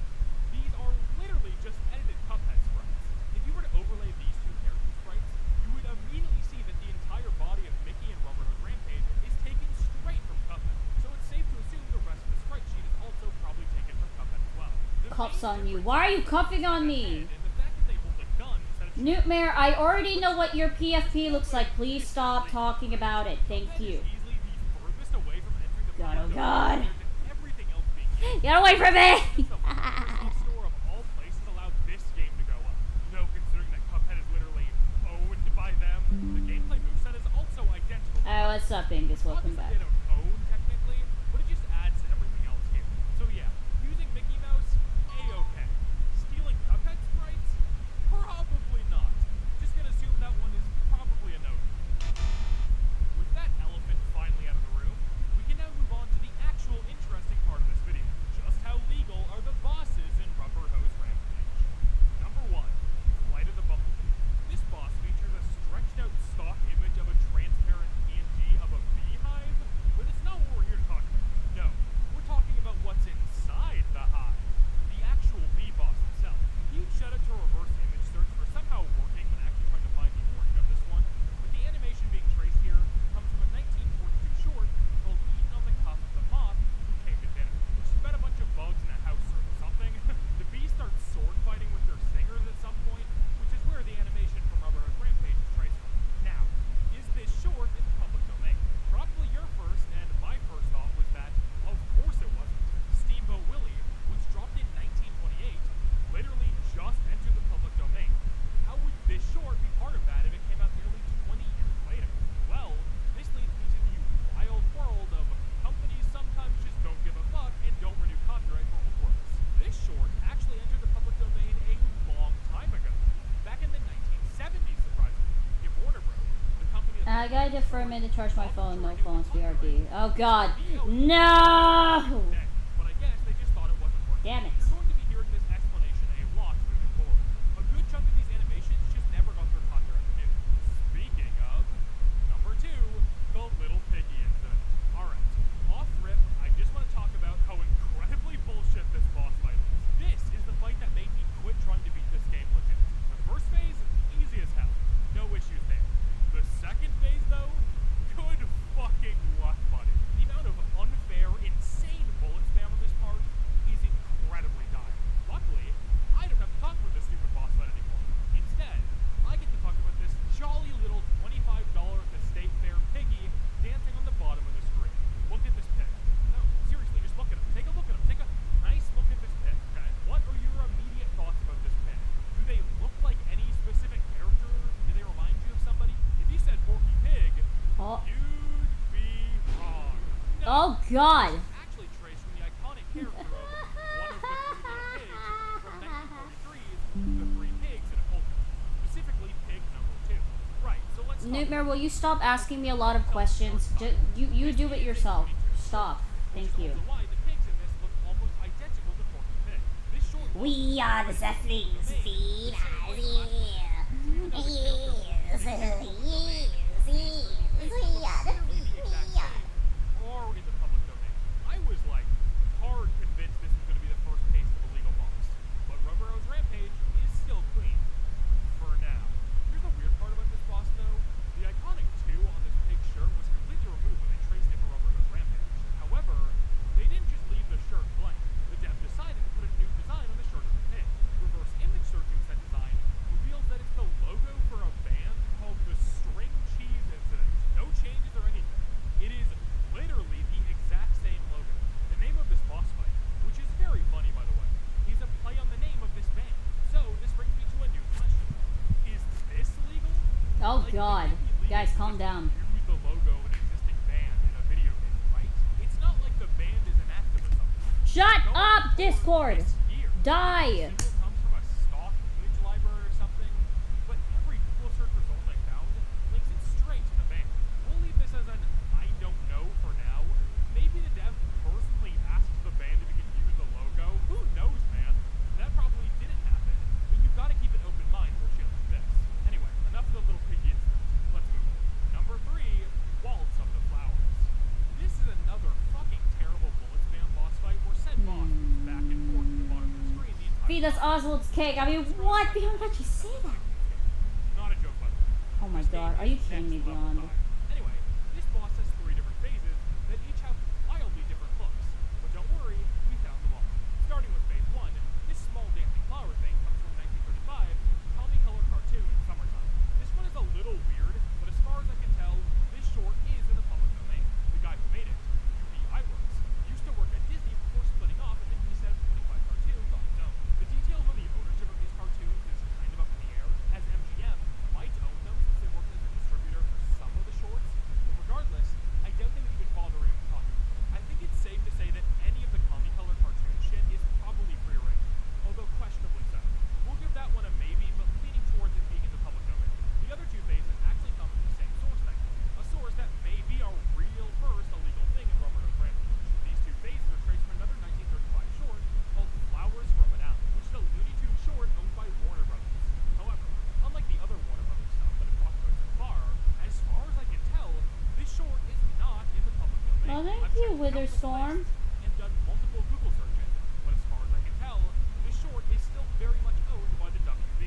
These are literally just edited Cuphead sprites. If you were to overlay these two character sprites, you would immediately see that the entire body of Mickey and Rubber Hose Rampage is taken straight from Cuphead. So it's safe to assume the rest of the sprite sheet is also probably taken from Cuphead as well. The Cuffs main on you. difference Why are you is cuffing on me? and the fact that they hold a gun instead of Newtmare, I already know what your PFP looks like. Please stop talking about it. Thank you. easily the furthest away from entering the God, oh public God. domain compared to everything else being used. Get away from me! The Microsoft Store of all places allowed this game to go up. No, considering that Cuphead is literally owned by them, the gameplay moveset is also identical. What's up, Angus? Welcome Obviously, back. they don't own technically, but it just adds to everything else here. So yeah, using Mickey Mouse, A-okay. Stealing Cuphead sprites? Probably not. Just gonna assume that one is probably a no. With that elephant finally out of the room, we can now move on to the actual interesting part of this video. Just how legal are the bosses in Rubber Hose Rampage? Number 1, Flight of the Bumblebee. This boss features a stretched out stock image of a transparent PNG of a beehive. I gotta defer a minute to charge my phone. No phones, BRB. Oh god. No! But I guess they just thought it wasn't working. Damn it. You're going to be hearing this explanation a lot moving forward. A good chunk of these animations just never got their copyright renewed. Speaking of, number 2, the little piggy incident. Alright, off rip, I just want to talk about how incredibly bullshit this boss fight is. This is the fight that made me quit trying to beat this game legit. The first phase, easy as hell. No issues there. The second phase, though, good fucking luck, buddy. The amount of unfair, insane bullet spam on this part is incredibly dire. Luckily, I don't have to talk about this stupid boss fight anymore. Instead, I get to talk about this jolly little $25 at the state fair piggy dancing on the bottom of the screen. Look at this pig. No, seriously, just look at him. Take a look at him. Take a nice look at this pig, okay? What are your immediate thoughts about this pig? Do they look like any specific character? Do they remind you of somebody? If you said Porky Pig, you'd be wrong. No, Oh god. actually traced from the iconic character of one of the 3 little pigs from 1943's The 3 Pigs in a Polka. Specifically, pig number 2. Right, so let's talk Newtmare, will you stop asking me a lot of questions? You do it yourself. Stop. Thank you. why the pigs in this look almost identical to Porky Pig. This short We are the Zeppelins. Feed us. or in the public domain. I was like hard convinced this was going to be the first case of a legal boss. But Rubber Rose Rampage is still clean. For now. Here's the weird part about this boss though. The iconic 2 on this pig shirt was completely removed when they traced it for Rubber Rose Rampage. However, they didn't just leave the shirt blank. The dev decided to put a new design on the shirt of the pig. Reverse image searching said design reveals that it's the logo for a band called the String Cheese Incident. No changes or anything. It is literally the exact same logo. The name of this boss fight, which is very funny by the way, is a play on the name of this band. So this brings me to a new question. Is this legal? Oh Like, god. it can't be legal Guys, to calm just down. use the logo of an existing band in a video game, right? It's not like the band is inactive or something. Shut Going up, forward Discord! this year, Die! the single comes from a stock image library or something, but every Google search result I found links it straight to the band. We'll leave this as an I don't know for now. Maybe the dev personally asked the band if he could use the logo. Who knows, man? That probably didn't happen, but you've got to keep an open mind for shit like this. Anyway, enough of the little piggy incident. Let's move on. Number 3, Waltz of the Flowers. This is another fucking terrible bullet spam boss fight where said boss moves back and forth at the bottom of the screen the entire Feed us Oswald's cake. I mean, what? Beyond what you say that? Not a joke, by the way. Oh my god. Are you kidding me, Beyond? Anyway, this boss has 3 different phases that each have wildly different looks. But don't worry, we found them all. Starting with phase 1, this small dancing flower thing comes from 1935, Tommy Color cartoon, Summertime. This one is a little weird, but as far as I can tell, this short is in the public domain. The guy who made it, UB Iwerks, used to work at Disney before splitting off and making NSFW cartoons on his own. The details on the ownership of these cartoons is kind of up in the air, as MGM might own them since they worked as a distributor for some of the shorts. But regardless, I don't think we would bother even talking. I think it's safe to say that any of the Tommy Color cartoon shit is probably free range, although questionably so. We'll give that one a maybe, but leaning towards it being in the public domain. The other 2 phases actually come from the same source technically, a source that may be a real first illegal thing in Rubber Nose Rampage. These 2 phases are traced from another 1935 short called Flowers from an Alley, which is a Looney Tunes short owned by Warner Brothers. However, unlike the other Warner Brothers stuff that I've talked about so far as I can tell, this short is not in the public domain. Oh, thank I've you, checked countless Witherstorm. places and done multiple Google searches, but as far as I can tell, this short is still very much owned by the WB.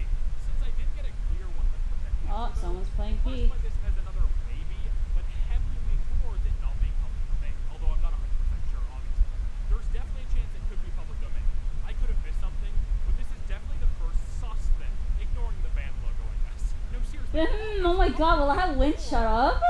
Since I didn't get a clear 100% answer, Oh, though, someone's playing we'll P. classify this as another maybe, but heavily lean towards it not being public domain, although I'm not 100% sure, obviously. There's definitely a chance it could be public domain. I could have missed something, but this is definitely the first sus thing, ignoring the band logo, I guess. No, seriously. Oh my god, will I win? Shut up.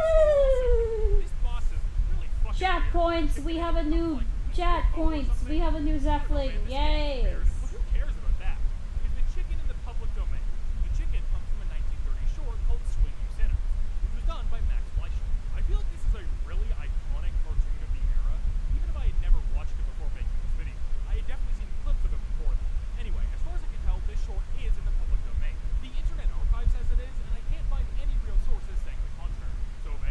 This boss is really fucking Chat weird. points. We have a new chat points. We have a new Zeppelin. Yay. But who cares about that? Is the chicken in the public domain? The chicken comes from a 1930 short called Swing You Sinners, which was done by Max Fleischer. I feel like this is a really iconic cartoon of the era, even if I had never watched it before making this video. I had definitely seen clips of it before that. Anyway, as far as I can tell, this short is in the public domain. The Internet Archive says it is, and I can't find any real sources saying the contrary. So if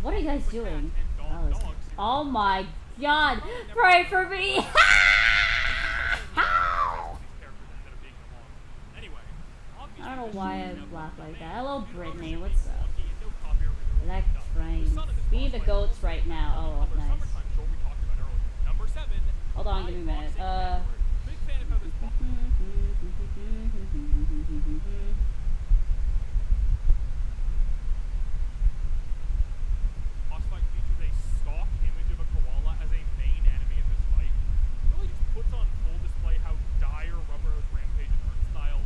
What are you guys doing? Oh my god! Pray for me! I don't know why I laugh like that. Hello, Brittany. What's up? Black Train. Be the goats right now. Oh, nice. Hold on, give me a minute. Boss fight features a stock image of a koala as a main enemy in this fight. It really just puts on full display how dire Rubberhood's Rampage art style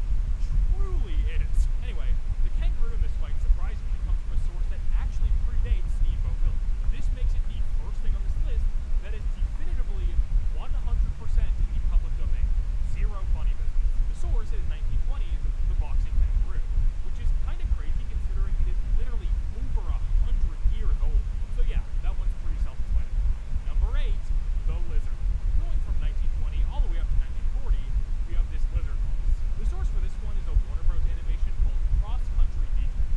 truly is. Anyway, the kangaroo in this fight surprisingly comes from a source that actually predates Steamboat Willie. This makes it the first thing on this list that is definitively 100% in the public domain. Zero funny business. The source is 1920s The Boxing Kangaroo, which is kind of crazy considering it is literally over 100 years old. So yeah, that one's pretty self-explanatory. Number 8, The Lizard. Going from 1920 all the way up to 1940, we have this lizard boss. The source for this one is a Warner Bros. Animation called Cross Country Details.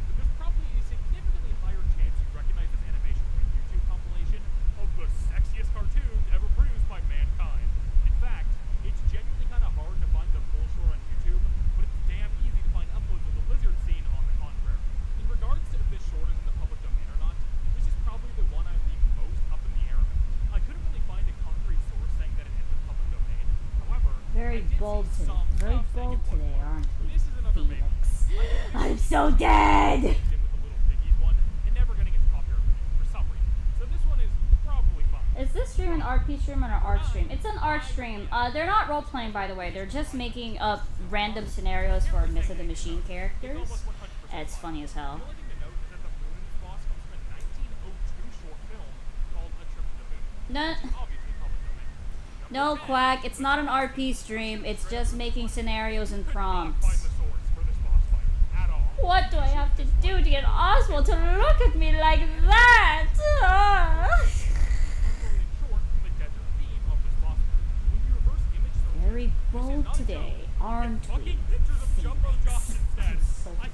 But there's probably a significantly higher chance you recognize this animation from a YouTube compilation of the sexiest cartoons ever produced by mankind. In fact, it's genuinely kind of hard to find the full short on YouTube, but it's damn easy to find uploads of the lizard scene on the contrary. In regards to if this short is in the public domain or not, this is probably the one I'm the most up in the air about. I couldn't really find a concrete source saying that it is in the public domain. However, Very bold today. Very bold today, aren't we? this is another Felix. I'm so dead! in with the Little Piggies one and never getting its copyright for some reason. So this one is probably fine. Is this stream an RP stream or an art stream? It's an art stream. They're not role playing, by the way. They're just making up random scenarios for Myth of the Machine characters. It's funny as hell. The only thing to note is that the Moon's boss comes from a 1902 short film called A Trip to the Moon. No, Obviously public domain. no, Quack. It's not an RP stream. It's just making scenarios and prompts. Find the source for this boss fight at all. What do I have to do to get Oswald to look at me like that? Very bold today, aren't we? Felix? I'm so dead.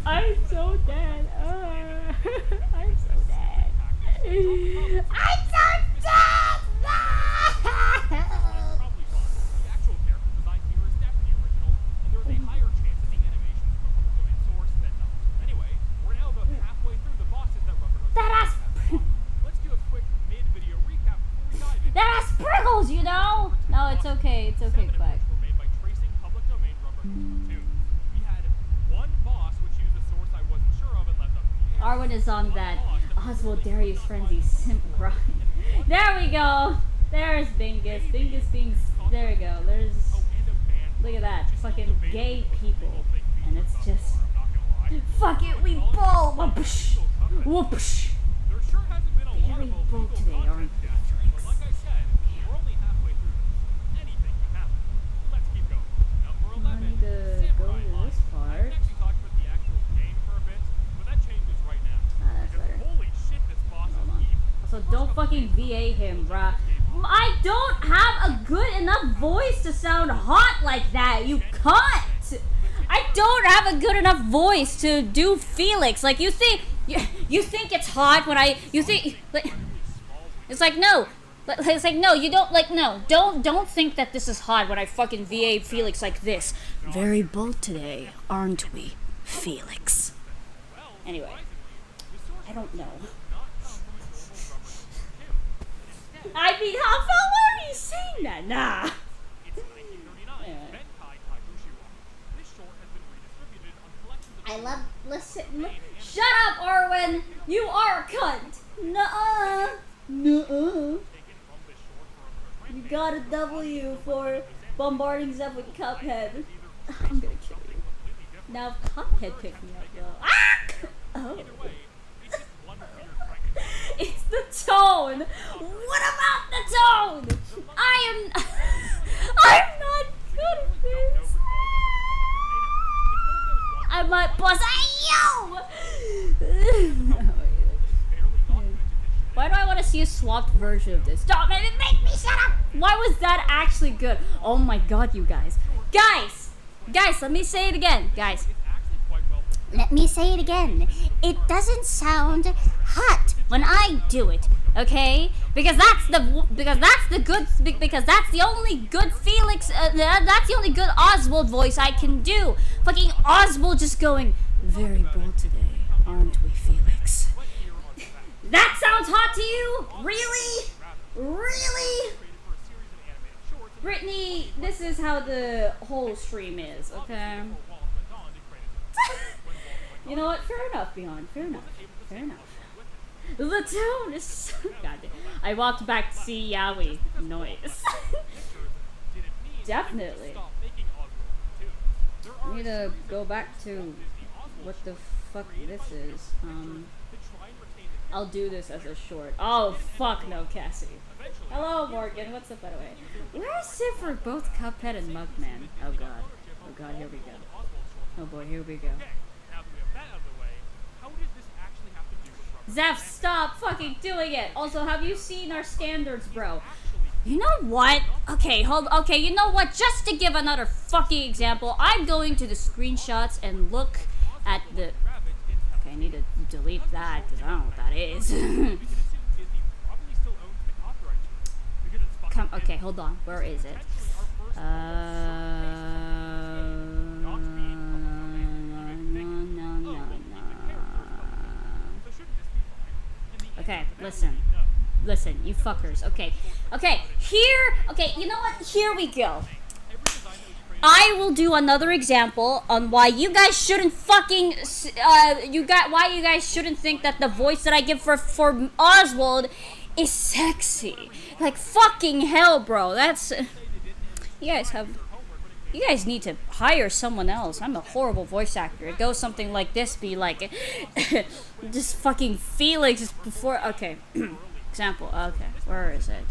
I'm so dead. I'm so dead. I'm so dead! Probably fine. The actual character design here is definitely original, and there is a higher chance that the animations from a public domain source than not. Anyway, we're now about halfway through the bosses that Rubberhood That has Let's do a quick mid-video recap before we dive in. that has sprinkles, you know. No, it's okay. It's okay, Quack. Were made by tracing public domain Rubberhood cartoons. We had one boss which used a source I wasn't sure of and left up in the air. Arwen is on that Oswald Darius Frenzy simp grind. There we go. There's Bingus. Bingus being. There we go. There's. Look at that. Fucking gay people. And it's just. Fuck it, we bowl! Whoopsh! Whoopsh! There sure hasn't been a lot Very of bold illegal today, content aren't yet. But like I said, we're only halfway through this. Anything can happen. Let's keep going. Number 11, I need to go Samurai to this Line. part. I can actually talk about the actual game for a bit, but that changes right now. That's Because better. holy shit, this boss is evil. So don't fucking VA him, bruh. I don't have a good enough voice to sound hot like that, you cunt! I don't have a good enough voice to do Felix. Like, you think it's hot when you think, like, it's like, no. It's like, no, you don't, like, no. Don't think that this is hot when I fucking VA Felix like this. Very bold today, aren't we, Felix? Anyway, I don't know. I mean, how far are you saying that? Nah. It's 1939. Benkai Taibushiwa. This short has been redistributed on collections of I love listen. Shut up, Arwen! You are a cunt! Nuh-uh! Nuh-uh! You got a W for bombarding Zeb with Cuphead. I'm gonna kill you. Now if Cuphead picked me up, though. Ah! Oh. It's the tone! What about the tone? I'm not good at this! I might bust you! Why do I want to see a swapped version of this? Stop it! Make me shut up! Why was that actually good? Oh my god, you guys. Guys, let me say it again. Guys, Let me say it again. It doesn't sound hot when I do it, okay? Because that's the only good Felix. That's the only good Oswald voice I can do. Fucking Oswald just going, very bold today, aren't we, Felix? That sounds hot to you? Really? Really? Brittany, this is how the whole stream is, okay? You know what? Fair enough, Beyond. Fair enough. Fair enough. The tone is so goddamn. I walked back to see Yowie. Noise. Definitely. I need to go back to what the fuck this is. I'll do this as a short. Oh, fuck no, Cassie. Hello, Morgan. What's up, by the way? Where's Sid for both Cuphead and Mugman? Oh, God. Oh, God, here we go. Oh, boy, here we go. Zeph, stop fucking doing it. Also, have you seen our standards, bro? You know what? Okay, okay, you know what? Just to give another fucking example, I'm going to the screenshots and look at the... Okay, I need to delete that, because I don't know what that is. Come, okay, hold on. Where is it? Okay, listen, you fuckers. Okay, here, okay, you know what? Here we go. I will do another example on why you guys shouldn't fucking, why you guys shouldn't think that the voice that I give for Oswald is sexy. Like, fucking hell, bro. That's, you guys need to hire someone else. I'm a horrible voice actor. It goes something like this, be like, just fucking Felix just before, okay. Example, okay, where is it?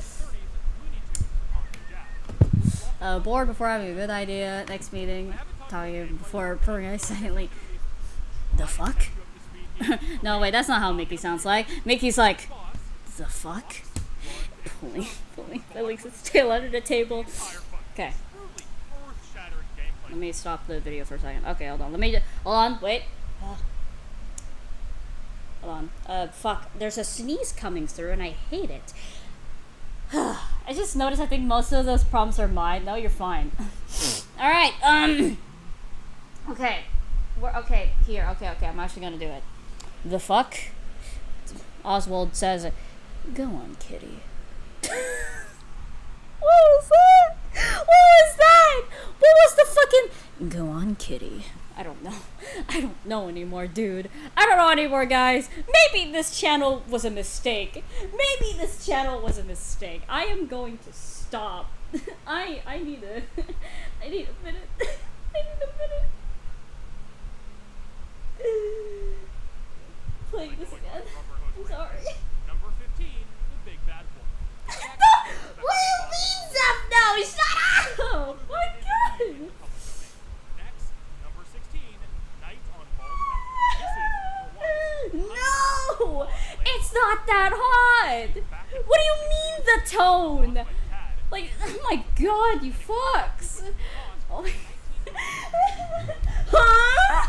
Bored before having a good idea. Next meeting, talking before purring silently. The fuck? No, wait, that's not how Mickey sounds like. Mickey's like, the fuck? Pulling Felix's tail under the table. Okay. Let me stop the video for a second. Okay, hold on. Hold on, wait. Hold on. Fuck. There's a sneeze coming through and I hate it. I just noticed I think most of those prompts are mine. No, you're fine. Alright, okay. Okay, here. Okay, I'm actually gonna do it. The fuck? Oswald says, go on, kitty. What was that? What was the fucking... Go on, kitty. I don't know anymore, dude. I don't know anymore, guys. Maybe this channel was a mistake. I am going to stop. I need a minute. Playing this again. I'm sorry. Number 15, the big bad wolf. What do you mean, Zeph? No, shut up! Oh my god! Next, number 16, Night on Bald Mountain. No! It's not that hot! What do you mean the tone? Like, oh my god, you fucks! Oh my... Huh?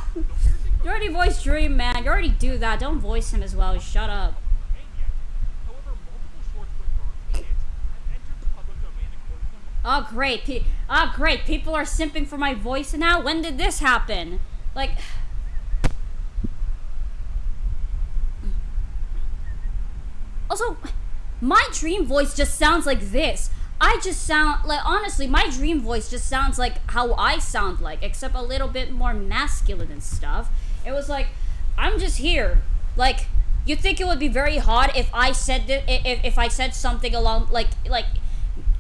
You already voiced Dream, man. You already do that. Don't voice him as well. Shut up. Oh great, people are simping for my voice now? When did this happen? Like... Also, my dream voice just sounds like this. I just sound, like, honestly, my dream voice just sounds like how I sound like, except a little bit more masculine and stuff. It was like, I'm just here. Like, you'd think it would be very hard if I said if I said something along, like,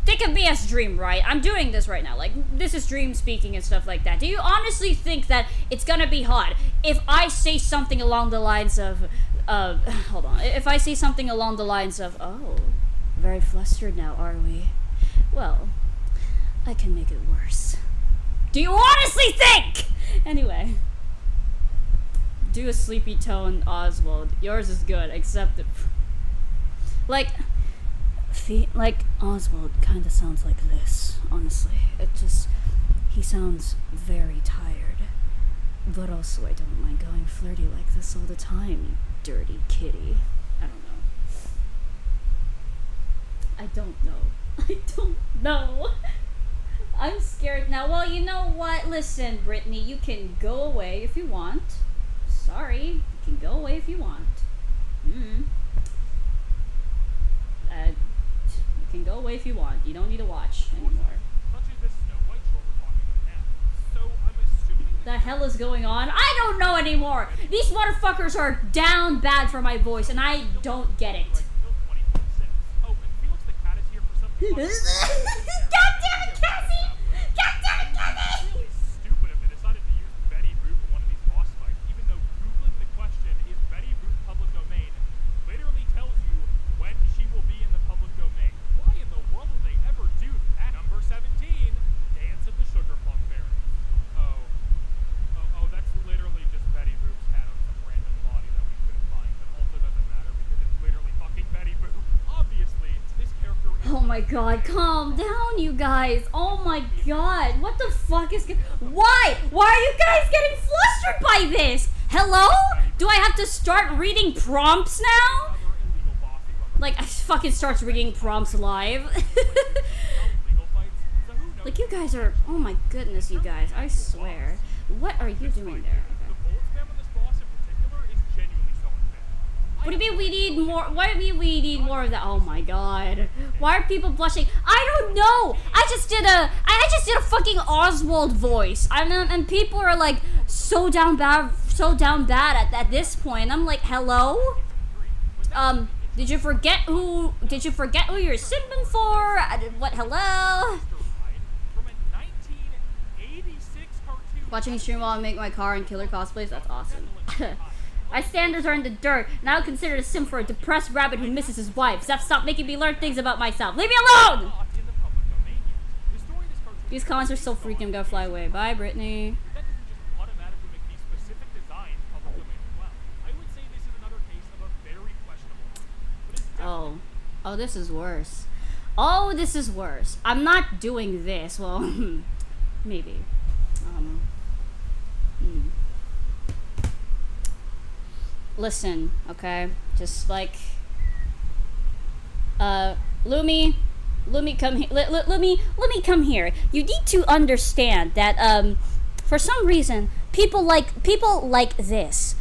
think of me as Dream, right? I'm doing this right now. Like, this is Dream speaking and stuff like that. Do you honestly think that it's gonna be hard if I say something along the lines of, hold on. If I say something along the lines of, oh, very flustered now, are we? Well, I can make it worse. Do you honestly think? Anyway. Do a sleepy tone, Oswald. Yours is good, except that... Like Oswald kind of sounds like this, honestly. It just... He sounds very tired. But also, I don't mind going flirty like this all the time, you dirty kitty. I don't know. I don't know. I don't know. I'm scared now. Well, you know what? Listen, Brittany, you can go away if you want. Sorry. You can go away if you want. You can go away if you want. You don't need to watch anymore. The hell is going on? I don't know anymore. These motherfuckers are down bad for my voice, and I don't get it. God damn it, Cassie! God damn it, Cassie! Really stupid if they decided to use Betty Boop in one of these boss fights, even though googling the question, is Betty Boop public domain, literally tells you when she will be in the public domain. Why in the world would they ever do that? Number 17, Dance of the Sugar Plum Fairies. Oh, that's literally just Betty Boop's hat on some random body that we couldn't find, but also doesn't matter because it's literally fucking Betty Boop. Obviously, this character is... Oh my god, calm down, you guys. Oh my god, what the fuck is... Why? Why are you guys getting flustered by this? Hello? Do I have to start reading prompts now? Like, I fucking starts reading prompts live. Like, you guys are... Oh my goodness, you guys. I swear. What are you doing there? What do you mean we need more? Why do you mean we need more of that? Oh my god. Why are people blushing? I don't know. I just did a fucking Oswald voice. And people are like so down bad at this point. I'm like, hello? Did you forget who you're simping for? What, hello? Watching a stream while I make my car and killer cosplays? That's awesome. My standards are in the dirt, and I would consider a sim for a depressed rabbit who misses his wife. Zeph, stop making me learn things about myself. Leave me alone! These comments are so freaking, I'm gonna fly away. Bye, Brittany. Oh, this is worse. Oh, this is worse. I'm not doing this. Well, maybe. Listen, okay? Just like, Lumi, come here. Let me come here. You need to understand that, for some reason, people like this.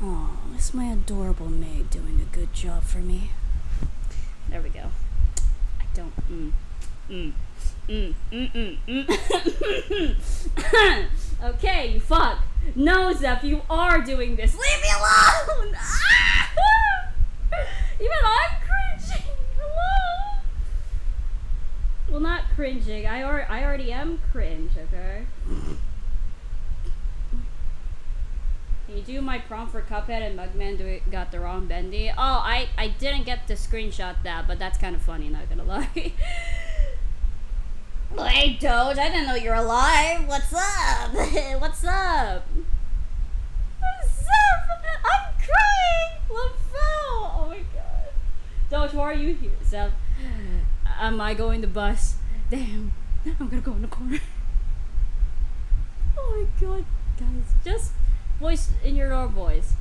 Oh, is my adorable maid doing a good job for me? There we go. I don't, Okay, you fuck. No, Zeph, you are doing this. Leave me alone! Even I'm cringing. Hello? Well, not cringing. I already am cringe, okay? Can you do my prompt for Cuphead and Mugman got the wrong bendy? Oh, I didn't get to screenshot that, but that's kind of funny, not gonna lie. Hey, Doge, I didn't know you're alive. What's up? What's up? What's up? I'm crying. LaFell. Oh my god. Doge, why are you here, Zeph? Am I going to bus? Damn. I'm gonna go in the corner. Oh my god, guys. Just voice in your own voice.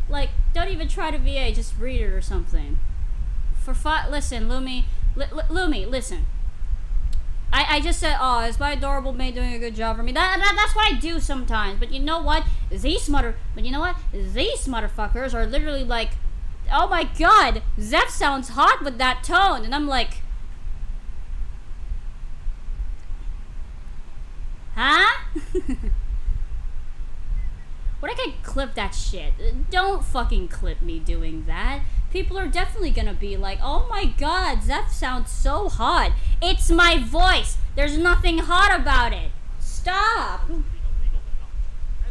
Like, don't even try to VA, just read it or something. Listen, Lumi, listen. I just said, oh, is my adorable maid doing a good job for me? That's what I do sometimes. But you know what? These motherfuckers are literally like, oh my god, Zeph sounds hot with that tone. And I'm like, huh? What, I can clip that shit? Don't fucking clip me doing that. People are definitely gonna be like, oh my god, Zeph sounds so hot. It's my voice. There's nothing hot about it. Stop. At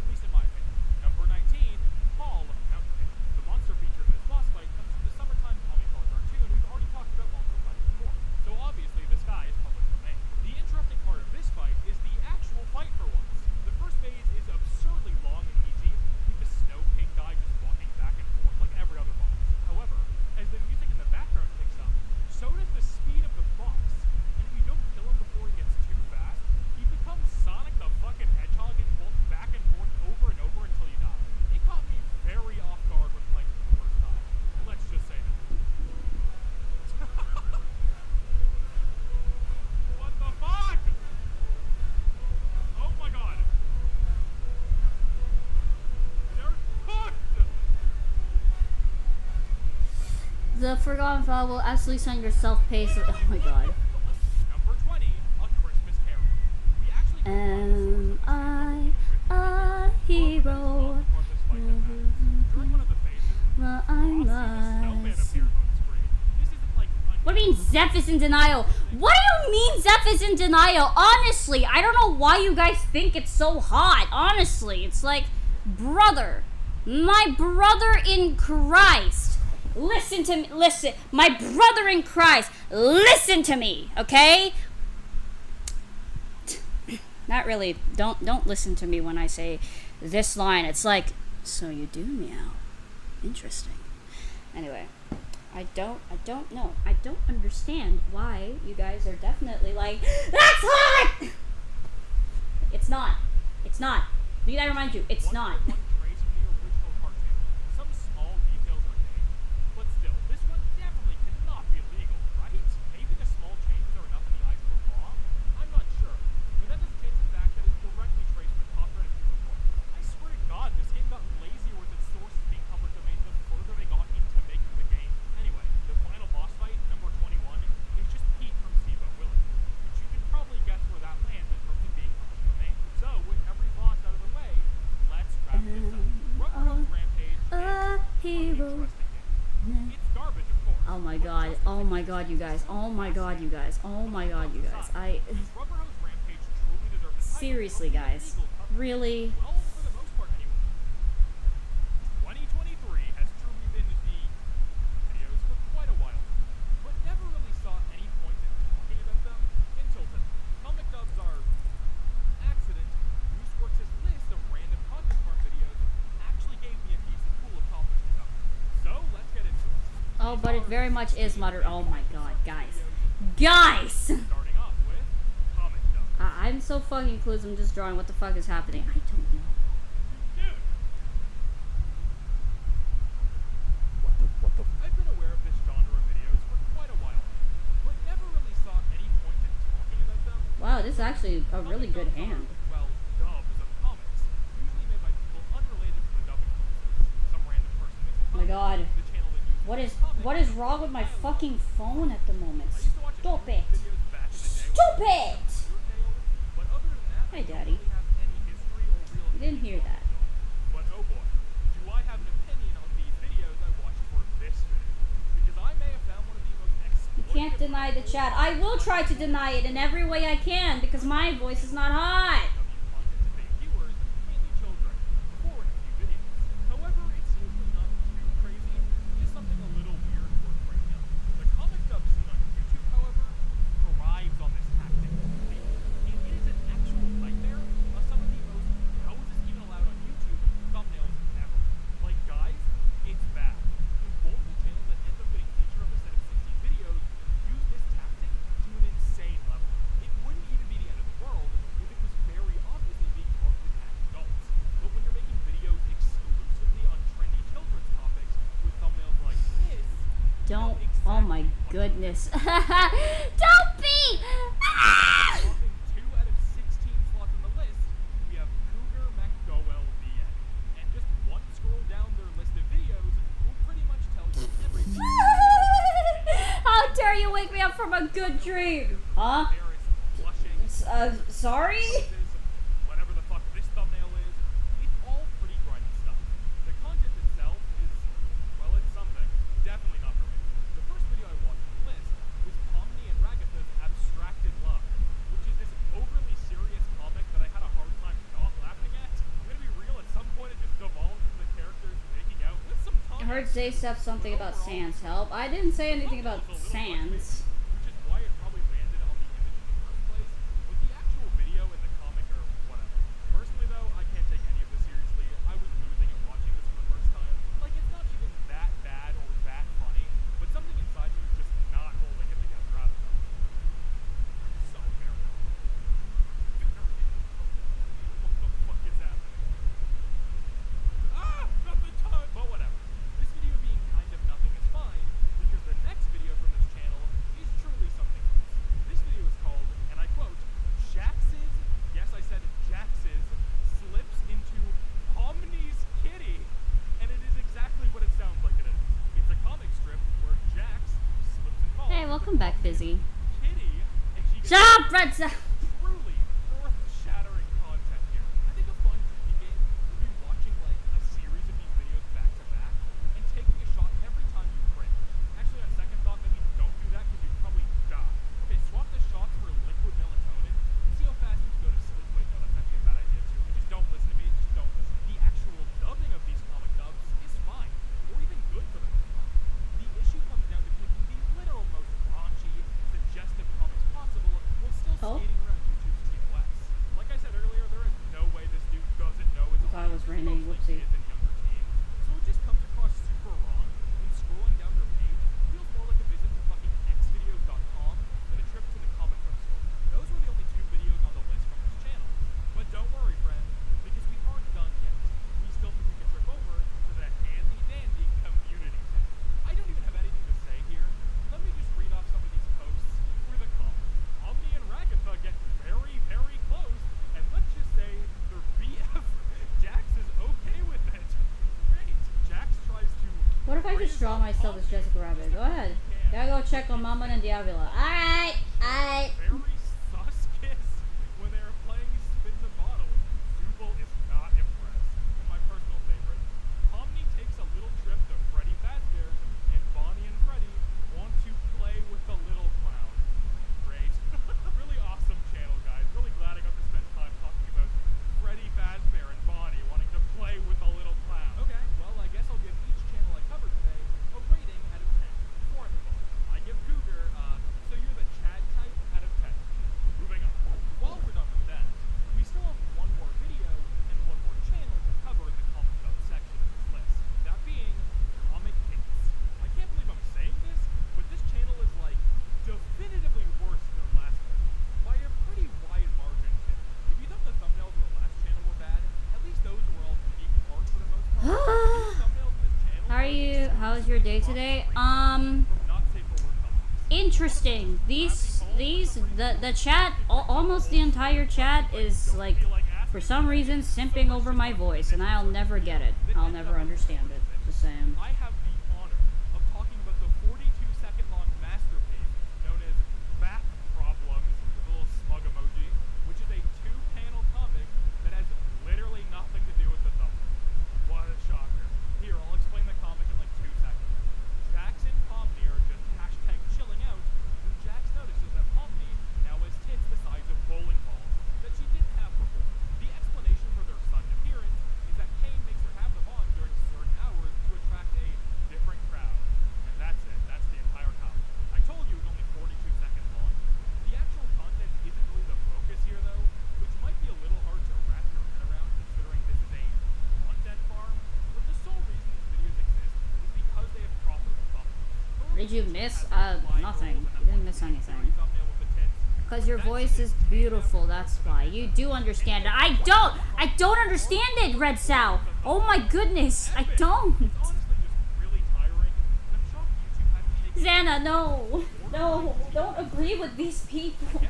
least in my opinion. Number 19, Paul of Mountain. The monster featured in this boss fight comes from the summertime Polycolor cartoon we've already talked about multiple times before. So obviously this guy is public domain. The interesting part of this fight is the actual fight for once. The first phase is absurdly long and easy, with the snow king guy just walking back and forth like every other boss. However, as the music in the background picks up, so does the speed of the boss. And if you don't kill him before he gets too fast, he becomes Sonic the fucking Hedgehog The Forgotten File will absolutely send your self-paced. Oh my god. Number 20, A Christmas Carol. We actually Am I a hero? during one of the phases, Well, I snowman must. appears on the screen. This isn't like What do you mean Zeph is in denial? What do you mean Zeph is in denial? Honestly, I don't know why you guys think it's so hot. Honestly, it's like, brother, my brother in Christ. Listen to me, listen. My brother in Christ, listen to me, okay? Not really. Don't listen to me when I say this line. It's like, so you do meow. Interesting. Anyway, I don't know. I don't understand why you guys are definitely like, that's hot! It's not. It's not. Need I remind you, it's not. one trace from the original cartoon. Some small details are changed, but still, this one definitely cannot be legal, right? Maybe the small changes are enough in the eyes of the law? I'm not sure, but that doesn't change the fact that it's directly traced from the copyright abuse report. I swear to God, this game got lazier with its sources being public domain the further they got into making the game. Anyway, the final boss fight, number 21, is just Pete from Steve-O Willie, which you can probably guess where that lands in terms of being public domain. So, with every boss out of the way, let's wrap this up. Rubberhood's Rampage is an Hero. interesting game. It's garbage, of course. Oh my god. Oh my god, you guys. Oh my god, you guys. Oh my god, you guys. Rubberhood's Rampage truly deserves the title Seriously, of the guys. illegal cover. Really? Well, for the most part, anyway. 2023 has truly been the videos for quite a while, but never really saw any point in talking about them until today. Comic dubs are accident. Newsworks' list of random content farm videos actually gave me a decent pool of topics to cover. So let's get into it. Oh, but it very much is modern. Oh my god, guys. Guys! Starting off with comic dubs. I'm so fucking clueless. I'm just drawing. What the fuck is happening? I don't know. Dude. What the? I've been aware of this genre of videos for quite a while, but never really saw any point in talking about them. Wow, this is actually a really good hand. Well, dubs of comics, usually made by people unrelated from the dubbing process. Some random person makes a Oh my god. the channel that uses What is wrong with my fucking phone at the moment? Stop it. videos back in the day. Stop it! But other than that, Hi, I don't Daddy. really have any history or real You didn't hear that. But oh boy, do I have an opinion on these videos I watched for this video. Because I may have found one of the most You can't deny the chat. I will try to deny it in every way I can because my voice is not hot. viewers, mainly children, before in a few videos. However, it's usually not too crazy, just something a little weird worth bringing up. The comic dub scene on YouTube, however, thrives on this tactic. And it is an actual nightmare of some of the most, how is this even allowed on YouTube, thumbnails ever. Like, guys, it's bad. And both the channels that end up getting featured on the set of 16 videos use this tactic to an insane level. It wouldn't even be the end of the world if it was very obviously being targeted at adults. But when you're making videos exclusively on trendy children's topics with thumbnails like this, Don't. Oh my goodness. Don't be! Ah! dropping 2 out of 16 slots on the list, we have Cougar McDowell VN. And just one scroll down their list of videos will pretty much tell you everything. How dare you wake me up from a good dream? Huh? Sorry? Whatever the fuck this thumbnail is, it's all pretty grimy stuff. The content itself is, well, it's something. Definitely not for me. The first video I watched on the list was Pomni and Ragatha's Abstracted Love, which is this overly serious comic that I had a hard time not laughing at. I'm gonna be real, at some point it just devolved into the characters making out with some I heard Zay stuff something about Sans help. I didn't say anything about Sans. which is why it probably landed on the image in the first place. But the actual video and the comic are whatever. Personally though, I can't take any of this seriously. I was losing it watching this for the first time. Like, it's not even that bad or that funny, but something inside you is just not holding it together. I don't know. So very what the fuck is happening? Ah! Not the time! But whatever. This video being kind of nothing is fine, because the next video from this channel is Welcome back, Fizzy. Kitty, and she gets Shut up, Red Cell. truly earth-shattering content here. I think a fun drinking game would be watching like a series of these videos back to back and taking a shot every time you cringe. Actually, on second thought, maybe don't do that because you'd probably die. Okay, swap the shots for liquid melatonin and see how fast you can go to sleep. Wait, no, that's actually a bad idea too. But just don't listen to me. Just don't listen. The actual dubbing of these comic dubs is fine, or even good for the most part. The issue comes down to picking the literal most raunchy, suggestive comics possible while still skating around YouTube's TOS. Like I said earlier, there is no way this dude doesn't know his Thought it was raining. mostly Whoopsie. kids and younger teens. So it just comes across super wrong when scrolling down their page feels more like a visit to fucking xvideos.com than a trip to the comic book store. Those were the only 2 videos on the list from this channel. But don't worry, friends, because we aren't done yet. We still think we can trip over to that handy-dandy community tab. I don't even have anything to say here. Let me just read off some of these posts for the comment. Omni and Ragatha get very, very close, and let's just say they're BF. Jax is okay with it. Great. Jax tries to What if I just draw myself as Jessica Rabbit? Go ahead. Gotta go check on Mama and Diavila. Alright, alright. very sus kiss when they are playing Spin the Bottle. Jubal is not impressed. And my personal favorite, Omni takes a little trip to Freddy Fazbear's, and Bonnie and Freddy want to play with the little clown. Great. Really awesome channel, guys. Really glad I got to spend time talking about Freddy Fazbear and Bonnie wanting to play with the little clown. Okay, well, I guess I'll give each channel I covered today a rating out of 10. Before I move on, I give Cougar, so you're the Chad type out of 10. Moving on. While we're done with that, we still have one more video and one more channel to cover in the comic book section of this list. That being Comic Case. I can't believe I'm saying this, but this channel is like definitively worse than the last one by a pretty wide margin too. If you thought the thumbnails of the last channel were bad, at least those were all unique art for the most part. These thumbnails in this channel How are you? How's your day today? from not safe for work thumbnails. Interesting. The chat, almost the entire chat is like, for some reason, simping over my voice, and I'll never get it. I'll never understand it. Just saying. I have the honor of talking about the 42-second long masterpiece known as Bat Problems with a little smug emoji, which is a 2-panel comic that has literally nothing to do with the thumbnail. What a shocker. Here, I'll explain the comic in like 2 seconds. Jax and Pomni are just hashtag chilling out when Jax notices that Pomni now has tits the size of bowling balls that she didn't have before. The explanation for their sudden appearance is that Kane makes her have them on during certain hours to attract a different crowd. And that's it. That's the entire comic. I told you it was only 42 seconds long. The actual content isn't really the focus here though, which might be a little hard to wrap your head around considering this is a content farm, but the sole reason these videos exist is because they have profitable thumbnails. What did you miss? Nothing. You didn't miss anything. Because your voice is beautiful, that's why. You do understand it. I don't understand it, Red Sal. Oh my goodness, I don't. Xana, no. No, don't agree with these people.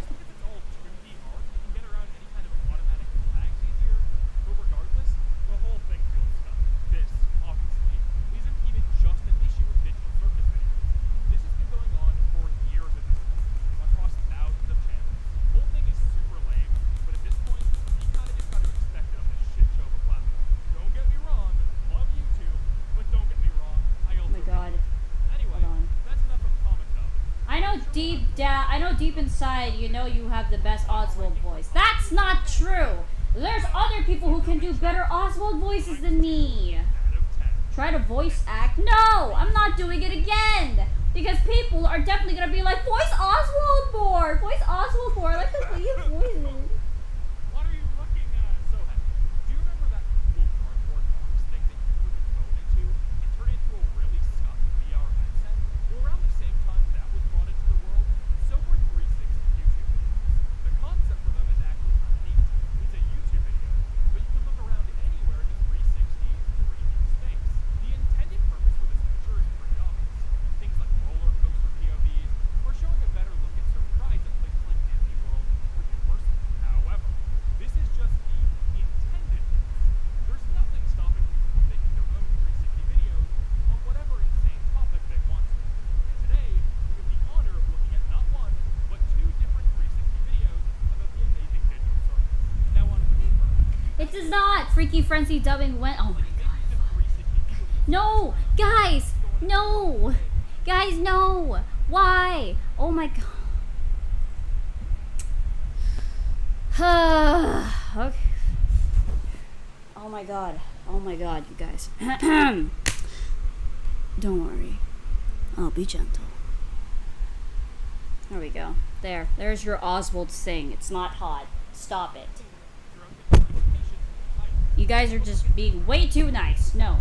I know deep inside you know you have the best Oswald voice. That's not true. There's other people who can do better Oswald voices than me. Try to voice act? No, I'm not doing it again. Because people are definitely going to be like, voice Oswald more. Voice Oswald more. I like the way you voice. What are you looking at? So, do you remember that cool cardboard box thing that you put your phone into and turn it into a really scuffed VR headset? Well, around the same time that was brought into the world, so were 360 YouTube videos. The concept for them is actually not neat. It's a YouTube video, but you can look around anywhere in a 360 3D space. The intended purpose for this feature is pretty obvious. Things like roller coaster POVs, or showing a better look at certain rides at places like Disney World or Universal. does not. Freaky Frenzy dubbing went. Oh my god. No, guys, no, guys, no. Why? Oh my god. Okay. Oh my god. Oh my god, you guys. Don't worry. I'll be gentle. There we go. There's your Oswald sing. It's not hot. Stop it. You guys are just being way too nice. No.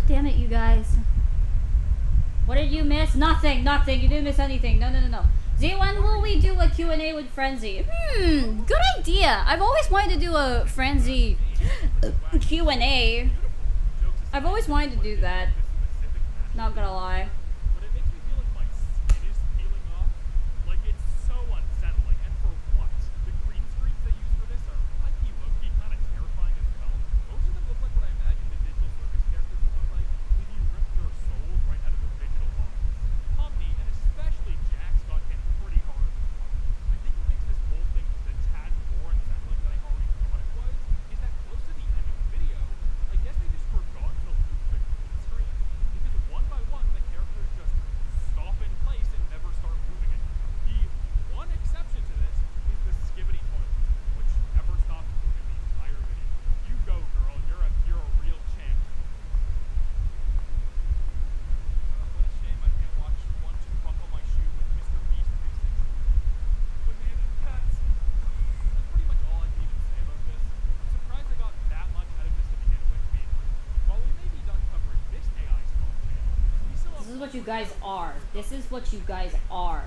Damn it, you guys. What did you miss? Nothing. You didn't miss anything. No. Z, when will we do a Q&A with Frenzy? Good idea. I've always wanted to do a Frenzy Q&A. I've always wanted to do that. Not gonna lie. What you guys are. This is what you guys are.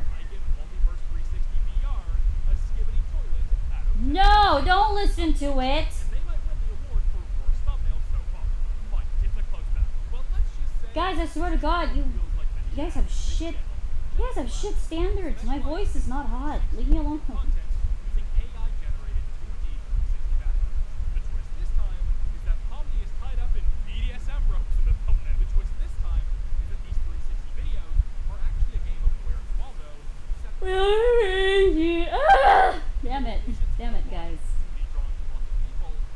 No, don't listen to it. Guys, I swear to God, you guys have shit. You guys have shit standards. My voice is not hot. Leave me alone. Damn it, guys.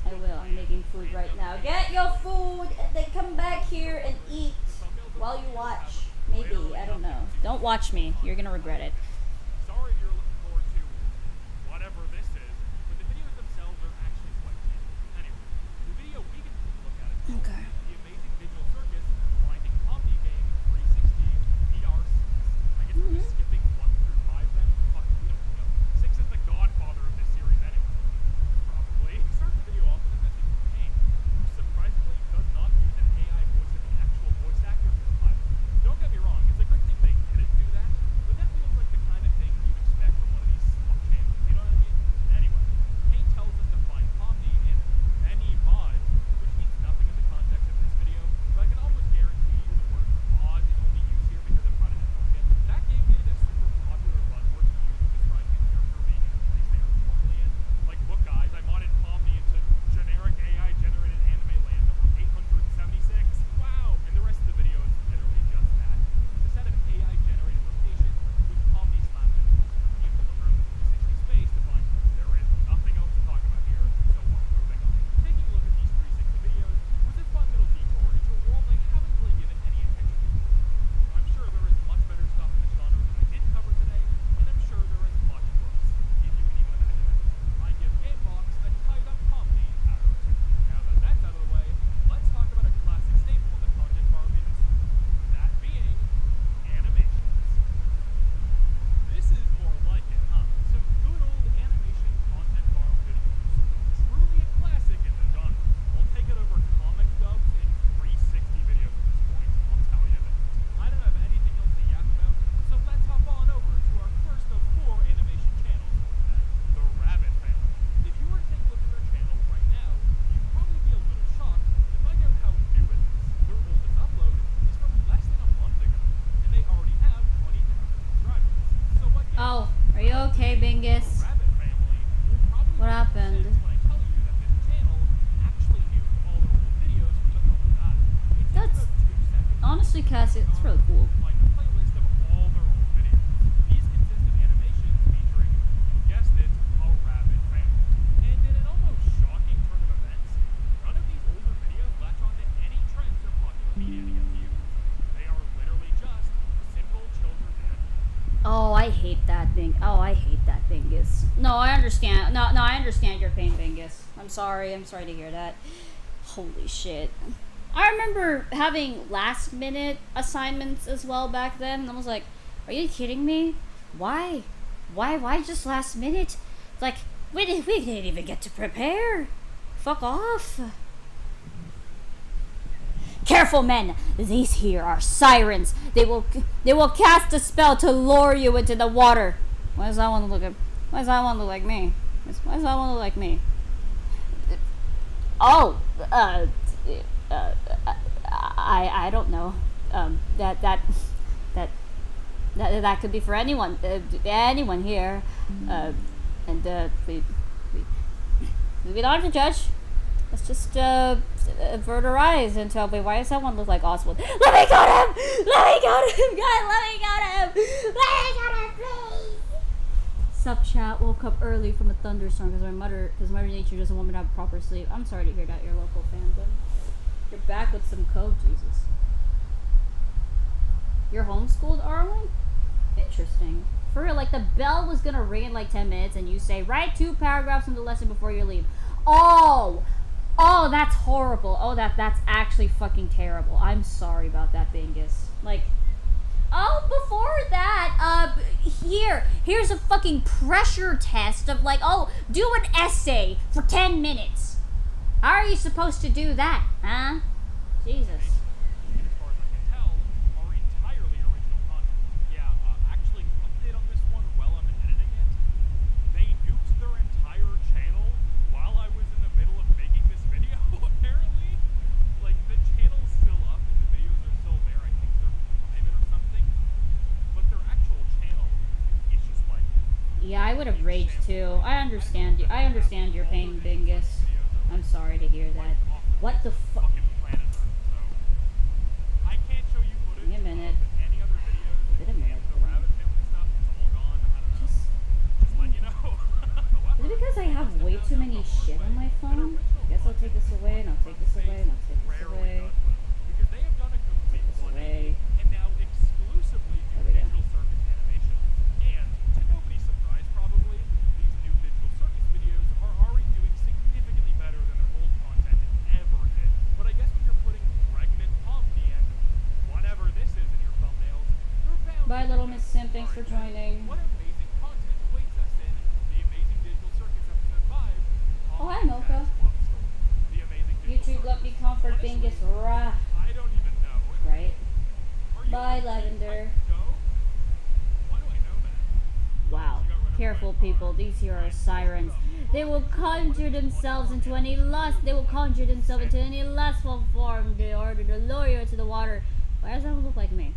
I will. I'm making food right now. Get your food and then come back here and eat while you watch. Maybe. I don't know. Don't watch me. You're gonna regret it. Sorry if you're looking forward to whatever this is, but the videos themselves are actually quite cute. Anyway, the video we get to look at is called The Amazing Digital Circus Finding Omni Game 360 VR6. I guess we're just skipping 1 through 5 then? Fuck, we don't know. 6 is the godfather of this series anyway. Probably. Start the video off with a message from Kane, who surprisingly does not use an AI voice of the actual voice actor for the pilot. Don't get me wrong, it's a good thing they didn't do that, but that feels like the kind okay, Bingus? Rabbit family will probably What make happened? sense when I tell you that this channel actually nuked all their old videos from the public data. It takes That's about 2 seconds. honestly, Cassie, that's really cool. Find a playlist of all their old videos. These consist of animations featuring, you guessed it, a rabbit family. And in an almost shocking turn of events, none of these older videos latch onto any trends or popular media to get views. They are literally just simple children's animations. Oh, I hate that thing. Oh, I hate that Bingus. No, I understand. No, I understand your pain, Bingus. I'm sorry to hear that. Holy shit. I remember having last minute assignments as well back then, and I was like, are you kidding me? Why just last minute? Like, we didn't even get to prepare. Fuck off. Careful, men! These here are sirens. They will cast a spell to lure you into the water. Why does that one look like me? Why does that one look like me? Oh, I don't know. That could be for anyone. Anyone here. We don't have to judge. Let's just avert our eyes and tell me, why does that one look like Oswald? Let me go to him! Let me go to him! God, let me go to him! Let me go to him, please! Sup, chat. Woke up early from a thunderstorm because Mother Nature doesn't want me to have proper sleep. I'm sorry to hear that, your local fandom. You're back with some code, Jesus. You're homeschooled, Arlen? Interesting. For real, like the bell was gonna ring in like 10 minutes and you say, write 2 paragraphs in the lesson before you leave. Oh, that's horrible. Oh, that's actually fucking terrible. I'm sorry about that, Bingus. Like, oh, before that, here's a fucking pressure test of like, oh, do an essay for 10 minutes. How are you supposed to do that, huh? Jesus. And as far as I can tell, are entirely original content. Yeah, actually, update on this one while I'm editing it. They nuked their entire channel while I was in the middle of making this video, apparently. Like, the channel's still up and the videos are still there. I think they're private or something. But their actual channel is just like... Yeah, I would have raged too. I understand you. I understand your pain, Bingus. I'm sorry to hear that. What the fuck? I can't show you footage Give me a minute. of any other videos. Give it a minute. The rabbit family stuff, it's all gone. I don't know. Just letting you know. Is it because I have way too many shit on my phone? I guess I'll take this away, and I'll take this away, and I'll take this away. Because they have done a complete 180 and now exclusively do digital circus animation. And, to nobody's surprise probably, these new digital circus videos are already doing significantly better than their old content ever did. But I guess when you're putting pregnant Pomni and whatever this is in your thumbnails, you're bound Bye, little Miss Sim. Thanks for joining. What amazing content awaits us in The Amazing Digital Circus Episode 5. Oh, hi, Mocha. The Amazing Digital YouTube let me comfort Bingus. Rah. I don't even know. Right. Bye, Lavender. Why do I know that? Wow. Careful, people. These here are sirens. They will conjure themselves into any lustful form in order to lure you into the water. Why does that look like me?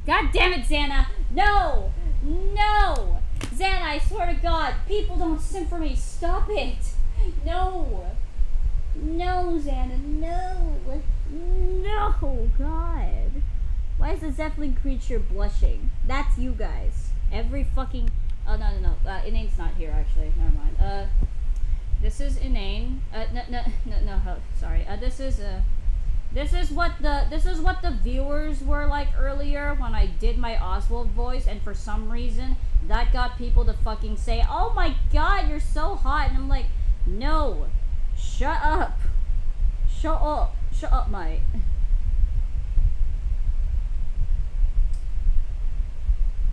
God damn it, Xana! No! No! Xana, I swear to God, people don't sim for me. Stop it! No! No, Xana, no! No, God! Why is the Zeppelin creature blushing? That's you guys. Every fucking... Oh, no. Inane's not here, actually. Never mind. This is Inane. No, sorry. This is what the viewers were like earlier when I did my Oswald voice, and for some reason, that got people to fucking say, oh my God, you're so hot, and I'm like, no. Shut up. Shut up, mate.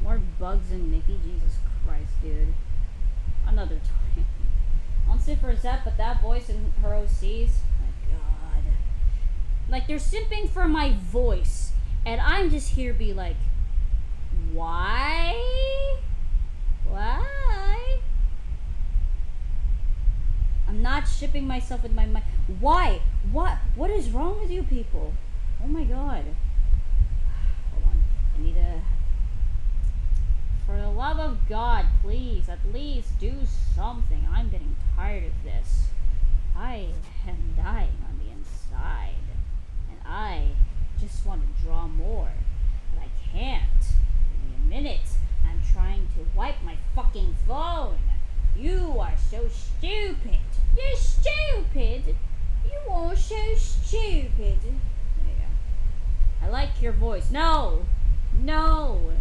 More bugs than Nikki? Jesus Christ, dude. Another time. I'll sit for Zep, but that voice in her OCs? My God. Like, they're simping for my voice, and I'm just here be like, why? Why? I'm not shipping myself with my mind. Why? What is wrong with you people? Oh my God. Hold on. I need a... For the love of God, please, at least do something. I'm getting tired of this. I am dying on the inside. And I just want to draw more. But I can't. Give me a minute. I'm trying to wipe my fucking phone. You are so stupid. You're stupid. You are so stupid. There you go. I like your voice. No. No.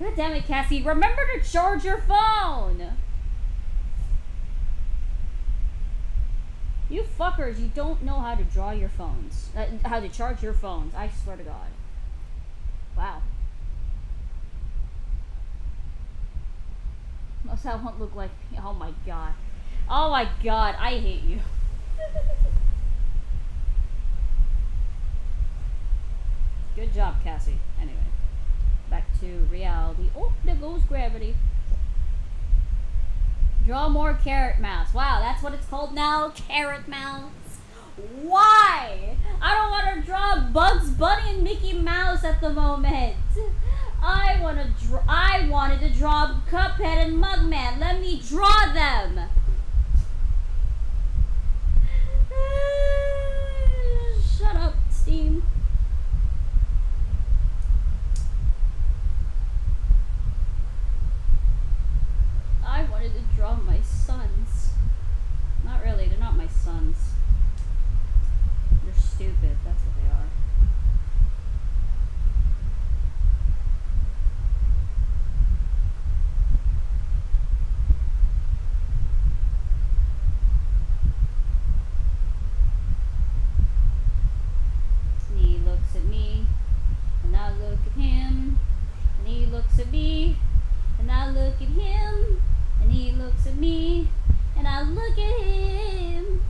God damn it, Cassie. Remember to charge your phone. You fuckers, you don't know how to draw your phones. How to charge your phones. I swear to God. Wow. Must that won't look like me. Oh my God. Oh my God. I hate you. Good job, Cassie. Anyway. Back to reality. Oh, there goes gravity. Draw more carrot mouse. Wow, that's what it's called now? Carrot mouse. Why? I don't want to draw Bugs Bunny and Mickey Mouse at the moment. I wanted to draw Cuphead and Mugman. Let me draw them. Shut up, Steam. I wanted to draw my sons. Not really, they're not my sons. They're stupid, that's what they are. And he looks at me, and I look at him, and he looks at me, and I look at him, and he looks at me, and I look at him.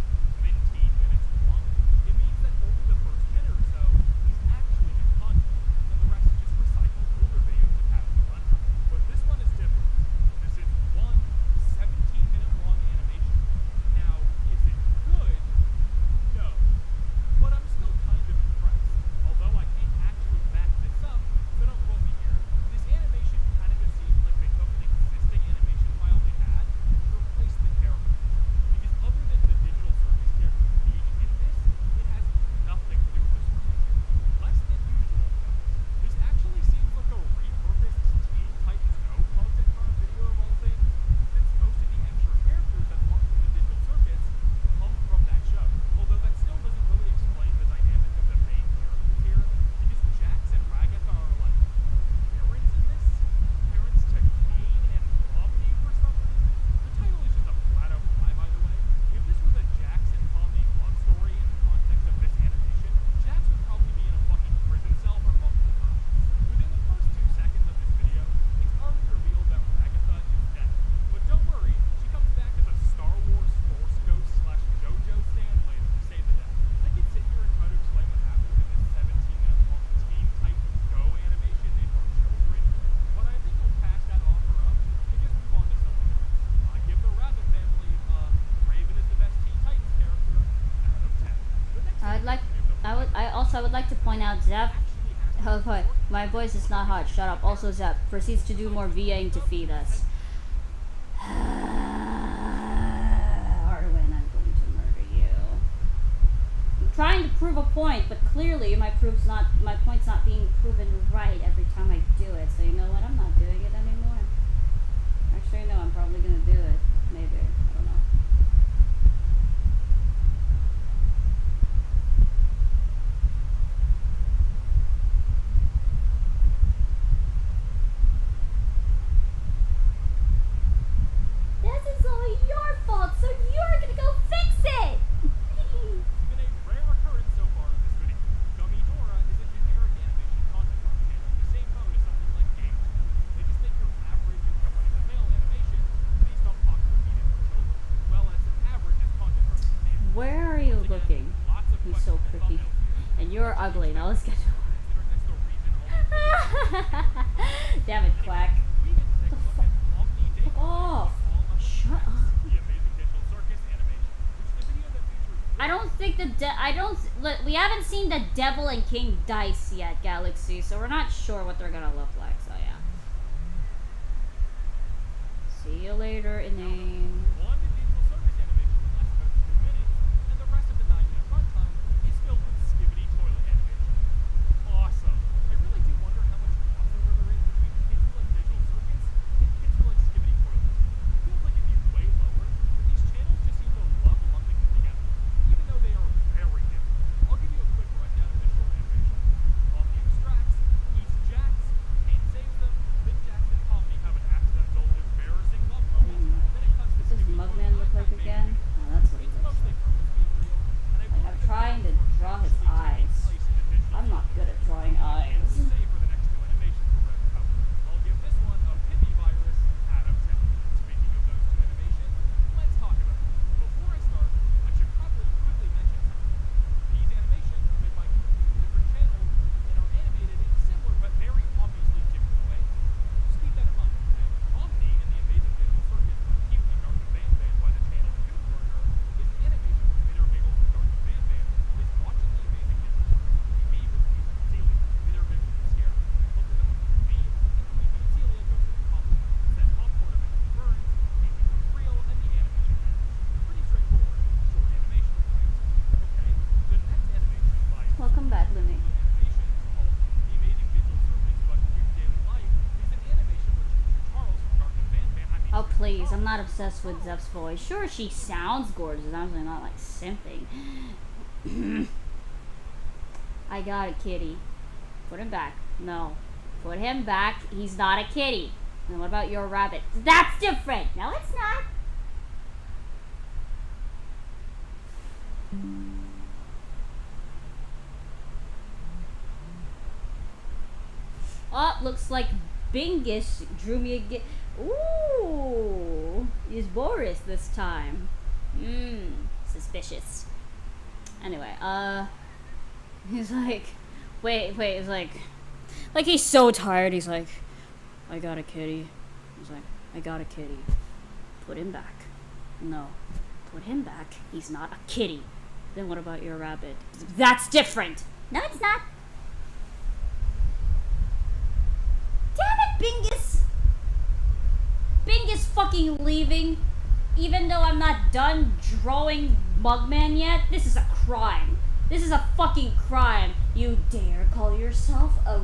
15 minutes long. It means that only the first minute or so is actually new content, and the rest is just recycled older videos that have the runtime. But this one is different. This is one 17-minute long animation. Now, is it good? No. But I'm still kind of impressed. Although I can't actually back this up, so don't quote me here. This animation kind of just seems like they took an existing animation file they had and replaced the characters. Because other than the digital circus characters being in this, it has nothing to do with the source material. Less than usual, in fact. This actually seems like a repurposed Teen Titans Go concept car video of all things, since most of the extra characters that aren't from the digital circus come from that show. Although that still doesn't really explain the dynamic of the main characters here, because Jax and Ragatha are like parents in this? Parents to Kane and Pomni for some reason? The title is just a flat out lie, by the way. If this was a Jax and Pomni love story in the context of this animation, Jax would probably be in a fucking prison cell for multiple times. Within the first 2 seconds of this video, it's already revealed that Ragatha is dead. But don't worry, she comes back as a Star Wars Force Ghost / JoJo stand later to save the day. I could sit here and try to explain what happens in this 17-minute long Teen Titans Go animation made for children, but I think we'll pass that offer up and just move on to something else. I give the Rabbit family, Raven is the best Teen Titans character out of 10. The next I would like to point out Zap. Oh boy, my voice is not hot. Shut up. Also, Zap proceeds to do more VAing to feed us. Arwen, I'm going to murder you. I'm trying to prove a point, but clearly my point's not being proven right every time I do it. So you know what? I'm not doing it anymore. Actually, no, I'm probably gonna do it. Maybe. I don't know. This is all your fault, so you're gonna go fix it! been a rare occurrence so far in this video. Gummy Dora is a generic animation content channel in the same mode as something like Game Jam. They just make your average and run-of-the-mill animation based on popular media for children, as well as some average as content from standards. Where are you looking? He's so pretty. And you're ugly. Now let's get to Damn it, Quack. What the fuck? Fuck off. Shut up. I don't think I don't. Look, we haven't seen the Devil and King dice yet, Galaxy. So we're not sure what they're gonna look like. So yeah. See you later, Inane. One digital circus animation lasts about 2 minutes, and the rest of the 9-minute runtime is filled with skibbity toilet animation. Awesome. I really do wonder how much crossover there is between kids who like digital circus and kids who like skibbity toilet. It feels like it'd be way lower, but these channels just seem to love lumping them together, even though they are very different. I'll give you a quick rundown of the short animation. Omni extracts, eats Jax, Kane saves them, then Jax and Omni have an accidental, embarrassing love moment. Then it cuts to What does skibbity Mugman look like again? Oh, that's what he It's looks mostly like. purpose being real, and I Like, I'm trying to draw his eyes. I'm not good at drawing eyes. say for the next 2 animations we're going to cover. I'll give this one a Pippi virus out of 10. Speaking of those 2 animations, let's talk about them. Before I start, I should probably quickly mention something. These animations are made by completely different channels and are animated in similar but very obviously different ways. Just keep that in mind. Omni in the Amazing Digital Circus about keeping Dark Van Van by the channel Toon Burger is an animation where Bitter Bagels and Dark Van Van is watching the Amazing Digital Circus on TV with Queen and Celia. Bitter Bagels is scared when they look at them on TV, and Queen and Celia goes to the coffee. Said popcorn eventually burns, Kane becomes real, and the animation ends. Pretty straightforward, short animation, right? Okay, the next animation by Welcome back, Lemmy. animations called The Amazing Digital Circus But Cute Daily Life is an animation where Choo Choo Charles from Dark Van Van, Oh please, I'm not obsessed with Zeph's voice. Sure, she sounds gorgeous. I'm actually not like simping. I got a kitty. Put him back. No. Put him back. He's not a kitty. And what about your rabbit? That's different! No, it's not. Oh, looks like Bingish drew me again. Ooh, it's Boris this time. Suspicious. Anyway, he's like, wait, he's like he's so tired. He's like, I got a kitty. He's like, I got a kitty. Put him back. No, put him back. He's not a kitty. Then what about your rabbit? That's different. No, it's not. Damn it, Bingus! Bingus fucking leaving. Even though I'm not done drawing Mugman yet, this is a crime. This is a fucking crime. You dare call yourself a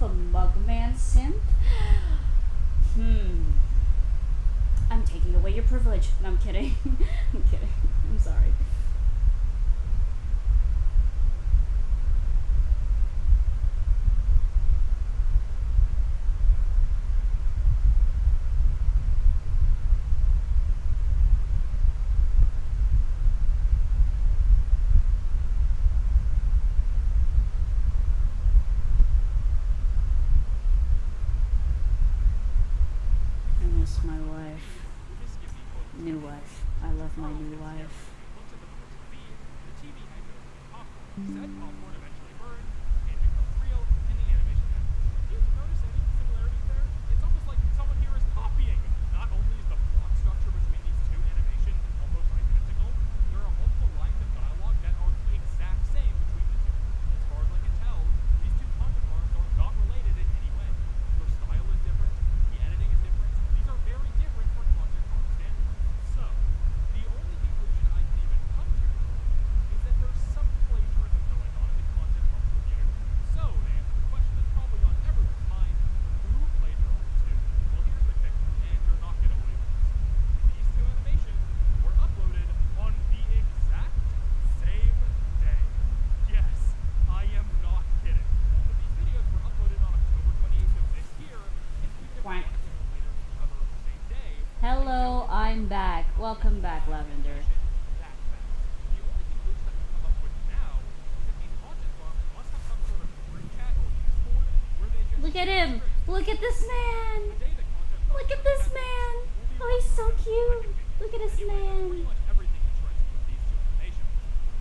Mugman simp? I'm taking away your privilege. No, I'm kidding. I'm kidding. I'm sorry. My wife. New wife. I love my new wife. Said popcorn eventually burns, and becomes real, and the animation ends. Do you notice any similarities there? It's almost like someone here is copying. Not only is the plot structure between these 2 animations almost identical, there are multiple lines of dialogue that are the exact same between the 2. As far as I can tell, these 2 content farms are not related in any way. Their style is different, the editing is different. These are very different for content farm standards. So, the only conclusion I can even come to is that there's some plagiarism going on in the content farm community. So, to answer the question that's probably on everyone's mind, who plagiarized who? Well, here's the kicker, and you're not going to believe this. These 2 animations were uploaded on the exact same day. Yes, I am not kidding. Both of these videos were uploaded on October 28th of this year, and 2 different content later each other on the same day. Hello, I'm back. Welcome back, Lavender. That fast. The only conclusion I can come up with now is that these content farms must have some sort of group chat or Discord where they just Look at him. Look at this man. Look at this man. Oh, he's so cute. Look at this man. pretty much everything interesting with these 2 animations.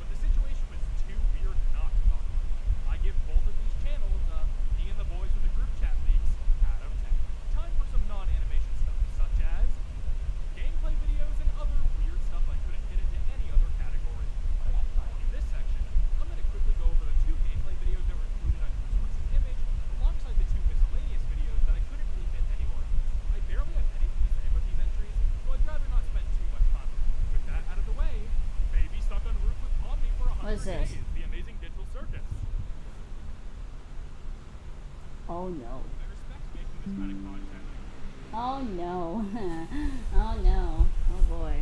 But the situation was too weird not to talk about. I give both of these channels me and the boys with the group chat leaks out of 10. Time for some non-animation stuff, such as gameplay videos and other weird stuff I couldn't fit into any other category. is this? Today is the amazing digital circus. Oh no. I respect making this kind of content. Oh no. Oh no. Oh boy.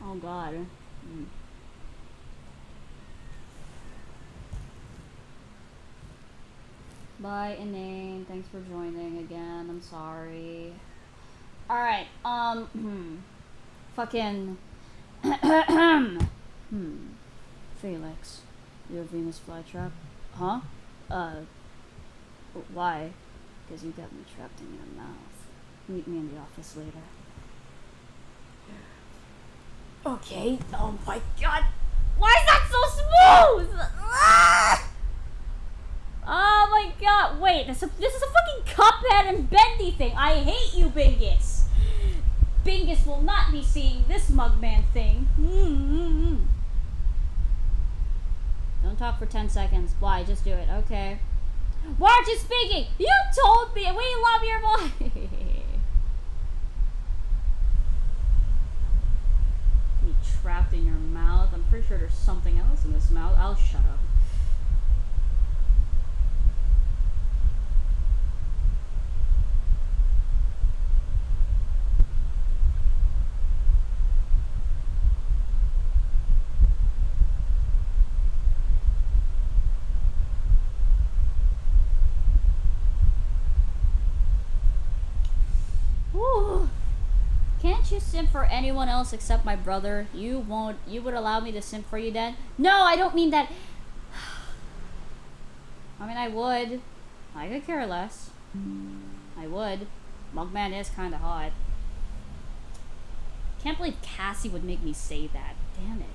Oh god. Bye, Inane. Thanks for joining again. I'm sorry. Alright, fucking Felix. Your Venus flytrap? Huh? Why? Because you got me trapped in your mouth. Meet me in the office later. Okay. Oh my god. Why is that so smooth? Ah! Oh my god. Wait, this is a fucking Cuphead and Bendy thing. I hate you, Bingus. Bingus will not be seeing this Mugman thing. Don't talk for 10 seconds. Why? Just do it. Okay. Why aren't you speaking? You told me. We love your voice. Me trapped in your mouth. I'm pretty sure there's something else in this mouth. I'll shut up. Whew. Can't you simp for anyone else except my brother? You won't. You would allow me to simp for you then? No, I don't mean that. I mean, I would. I could care less. I would. Mugman is kinda hot. Can't believe Cassie would make me say that. Damn it.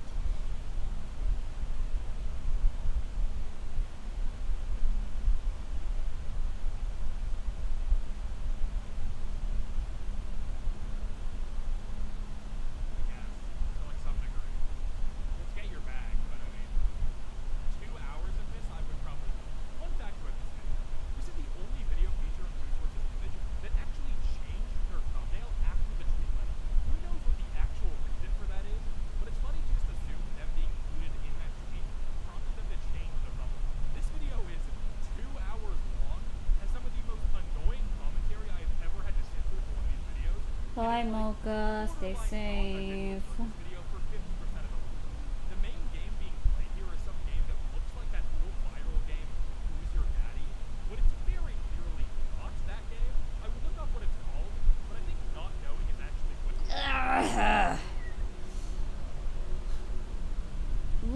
So like some degree. Let's get your bag, but I mean, 2 hours of this I would probably. Fun fact about this video: this is the only video feature on Resource's image that actually changed their thumbnail after the treatment. Who knows what the actual reason for that is? But it's funny to just assume them being included in that tweet prompted them to change the thumbnail. This video is 2 hours long, has some of the most annoying commentary I have ever had to sit through for one of these videos. Bye, Mocha. Stay safe. Video for 50% of the length. The main game being played here is some game that looks like that old viral game, Who's Your Daddy? But it's very clearly not that game. I would look up what it's called, but I think not knowing is actually what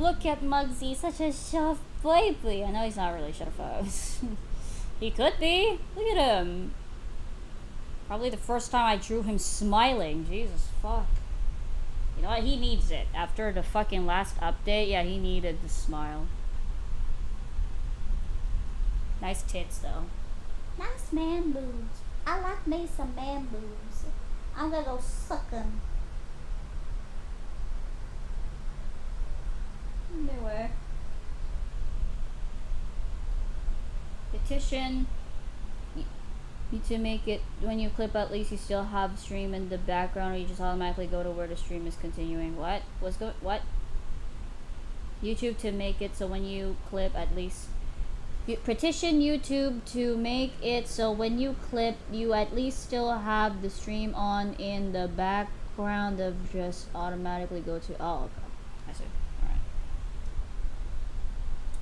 Look at Muggsy, such a soft baby. I know he's not really shut-a-fuzz. He could be. Look at him. Probably the first time I drew him smiling. Jesus fuck. You know what? He needs it. After the fucking last update, yeah, he needed the smile. Nice tits, though. Nice man boobs. I like me some man boobs. I'm gonna go suck them. Anyway. Petition. Need to make it when you clip, at least you still have stream in the background, or you just automatically go to where the stream is continuing. What? What? YouTube to make it so when you clip, at least petition YouTube to make it so when you clip, you at least still have the stream on in the background of just automatically go to. Oh, okay. I see. Alright.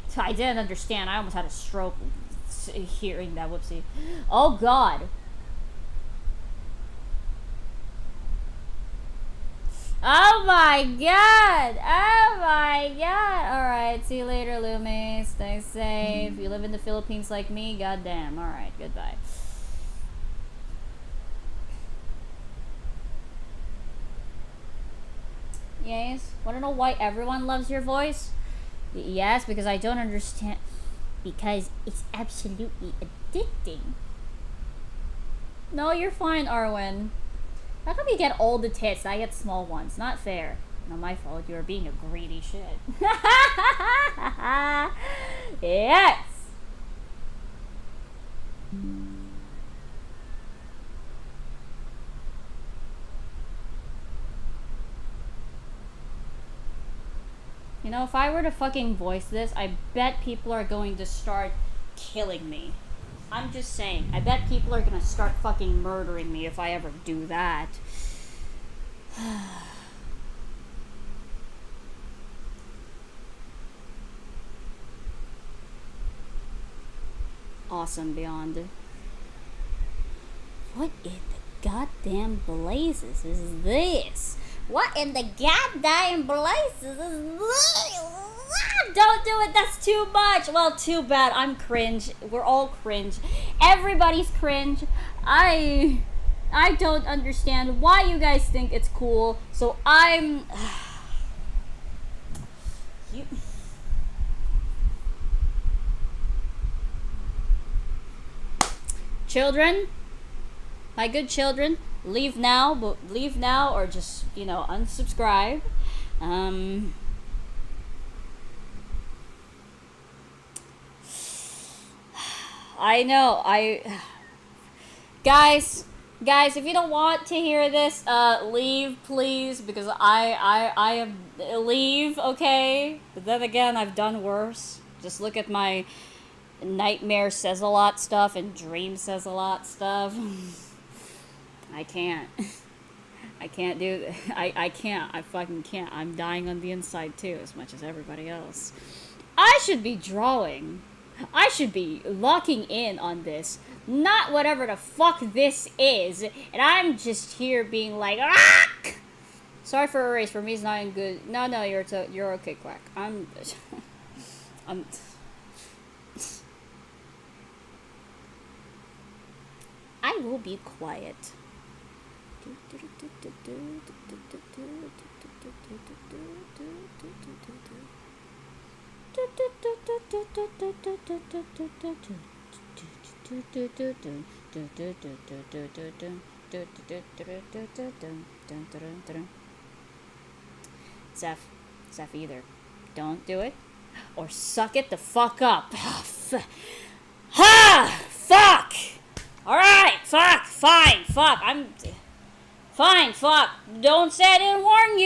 So I didn't understand. I almost had a stroke hearing that. Whoopsie. Oh god. Oh my god! Oh my god! Alright, see you later, Lumi. Stay safe. You live in the Philippines like me? Goddamn. Alright, goodbye. Yes? Wanna know why everyone loves your voice? Yes, because I don't understand. Because it's absolutely addicting. No, you're fine, Arwen. How come you get all the tits and I get small ones? Not fair. Not my fault. You're being a greedy shit. Yes! You know, if I were to fucking voice this, I bet people are going to start killing me. I'm just saying. I bet people are gonna start fucking murdering me if I ever do that. Awesome Beyond. What in the goddamn blazes is this? What in the goddamn blazes is this? Don't do it, that's too much. Well, too bad. I'm cringe. We're all cringe. Everybody's cringe. I don't understand why you guys think it's cool. So I'm you children, my good children, leave now, or just, you know, unsubscribe. I know, guys, if you don't want to hear this, leave, please, because I am, leave, okay? But then again, I've done worse. Just look at my Nightmare Says a Lot stuff and Dream Says a Lot stuff. I can't. I can't do that. I can't. I fucking can't. I'm dying on the inside too, as much as everybody else. I should be drawing. I should be locking in on this, not whatever the fuck this is, and I'm just here being like, ah! Sorry for erase. For me, it's not in good. No, you're okay, Quack. I'm. I will be quiet. Zeph, either don't do it or suck it the fuck up. Ha! Fuck! Alright, fuck, fine, fuck, fine, fuck, don't say I didn't warn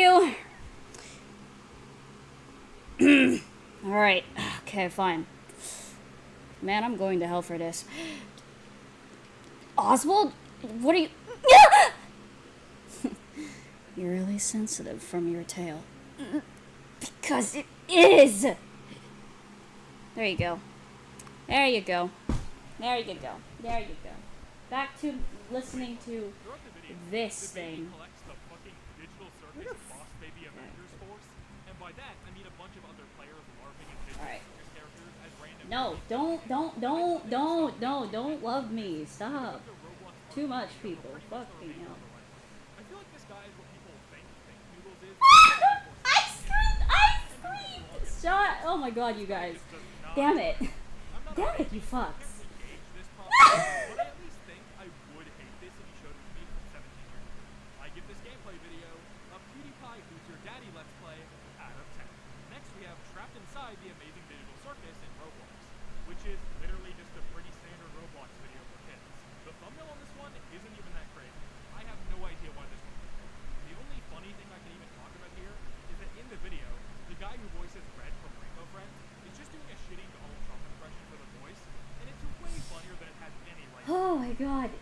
you. Alright, okay, fine. Man, I'm going to hell for this. Oswald, what are you... You're really sensitive from your tail. Because it is! There you go. There you go. There you go. There you go. Back to listening to this thing. Alright. No, don't love me. Stop. Too much people. Fucking hell. I screamed! Shut. Oh my god, you guys. Damn it. Damn it, you fucks.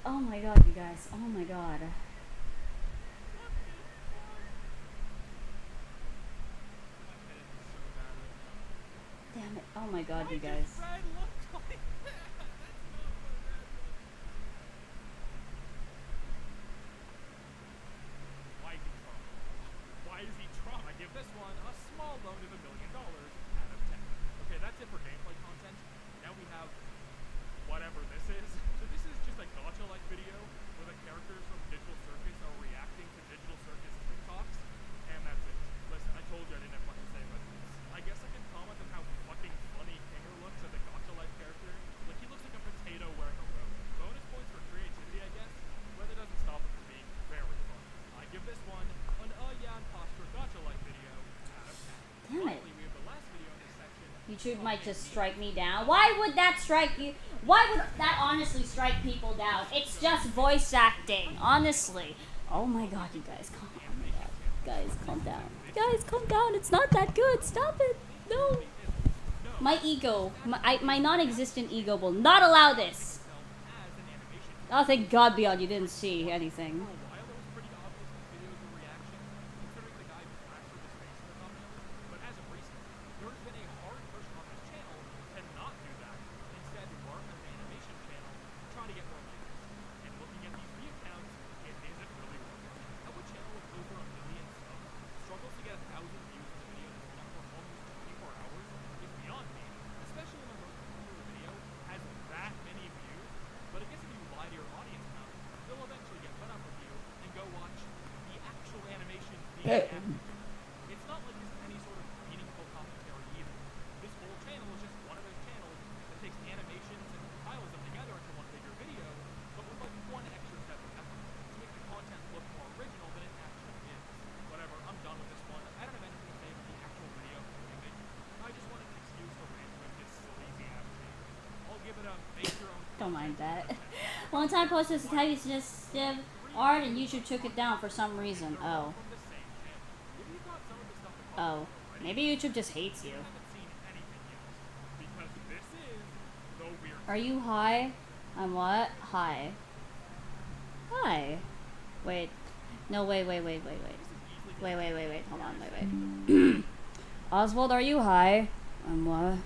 Oh my god, you guys. Oh my god. Damn it. Oh my god, you guys. Why is he Trump? I give this one a small loan of $1 million out of 10. Okay, that's it for gameplay content. Now we have whatever this is. So this is just a gacha-like video where the characters from Digital Circus are reacting to Digital Circus TikToks, and that's it. Listen, I told you I didn't have much to say about this. I guess I can comment on how fucking funny Kinger looks as a gacha-like character. Like, he looks like a potato wearing a robe. Bonus points for creativity, I guess, but it doesn't stop it from being very fun. I give this one an imposter gacha-like video out of 10. Damn it. Finally, we have the last video in this section. YouTube might just strike me down. Why would that strike you? Why would that honestly strike people down? It's just voice acting, honestly. Oh my god, you guys, calm down. Guys, calm down. Guys, calm down. It's not that good. Stop it. No. My ego, my non-existent ego will not allow this. Oh, thank God, Beyond, you didn't see anything. It's not like it's any sort of meaningful commentary either. This whole channel is just one of those channels that takes animations and compiles them together into one bigger video, but with like one extra step of effort to make the content look more original than it actually is. Whatever, I'm done with this one. I don't have anything to say about the actual video image. I just wanted an excuse to rant about this sleazy ass channel. I'll give it a make your own. Don't mind that. One time posted a type suggestive art and YouTube took it down for some reason. Oh. Oh. Maybe YouTube just hates you. Are you high? I'm what? High. Hi. Wait. No, wait. Wait. Hold on, wait. Oswald, are you high? I'm what?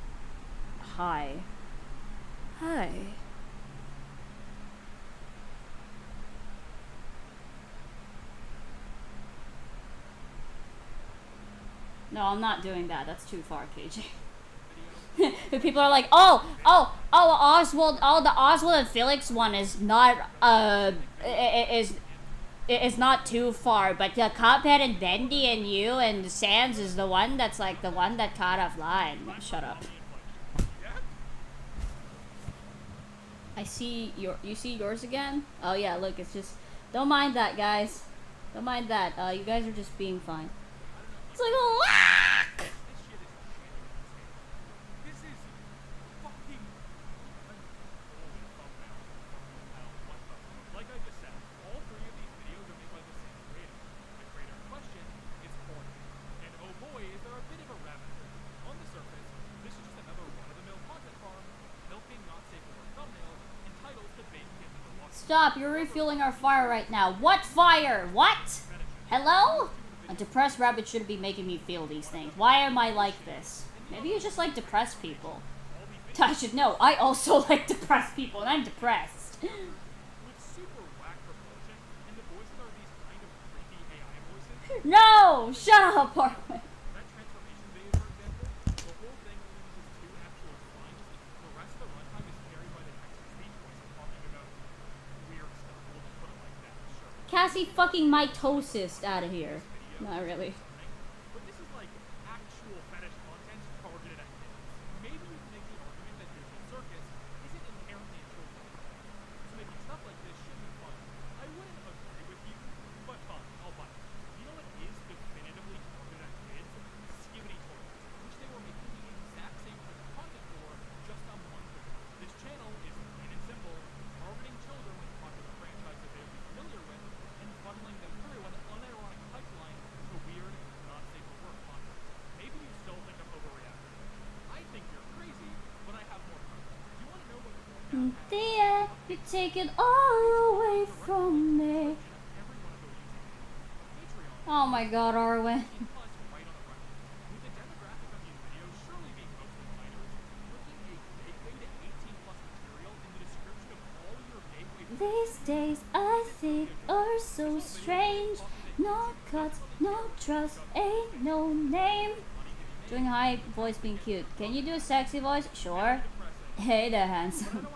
Hi. Hi. No, I'm not doing that. That's too far, KJ. People are like, Oswald, the Oswald and Felix one is not, is not too far, but the Cuphead and Bendy and you and Sans is the one that's like the one that caught offline. Shut up. I see you see yours again? Oh yeah, look, it's just, don't mind that, guys. Don't mind that. You guys are just being fine. It's like a whack! This is fucking like I just said, all three of these videos are made by the same creator. The creator in question is corny. And oh boy, is there a bit of a rabbit hole. On the surface, this is just another run-of-the-mill content farm, milking not safe for work thumbnails, and titles to bait kids into watching. Stop, you're refueling our fire right now. What fire? What? Hello? A depressed rabbit shouldn't be making me feel these things. Why am I like this? Maybe you just like depressed people. I should know. I also like depressed people, and I'm depressed. With super whack proportion, and the voices are these kind of creepy AI voices. No! Shut up, Arwen. That transformation video, for example, the whole thing only uses two actual lines. The rest of the runtime is carried by the text-to-speech voice talking about weird stuff. We'll just put it like that. Sure. Cassie fucking mitosis out of here. Not really. But this is like actual fetish content targeted at kids. Maybe you can make the argument that Digital Circus isn't inherently a children's play. So making stuff like this should be fun. I wouldn't agree with you, but fine, I'll buy it. You know what is definitively targeted at kids? Skibidi Toilets, which they were making the exact same type of content for just a month ago. This channel is plain and simple, targeting children with popular franchises they would be familiar with, and funneling them through an unironic pipeline to weird, not safe for work content. Maybe you still think I'm overreacting. I think you're crazy, but I have more proof. Do you want to know what Thea, you take it all away from me. Oh my God, Arwen. With the demographic of these videos surely being mostly minors, looking a gateway to 18+ material in the description of all your gateway. These days I think are so strange. No cuts, no trust, ain't no name. Doing high voice being cute. Can you do a sexy voice? Sure. Hey there, handsome.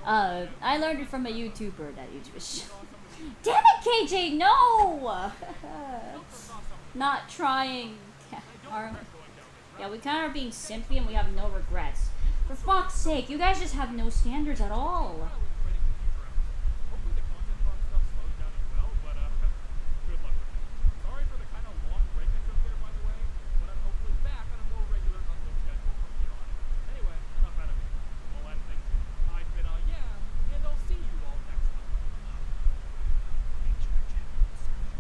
I learned it from a YouTuber that you just. Damn it, KJ, no! Not trying. Yeah, we kind of are being simpy and we have no regrets. For fuck's sake, you guys just have no standards at all. Hopefully the content farm stuff slows down as well, but good luck with it. Sorry for the kind of long break I took there, by the way, but I'm hopefully back on a more regular upload schedule from here on in. Anyway, enough out of me. We'll end things here. I've been yeah, and I'll see you all next time. Make sure to check the description.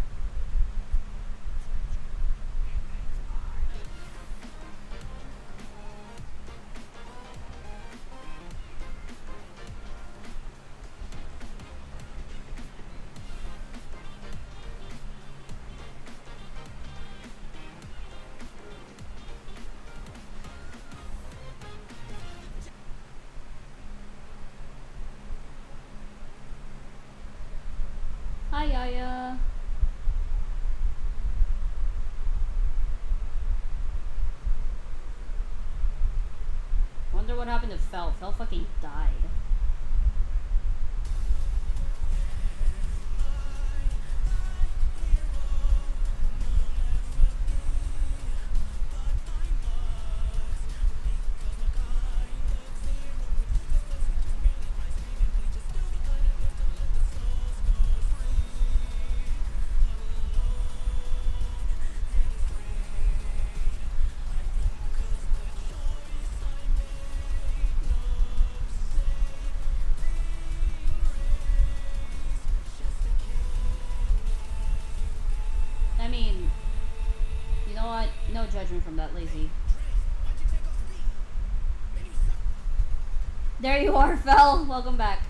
Aya. Wonder what happened to Fel. Fel fucking died. I mean, you know what? No judgment from that lazy. There you are, Fel. Welcome back.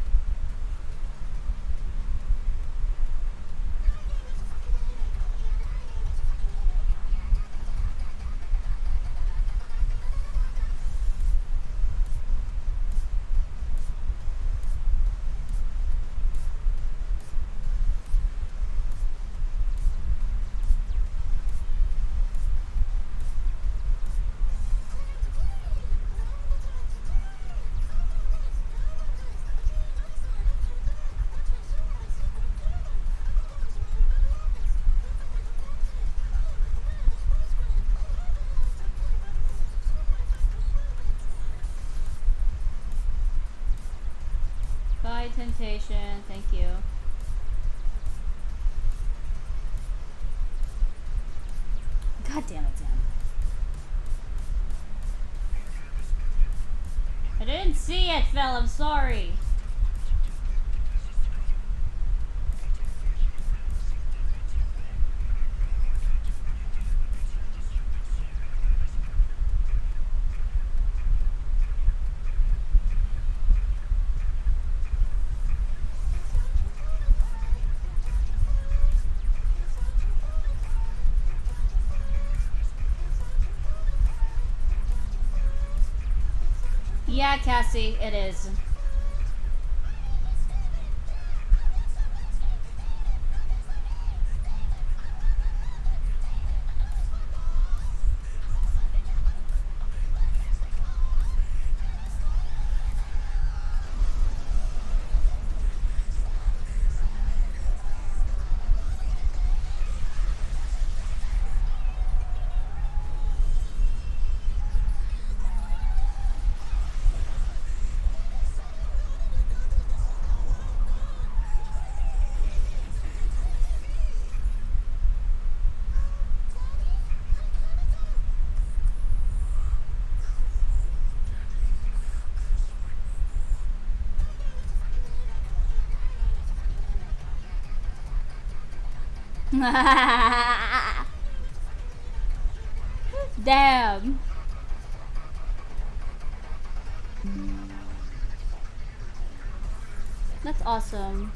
Bye, Temptation. Thank you. God damn it, Dan. I didn't see it, Fel. I'm sorry. Yeah, Cassie, it is. Damn. That's awesome.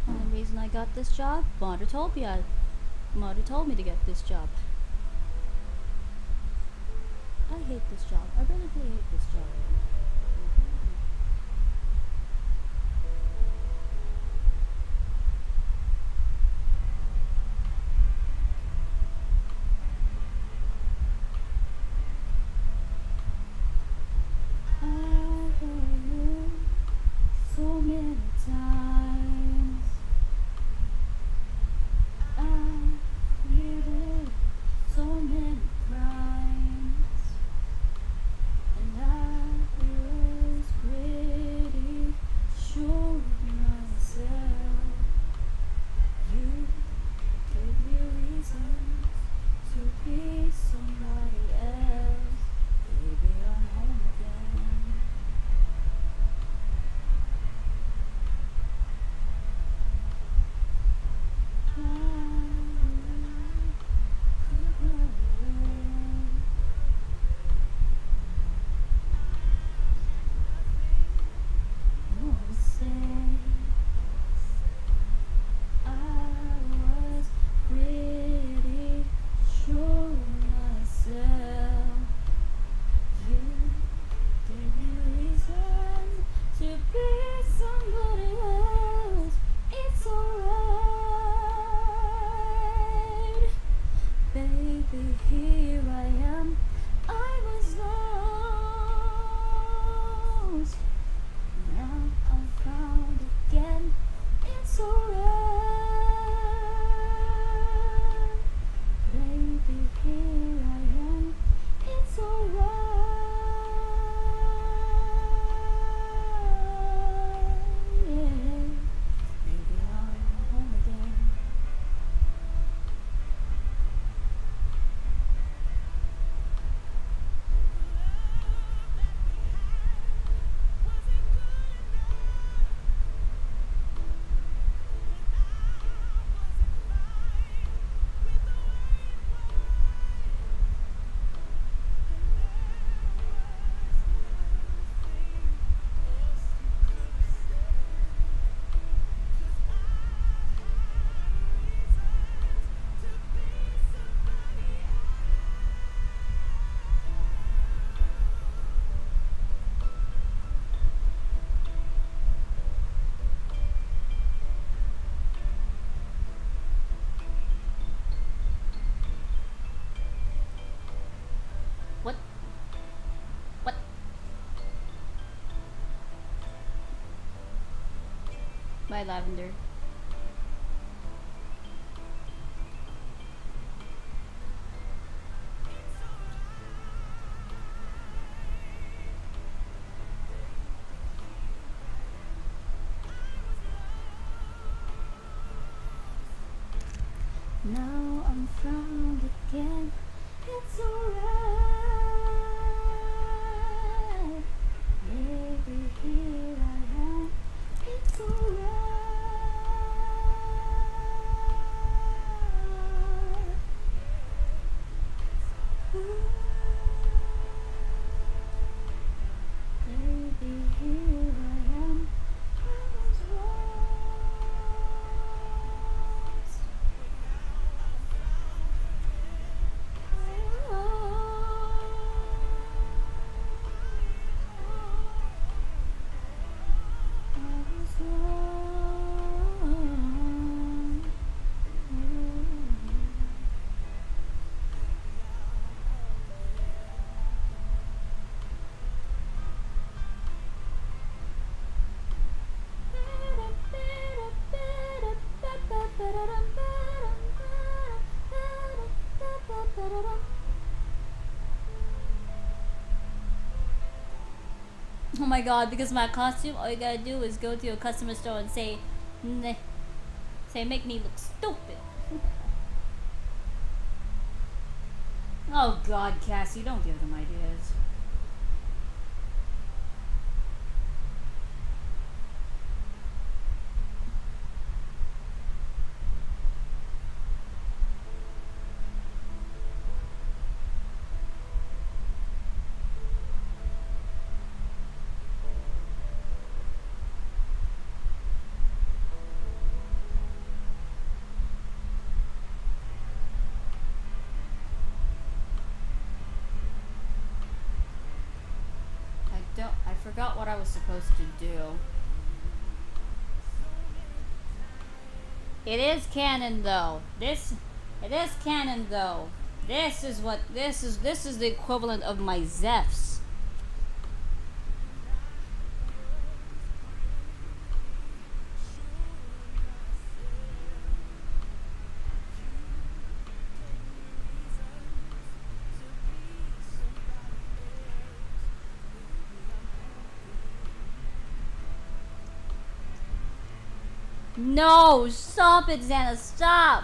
Only reason I got this job, Modertopia. Marty told me to get this job. I hate this job. I really do hate this job. I heard you so many times. I committed so many crimes, and I was pretty sure of myself. You gave me reasons to be somebody else. Baby, I'm home again. Baby, here I am. I was lost. Now I'm found again. It's alright. Baby, here I am. It's alright. Yeah. Baby, I'm home again. What? What? Bye, Lavender. Now I'm found again. It's alright. Maybe here I am. It's alright. Maybe here I am. I was lost. Oh my god, because my costume, all you gotta do is go to a customer store and say, "Nah," say, make me look stupid. Oh god, Cassie, don't give them ideas. forgot what I was supposed to do. It is canon though. It is canon though. This is the equivalent of my Zephs. No, stop it, Xana, stop!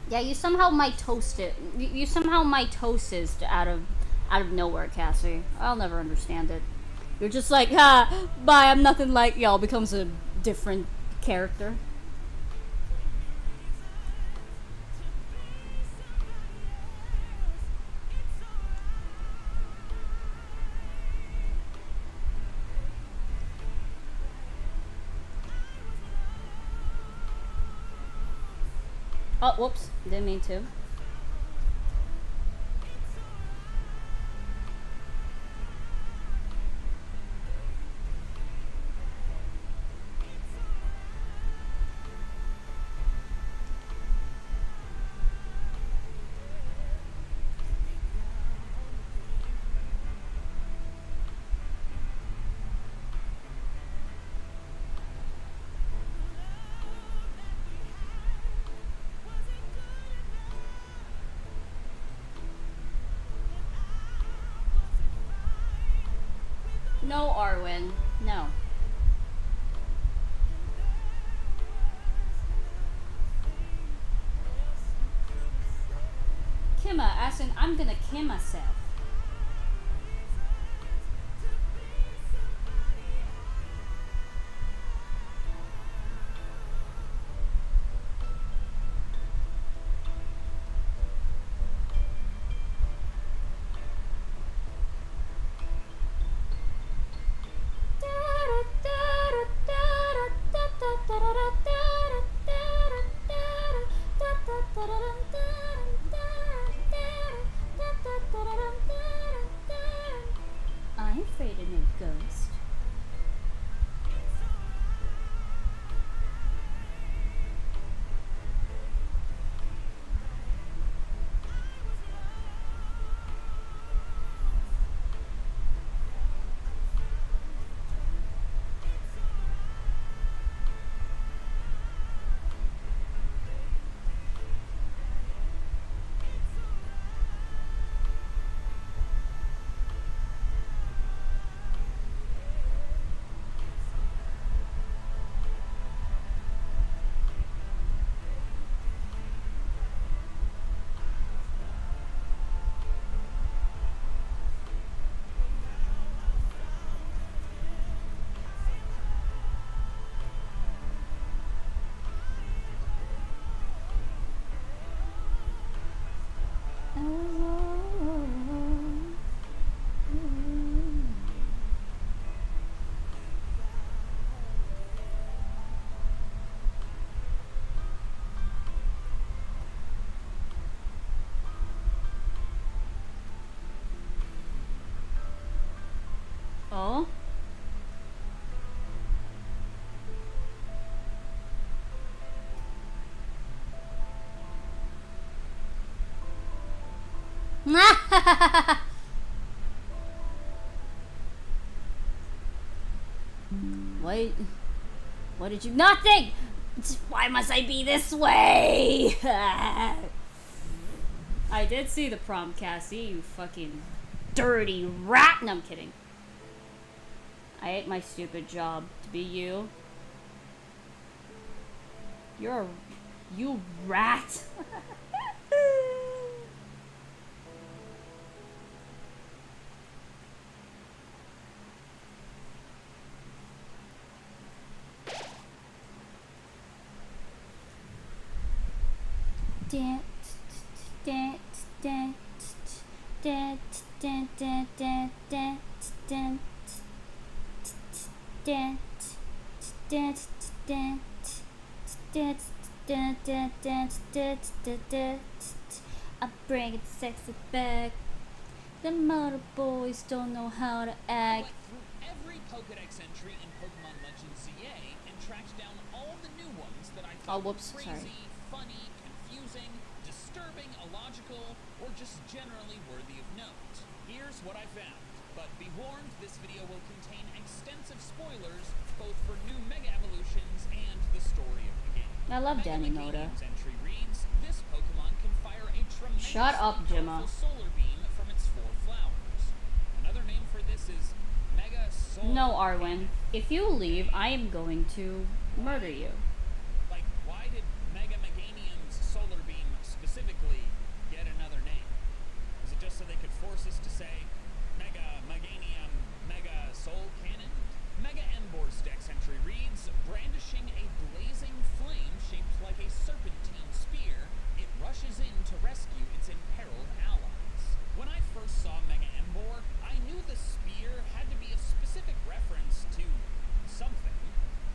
Yeah, you somehow might toast it. You somehow might toast it out of nowhere, Cassie. I'll never understand it. You're just like, bye, I'm nothing like y'all, becomes a different character. Oh, whoops. Didn't mean to. No, Arwen. No. Kimma, as in, I'm gonna kim myself. I'm afraid of no ghost. Oh? Wait. What did you nothing? Why must I be this way? I did see the prom, Cassie, you fucking dirty rat. No, I'm kidding. I hate my stupid job to be you. You rat. I'm bringing sexy back. The motor boys don't know how to act. Went through every Pokedex entry in Pokemon Legends ZA and tracked down all the new ones that I thought were crazy, funny, confusing, disturbing, illogical, or just generally worthy of note. Here's what I found. But be warned, this video will contain extensive spoilers, both for new Mega Evolutions and the story of the game. I love Danny Moda. Entry reads, this Pokemon can fire a tremendous Shut up, Gemma. solar beam from its 4 flowers. Another name for this is Mega Solar. No, Arwen. If you leave, I am going to murder you. Like, why did Mega Meganium's solar beam specifically get another name? Is it just so they could force us to say Mega Meganium Mega Soul Cannon? Mega Embor's Dex entry reads, brandishing a blazing flame shaped like a serpentine spear, it rushes in to rescue its imperiled allies. When I first saw Mega Embor, I knew the spear had to be a specific reference to something,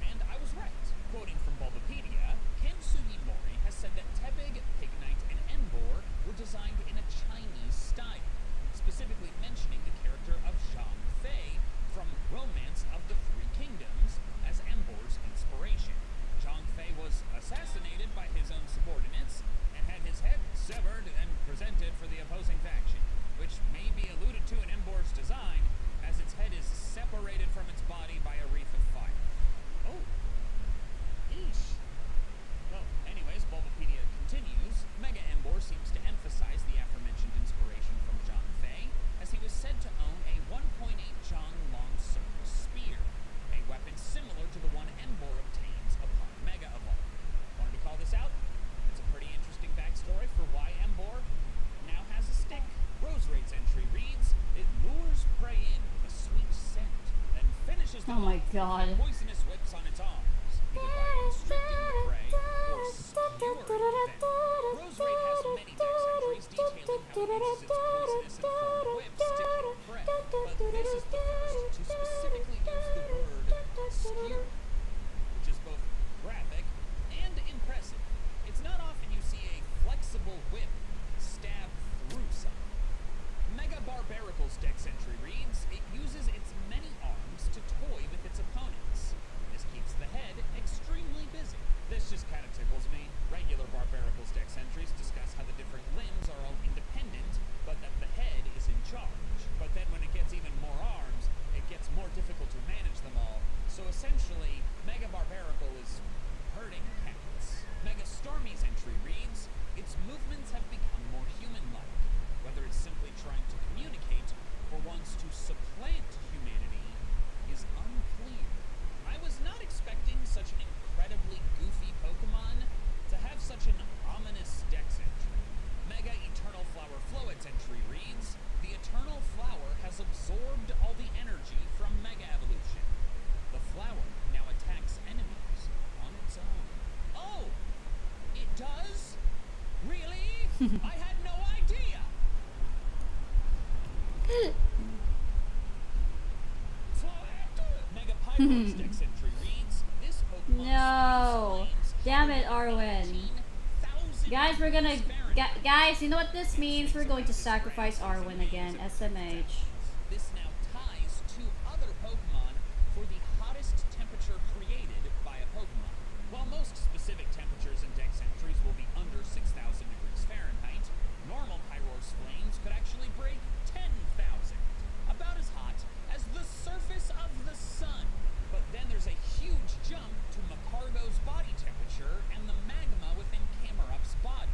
and I was right. Quoting from Bulbapedia, Ken Sugimori has said that Tepig, Pignite, and Embor were designed in a Chinese style, specifically mentioning the character of Zhang Fei from Romance of the Three Kingdoms as Embor's inspiration. Zhang Fei was assassinated by his own subordinates and had his head severed and presented for the opposing faction, which may be alluded to in Embor's design, as its head is separated from its body by a wreath of fire. Oh. Eesh. Well, anyways, Bulbapedia continues. Mega Embor seems to emphasize the aforementioned inspiration from Zhang Fei, as he was said to own a 1.8 Zhang long circle spear, a weapon similar to the one Embor obtains upon Mega Evolve. Wanted to call this out? It's a pretty interesting backstory for why Embor now has a stick. Roserade's entry reads, it lures prey in with a sweet scent, then finishes them off with poisonous whips on its arms, either by constricting the prey or skewering them. Roserade has many dex entries detailing how it uses its poisonous and formed whips to kill prey, but this is the first to specifically use the word skewer, which is both graphic and impressive. It's not often you see a flexible whip stab through something. Mega Barbarical's dex entry reads, it uses its many arms to toy with its opponents. This keeps the head extremely busy. This just kind of tickles me. Regular Barbarical's dex entries discuss how the different limbs are all independent, but that the head is in charge. But then when it gets even more arms, it gets more difficult to manage them all. So essentially, Mega Barbarical is herding cats. Mega Stormy's entry reads, its movements have become more human-like. Whether it's simply trying to communicate or wants to supplant humanity is unclear. I was not expecting such an incredibly goofy Pokemon to have such an ominous dex entry. Mega Eternal Flower Floet's entry reads, the Eternal Flower has absorbed all the energy from Mega Evolution. The flower now attacks enemies on its own. Oh! It does? Really? I had no idea! Mega Pyro's dex entry reads, this Pokemon No! Damn it, Arwen. Guys, we're gonna... guys, you know what this means? We're going to sacrifice Arwen again. SMH. This now ties two other Pokemon for the hottest temperature created by a Pokemon. While most specific temperatures and dex entries will be under 6,000 degrees Fahrenheit, normal Pyro's flames could actually break 10,000. About as hot as the surface of the sun. But then there's a huge jump to Macargo's body temperature and the magma within Camerup's body,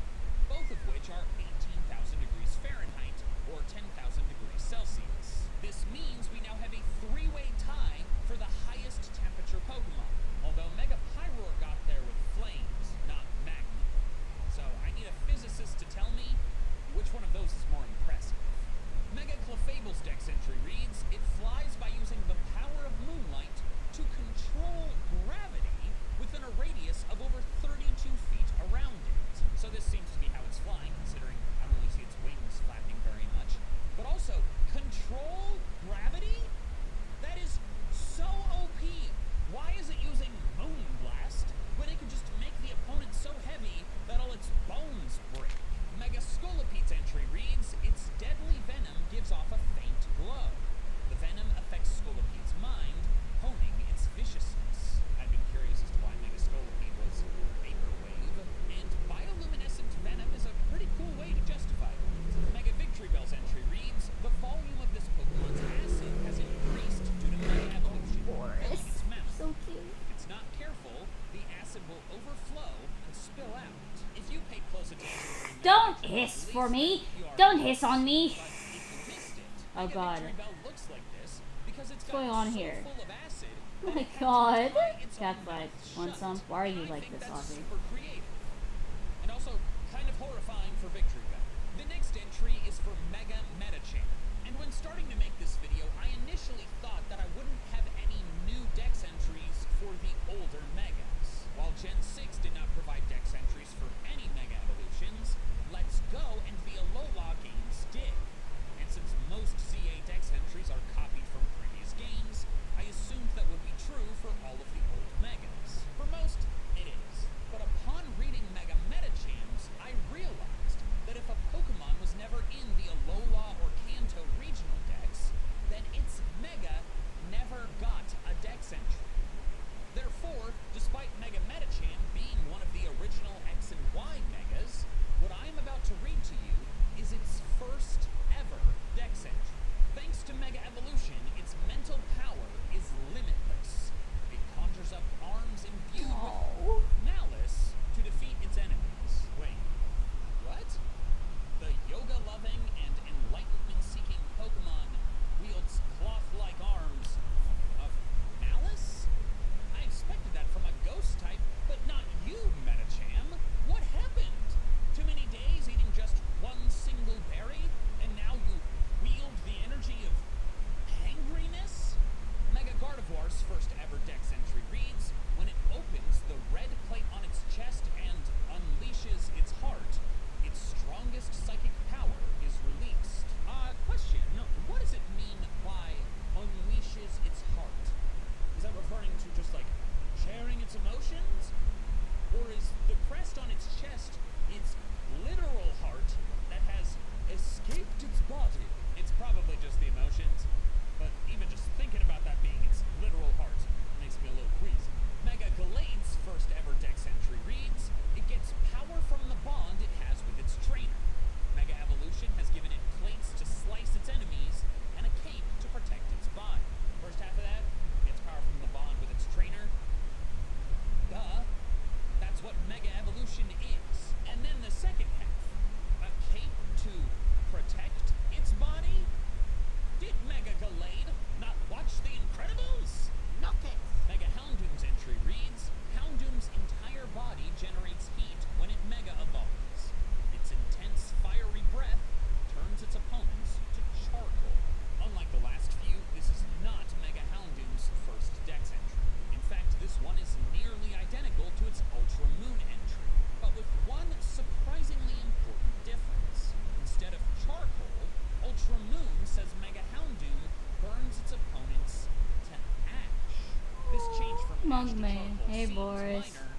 both of which are 18,000 degrees Fahrenheit or 10,000 degrees Celsius. This means we now have a three-way tie for the highest temperature Pokemon, although Mega Pyroar got there with flames, not magma. So I need a physicist for me. Don't hiss on me. Oh god. What's going on here? Oh my god. Catfight. Want some? Why are you like this, Audrey? And also kind of horrifying for Victory Bell. The next entry is for Mega Metachamp. And when starting to make this video, I initially thought that I wouldn't have any new dex entries for the older Megas. While Gen 6 did not provide dex entries for any Mega evolutions, Let's Go and the Alola games did. And since most ZA dex entries are copied from previous games, I assumed that would be true for all of the old Megas. For most, it is. But upon reading Mega Metachams, I realized that if a Pokemon was never in the Alola or Kanto regional dex, then its Mega never got a dex entry. Therefore, despite Mega Metacham being one of the original X and Y Megas, what I am about to read to you is its first ever dex entry. Thanks to Mega Evolution, its mental power is limitless. It conjures up arms imbued with malice to defeat its enemies. Wait, what? The yoga-loving and enlightenment-seeking Pokemon wields cloth-like arms of malice? I expected that from a ghost type, but not you, Metacham. What happened? Too many days eating just one single berry, and now you wield the energy of hangriness? Mega Gardevoir's first ever dex entry reads, when it opens the red plate on its chest and unleashes its heart, its strongest psychic power is released. Question, what does it mean by unleashes its heart? Is that referring to just like sharing its emotions? Or is the crest on its chest its literal heart that has escaped its body? It's probably just the emotions, but even just thinking about that being its literal heart makes me a little queasy. Mega Gallade's first ever dex entry reads, it gets power from the bond it has with its trainer. Mega Evolution has given it plates to slice its enemies and a cape to protect its body. First half of that, gets power from the bond with its trainer. Duh. That's what Mega Evolution is. And then the second half, a cape to protect its body? Did Mega Gallade not watch The Incredibles? Not it. Mega Houndoom's entry reads, Houndoom's entire body generates heat when it Mega evolves. Its intense, fiery breath turns its opponents to charcoal. Unlike the last few, this is not Mega Houndoom's first dex entry. In fact, this one is nearly identical to its Ultra Moon entry, but with one surprisingly important difference. Instead of charcoal, Ultra Moon says Mega Houndoom burns its opponents to ash. This change from ash to Monkman. charcoal Hey, seems Boris. minor,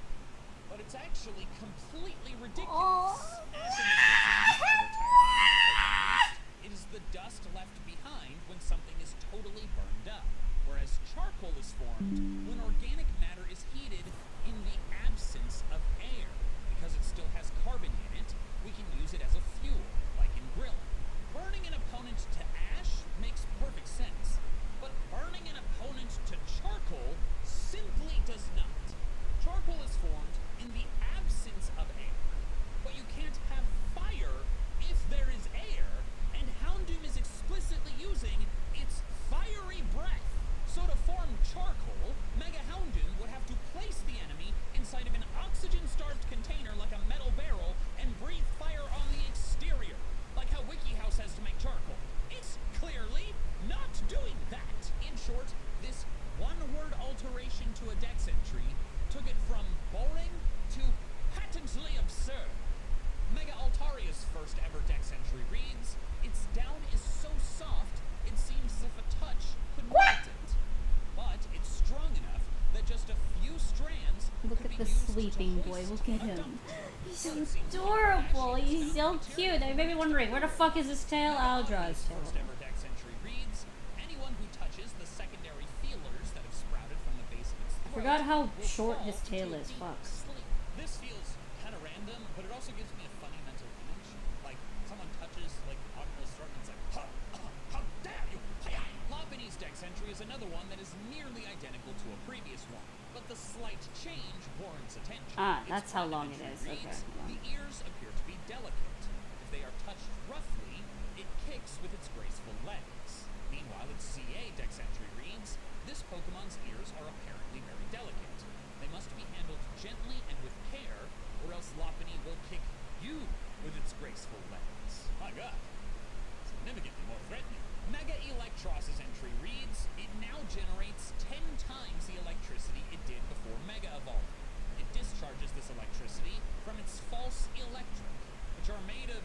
but it's actually completely ridiculous. Ash in addition to the retired it is the dust left behind when something is totally burned up, whereas charcoal is formed when organic matter is heated in the absence of air. Because it still has carbon in it, we can use it as a fuel, like in grilling. Burning an opponent to ash makes perfect sense, but burning an opponent to charcoal simply does not. Charcoal is formed in the absence of air, but you can't have fire if there is air, and Houndoom is explicitly using its fiery breath. So to form charcoal, Mega Houndoom would have to place the enemy inside of an oxygen-starved container like a metal barrel and breathe fire on the exterior, like how WikiHouse has to make charcoal. It's clearly not doing that. In short, this one-word alteration to a dex entry took it from boring to patently absurd. Mega Altaria's first ever dex entry reads, its down is so soft, it seems as if a touch could melt it. But it's strong enough that just a few strands Look could at be the used sleeping to boy. hoist Look at a him. dump. He's so adorable. He's so cute. I may be wondering, where the fuck is his tail? I'll draw his tail. First ever dex entry reads, anyone who touches the secondary feelers that have sprouted from the base of its I throat forgot how will short fall his tail into a is. deep Fuck. sleep. This feels kind of random, but it also gives me a funny mental image. Like someone touches like Audrey's throat and it's like, how dare you! Lopunny's dex entry is another one that is nearly identical to a previous one, but the slight change warrants attention. Ah, Its that's how prime long it entry is. Okay. reads, hold on. the ears appear to be delicate. If If they are touched roughly, it kicks with its graceful legs. Meanwhile, its CA dex entry reads, this Pokemon's ears are apparently very delicate. They must be handled gently and with care, or else Lopunny will kick you with its graceful legs. My god. Significantly more threatening. Mega Electros's entry reads, it now generates 10 times the electricity it did before Mega evolved. It discharges this electricity from its false electric, which are made of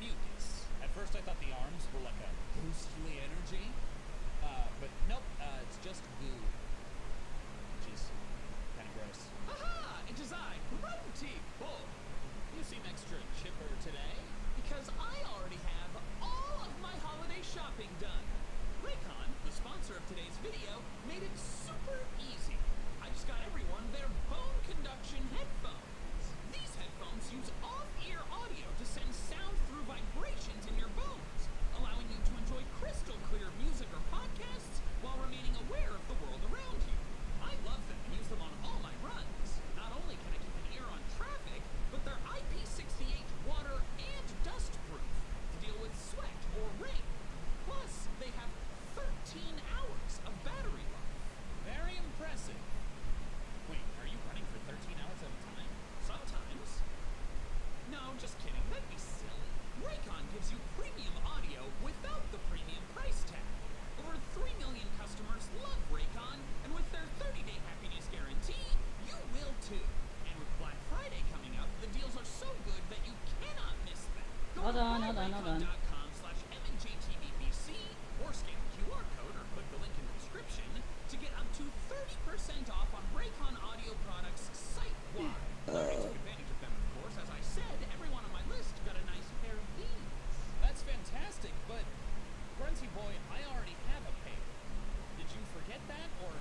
mucus. At first I thought the arms were like a ghostly energy, but nope, it's just goo, which is kind of gross. Aha! It is I, Rarity. Bull. You seem extra chipper today, because I already have all of my holiday shopping done. Raycon, the sponsor of today's video, made it super easy. I just got everyone their bone conduction headphones. These headphones use off-ear audio to send sound through vibrations in your bones, allowing you to enjoy crystal clear music or podcasts while remaining aware of the world around you. I love them and use them on all my runs. Not only can I keep an ear on traffic, but they're IP68 water and dust proof to deal with sweat or rain. Plus, they have 13 hours of battery life. Very impressive. Wait, are you running for 13 hours at a time? Sometimes. No, just kidding. That'd be silly. Raycon gives you premium audio without the premium price tag. Over 3 million customers love Raycon, and with their 30-day happiness guarantee, you will too. And with Black Friday coming up, the deals are so good that you cannot miss them. Hold on. Raycon.com/MNJTVBC or scan the QR code or click the link in the description to get up to 30% off on Raycon audio products site-wide. I took advantage of them, of course. As I said, everyone on my list got a nice pair of these. That's fantastic, but Grunty Boy, I already have a pair. Did you forget that, or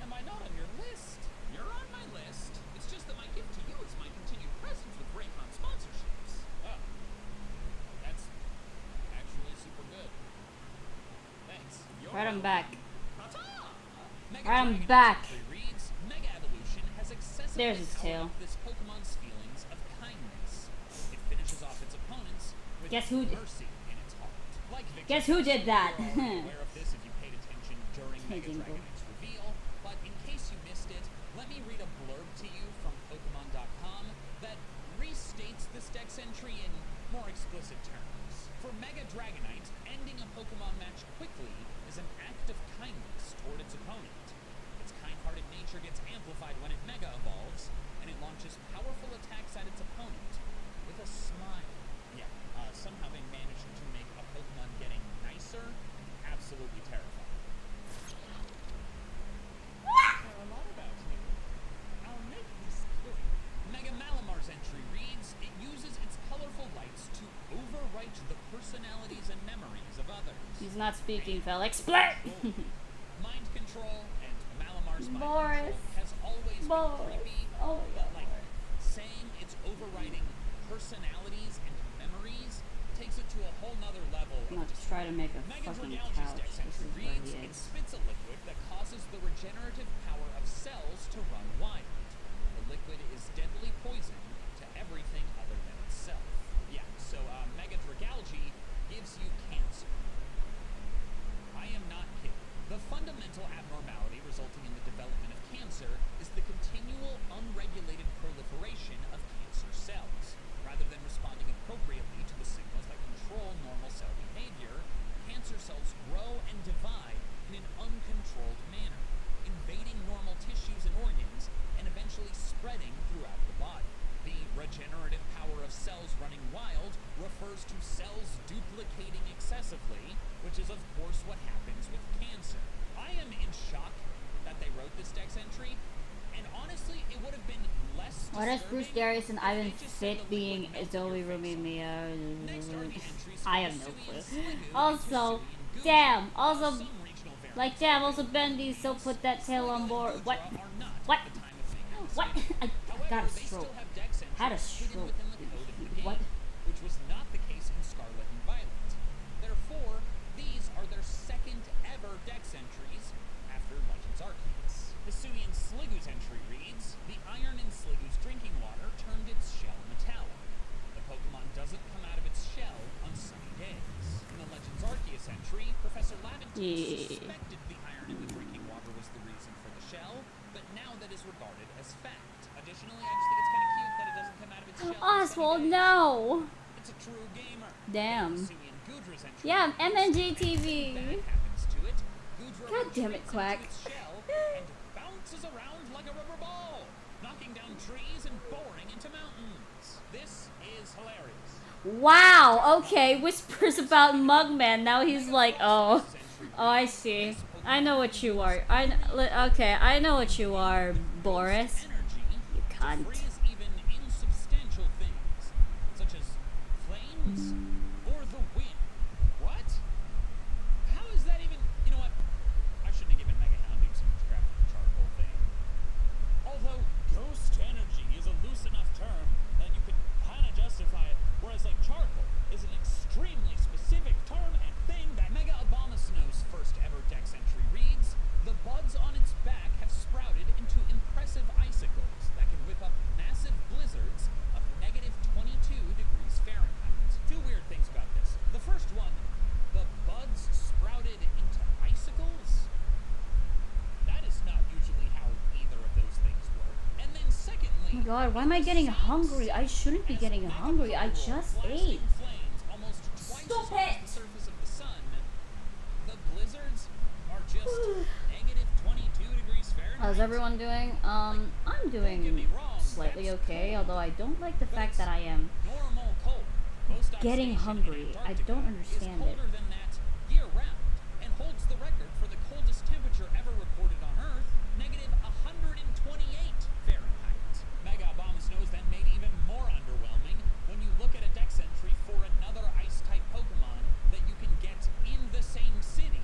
am I not on your list? You're on my list. It's just that my gift to you is my continued presence with Raycon sponsorships. Oh. That's actually super good. Thanks. Right, I'm back. Mega I'm Dragon back. simply reads, Mega Evolution has excessively There's his tail. powered up this Pokemon's feelings of kindness. It finishes off its opponents with Guess who did- mercy in its heart. Like Victor, Guess who did that? you're already aware of this if you paid attention during Mega Jingle. Dragon X reveal, but in case you missed it, let me read a blurb to you from Pokemon.com that restates this dex entry in more explicit terms. For Mega Dragonite, ending a Pokemon match quickly is an act of kindness toward its opponent. Its kind-hearted nature gets amplified when it Mega evolves, and it launches powerful attacks at its opponent with a smile. Yeah, somehow they managed to make a Pokemon getting nicer absolutely terrifying. Care a lot about you. I'll make this quick. Mega Malamar's entry reads, it uses its colorful lights to overwrite the personalities and memories of others. He's not speaking, fell. Explain! Mind control and Malamar's mind Boris. control has always been Boris. creepy, Oh my but god. like saying it's overriding personalities and memories takes it to a whole nother level I'm of gonna try to make a Mega fucking Dragalge's couch. dex This entry is where reads, he it is. spits a liquid that causes the regenerative power of cells to run wild. The liquid is deadly poison to everything other than itself. Yeah, so Mega Dragalge gives you cancer. I am not kidding. The fundamental abnormality resulting in the development of cancer is the continual unregulated proliferation of cancer cells. Rather than responding appropriately to the signals that control normal cell behavior, cancer cells grow and divide in an uncontrolled manner, invading normal tissues and organs and eventually spreading throughout the body. The regenerative power of cells running wild refers to cells duplicating excessively, which is of course what happens with cancer. I am in shock that they wrote this dex entry, and honestly, it would have been less What is Bruce disturbing Darius and if Ivan they just said Fit the liquid being melted Zoe your face Rumi off. Mia? Next are the entries I for have no Hisui clue. and Sliggoo, Also, Hisui and Goo. damn. Some Also, regional variants like, damn. Also, Bendy so put that tail on board. What? What? What? I got a However, they stroke. still have dex entries Had a hidden stroke. within the code of the game, What? which was not the case in Scarlet and Violet. Therefore, these are their second ever dex entries after Legends Arceus. Hisui and Sliggoo's entry reads, the iron in Sliggoo's drinking water turned its shell metallic. The Pokemon doesn't come out of its Yeah. suspected the iron in the drinking water was the reason for the shell, but now that is regarded as fact. Additionally, I just think it's kind of cute that it doesn't come out of its shell. on sunny Oswald, days. no. It's a true gamer. Damn. Sui and Gudra's entry Yeah, reads, MNG "If TV. anything bad happens to it, Gudra God damn it, retreats Quack. into its shell and bounces around like a rubber ball, knocking down trees and boring into mountains. This is hilarious. Wow, okay, whispers about Mugman. Now he's like, oh, I see. I know what you are. Okay, I know what you are, Boris. You cunt. Freeze even insubstantial things, such as flames or the wind. What? How is that even? You know what? I shouldn't have given Mega Hounding so much crap for the charcoal thing. Although ghost energy is a loose enough term that you could kind of justify it, whereas like charcoal is an extremely specific term and thing that Mega Abomasnow's first ever Dex entry reads, the buds on its back have sprouted into impressive icicles that can whip up massive blizzards of negative 22 degrees Fahrenheit. Two weird things about this. The first one, the buds sprouted into icicles? That is not usually how either of those things work. And then secondly, Oh my god, why am I getting hungry? I shouldn't be getting hungry. I just ate. flames almost twice Stop as hot it! as the surface of the sun, the blizzards are just negative 22 degrees Fahrenheit. How's everyone doing? I'm doing slightly okay, although I don't like the fact that I am Normal cold. Vostok getting Station in hungry. I Antarctica don't is understand it. colder than that year round and holds the record for the coldest temperature ever recorded on Earth, negative 128 Fahrenheit. Mega Abomasnow is then made even more underwhelming when you look at a Dex entry for another Ice-type Pokemon that you can get in the same city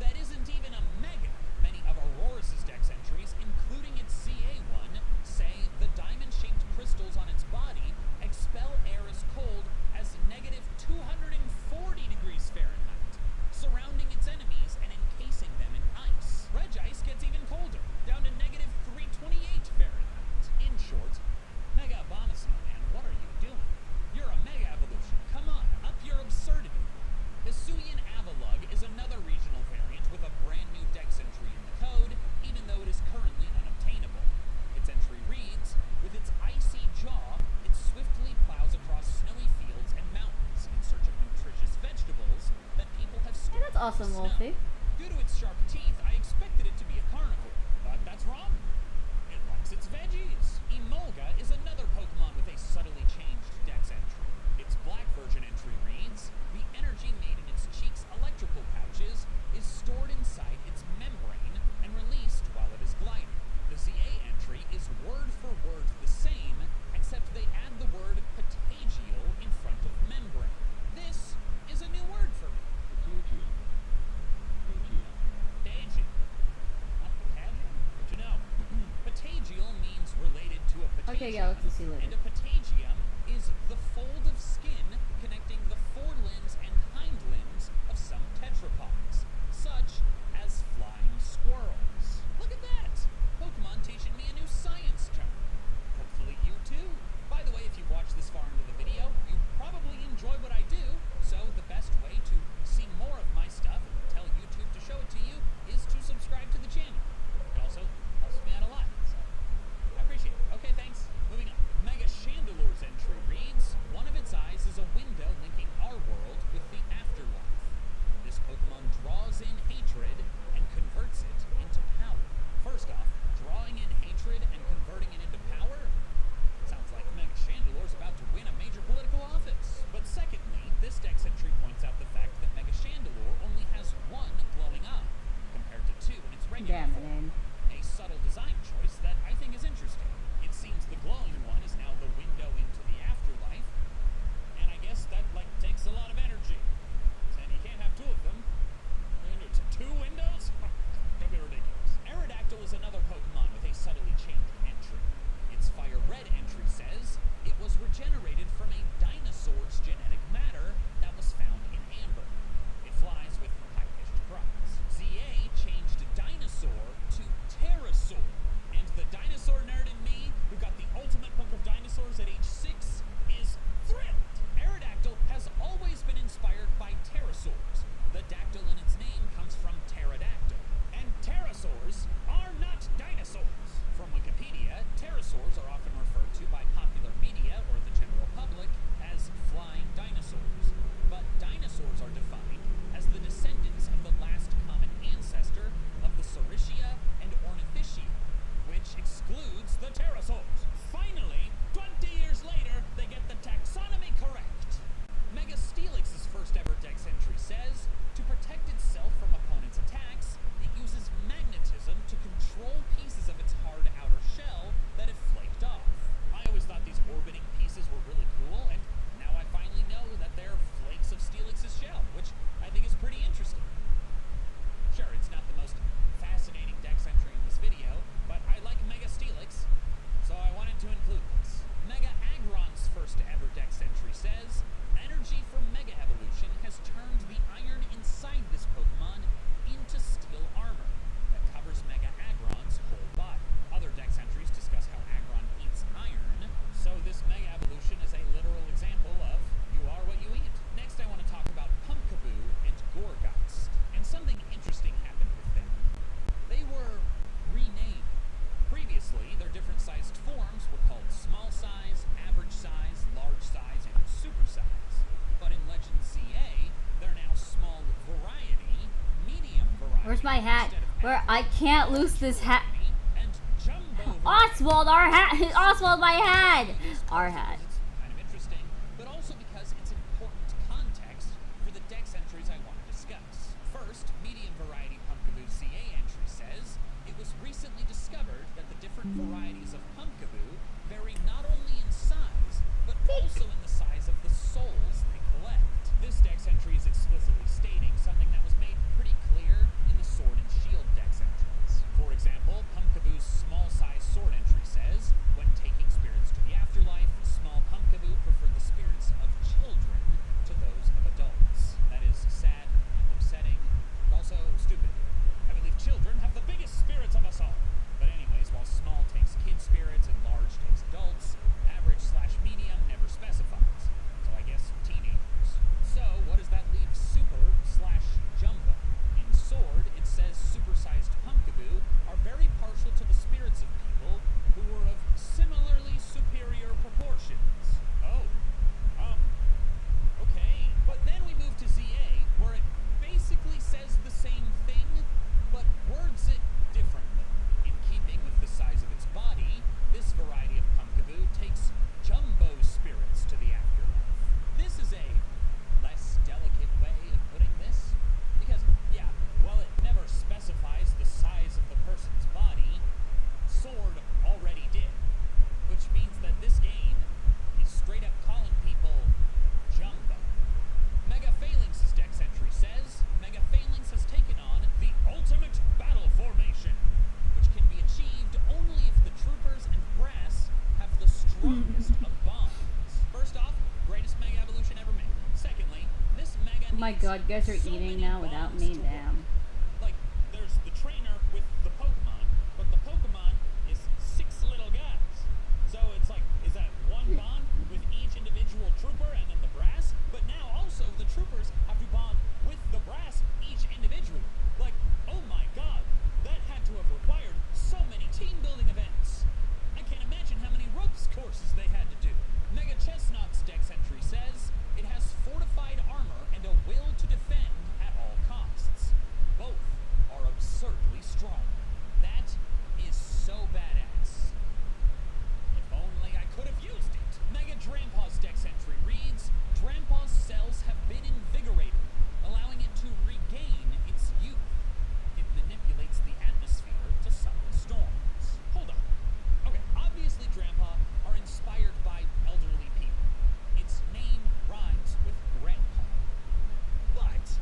that isn't even a Mega. Many of Aurora's Dex entries, including its CA1, say the diamond-shaped crystals on its body expel air as cold as negative 240 degrees Fahrenheit, surrounding its enemies and encasing them in ice. Regice gets even colder, down to negative 328 Fahrenheit. In short, Mega Abomasnow, man, what are you doing? You're a Mega Evolution. Come on, up your absurdity. Hisuian Avalug is another regional variant with a brand new Dex entry in the code, even though it is currently unobtainable. Its entry reads, with its icy jaw, it swiftly plows across snowy fields and mountains in search of nutritious vegetables that people have stored Hey, that's awesome, in the snow. Wolfie. Due to its sharp teeth, I expected it to be a carnivore, but that's wrong. It likes its veggies. Emolga is another Pokemon with a subtly changed Dex entry. Its black version entry reads, the energy made in its cheeks' electrical pouches is stored inside its membrane and released while it is gliding. The ZA entry is word for word the same, except they add the word patagial in front of membrane. This is a new word for me. Patagial. Not patagial? But you know, patagial means related to a patagium. Okay, Galaxy, see you later. And a patagium is the fold of skin connecting the forelimbs and hind limbs of some tetrapods, such as flying squirrels. Look at that! Pokemon teaching me a new science term. Hopefully you too. By the way, if you've watched this far into the video, you probably enjoy what I do, so the best way to see more of my stuff and tell YouTube to show it to you is to subscribe to the channel. It also helps me out a lot, so I appreciate it. Okay, thanks. Moving on. Mega Shade Where's my hat? Where I can't lose this hat. Oswald, our hat. Oswald, my hat. Our hat. Kind of interesting, but also because it's important context for the Dex entries I want to discuss. First, medium variety Pumpkaboo CA entry says it was recently discovered that the different varieties of Pumpkaboo vary not only in size, but also in the size of the souls they collect. This Dex entry is explicitly stating something that was made pretty clear in the Sword and Shield Dex entries. For example, Pumpkaboo's small size sword entry says, when taking spirits to the afterlife, small Pumpkaboo prefer the spirits of children to those of adults. That is sad and upsetting, but also stupid. I believe children have the biggest spirits of us all. But anyways, while small takes kid spirits and large takes adults, average/medium never specifies. So I guess teenagers. So what does that leave super/jumbo? In Sword, it says supersized Pumpkaboo are very partial to the spirits of people who were of similarly superior proportions. Oh, okay. But then we move to ZA, where it basically says the same thing, but words it differently. In keeping with the size of its body, this variety of Pumpkaboo takes jumbo spirits to the afterlife. This is a less delicate way of putting this, because, yeah, while it never specifies the size of the person's body, Sword already did, which means that this game is straight up calling people jumbo. Mega Phalanx's Dex entry says, Mega Phalanx has taken on the ultimate battle formation, which can be achieved only if the troopers and brass have the strongest of bonds. First off, greatest Mega Evolution ever made. Secondly, this Mega Oh my god, you guys are eating now without me, damn. like, there's the trainer with the Pokemon, but the Pokemon is 6 little guys. So it's like, is that one bond with each individual trooper and then the brass? But now also the troopers have to bond with the brass each individually. Like, oh my god, that had to have required so many team building events. I can't imagine how many ropes courses they had to do. Mega Chestnut's Dex entry says it has fortified armor and a will to defend at all costs. Both are absurdly strong. That is so badass. If only I could have used it. Mega Drampaw's Dex entry reads, Drampaw's cells have been invigorated, allowing it to regain its youth. It manipulates the atmosphere to summon storms. Hold on. Okay, obviously Drampaw are inspired by elderly people. Its name rhymes with grandpa. But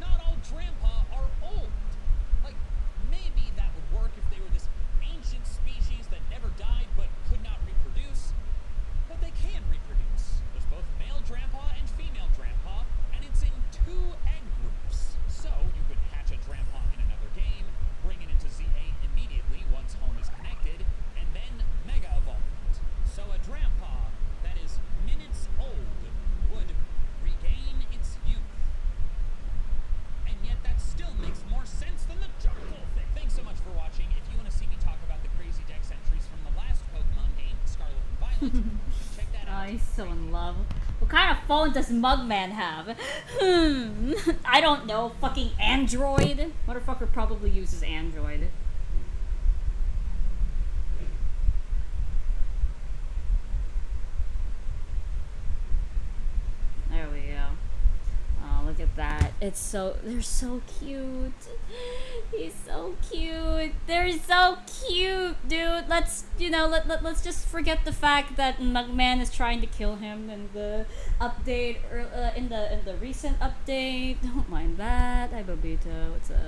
not all Drampaw are old. Like, maybe that would work if they were this ancient species that never died but could not reproduce. But they can reproduce. There's both male Drampaw and female Drampaw, and it's in 2 egg groups. So you could hatch a Drampaw in another game, bring it into ZA immediately once home is connected, and then Mega Evolve it. So a Drampaw that is minutes old would regain its youth. And yet that still makes more sense than the charcoal thing. Thanks so much for watching. If you want to see me talk about the crazy Dex entries from the last Pokemon game, Scarlet and Violet, check that out. Oh, he's so in love. What kind of phone does Mugman have? I don't know. Fucking Android? Motherfucker probably uses Android. There we go. Oh, look at that. It's so, they're so cute. He's so cute. They're so cute, dude. Let's, you know, let's just forget the fact that Mugman is trying to kill him in the update, in the recent update. Don't mind that. Hi, Bobito. What's up?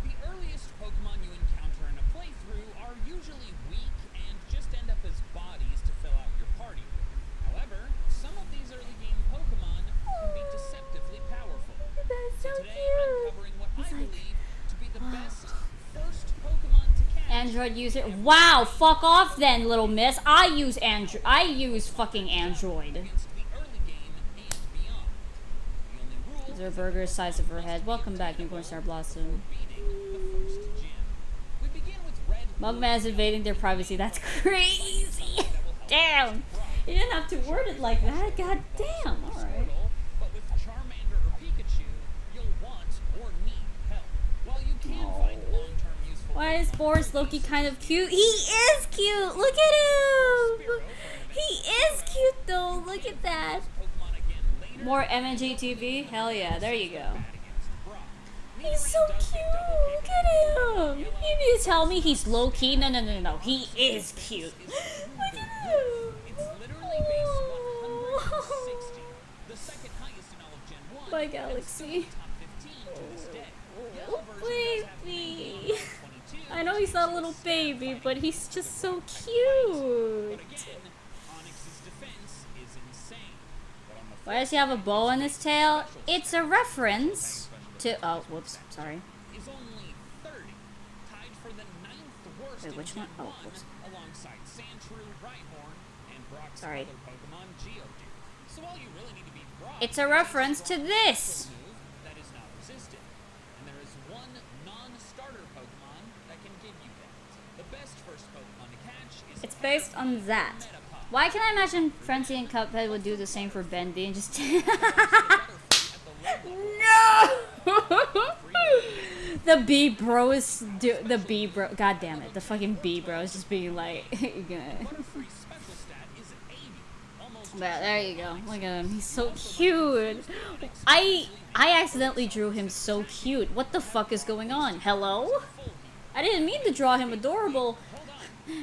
The earliest Pokemon you encounter in a playthrough are usually weak and Android user. Wow, fuck off then, little miss. I use Android. I use fucking Android. Is there a burger the size of her head? Welcome back, Newborn Star Blossom. Mugman is invading their privacy. That's crazy. Damn. You didn't have to word it like that. God damn. Alright. But with Charmander or Pikachu, you'll want or need help. While you can find long-term useful. Why is Boris Loki kind of cute? He is cute. Look at him. He is cute though. Look at that. More MNG TV? Hell yeah. There you go. He's so cute. Look at him. You need to tell me he's low key? No, no, no, no. He is cute. Look at him. My Galaxy. Oh, baby. I know he's not a little baby, but he's just so cute. Why does he have a bow on his tail? It's a reference to. Oh, whoops. Sorry. Wait, which one? Oh, whoops. Sorry. It's a reference to this. That is not resistant, and there is one non-starter Pokemon that can give you that. The best first Pokemon to catch is. It's based on that. Why can I imagine Frenzy and Cuphead would do the same for Bendy and just no. The B bro is the B bro. God damn it! The fucking B bro is just being like. But there you go. Look at him. He's so cute. I accidentally drew him so cute. What the fuck is going on? Hello? I didn't mean to draw him adorable.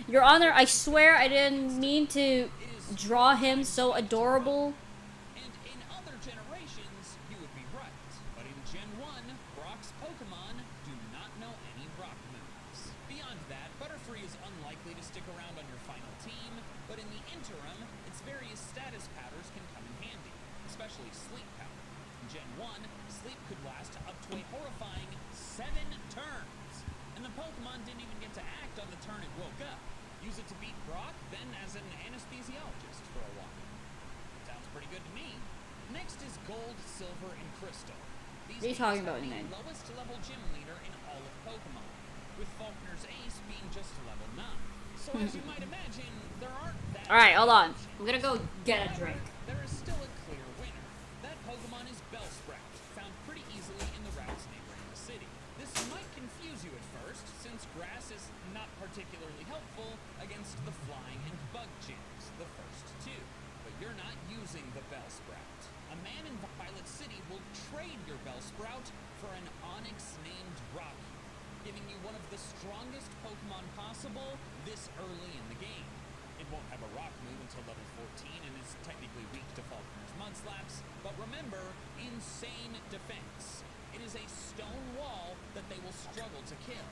Your Honor, I swear I didn't mean to draw him so adorable. And in other generations, you would be right. But in Gen 1, Brock's Pokemon do not know any rock moves. Beyond that, Butterfree is unlikely to stick around on your final team, but in the interim, its various status powders can come in handy, especially Sleep Powder. In Gen 1, Sleep could last up to a horrifying 7 turns, and the Pokemon didn't even get to act on the turn it woke up. Use it to beat Brock, then as an anesthesiologist for a while. Sounds pretty good to me. Next is Gold, Silver, and Crystal. These What are you talking about, the Nate? lowest level gym leader in all of Pokemon, with Faulkner's Ace being just level 9. So as you might imagine, there aren't that Alright, hold on. I'm gonna go get a drink. There is still a clear winner. That Pokemon is Bellsprout, found pretty easily in the routes neighboring the city. This might confuse you at first, since grass is not particularly helpful against the flying and bug gyms, the first two. But you're not using the Bellsprout. A man in Violet City will trade your Bellsprout for an Onix named Rocky, giving you one of the strongest Pokemon possible this early in the game. It won't have a rock move until level 14 and is technically weak to Faulkner's Mudslaps, but remember, insane defense. It is a stone wall that they will struggle to kill.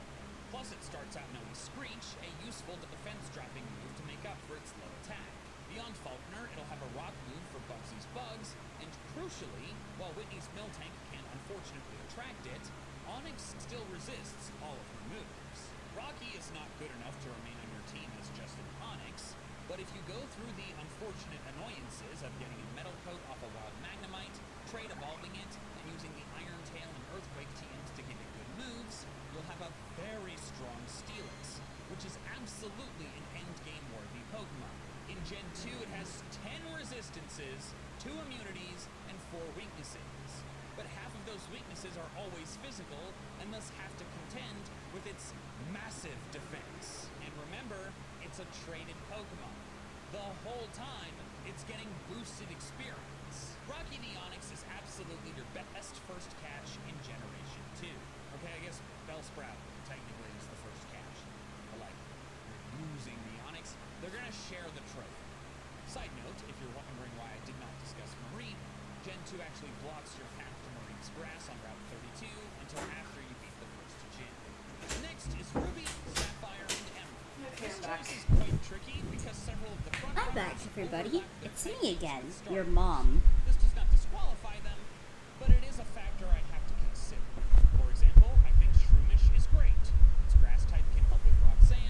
Plus it starts out knowing Screech, a useful defense dropping move to make up for its low attack. Beyond Faulkner, it'll have a rock move for Bugsy's Bugs, and crucially, while Whitney's Miltank can unfortunately attract it, Onix still resists all of her moves. Rocky is not good enough to remain on your team as just an Onix, but if you go through the unfortunate annoyances of getting a Metal Coat off a Wild Magnemite, trade evolving it, and using the Iron Tail and Earthquake TMs to give it good moves, you'll have a very strong Steelix, which is absolutely an endgame worthy Pokemon. In Gen 2, it has 10 resistances, 2 immunities, and 4 weaknesses. But half of those weaknesses are always physical, and thus have to contend with its massive defense. And remember, it's a traded Pokemon. The whole time, it's getting boosted experience. Rocky the Onix is absolutely your best first catch in Generation 2. Okay, I guess Bellsprout technically is the first catch. But like, you're losing the Onix, they're gonna share the trophy. Side note, if you're wondering why I did not discuss Marine, Gen 2 actually blocks your path to Marine's Grass on Route 32 until after you beat the first gen. Next is Ruby, Sapphire, and Emerald. This choice is quite tricky because several of the front I'm back, runners everybody. overlap It's their me again, starters. your mom. This does not disqualify them, but it is a factor I have to consider. For example, I think Shroomish is great. Its grass type can help with Roxanne,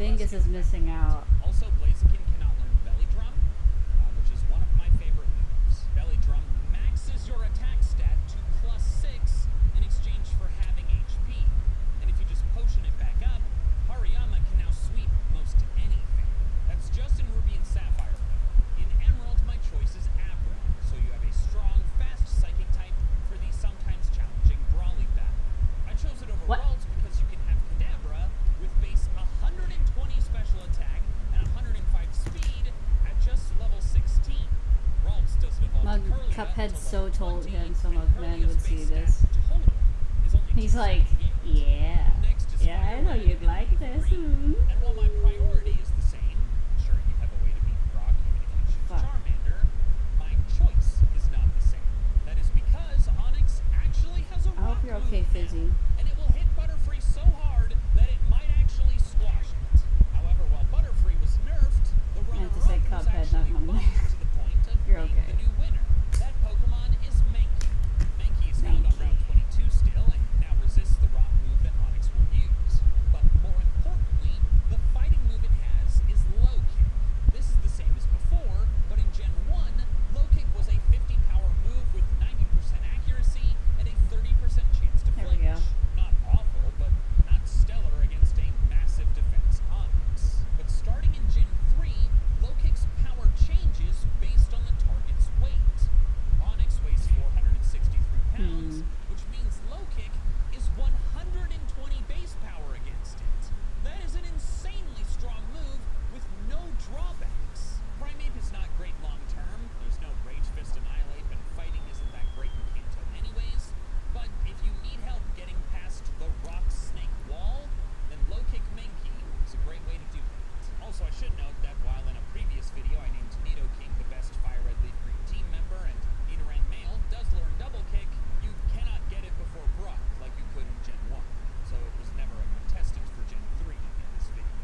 Bingus is missing out. Also, Blaziken cannot learn Belly Drum, which is one of my favorite moves. Belly Drum maxes your attack stat to +6 in exchange for having HP. And if you just potion it back up, Hariyama can now sweep most anything. That's just in Ruby and Sapphire though. In Emerald, my choice is Abra, so you have a strong, fast psychic type for the sometimes challenging Brawly battle. I chose it over Ralts because you can have Kadabra with base 120 special attack and 105 speed at just level 16. Ralts doesn't evolve to Curly Cuphead so told him some of men would see this. He's like, yeah, yeah, I know you'd like this. And while my priority is the same, sure you have a way to beat Brock even if you choose Charmander, my choice is not the same. That is because Onyx actually has a I hope you're okay, Fizzy. and it will hit Butterfree so hard that it might actually squash it. However, while Butterfree was nerfed, the And to say Cuphead, not my man. to the point of You're being okay. the new winner. That Pokemon is Mankey. Mankey is found on Route 22 still and now resists the rock move that Onyx will use. But more importantly, the fighting move it has is Low Kick. This is the same as before, but in Gen 1, Low Kick was a 50 power move with 90% accuracy and a 30% chance to There we flinch. go. Not awful, but not stellar against a massive defense Onyx. But starting in Gen 3, Low Kick's power changes based on the target's weight. Onyx weighs 463 pounds, which means Low Kick is 120 base power against it. That is an insanely strong move with no drawbacks. Primeape is not great long term. There's no Rage Fist Annihilate, and fighting isn't that great in Kanto anyways. But if you need help getting past the Rock Snake wall, then Low Kick Mankey is a great way to do that. Also, I should note that while in a previous video I named Nidoking the best Fire Red Leaf Green team member, and Nidoran Male does learn Double Kick, you cannot get it before Brock like you could in Gen 1, so it was never a contestant for Gen 3 in this video.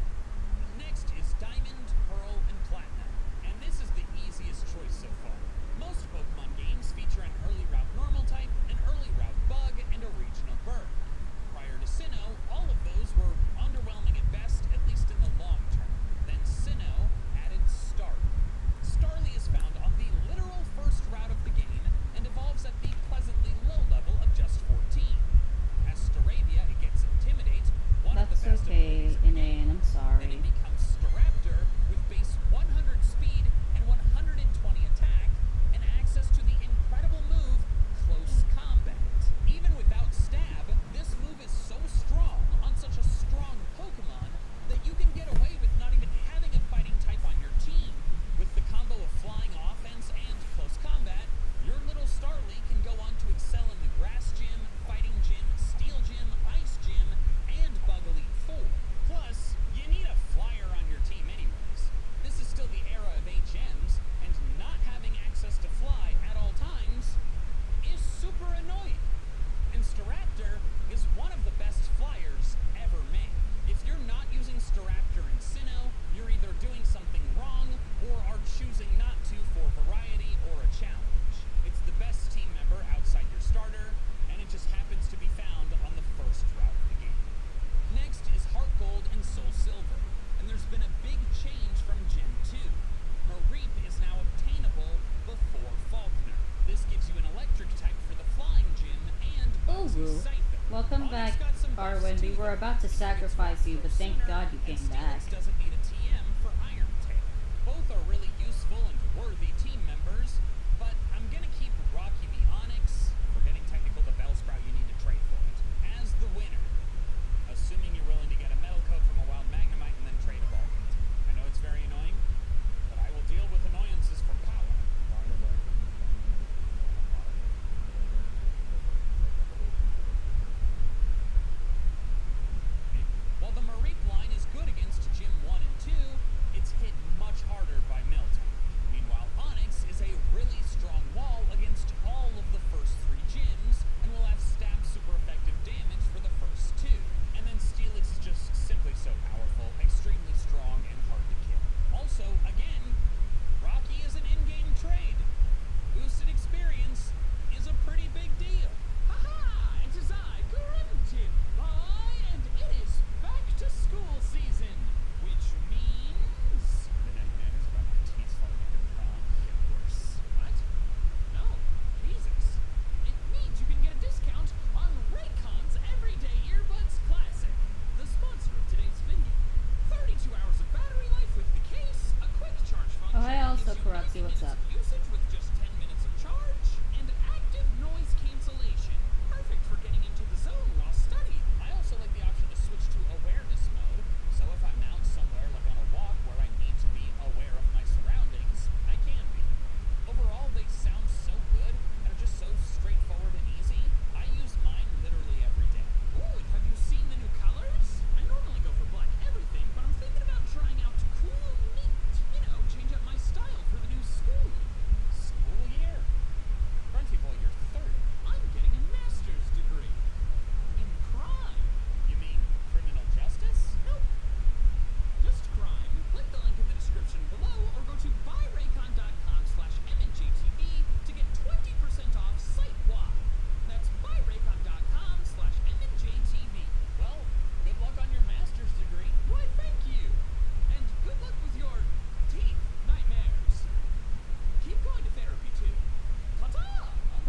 Next is Diamond, Pearl, and Platinum, and this is the easiest choice so far. Most Pokemon games feature an early route normal type, an early route bug, and a regional bird. Prior to Sinnoh, all of those were underwhelming at best, at least in the long term. Then Sinnoh added Starly. Starly is found on the literal first route of the game and evolves at the pleasantly low level of just 14. As Staravia, it gets Intimidate, one of the That's best okay, Inane, I'm and sorry. it becomes Staraptor with base 100 speed and 120 attack and access to the incredible move Close Combat. Even without Stab, this move is so strong on such a strong Pokemon that you can get away with not even having a fighting type on your team. With the combo of Flying Offense and Close Combat, your little Starly can go on to excel in the Grass Gym, Fighting Gym, Steel Gym, Ice Gym, and Bug Elite 4. Plus, you need a flyer on your team anyways. This is still the era of HMs, and not having access to fly at all times is super annoying. And Staraptor is one of the best flyers ever made. If you're not using Staraptor in Sinnoh, you're either doing something wrong or are choosing not to for variety or a challenge. It's the best team member outside your starter, and it just happens to be found on the first route of the game. Next is Heart Gold and Soul Silver, and there's been a big change from Gen 2. Mareep is now obtainable before Faulkner. This gives you an electric type for the Flying Gym and Bugsy Ooh. Siphon. Welcome back, Arwen. We were about to sacrifice you, but thank God you came back. Steelix doesn't need a TM for Iron Tail. Both are really useful and worthy team members, but I'm gonna keep Rocky the Onyx, for getting technical the Bellsprout you need to trade for it, as the winner. Assuming you're willing to get a Metal Coat from a Wild Magnemite and then trade a Ball. I know it's very annoying, but I will deal with annoyances for power. While the Mareep line is good against Gym 1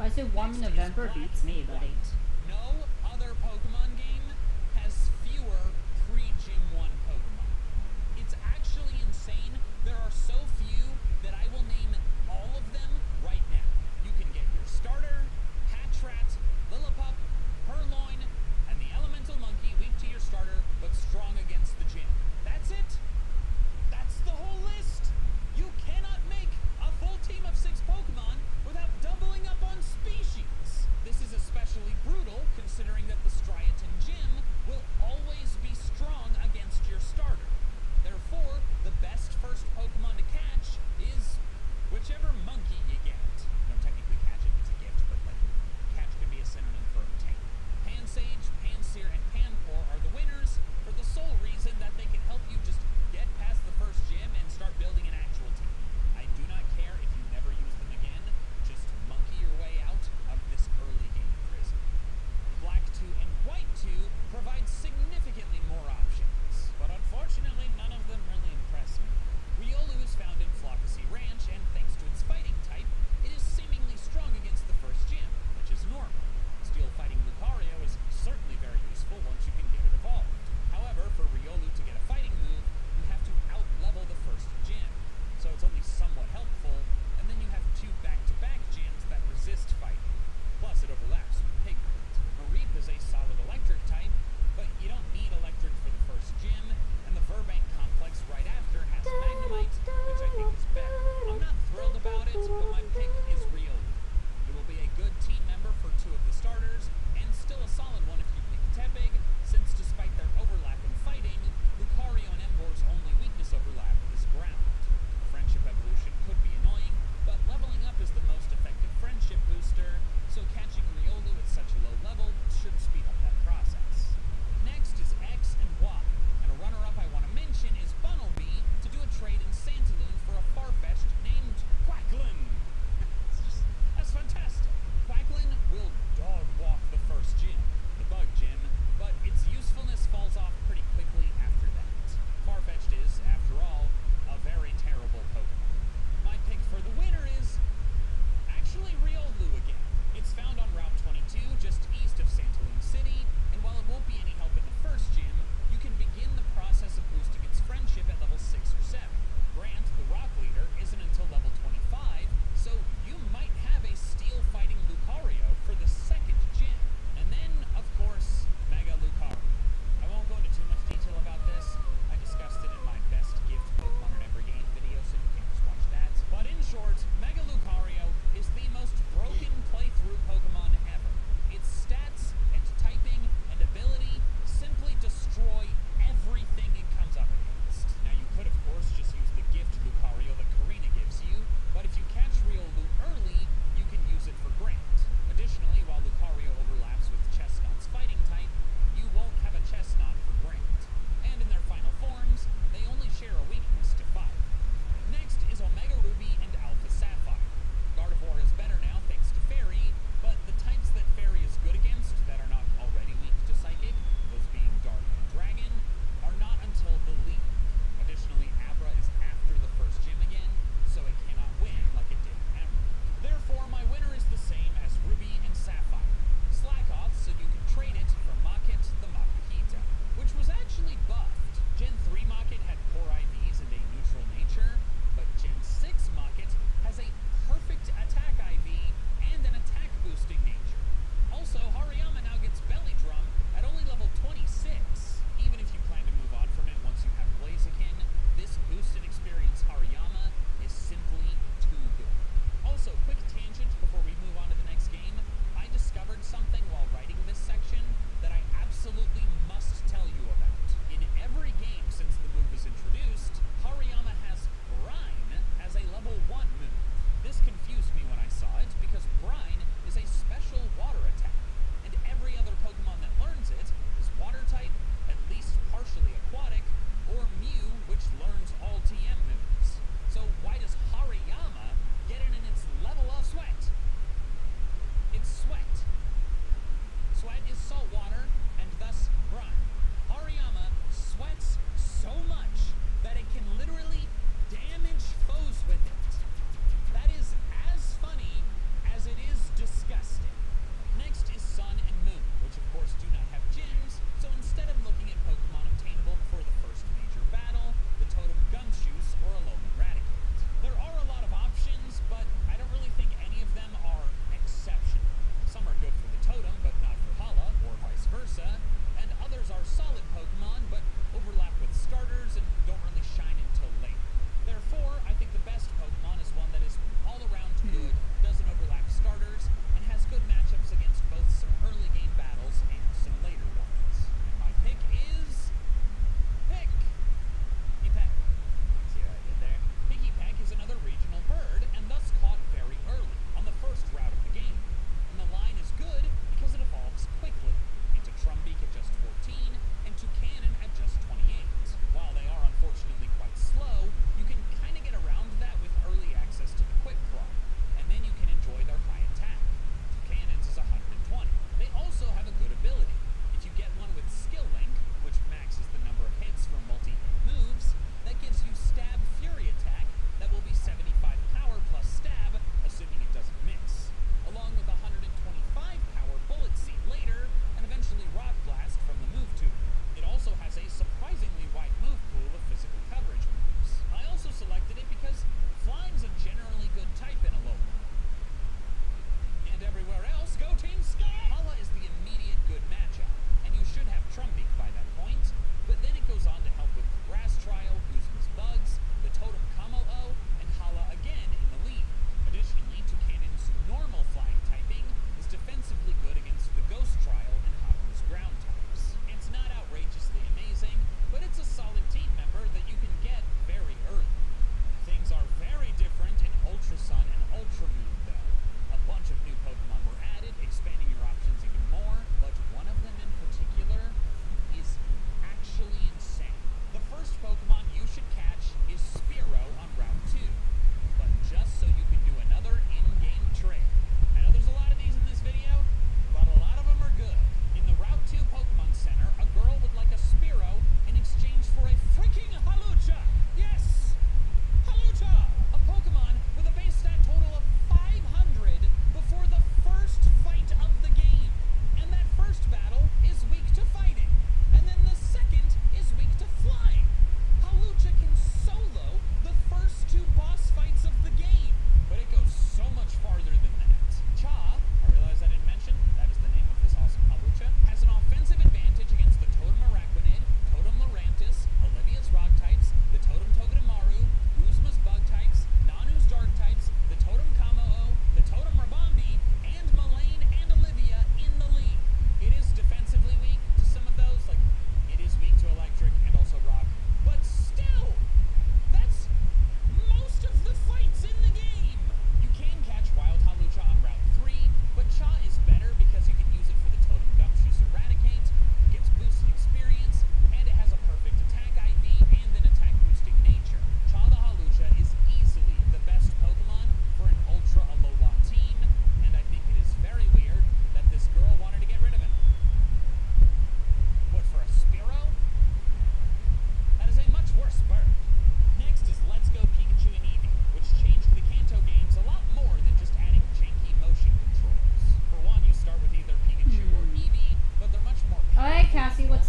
I say Warm in November beats me, buddy. No other Pokemon game has fewer pre-Gym 1 Pokemon. It's actually insane. There are so few that I will name all of them right now. You can get your starter, Hatchrat, Lillipup, Purloin, and the Elemental Monkey, weak to your starter, but strong against the gym. That's it. That's the whole list. You cannot make a full team of 6 Pokemon without doubling up on species. This is especially brutal considering that the Striaton Gym will always be strong against your starter. Therefore, the best first Pokemon to catch is whichever monkey you get. No, technically catching is a gift,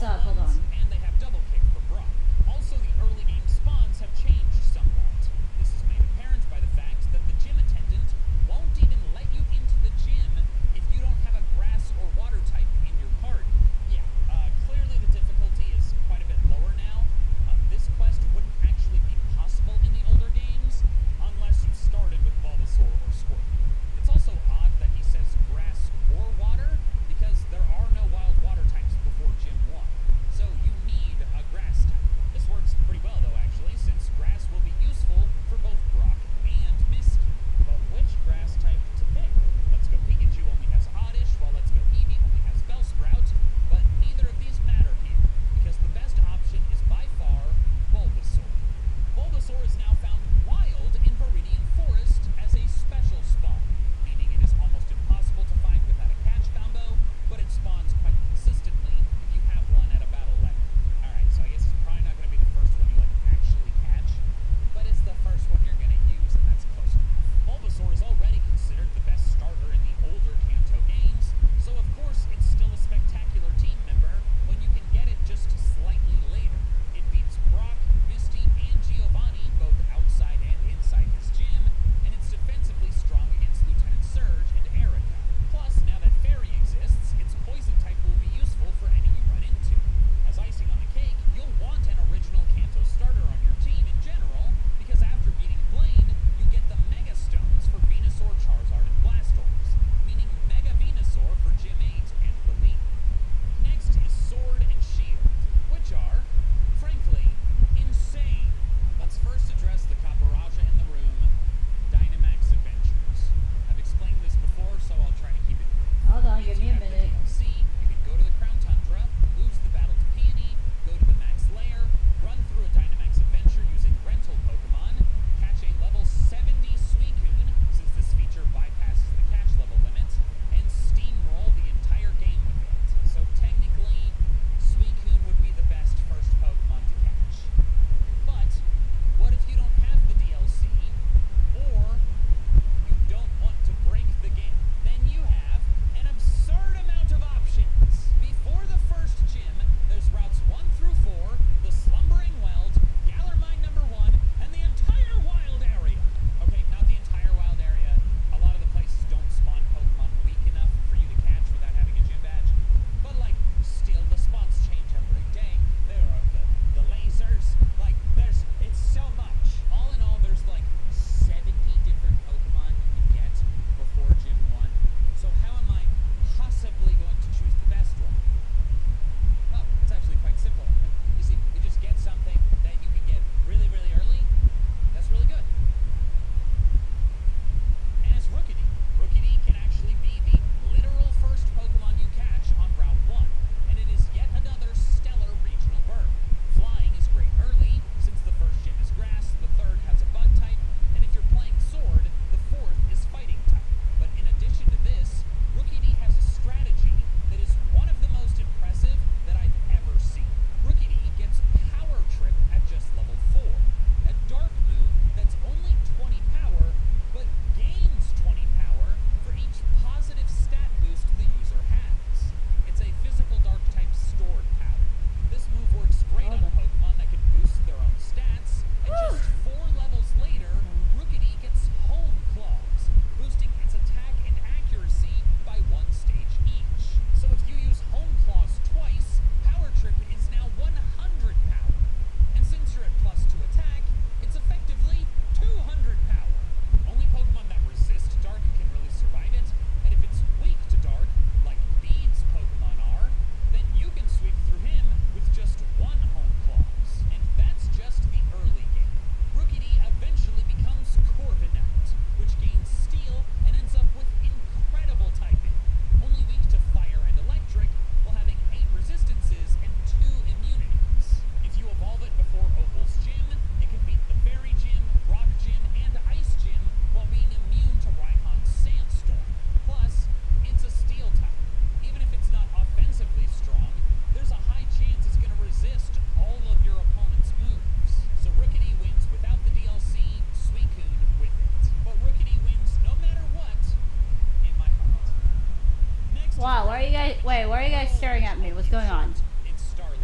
What's up? Hold on. And they have double kick for Brock. Also, the early game spawns have changed somewhat. This is made apparent by the fact that the gym attendant won't even let you into the gym if you don't have a grass or water type in your party. Yeah, clearly the difficulty is quite a bit lower now. This quest wouldn't actually be possible in the older games unless you started with Bulbasaur or Squirtle. It's also odd that he says grass or water because there are no wild water types before Gym 1. So you need a grass type. This works pretty well though actually, since grass will be useful for both Brock and Misty. But which grass type to pick? Let's Go Pikachu only has Oddish, while Let's Go Eevee only has Bellsprout, but neither of these matter here, because the best option is by far Bulbasaur. Bulbasaur is now found wild in Viridian Forest as a special spawn, meaning it is almost impossible to find without a catch combo, but it spawns quite consistently if you have one at a battle level. Alright, so I guess it's probably not going to be the first one you actually catch, but it's the first one you're going to use, and that's close enough. Bulbasaur is already considered the best starter in the older Kanto games, so of course it's still a spectacular team member when you can get it just slightly later. It beats Brock, Misty, and Giovanni, both outside and inside his gym, and it's defensively strong against Lieutenant Surge and Erica. Plus, now that Fairy exists, its poison type will be useful for any you run into. As icing on the cake, you'll want an original Kanto starter on your team in general, because after beating Blaine, you get the Mega Stones for Venusaur, Charizard, and Blastoise, meaning Mega Venusaur for Gym 8 and the League. Next is Sword and Shield, which are, frankly, insane. Let's first address the Caparaja in the room, Dynamax Adventures. I've explained this before, so I'll try to keep it brief. Hold on, give me a You have the minute. DLC, you can go to the Crown Tundra, lose the battle to Peony, go to the Max Lair, run through a Dynamax adventure using rental Pokemon, catch a level 70 Suicune, since this feature bypasses the catch level limit, and steamroll the entire game with it. So technically, Suicune would be the best first Pokemon to catch. But, what if you don't have the DLC, or you don't want to break the game? Then you have an absurd amount of options. Before the first gym, there's routes 1 through 4, the Slumbering Weld, Gallermine number 1, and the entire wild area. Okay, not the entire wild area. A lot of the places don't spawn Pokemon weak enough for you to catch without having a gym badge. But still the spawns change every day. There are the lasers, it's so much. All in all, there's 70 different Pokemon you can get before Gym 1. So how am I possibly going to choose the best one? Oh, it's actually quite simple. You see, you just get something that you can get really, really early. That's really good. And it's Rookity. Rookity can actually be the literal first Pokemon you catch on Route 1, and it is yet another stellar regional bird. Flying is great early, since the first gym is grass, the third has a bug type, and if you're playing Sword, the fourth is fighting type. But in addition to this, Rookity has a strategy that is one of the most impressive that I've ever seen. Rookity gets Power Trip at just level 4, a dark move that's only 20 power, but gains 20 power for each positive stat boost the user has. It's a physical dark type stored power. This move works great on Pokemon that can boost their own stats, and just 4 levels later, Rookity gets Home Claws, boosting its attack and accuracy by 1 stage each. So if you use Home Claws twice, Power Trip is now 100 power. And since you're at +2 attack, it's effectively 200 power. Only Pokemon that resist Dark can really survive it, and if it's weak to Dark, like Beed's Pokemon are, then you can sweep through him with just 1 Home Claws. And that's just the early game. Rookity eventually becomes Corviknight, which gains Steel and ends up with incredible typing, only weak to Fire and Electric, while having 8 resistances and 2 immunities. If you evolve it before Opal's Gym, it can beat the Fairy Gym, Rock Gym, and Ice Gym while being immune to Raihan's Sandstorm. Plus, it's a Steel type. Even if it's not offensively strong, there's a high chance it's going to resist all of your opponent's moves. So Rookity wins without the DLC, Suicune with it. But Rookity wins no matter what, in my heart. Next Wow, why are you guys staring at me? What's going on? It's Starly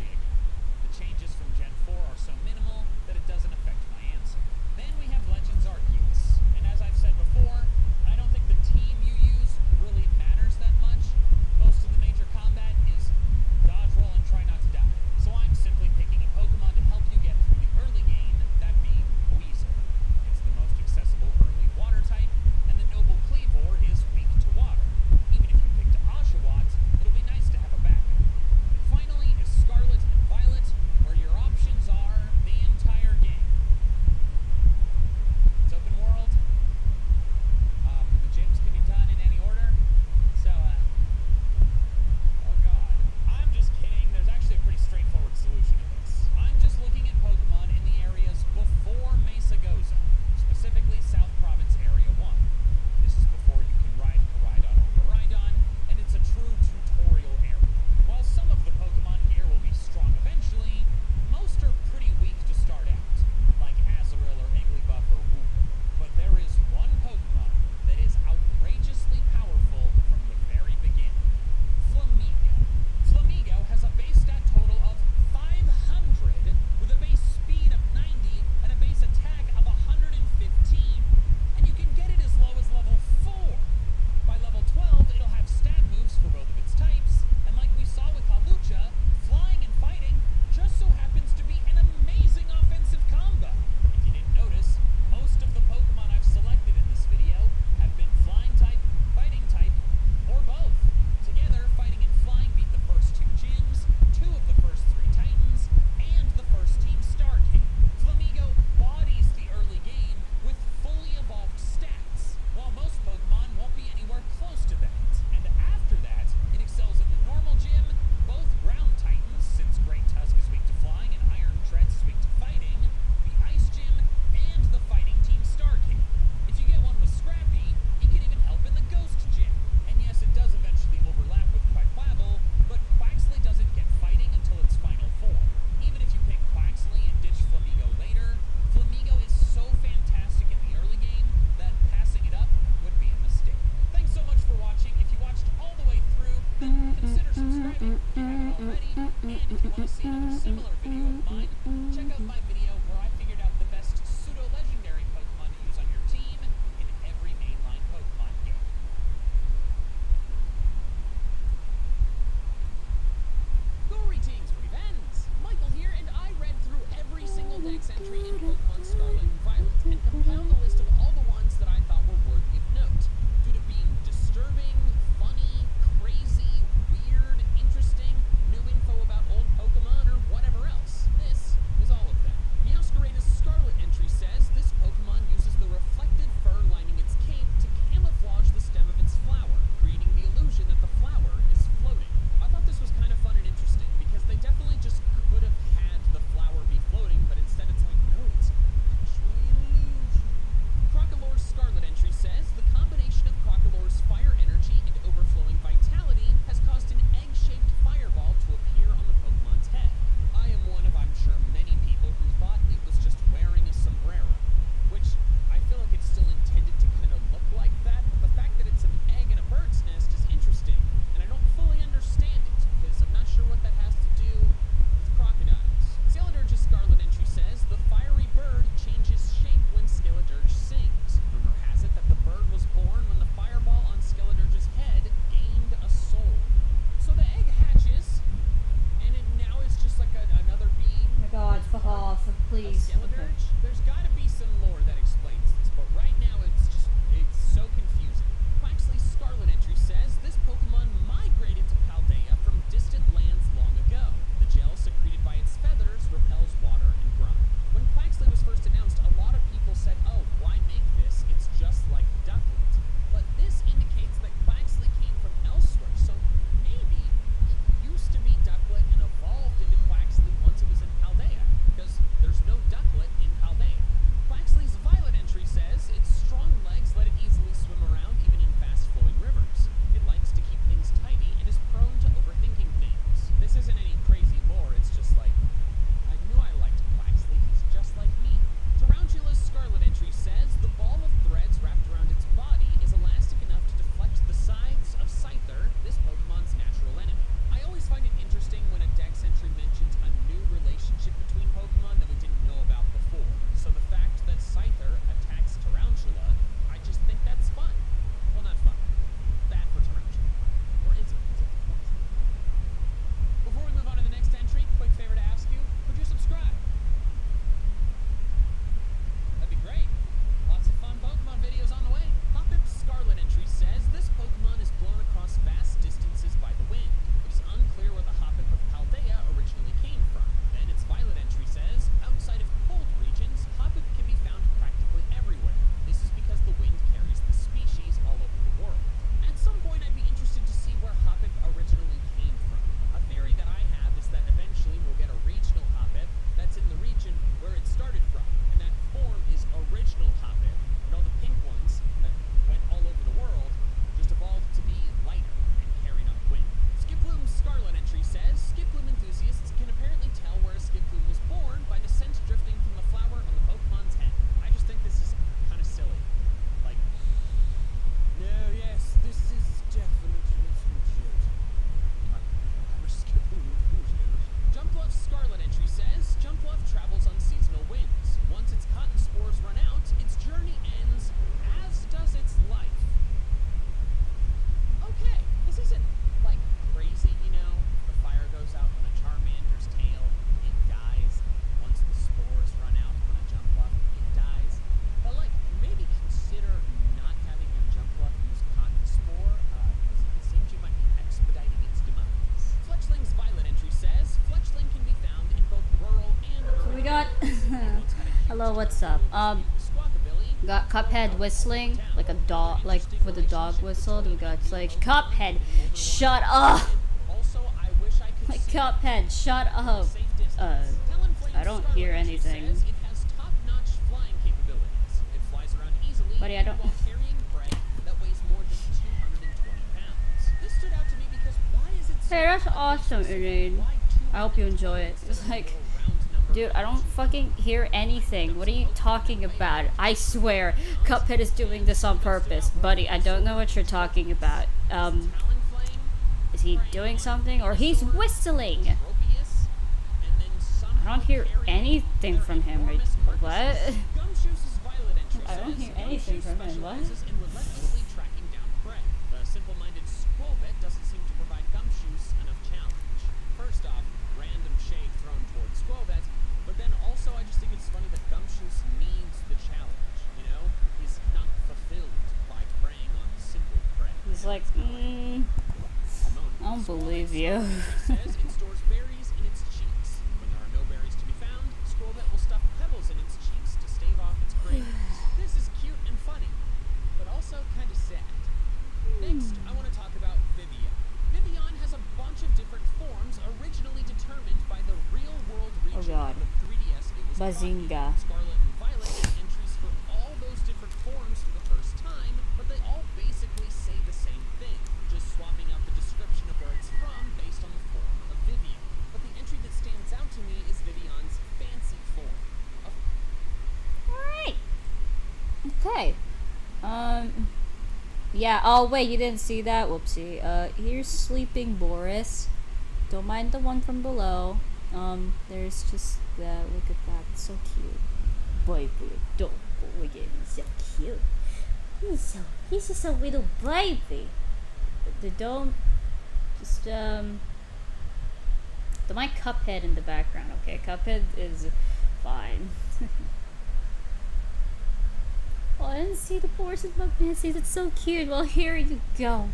subscribing if you haven't already. And if you want to see another similar video of mine, check out my video where I figured out the best pseudo-legendary Pokemon to use on your team in every mainline Pokemon game. Greetings, Revens! Michael here, and I read through every single Dex entry in Pokemon Scarlet and Violet, and compiled a list of all the ones that I thought were worthy of note, due to being disturbing, funny, crazy, weird, interesting, new info about old Pokemon, or whatever else. This is all of them. Meowscarade's Scarlet entry says this Pokemon uses the reflective fur lining its cape to camouflage the stem of its flower, creating the illusion that the flower is floating. I thought this was kind of fun and interesting, because they definitely just could have had the flower be floating, but instead it's like, no, it's actually an illusion. Crocolore's Scarlet entry says the combination of Crocolore's fire energy and overflowing vitality has caused an egg-shaped fireball to appear on the Pokemon's head. I am one of, I'm sure, many people who thought it was just wearing a sombrero, which I feel like it's still intended to kind of look like that, but the fact that it's an egg in a bird's nest is interesting, and I don't fully understand it, because I'm not sure what that has to do with crocodiles. Skeledirge's Scarlet entry says the fiery bird changes shape when Skeledirge sings. Rumor has it that the bird was born when the fireball on Skeledirge's head gained a soul. So the egg hatches, and it now is just like another being. Oh my god, fuck off, please. Skeledirge? There's gotta be some lore that explains this, but right now it's so confusing. Quaxly's Scarlet entry says this Pokemon migrated to Paldea from distant lands long ago. The gel secreted by its feathers repels water and grime. When Quaxly was first announced, a lot of people said, oh, why make this? It's just like Ducklet. But this indicates that Quaxly came from elsewhere, so maybe it used to be Ducklet and evolved into Quaxly once it was in Paldea, because there's no Ducklet in Paldea. Quaxly's Violet entry says its strong legs let it easily swim around even in fast-flowing rivers. It likes to keep things tidy and is prone to overthinking things. This isn't any crazy lore, it's just like, I knew I liked Quaxly, he's just like me. Tarantula's Scarlet entry says the ball of threads wrapped around its body is elastic enough to deflect the scythes of Scyther, this Pokemon's natural enemy. I always find it interesting when a Dex entry mentions a new relationship between Pokemon that we didn't know about before. So the fact that Scyther attacks Tarantula, I just think that's fun. Well, not fun. Bad for Tarantula. Or is it? Before we move on to the next entry, quick favor to ask you, would you subscribe? That'd be great. Lots of fun Pokemon videos on the way. Hoppip's Scarlet entry says this Pokemon is blown across vast distances by the wind. It is unclear where the Hoppip of Paldea originally came from. Then its Violet entry says, outside of cold regions, Hoppip can be found practically everywhere. This is because the wind carries the species all over the world. At some point, I'd be interested to see where Hoppip originally came from. A theory that I have is that eventually we'll get a regional Hoppip that's in the region where it started from, and that form is original Hoppip, and all the pink ones that went all over the world just evolved to be lighter and carried on wind. Skiploom's Scarlet entry says Skiploom enthusiasts can apparently tell where a Skiploom was born by the scent drifting from the flower on the Pokemon's head. I just think this is kind of silly. Like, no, yes, this is definitely legit. I'm a Skiploom enthusiast. Jumpluff's Scarlet entry says Jumpluff travels on seasonal winds. Once its cotton spores run out, its journey ends, as does its life. Okay, this isn't, like, crazy, you know? The fire goes out on a Charmander's tail, it dies. Once the spores run out on a Jumpluff, it dies. But, like, maybe consider not having your Jumpluff use cotton spore, because it seems you might be expediting its demise. Fletchling's Violet entry says Fletchling can be found in both rural and urban So we got hello, what's up? Got Cuphead whistling like a dog, like with a dog whistled. We got like Cuphead, shut up. Like Cuphead, shut up. I don't hear anything. Buddy, I don't. Hey, that's awesome, Elaine. I hope you enjoy it. It's like, dude, I don't fucking hear anything. What are you talking about? I swear, Cuphead is doing this on purpose. Buddy, I don't know what you're talking about. Is he doing something? Or he's whistling! Tropius, and then I don't hear anything from him. What? Gumshoe's violet entry I don't says hear anything Gumshoe from him. What? specializes in relentlessly tracking down prey. The simple-minded Squovet doesn't seem to provide Gumshoes enough challenge. First off, random shade thrown towards Squovet, but then also I just think it's funny that Gumshoes needs the challenge, you know? He's not fulfilled by preying on simple prey. He's like, I don't believe you. Says it stores berries in its cheeks. When there are no berries to be found, Squovet will stuff pebbles in its cheeks to stave off its cravings. This is cute and funny, but also kind of sad. Next, I want to talk about Vivian. Vivian has a bunch of different forms originally determined by the real-world region God. of the 3DS it was Bazinga. copying. Scarlet and Violet get entries for all those different forms for the first time, but they all basically say the same thing, just swapping out the description of where it's from based on the form of Vivian. But the entry that stands out to me is Vivian's fancy form. Alright. Okay. Yeah, oh wait, you didn't see that? Whoopsie. Here's sleeping Boris. Don't mind the one from below. There's just that. Look at that. It's so cute. Baby, don't look at him. He's so cute. He's just a little baby. Don't just don't mind Cuphead in the background, okay? Cuphead is fine. Oh, I didn't see the Boris and Bug Nancy. That's so cute. Well, here you go.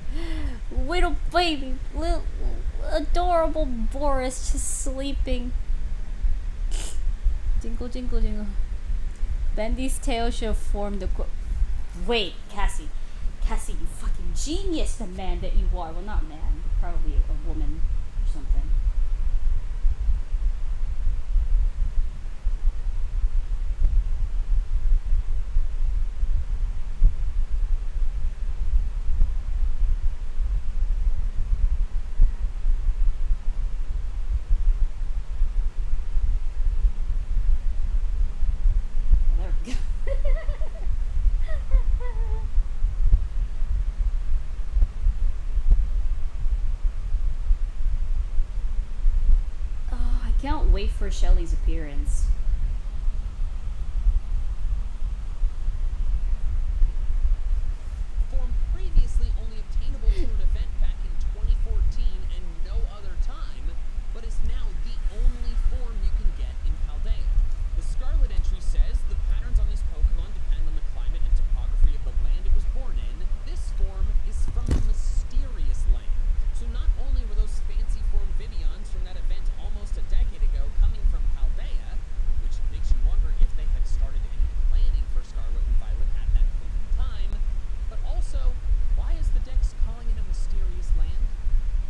Little baby. Little adorable Boris just sleeping. Jingle, jingle, jingle. Bendy's tail shall form the... Wait, Cassie. Cassie, you fucking genius, the man that you are. Well, not man. Probably a woman or something. Can't wait for Shelly's appearance. Form previously only obtainable through an event back in 2014 and no other time, but is now the only form you can get in Paldea. The Scarlet entry says the patterns on this Pokemon depend on the climate and topography of the land it was born in. This form is from a mysterious land. So not only were those fancy form Vivians from that event almost a decade ago coming from Paldea, which makes you wonder if they had started any planning for Scarlet and Violet at that point in time, but also, why is the Dex calling it a mysterious land?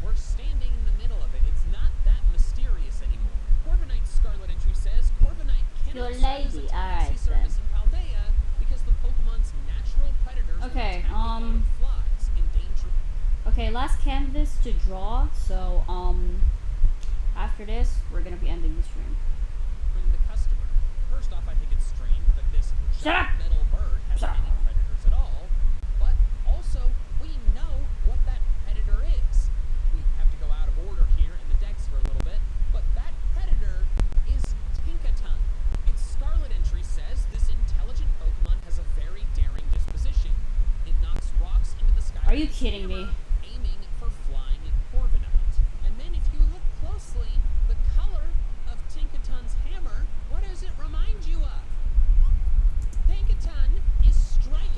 We're standing in the middle of it. It's not that mysterious anymore. Corviknight's Scarlet entry says Corviknight cannot serve as a taxi service in Paldea because the Pokemon's natural predators Okay, flies endanger. Okay, last canvas to draw, so, after this, we're gonna be ending the stream. Bring the customer. First off, I think it's strange that this Shut up! metal bird has any predators at all, but also, we know what that predator is. We have to go out of order here in the decks for a little bit, but that predator is Tinkaton. Its Scarlet entry says this intelligent Pokemon has a very daring disposition. It knocks rocks into the sky. Are you kidding me? Aiming for flying Corviknight. And then if you look closely, the color of Tinkaton's hammer, what does it remind you of? Tinkaton is striped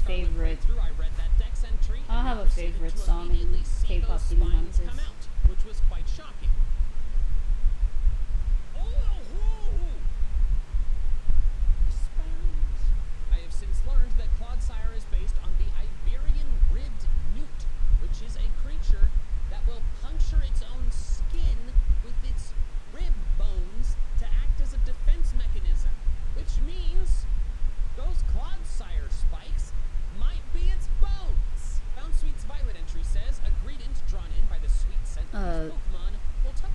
favorite. Through, I read that Dex entry I don't have a favorite song in K-pop Demon Hunters. come out, which was quite shocking. I have since learned that Clodsire is based on the Iberian ribbed newt, which is a creature that will puncture its own skin with its rib bones to act as a defense mechanism, which means those Clodsire spikes might be its bones. Found Sweet's Violet entry says, a greeting drawn in by the sweet scent of Pokemon will tell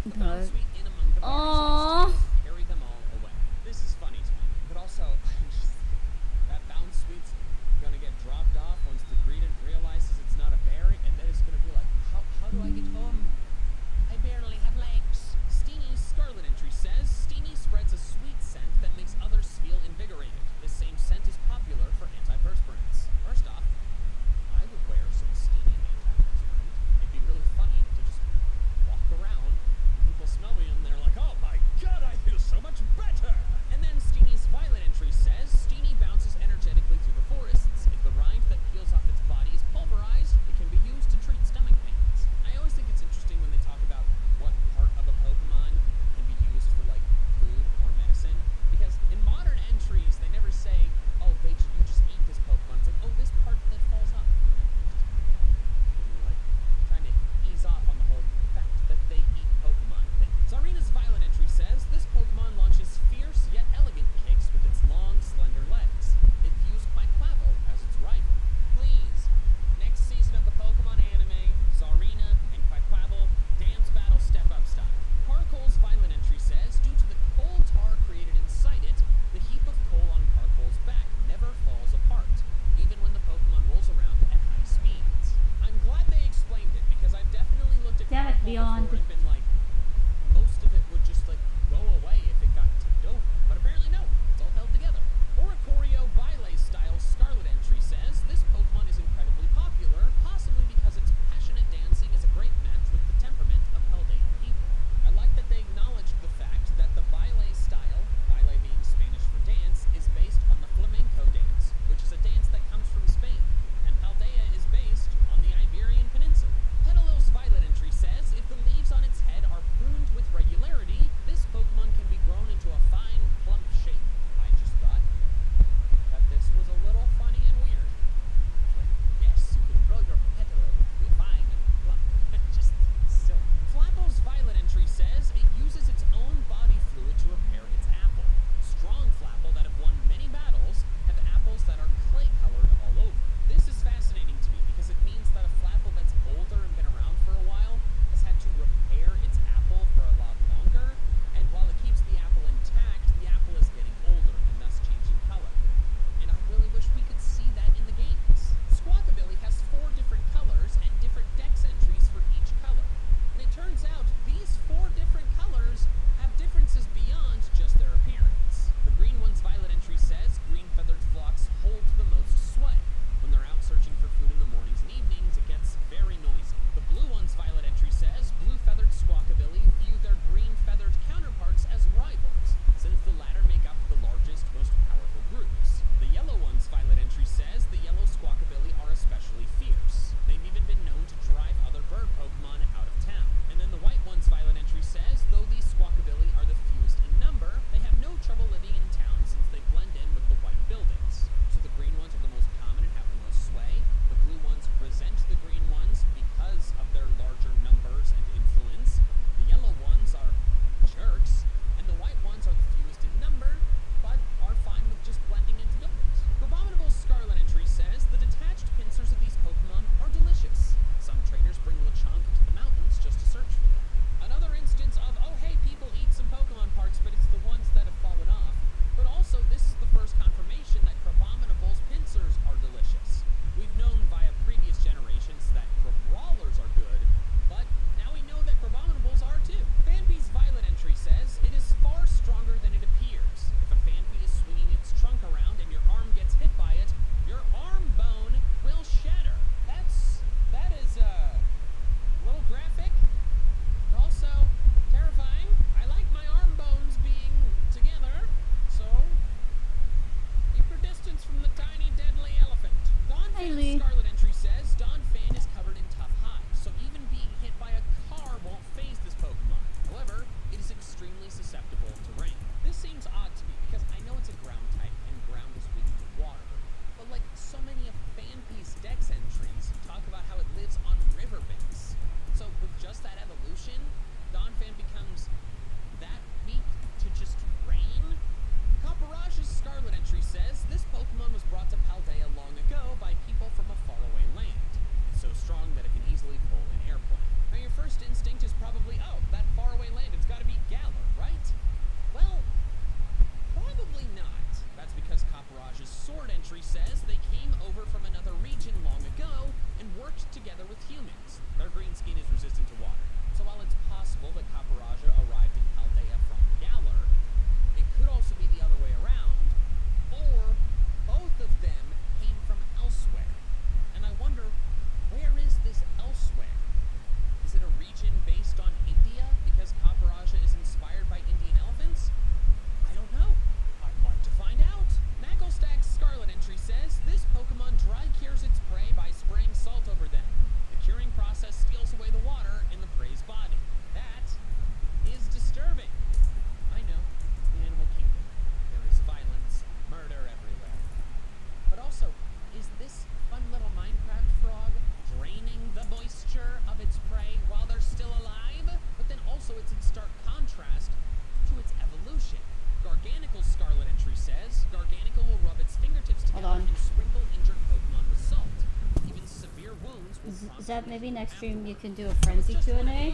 Is that maybe next stream you can do a frenzy Q&A?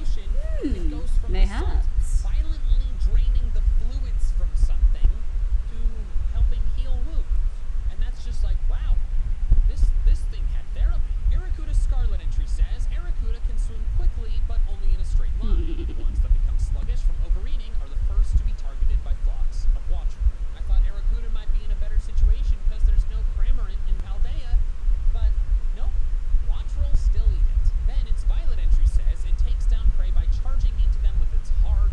It goes from Mayhaps. violently draining the fluids from something to helping heal wounds. And that's just like, wow, this thing had therapy. Aracuda's Scarlet entry says, Aracuda can swim quickly, but only in a straight line. The ones that become sluggish from overeating are the first to be targeted by flocks of Watcher. I thought Aracuda might be in a better situation because there's no Cramorant in Paldea, but nope, Watcher will still eat it. Then its Violet entry says it takes down prey by charging into them with its hard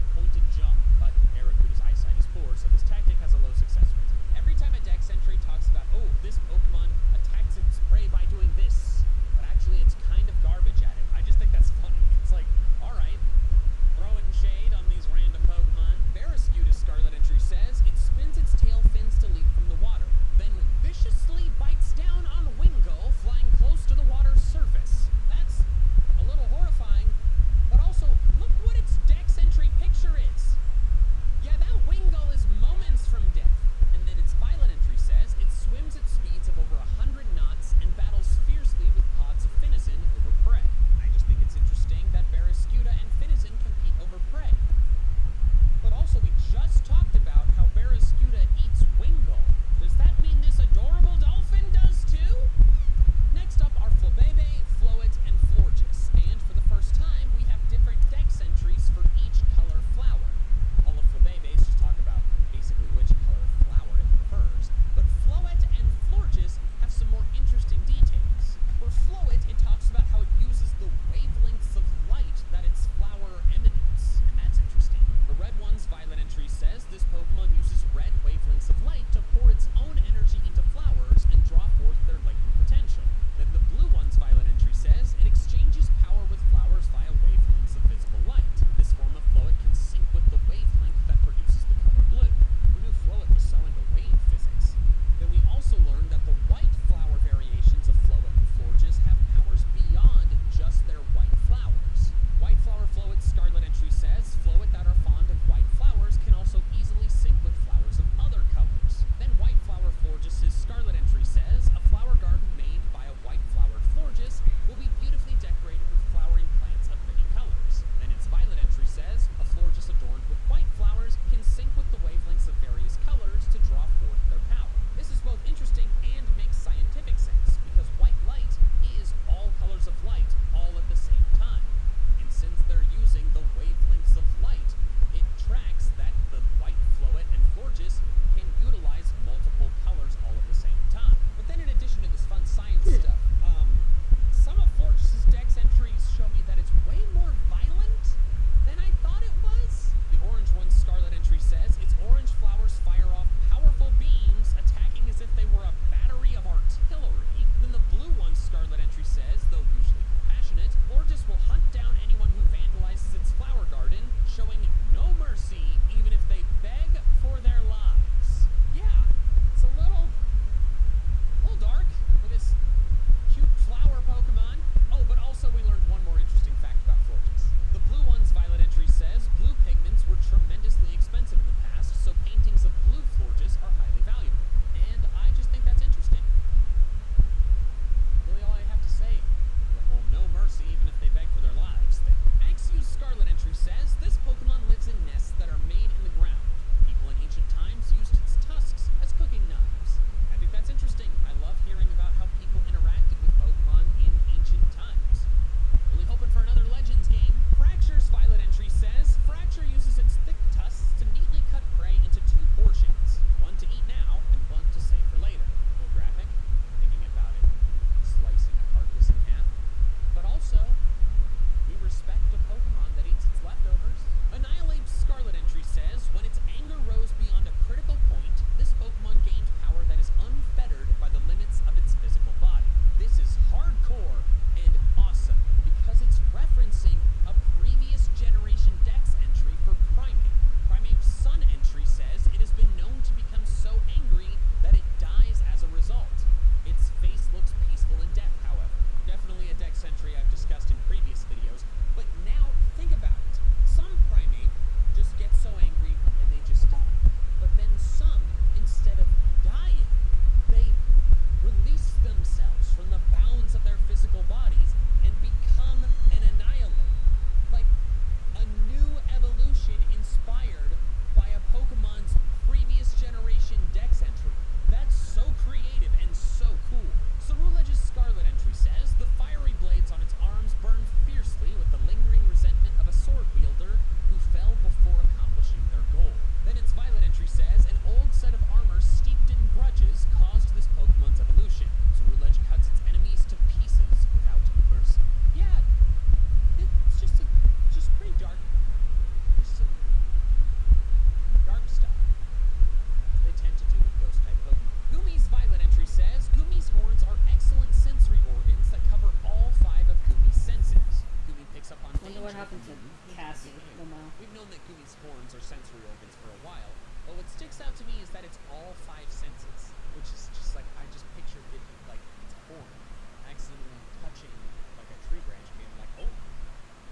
sticks out to me is that it's all 5 senses, which is just like, I just pictured it like its horn accidentally touching like a tree branch and being like, oh,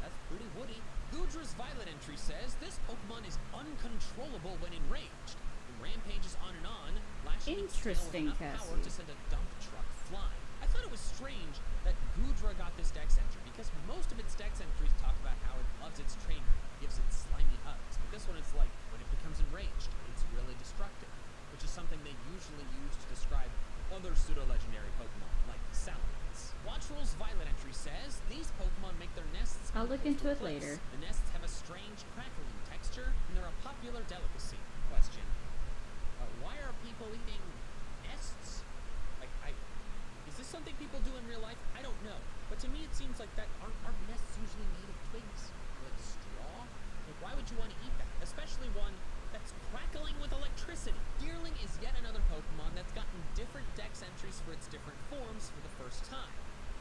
that's pretty woody. Gudra's Violet entry says this Pokemon is uncontrollable when enraged. It rampages on and on, lashing its tail with Interesting, enough power Cassie. to send a dump truck flying. I thought it was strange that Gudra got this dex entry because most of its dex entries talk about how it loves its trainer, gives it slimy hugs. But this one is like, when it becomes enraged, it's really destructive, which is something they usually use to describe other pseudo-legendary Pokemon, like Salamence. Watchroll's Violet entry says, these Pokemon make their nests I'll look on into it cliffs. later. The nests have a strange crackling texture, and they're a popular delicacy. Question. Why are people eating nests? Like, is this something people do in real life? I don't know. But to me it seems like that aren't nests usually made of twigs? Like straw? Like, why would you want to eat that? Especially one that's crackling with electricity. Deerling is yet another Pokemon that's gotten different dex entries for its different forms for the first time.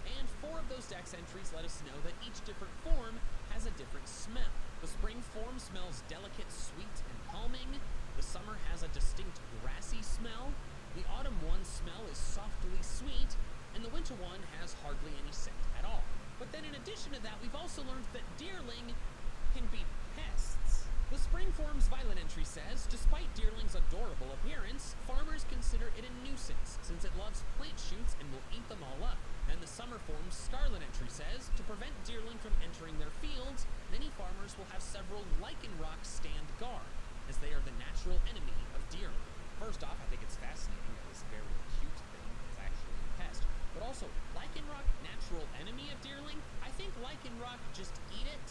And 4 of those dex entries let us know that each different form has a different smell. The spring form smells delicate, sweet, and calming. The summer has a distinct grassy smell. The autumn one smell is softly sweet. And the winter one has hardly any scent at all. But then in addition to that, we've also learned that Deerling can be pests. The spring form's Violet entry says, despite Deerling's adorable appearance, farmers consider it a nuisance since it loves plant shoots and will eat them all up. Then the summer form's Scarlet entry says, to prevent Deerling from entering their fields, many farmers will have several lichen rocks stand guard, as they are the natural enemy of Deerling. First off, I think it's fascinating that this very cute thing is actually a pest. But also, Lycanroc, natural enemy of Deerling? I think Lycanroc just eat it.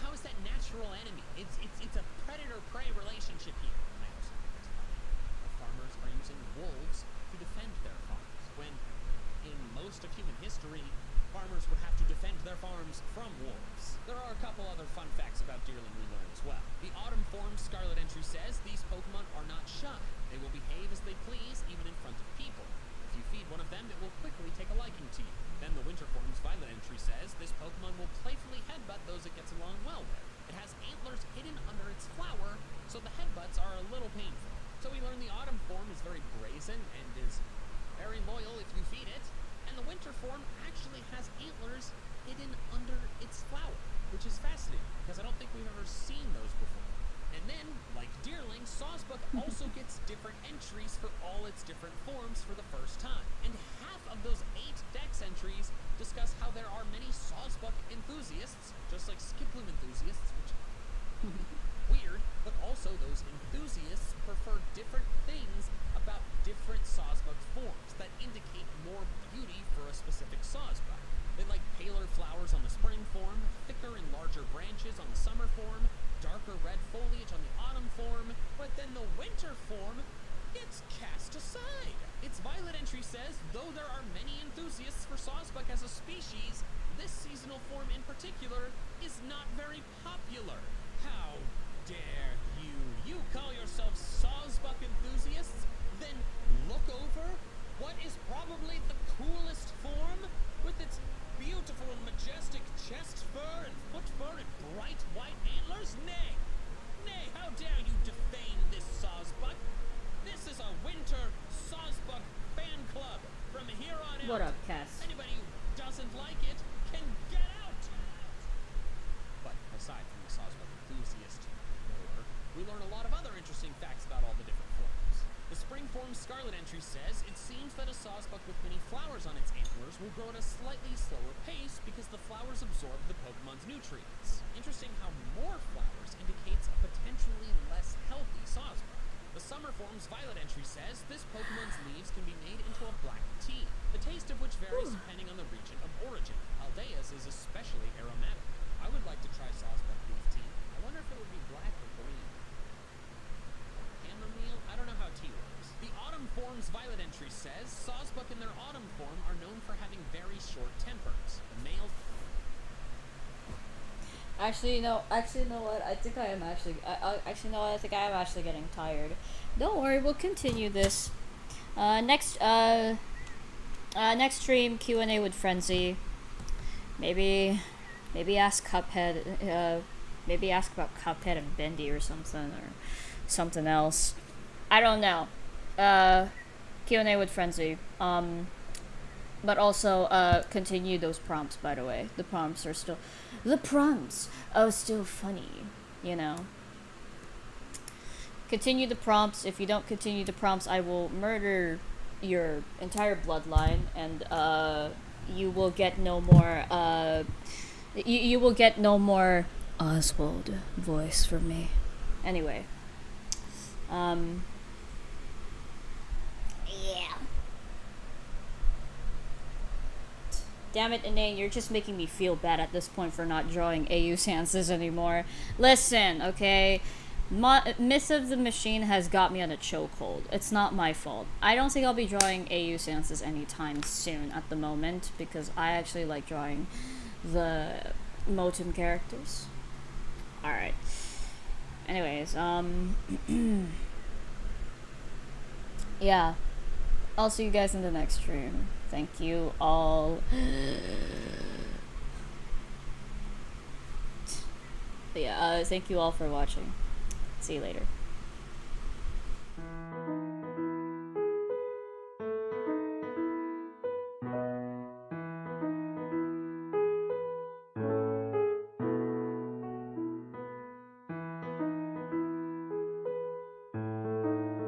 How is that natural enemy? It's a predator-prey relationship here. I also think it's funny that farmers are using wolves to defend their farms, when in most of human history, farmers would have to defend their farms from wolves. There are a couple other fun facts about Deerling we learn as well. The autumn form Scarlet entry says these Pokemon are not shy. They will behave as they please, even in front of people. If you feed one of them, it will quickly take a liking to you. Then the winter form's Violet entry says this Pokemon will playfully headbutt those it gets along well with. It has antlers hidden under its flower, so the headbutts are a little painful. So we learn the autumn form is very brazen and is very loyal if you feed it. And the winter form actually has antlers hidden under its flower, which is fascinating because I don't think we've ever seen those before. And then, like Deerling, Sawsbuck also gets different entries for all its different forms for the first time. And half of those 8 dex entries discuss how there are many Sawsbuck enthusiasts, just like Skiploom enthusiasts, which weird, but also those enthusiasts prefer different things about different Sawsbuck forms that indicate more beauty for a specific Sawsbuck. They like paler flowers on the spring form, thicker and larger branches on the summer form, darker red foliage on the autumn form, but then the winter form gets cast aside. Its Violet entry says, though there are many enthusiasts for Sawsbuck as a species, this seasonal form in particular is not very popular. How dare you? You call yourselves Sawsbuck enthusiasts? Then look over what is probably the coolest form with its beautiful and majestic chest fur and foot fur and bright white antlers? Nay, how dare you defame this Sawsbuck? This is a winter Sawsbuck fan club. From here on out, What up, Cass? anybody who doesn't like it can get out. But aside from the Sawsbuck enthusiast lore, we learn a lot of other interesting facts about all the different forms. The spring form Scarlet entry says it seems that a Sawsbuck with many flowers on its antlers will grow at a slightly slower pace because the flowers absorb the Pokemon's nutrients. Interesting how more flowers indicates a potentially less healthy Sawsbuck. The summer form's Violet entry says this Pokemon's leaves can be made into a black tea, the taste of which varies depending on the region of origin. Aldea's is especially aromatic. I would like to try Sawsbuck leaf tea. I wonder if it would be black or green. Chamomile? I don't know how tea works. The autumn form's Violet entry says Sawsbuck in their autumn form are known for having very short tempers. The male... Actually, no. Actually, you know what? I think I am actually. Actually, no. I think I am actually getting tired. Don't worry. We'll continue this. Next stream Q&A with Frenzy. Maybe ask Cuphead. Maybe ask about Cuphead and Bendy or something else. I don't know. Q&A with Frenzy. But also, continue those prompts, by the way. The prompts are still funny, you know. Continue the prompts. If you don't continue the prompts, I will murder your entire bloodline, and you will get no more you will get no more Oswald voice from me. Anyway, Yeah. damn it, Inane, you're just making me feel bad at this point for not drawing AU stances anymore. Listen, okay? Myth of the Machine has got me on a chokehold. It's not my fault. I don't think I'll be drawing AU stances anytime soon at the moment, because I actually like drawing the Motum characters. Alright. Anyways, yeah. I'll see you guys in the next stream. Thank you all. But yeah, thank you all for watching. See you later.